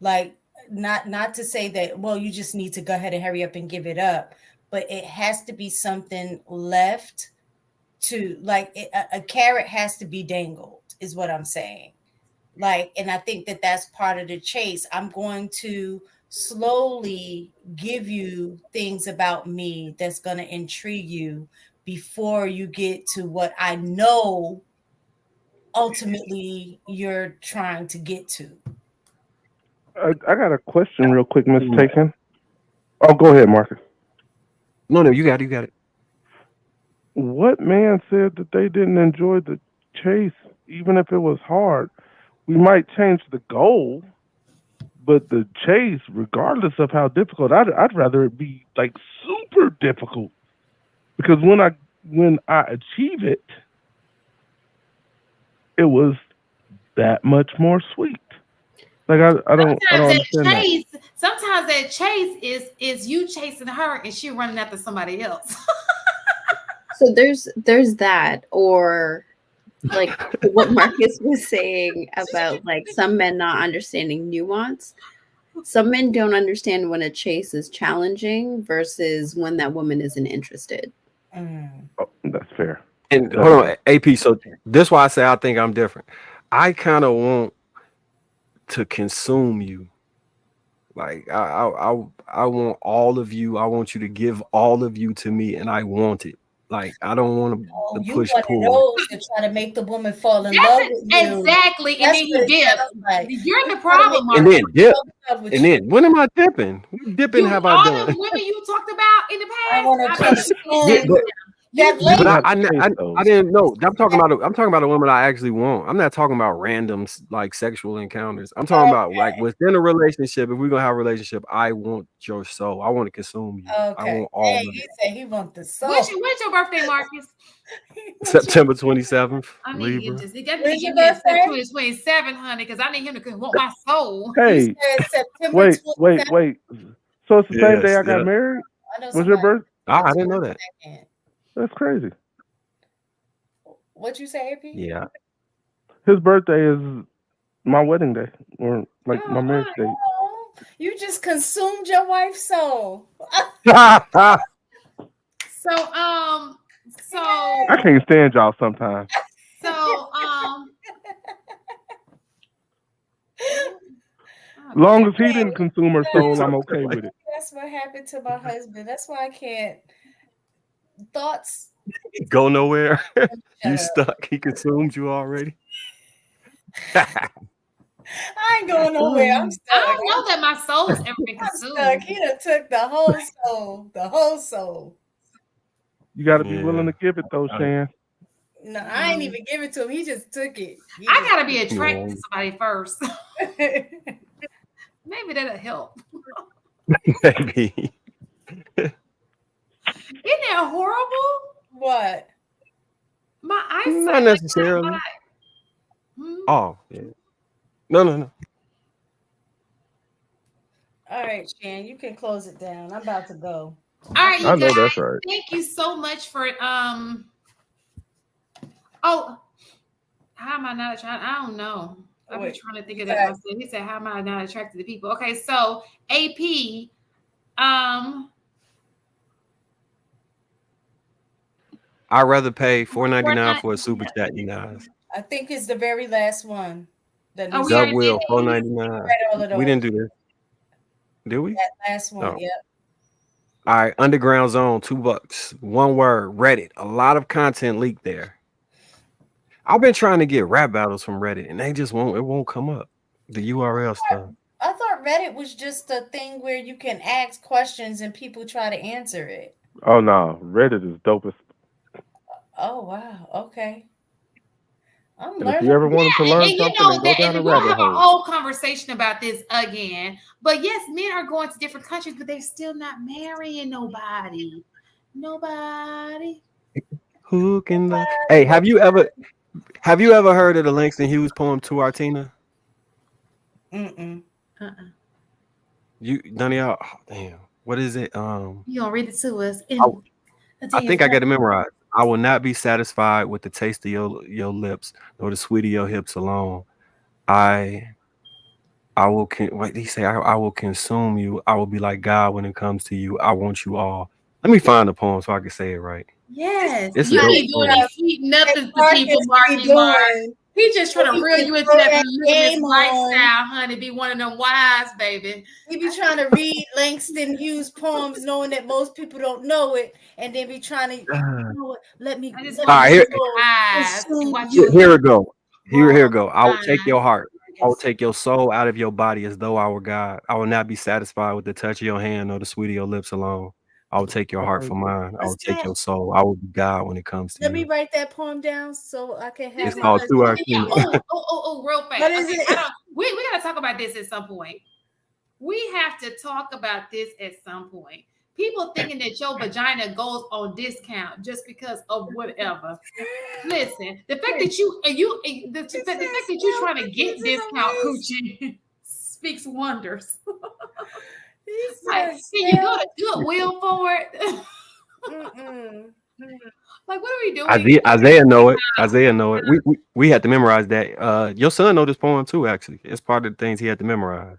Like not to say that, well, you just need to go ahead and hurry up and give it up, but it has to be something left to like a carrot has to be dangled is what I'm saying. Like, and I think that that's part of the chase. I'm going to slowly give you things about me that's going to intrigue you before you get to what I know ultimately you're trying to get to. I got a question real quick, Miss Taken. Oh, go ahead, Marcus. No, you got it. What man said that they didn't enjoy the chase, even if it was hard? We might change the goal, but the chase, regardless of how difficult, I'd rather it be like super difficult, because when I achieve it, it was that much more sweet. Like I don't understand that. Sometimes that chase is you chasing her and she running after somebody else. So there's that, or like what Marcus was saying about like some men not understanding nuance. Some men don't understand when a chase is challenging versus when that woman isn't interested. Oh, that's fair. And hold on, AP. So this why I say I think I'm different. I kind of want to consume you. Like I want all of you. I want you to give all of you to me, and I want it. Like I don't want to You push one pull. of those that try to make the woman fall in love with you. Exactly, and That's then what you it dip. sounds like. You're the problem, And Marcus. then dip. And then when am I dipping? What dipping have I all done? the women you talked about in the past. I want to consume Yeah, that lady. but I didn't know. I'm talking about a woman I actually want. I'm not talking about random like sexual encounters. I'm talking about like within a relationship. If we're gonna have a relationship, I want your soul. I want to consume you. I Okay. want all of He it. said he wants the soul. When's your birthday, Marcus? September 27th. I need Libra. you to give When's your me a birthday? 27, honey, because I need him to want my soul. Hey, September wait. 27th. So it's the same day I Yes, got yeah. married? I know Was your birthday? I didn't know that. That's crazy. What you say, AP? Yeah. His birthday is my wedding day, or like my marriage date. Oh, you just consumed your wife's soul. So I can't stand y'all sometimes. Long as he didn't consume her soul, I'm okay with it. That's what happened to my husband. That's why I can't. Thoughts Go nowhere. You stuck. He consumed you already. I ain't going nowhere. I'm stuck. I don't know that my soul has ever been consumed. I'm stuck. He done took the whole soul. The whole soul. You got to be willing to give it though, Shan. No, I ain't even give it to him. He just took it. I gotta be attracted to somebody first. Maybe that'll help. Maybe. Isn't that horrible? What? My eyesight. Not necessarily. Oh, yeah. No. All right, Shan, you can close it down. I'm about to go. All right, you I guys. know that's right. Thank you so much for Oh, how am I not attracted? I don't know. I've been trying to think of that myself. He said, "How am I not attracted to people?" Okay, so AP, I'd rather pay $4.99 for a super chat, you guys. I think it's the very last one. Dub will $4.99. We didn't do this. Did we? That last one, yep. All right, Underground Zone, $2. One word, Reddit. A lot of content leaked there. I've been trying to get rap battles from Reddit, and it won't come up. The URL stuff. I thought Reddit was just a thing where you can ask questions and people try to answer it. Oh no, Reddit is dopest. Oh wow, okay. I'm and learning. if you ever wanted to learn something, go down a we'll rabbit have a hole. whole conversation about this again. But yes, men are going to different countries, but they're still not marrying nobody. Nobody. Who can love? Hey, have you ever heard of the Langston Hughes poem "To Our Tina"? None of y'all. Oh, damn. What is it? You gonna read it to us? I think I got it memorized. I will not be satisfied with the taste of your lips nor the sweet of your hips alone. I will. What did he say? I will consume you. I will be like God when it comes to you. I want you all. Let me find the poem so I can say it right. Yes, it's you ain't doing these sweet nothing to people, Marky. He just trying to reel you into that living lifestyle, honey. Be one of them wise, baby. He be trying to read Langston Hughes poems, knowing that most people don't know it, and then be trying to. You know what? Let me. All right, here we go. Here we go. I will take your heart. I will take your soul out of your body as though I were God. I will not be satisfied with the touch of your hand or the sweet of your lips alone. I will take your heart for mine. I will What's take that? your soul. I will be God when it comes to Let me you. write that poem down so I can have It's it. called Because To Our Yeah. King. Real fast. What is Okay, it? we gotta talk about this at some point. We have to talk about this at some point. People thinking that your vagina goes on discount just because of whatever. Listen, the fact that the fact that you trying to get discount coochie speaks wonders. Like, can you go to Goodwill for it? Like, what are we doing? Isaiah know it. Isaiah know it. We had to memorize that. Your son know this poem too. Actually, it's part of the things he had to memorize.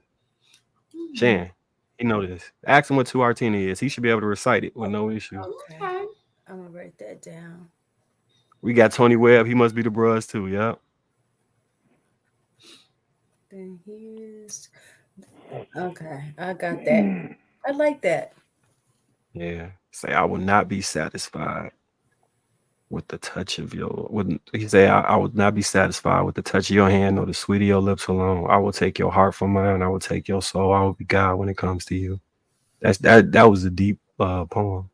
Shan, he know this. Ask him what two Artina is. He should be able to recite it with no issue. Okay. I'm gonna write that down. We got Tony Webb. He must be the bros too. Yep. Then here's okay. I got that. I like that. Yeah. Say I will not be satisfied with the touch of your. He say I would not be satisfied with the touch of your hand or the sweet of your lips alone. I will take your heart from mine. I will take your soul. I will be God when it comes to you. That was a deep poem.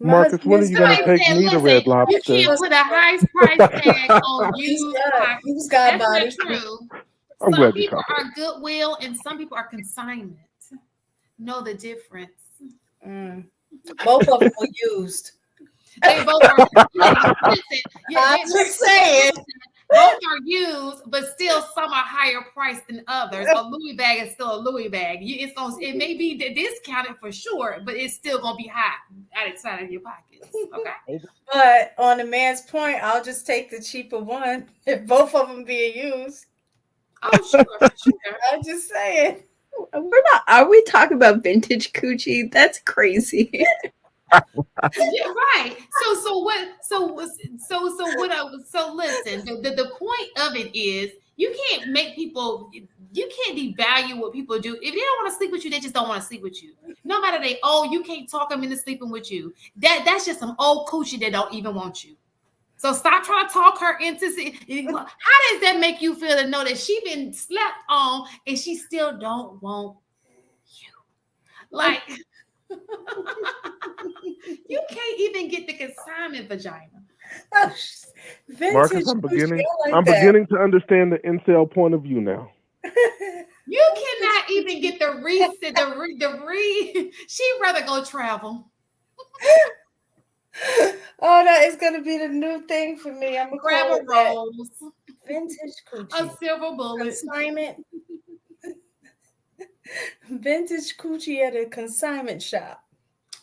Marcus, when are you going to take me to Red You Lobster? can't put a high price tag on used pockets. Use God That's body. not true. I'm Some glad you people caught that. are Goodwill and some people are consignment. Know the difference. Both of them were used. They both are. Listen, I'm just saying. Both are used, but still some are higher priced than others. A Louis bag is still a Louis bag. It may be discounted for sure, but it's still gonna be hot outside of your pockets. Okay. But on a man's point, I'll just take the cheaper one if both of them being used. Oh, sure. I'm just saying. Are we talking about vintage coochie? That's crazy. Yeah, right. So listen, the point of it is you can't make people, you can't devalue what people do. If they don't want to sleep with you, they just don't want to sleep with you. No matter you can't talk them into sleeping with you. That's just some old coochie that don't even want you. So stop trying to talk her into how does that make you feel to know that she been slept on and she still don't want you? Like you can't even get the consignment vagina. Marcus, I'm beginning to understand the incel point of view now. You cannot even get she'd rather go travel. Oh, that is gonna be the new thing for me. I'm gonna grab a rose. Vintage coochie. A silver bullet. Consignment. Vintage coochie at a consignment shop.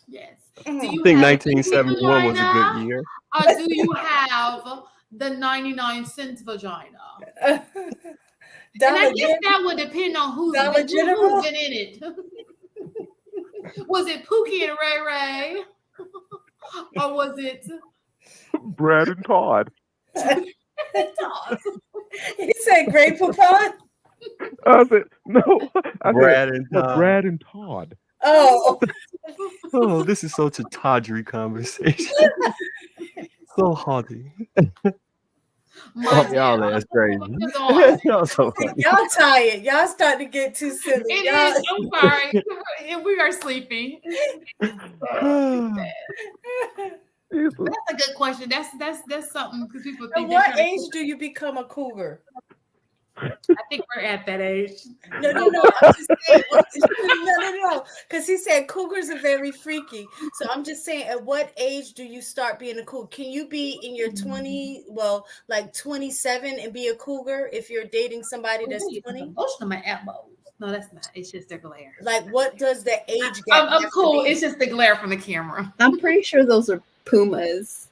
Yes. Do you think 1971 was a good year? Or do you have the 99-cent vagina? And I guess that would depend on who's been in it. Was it Pookie and Ray Ray? Or was it Brad and Todd? He said Grey Poupon? I said, no. Brad and Todd. Brad and Todd. Oh. Oh, this is such a tawdry conversation. So haughty. Y'all, that's crazy. Y'all so funny. Y'all tired. Y'all starting to get too silly. It is. I'm sorry. We are sleepy. That's a good question. That's something because people think. At what age do you become a cougar? I think we're at that age. No. I'm just saying, no. Because he said cougars are very freaky. So I'm just saying, at what age do you start being a cougar? Can you be in your 27 and be a cougar if you're dating somebody that's 20? Most of my elbows. No, that's not. It's just the glare. Like, what does the age gap? I'm cool. It's just the glare from the camera. I'm pretty sure those are pumas.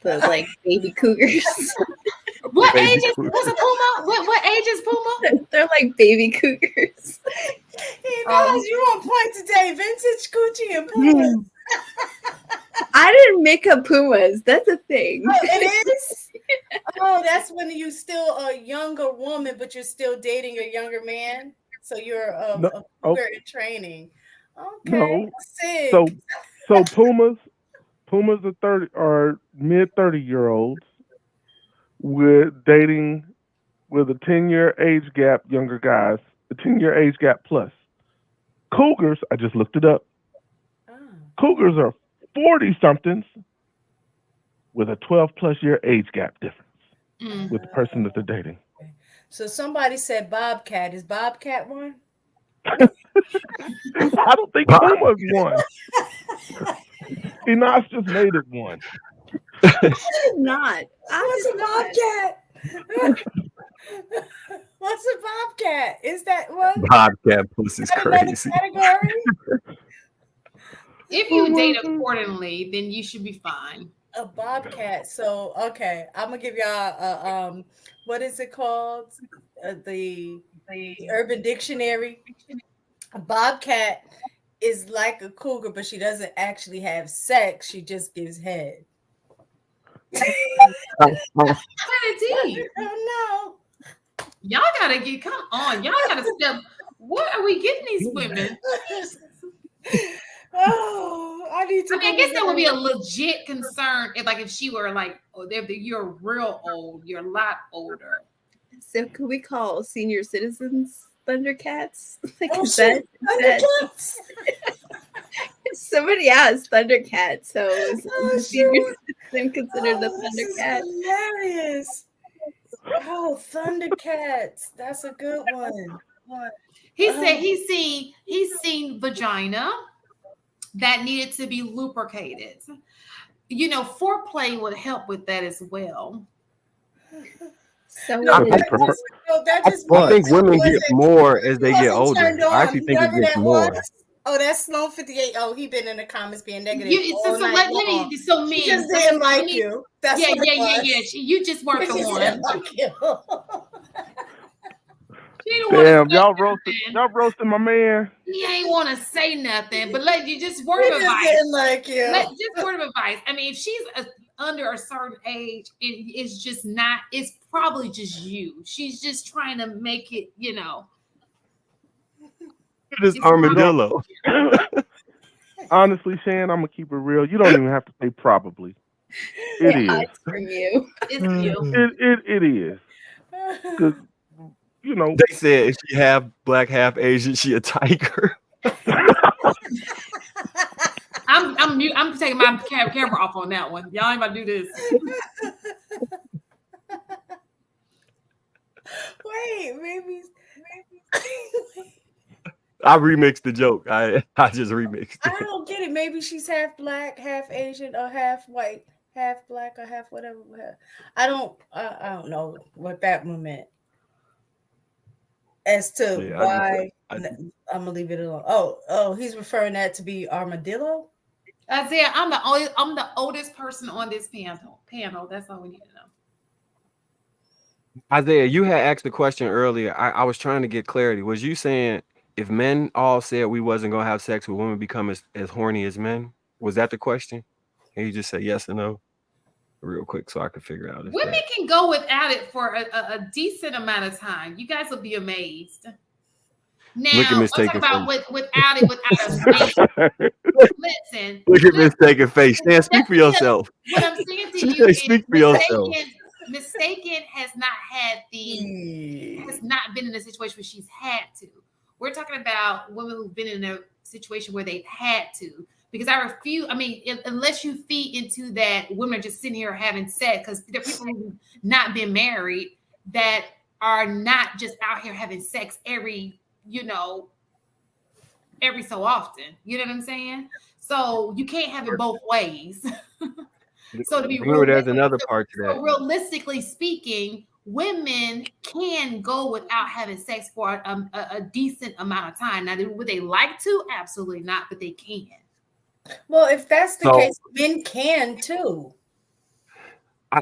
Those like baby cougars. What age is what's a puma? What age is puma? They're like baby cougars. Hey guys, you on point today. Vintage coochie and pumas. I didn't make up pumas. That's a thing. Oh, it is? Oh, that's when you still a younger woman, but you're still dating a younger man. So you're a cougar in training. Okay. No. So pumas are mid 30-year-olds with dating with a 10-year age gap, younger guys, a 10-year age gap plus. Cougars, I just looked it up. Oh. Cougars are 40-somethings with a 12-plus year age gap difference with the person that they're dating. So somebody said Bobcat. Is Bobcat one? I don't think Puma's one. Enos just made it one. Not. What's a Bobcat? What's a Bobcat? Is that one? Bobcat pussy is Another crazy. category? If you date accordingly, then you should be fine. A Bobcat. So okay, I'm gonna give y'all what is it called? The Urban Dictionary. A Bobcat is like a cougar, but she doesn't actually have sex. She just gives head. What a deep. Oh Y'all gotta get, come on. Y'all gotta step. What are we getting these women? no. Oh, I need to. I mean, I guess that would be a legit concern if she were like, oh, you're real old, you're a lot older. So could we call senior citizens Thundercats? Like, Oh, is shit. that somebody asked Thundercat, so is the senior citizen considered a Thundercat? Hilarious. Oh, Thundercats. That's a good one. He said he's seen vagina that needed to be lubricated. You know, foreplay would help with that as well. So I think women get more as they get older. I actually think it gets more. Oh, that's Sloan 58. Oh, he been in the comments being negative. So men. She just didn't like you. That's yeah. You just weren't the one. Damn, y'all roasting my man. He ain't want to say nothing, but you just word of advice. Didn't like you. Just word of advice. I mean, if she's under a certain age, it's just not. It's probably just you. She's just trying to make it, you know. This armadillo. Honestly, Shan, I'm gonna keep it real. You don't even have to say probably. It is. It's from you. It's you. It is. Because you know they said if she half black, half Asian, she a tiger. I'm taking my camera off on that one. Y'all ain't about to do this. Wait, maybe. I remixed the joke. I just remixed it. I don't get it. Maybe she's half black, half Asian, or half white, half black, or half whatever. I don't know what that one meant. As to why, I'm gonna leave it alone. Oh, he's referring that to be armadillo. Isaiah, I'm the oldest person on this panel. That's all we need to know. Isaiah, you had asked the question earlier. I was trying to get clarity. Was you saying if men all said we wasn't gonna have sex, would women become as horny as men? Was that the question? And you just said yes or no, real quick, so I could figure out. Women can go without it for a decent amount of time. You guys will be amazed. Now, let's talk about without it. Listen. Look at Miss taking face. Stan, speak for yourself. What I'm saying to you is speak for yourself. Mistaken has not been in a situation where she's had to. We're talking about women who've been in a situation where they've had to. Because I refuse, unless you feed into that women are just sitting here having sex, because there are people who've not been married that are not just out here having sex every so often. You know what I'm saying? So you can't have it both ways. So to be remember, there's another part to that. So realistically speaking, women can go without having sex for a decent amount of time. Now, would they like to? Absolutely not, but they can. Well, if that's the case, men can too.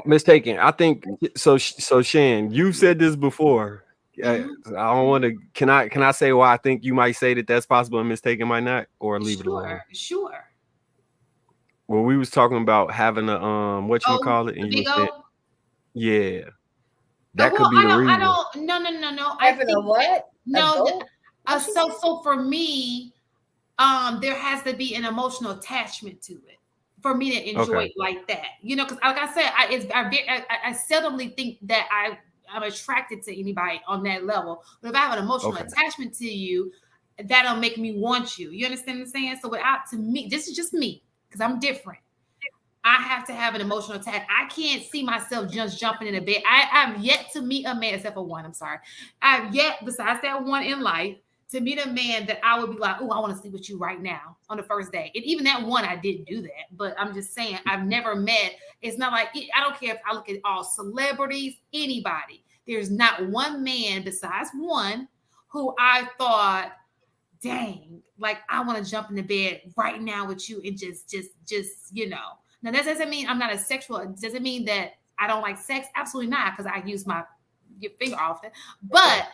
Mistaken. I think so. So Shan, you've said this before. Mm-hmm. I don't want to. Can I say why I think you might say that that's possible and mistaken might not, or leave it alone? Sure. Well, we was talking about having a whatchamacallit, and you said, yeah, that could be the reason. No. Having a what? No. So for me, there has to be an emotional attachment to it for me to enjoy it like that. Because like I said, I seldomly think that I'm attracted to anybody on that level. But if I have an emotional Okay. attachment to you, that'll make me want you. You understand what I'm saying? So to me, this is just me because I'm different. I have to have an emotional attachment. I can't see myself just jumping in a bed. I've yet to meet a man, except for one. I'm sorry. I've yet, besides that one in life, to meet a man that I would be like, oh, I want to sleep with you right now on the first day. And even that one, I didn't do that. But I'm just saying, I've never met. It's not like, I don't care if I look at all celebrities, anybody. There's not one man besides one who I thought, dang, like I want to jump in the bed right now with you and just, Now that doesn't mean I'm not a sexual. It doesn't mean that I don't like sex. Absolutely not, because I use my finger often. But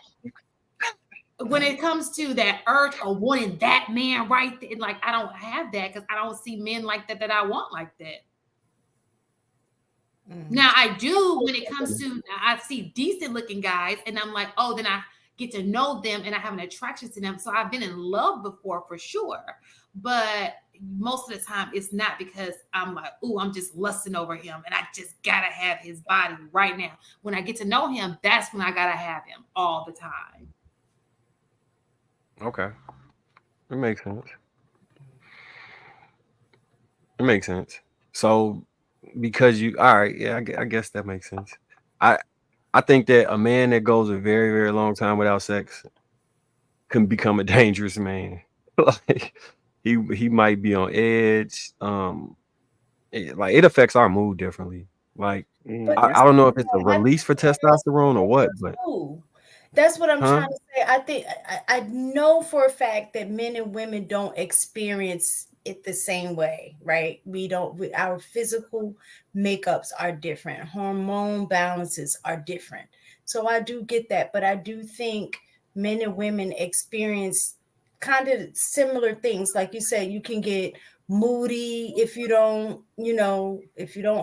when it comes to that urge of wanting that man right there, like I don't have that because I don't see men like that I want like that. Now I do when it comes to I see decent looking guys and I'm like, oh, then I get to know them and I have an attraction to them. So I've been in love before for sure. But most of the time it's not because I'm like, oh, I'm just lusting over him and I just gotta have his body right now. When I get to know him, that's when I gotta have him all the time. Okay. It makes sense. It makes sense. So because all right, yeah, I guess that makes sense. I think that a man that goes a very, very long time without sex can become a dangerous man. Like he might be on edge. It affects our mood differently. Like I don't know if it's a release for testosterone or what, but that's what I'm trying to say. I think I know for a fact that men and women don't experience it the same way, right? Our physical makeups are different, hormone balances are different. So I do get that, but I do think men and women experience kind of similar things. Like you said, you can get moody if you don't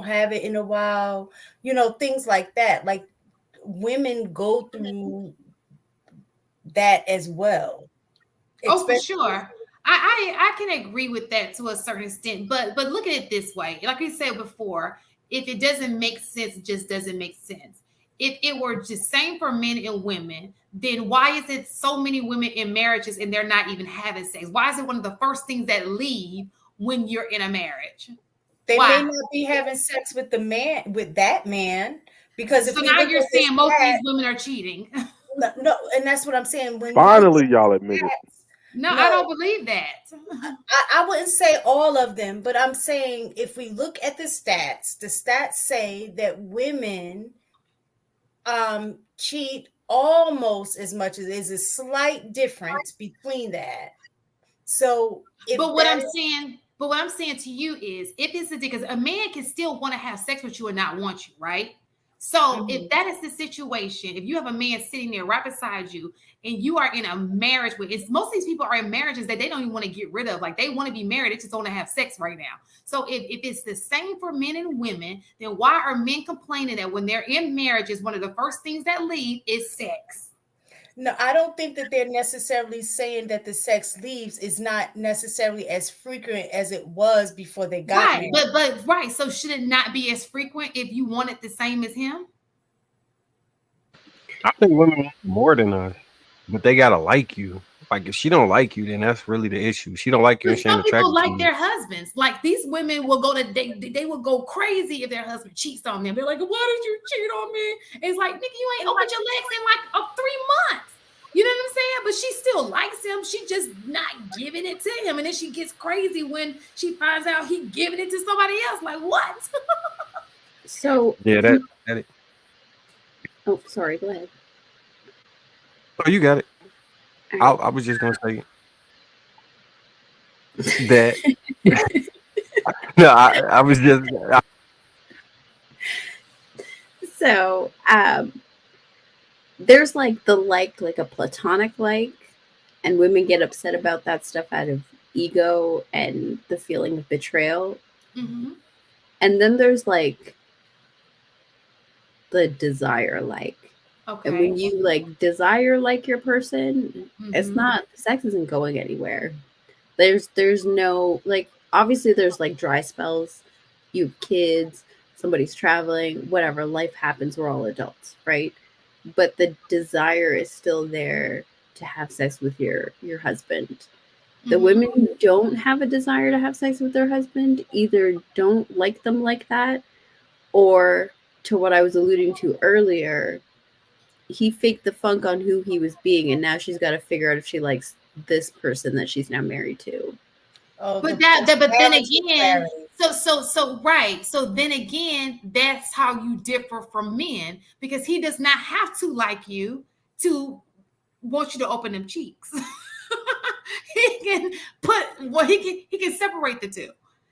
have it in a while, things like that. Like women go through that as well. Oh, for sure. I can agree with that to a certain extent, but look at it this way. Like we said before, if it doesn't make sense, it just doesn't make sense. If it were just same for men and women, then why is it so many women in marriages and they're not even having sex? Why is it one of the first things that leave when you're in a marriage? They may not be having sex with that man, because so now you're saying most of these women are cheating. No, and that's what I'm saying. Finally, y'all admit it. No, I don't believe that. I wouldn't say all of them, but I'm saying if we look at the stats say that women cheat almost as much as there's a slight difference between that. So, what I'm saying to you is, if it's because a man can still want to have sex with you and not want you, right? So if that is the situation, if you have a man sitting there right beside you and you are in a marriage most of these people are in marriages that they don't even want to get rid of. Like they want to be married, they just don't want to have sex right now. So if it's the same for men and women, then why are men complaining that when they're in marriages, one of the first things that leave is sex? No, I don't think that they're necessarily saying that the sex leaves is not necessarily as frequent as it was before they got married. But right. So should it not be as frequent if you want it the same as him? I think women want more than us, but they gotta like you. Like if she don't like you, then that's really the issue. She don't like you, and she ain't attracted to you. Some people like their husbands. Like these women will they will go crazy if their husband cheats on them. They're like, "Why did you cheat on me?" And it's like, "Nigga, you ain't opened your legs in like 3 months." You know what I'm saying? But she still likes him. She just not giving it to him, and then she gets crazy when she finds out he giving it to somebody else. Like what? So yeah, that. Oh, sorry. Go ahead. Oh, you got it. I was just gonna say that. No, I was just. So, there's like a platonic and women get upset about that stuff out of ego and the feeling of betrayal. Mm-hmm. And then there's like the desire Okay. And when you desire your person, it's not, sex isn't going anywhere. There's no obviously there's dry spells, you have kids, somebody's traveling, whatever, life happens, we're all adults, right? but the desire is still there to have sex with your husband. The women who don't have a desire to have sex with their husband either don't like them like that, or to what I was alluding to earlier, he faked the funk on who he was being, and now she's got to figure out if she likes this person that she's now married to. Oh, But but then again, so right. So then again, that's how you differ from men, because he does not have to like you to want you to open them cheeks. He can he can separate the two.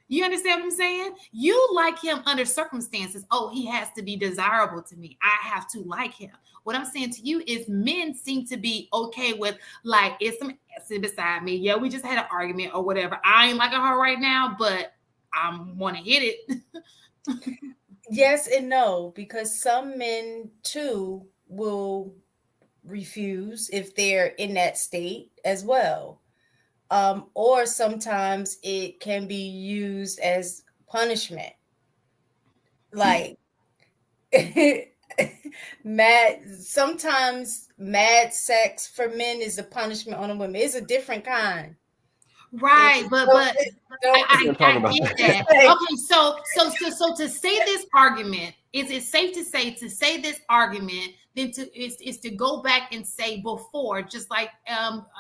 You understand what I'm saying? You like him under circumstances. Oh, he has to be desirable to me. I have to like him. What I'm saying to you is men seem to be okay with, like, it's some acid beside me. Yeah, we just had an argument or whatever. I ain't liking her right now, but I want to hit it. Yes and no, because some men too will refuse if they're in that state as well. Or sometimes it can be used as punishment. Like sometimes mad sex for men is a punishment on a woman. It's a different kind. Right, but I get that. Okay, so to say this argument, is it safe to say this argument then is to go back and say before, just like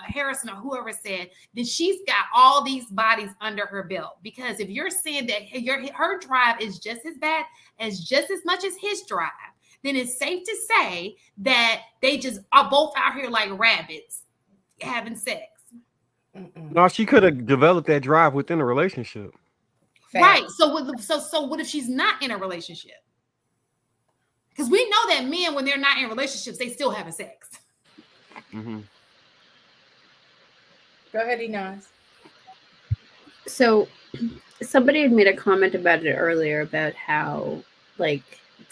Harrison or whoever said, then she's got all these bodies under her belt? Because if you're saying that her drive is just as bad as just as much as his drive, then it's safe to say that they just are both out here like rabbits having sex. No, she could have developed that drive within a relationship. Right. So what if she's not in a relationship? Because we know that men, when they're not in relationships, they still having sex. Mm-hmm. Go ahead, Inaz. So somebody had made a comment about it earlier about how, like,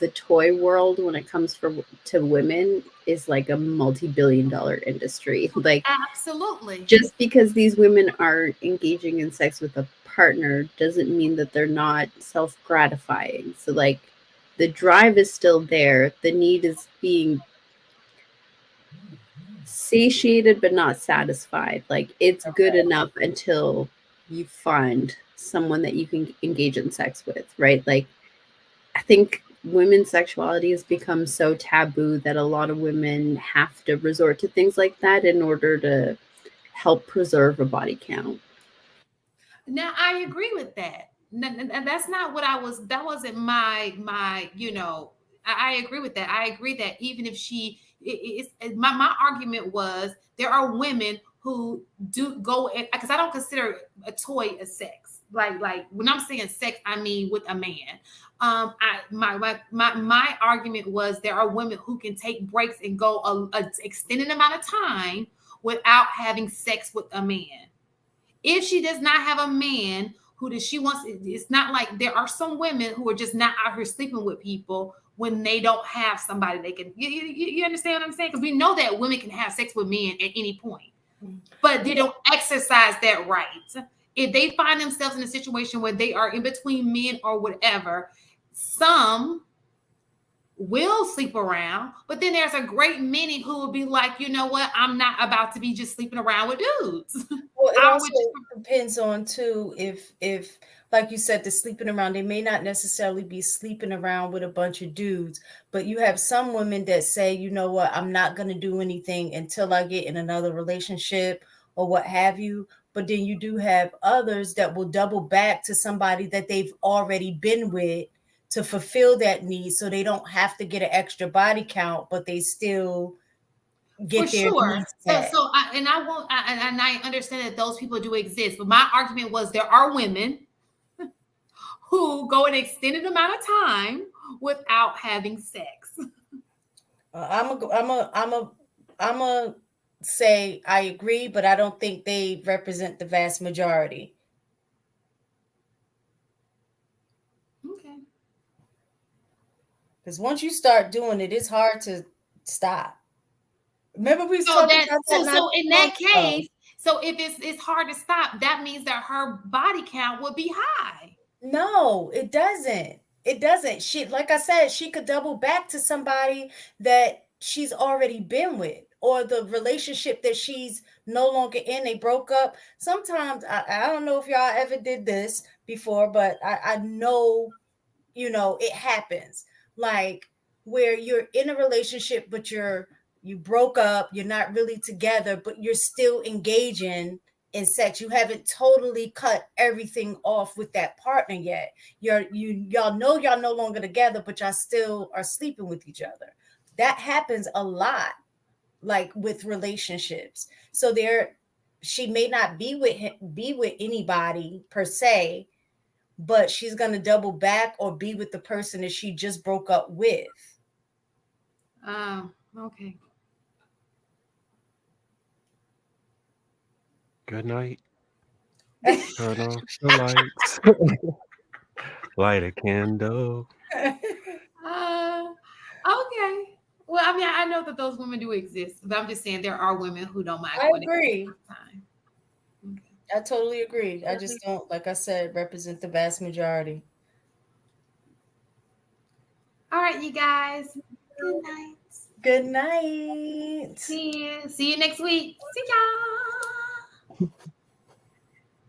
the toy world when it comes to women is like a multi-billion-dollar industry. Like, absolutely. Just because these women are engaging in sex with a partner doesn't mean that they're not self-gratifying. So, like, the drive is still there. The need is being satiated but not satisfied. Like, it's good enough until you find someone that you can engage in sex with, right? Like, I think women's sexuality has become so taboo that a lot of women have to resort to things like that in order to help preserve a body count. Now, I agree with that. And that's not what that wasn't my, I agree with that. I agree that even if my argument was there are women who do go, because I don't consider a toy a sex. Like when I'm saying sex, I mean with a man. My argument was there are women who can take breaks and go a extended amount of time without having sex with a man. If she does not have a man who does she wants, it's not like there are some women who are just not out here sleeping with people when they don't have somebody they can. You understand what I'm saying? Because we know that women can have sex with men at any point, but they don't exercise that right. If they find themselves in a situation where they are in between men or whatever, some will sleep around, but then there's a great many who will be like, you know what, I'm not about to be just sleeping around with dudes. Well, it also depends on too, if like you said, the sleeping around, they may not necessarily be sleeping around with a bunch of dudes, but you have some women that say, you know what, I'm not going to do anything until I get in another relationship or what have you. But then you do have others that will double back to somebody that they've already been with to fulfill that need, so they don't have to get an extra body count, but they still get for their sure. needs met. I understand that those people do exist, but my argument was there are women who go an extended amount of time without having sex. I'm a say I agree, but I don't think they represent the vast majority. Okay. Because once you start doing it, it's hard to stop. Remember we talked about that. So in that case, so if it's hard to stop, that means that her body count would be high. No, it doesn't. It doesn't. She, like I said, she could double back to somebody that she's already been with, or the relationship that she's no longer in, they broke up. Sometimes I don't know if y'all ever did this before, but I know, it happens, like where you're in a relationship, but you broke up, you're not really together, but you're still engaging in sex. You haven't totally cut everything off with that partner yet. Y'all know y'all no longer together, but y'all still are sleeping with each other. That happens a lot, like with relationships. So she may not be with anybody per se, but she's going to double back or be with the person that she just broke up with. Okay. Good night. Turn off the lights. Light a candle. Okay. Well, I mean, I know that those women do exist, but I'm just saying there are women who don't mind. I agree. Time. Okay. I totally agree. I just don't, like I said, represent the vast majority. All right, you guys. Good night. Good night. See you next week. See y'all.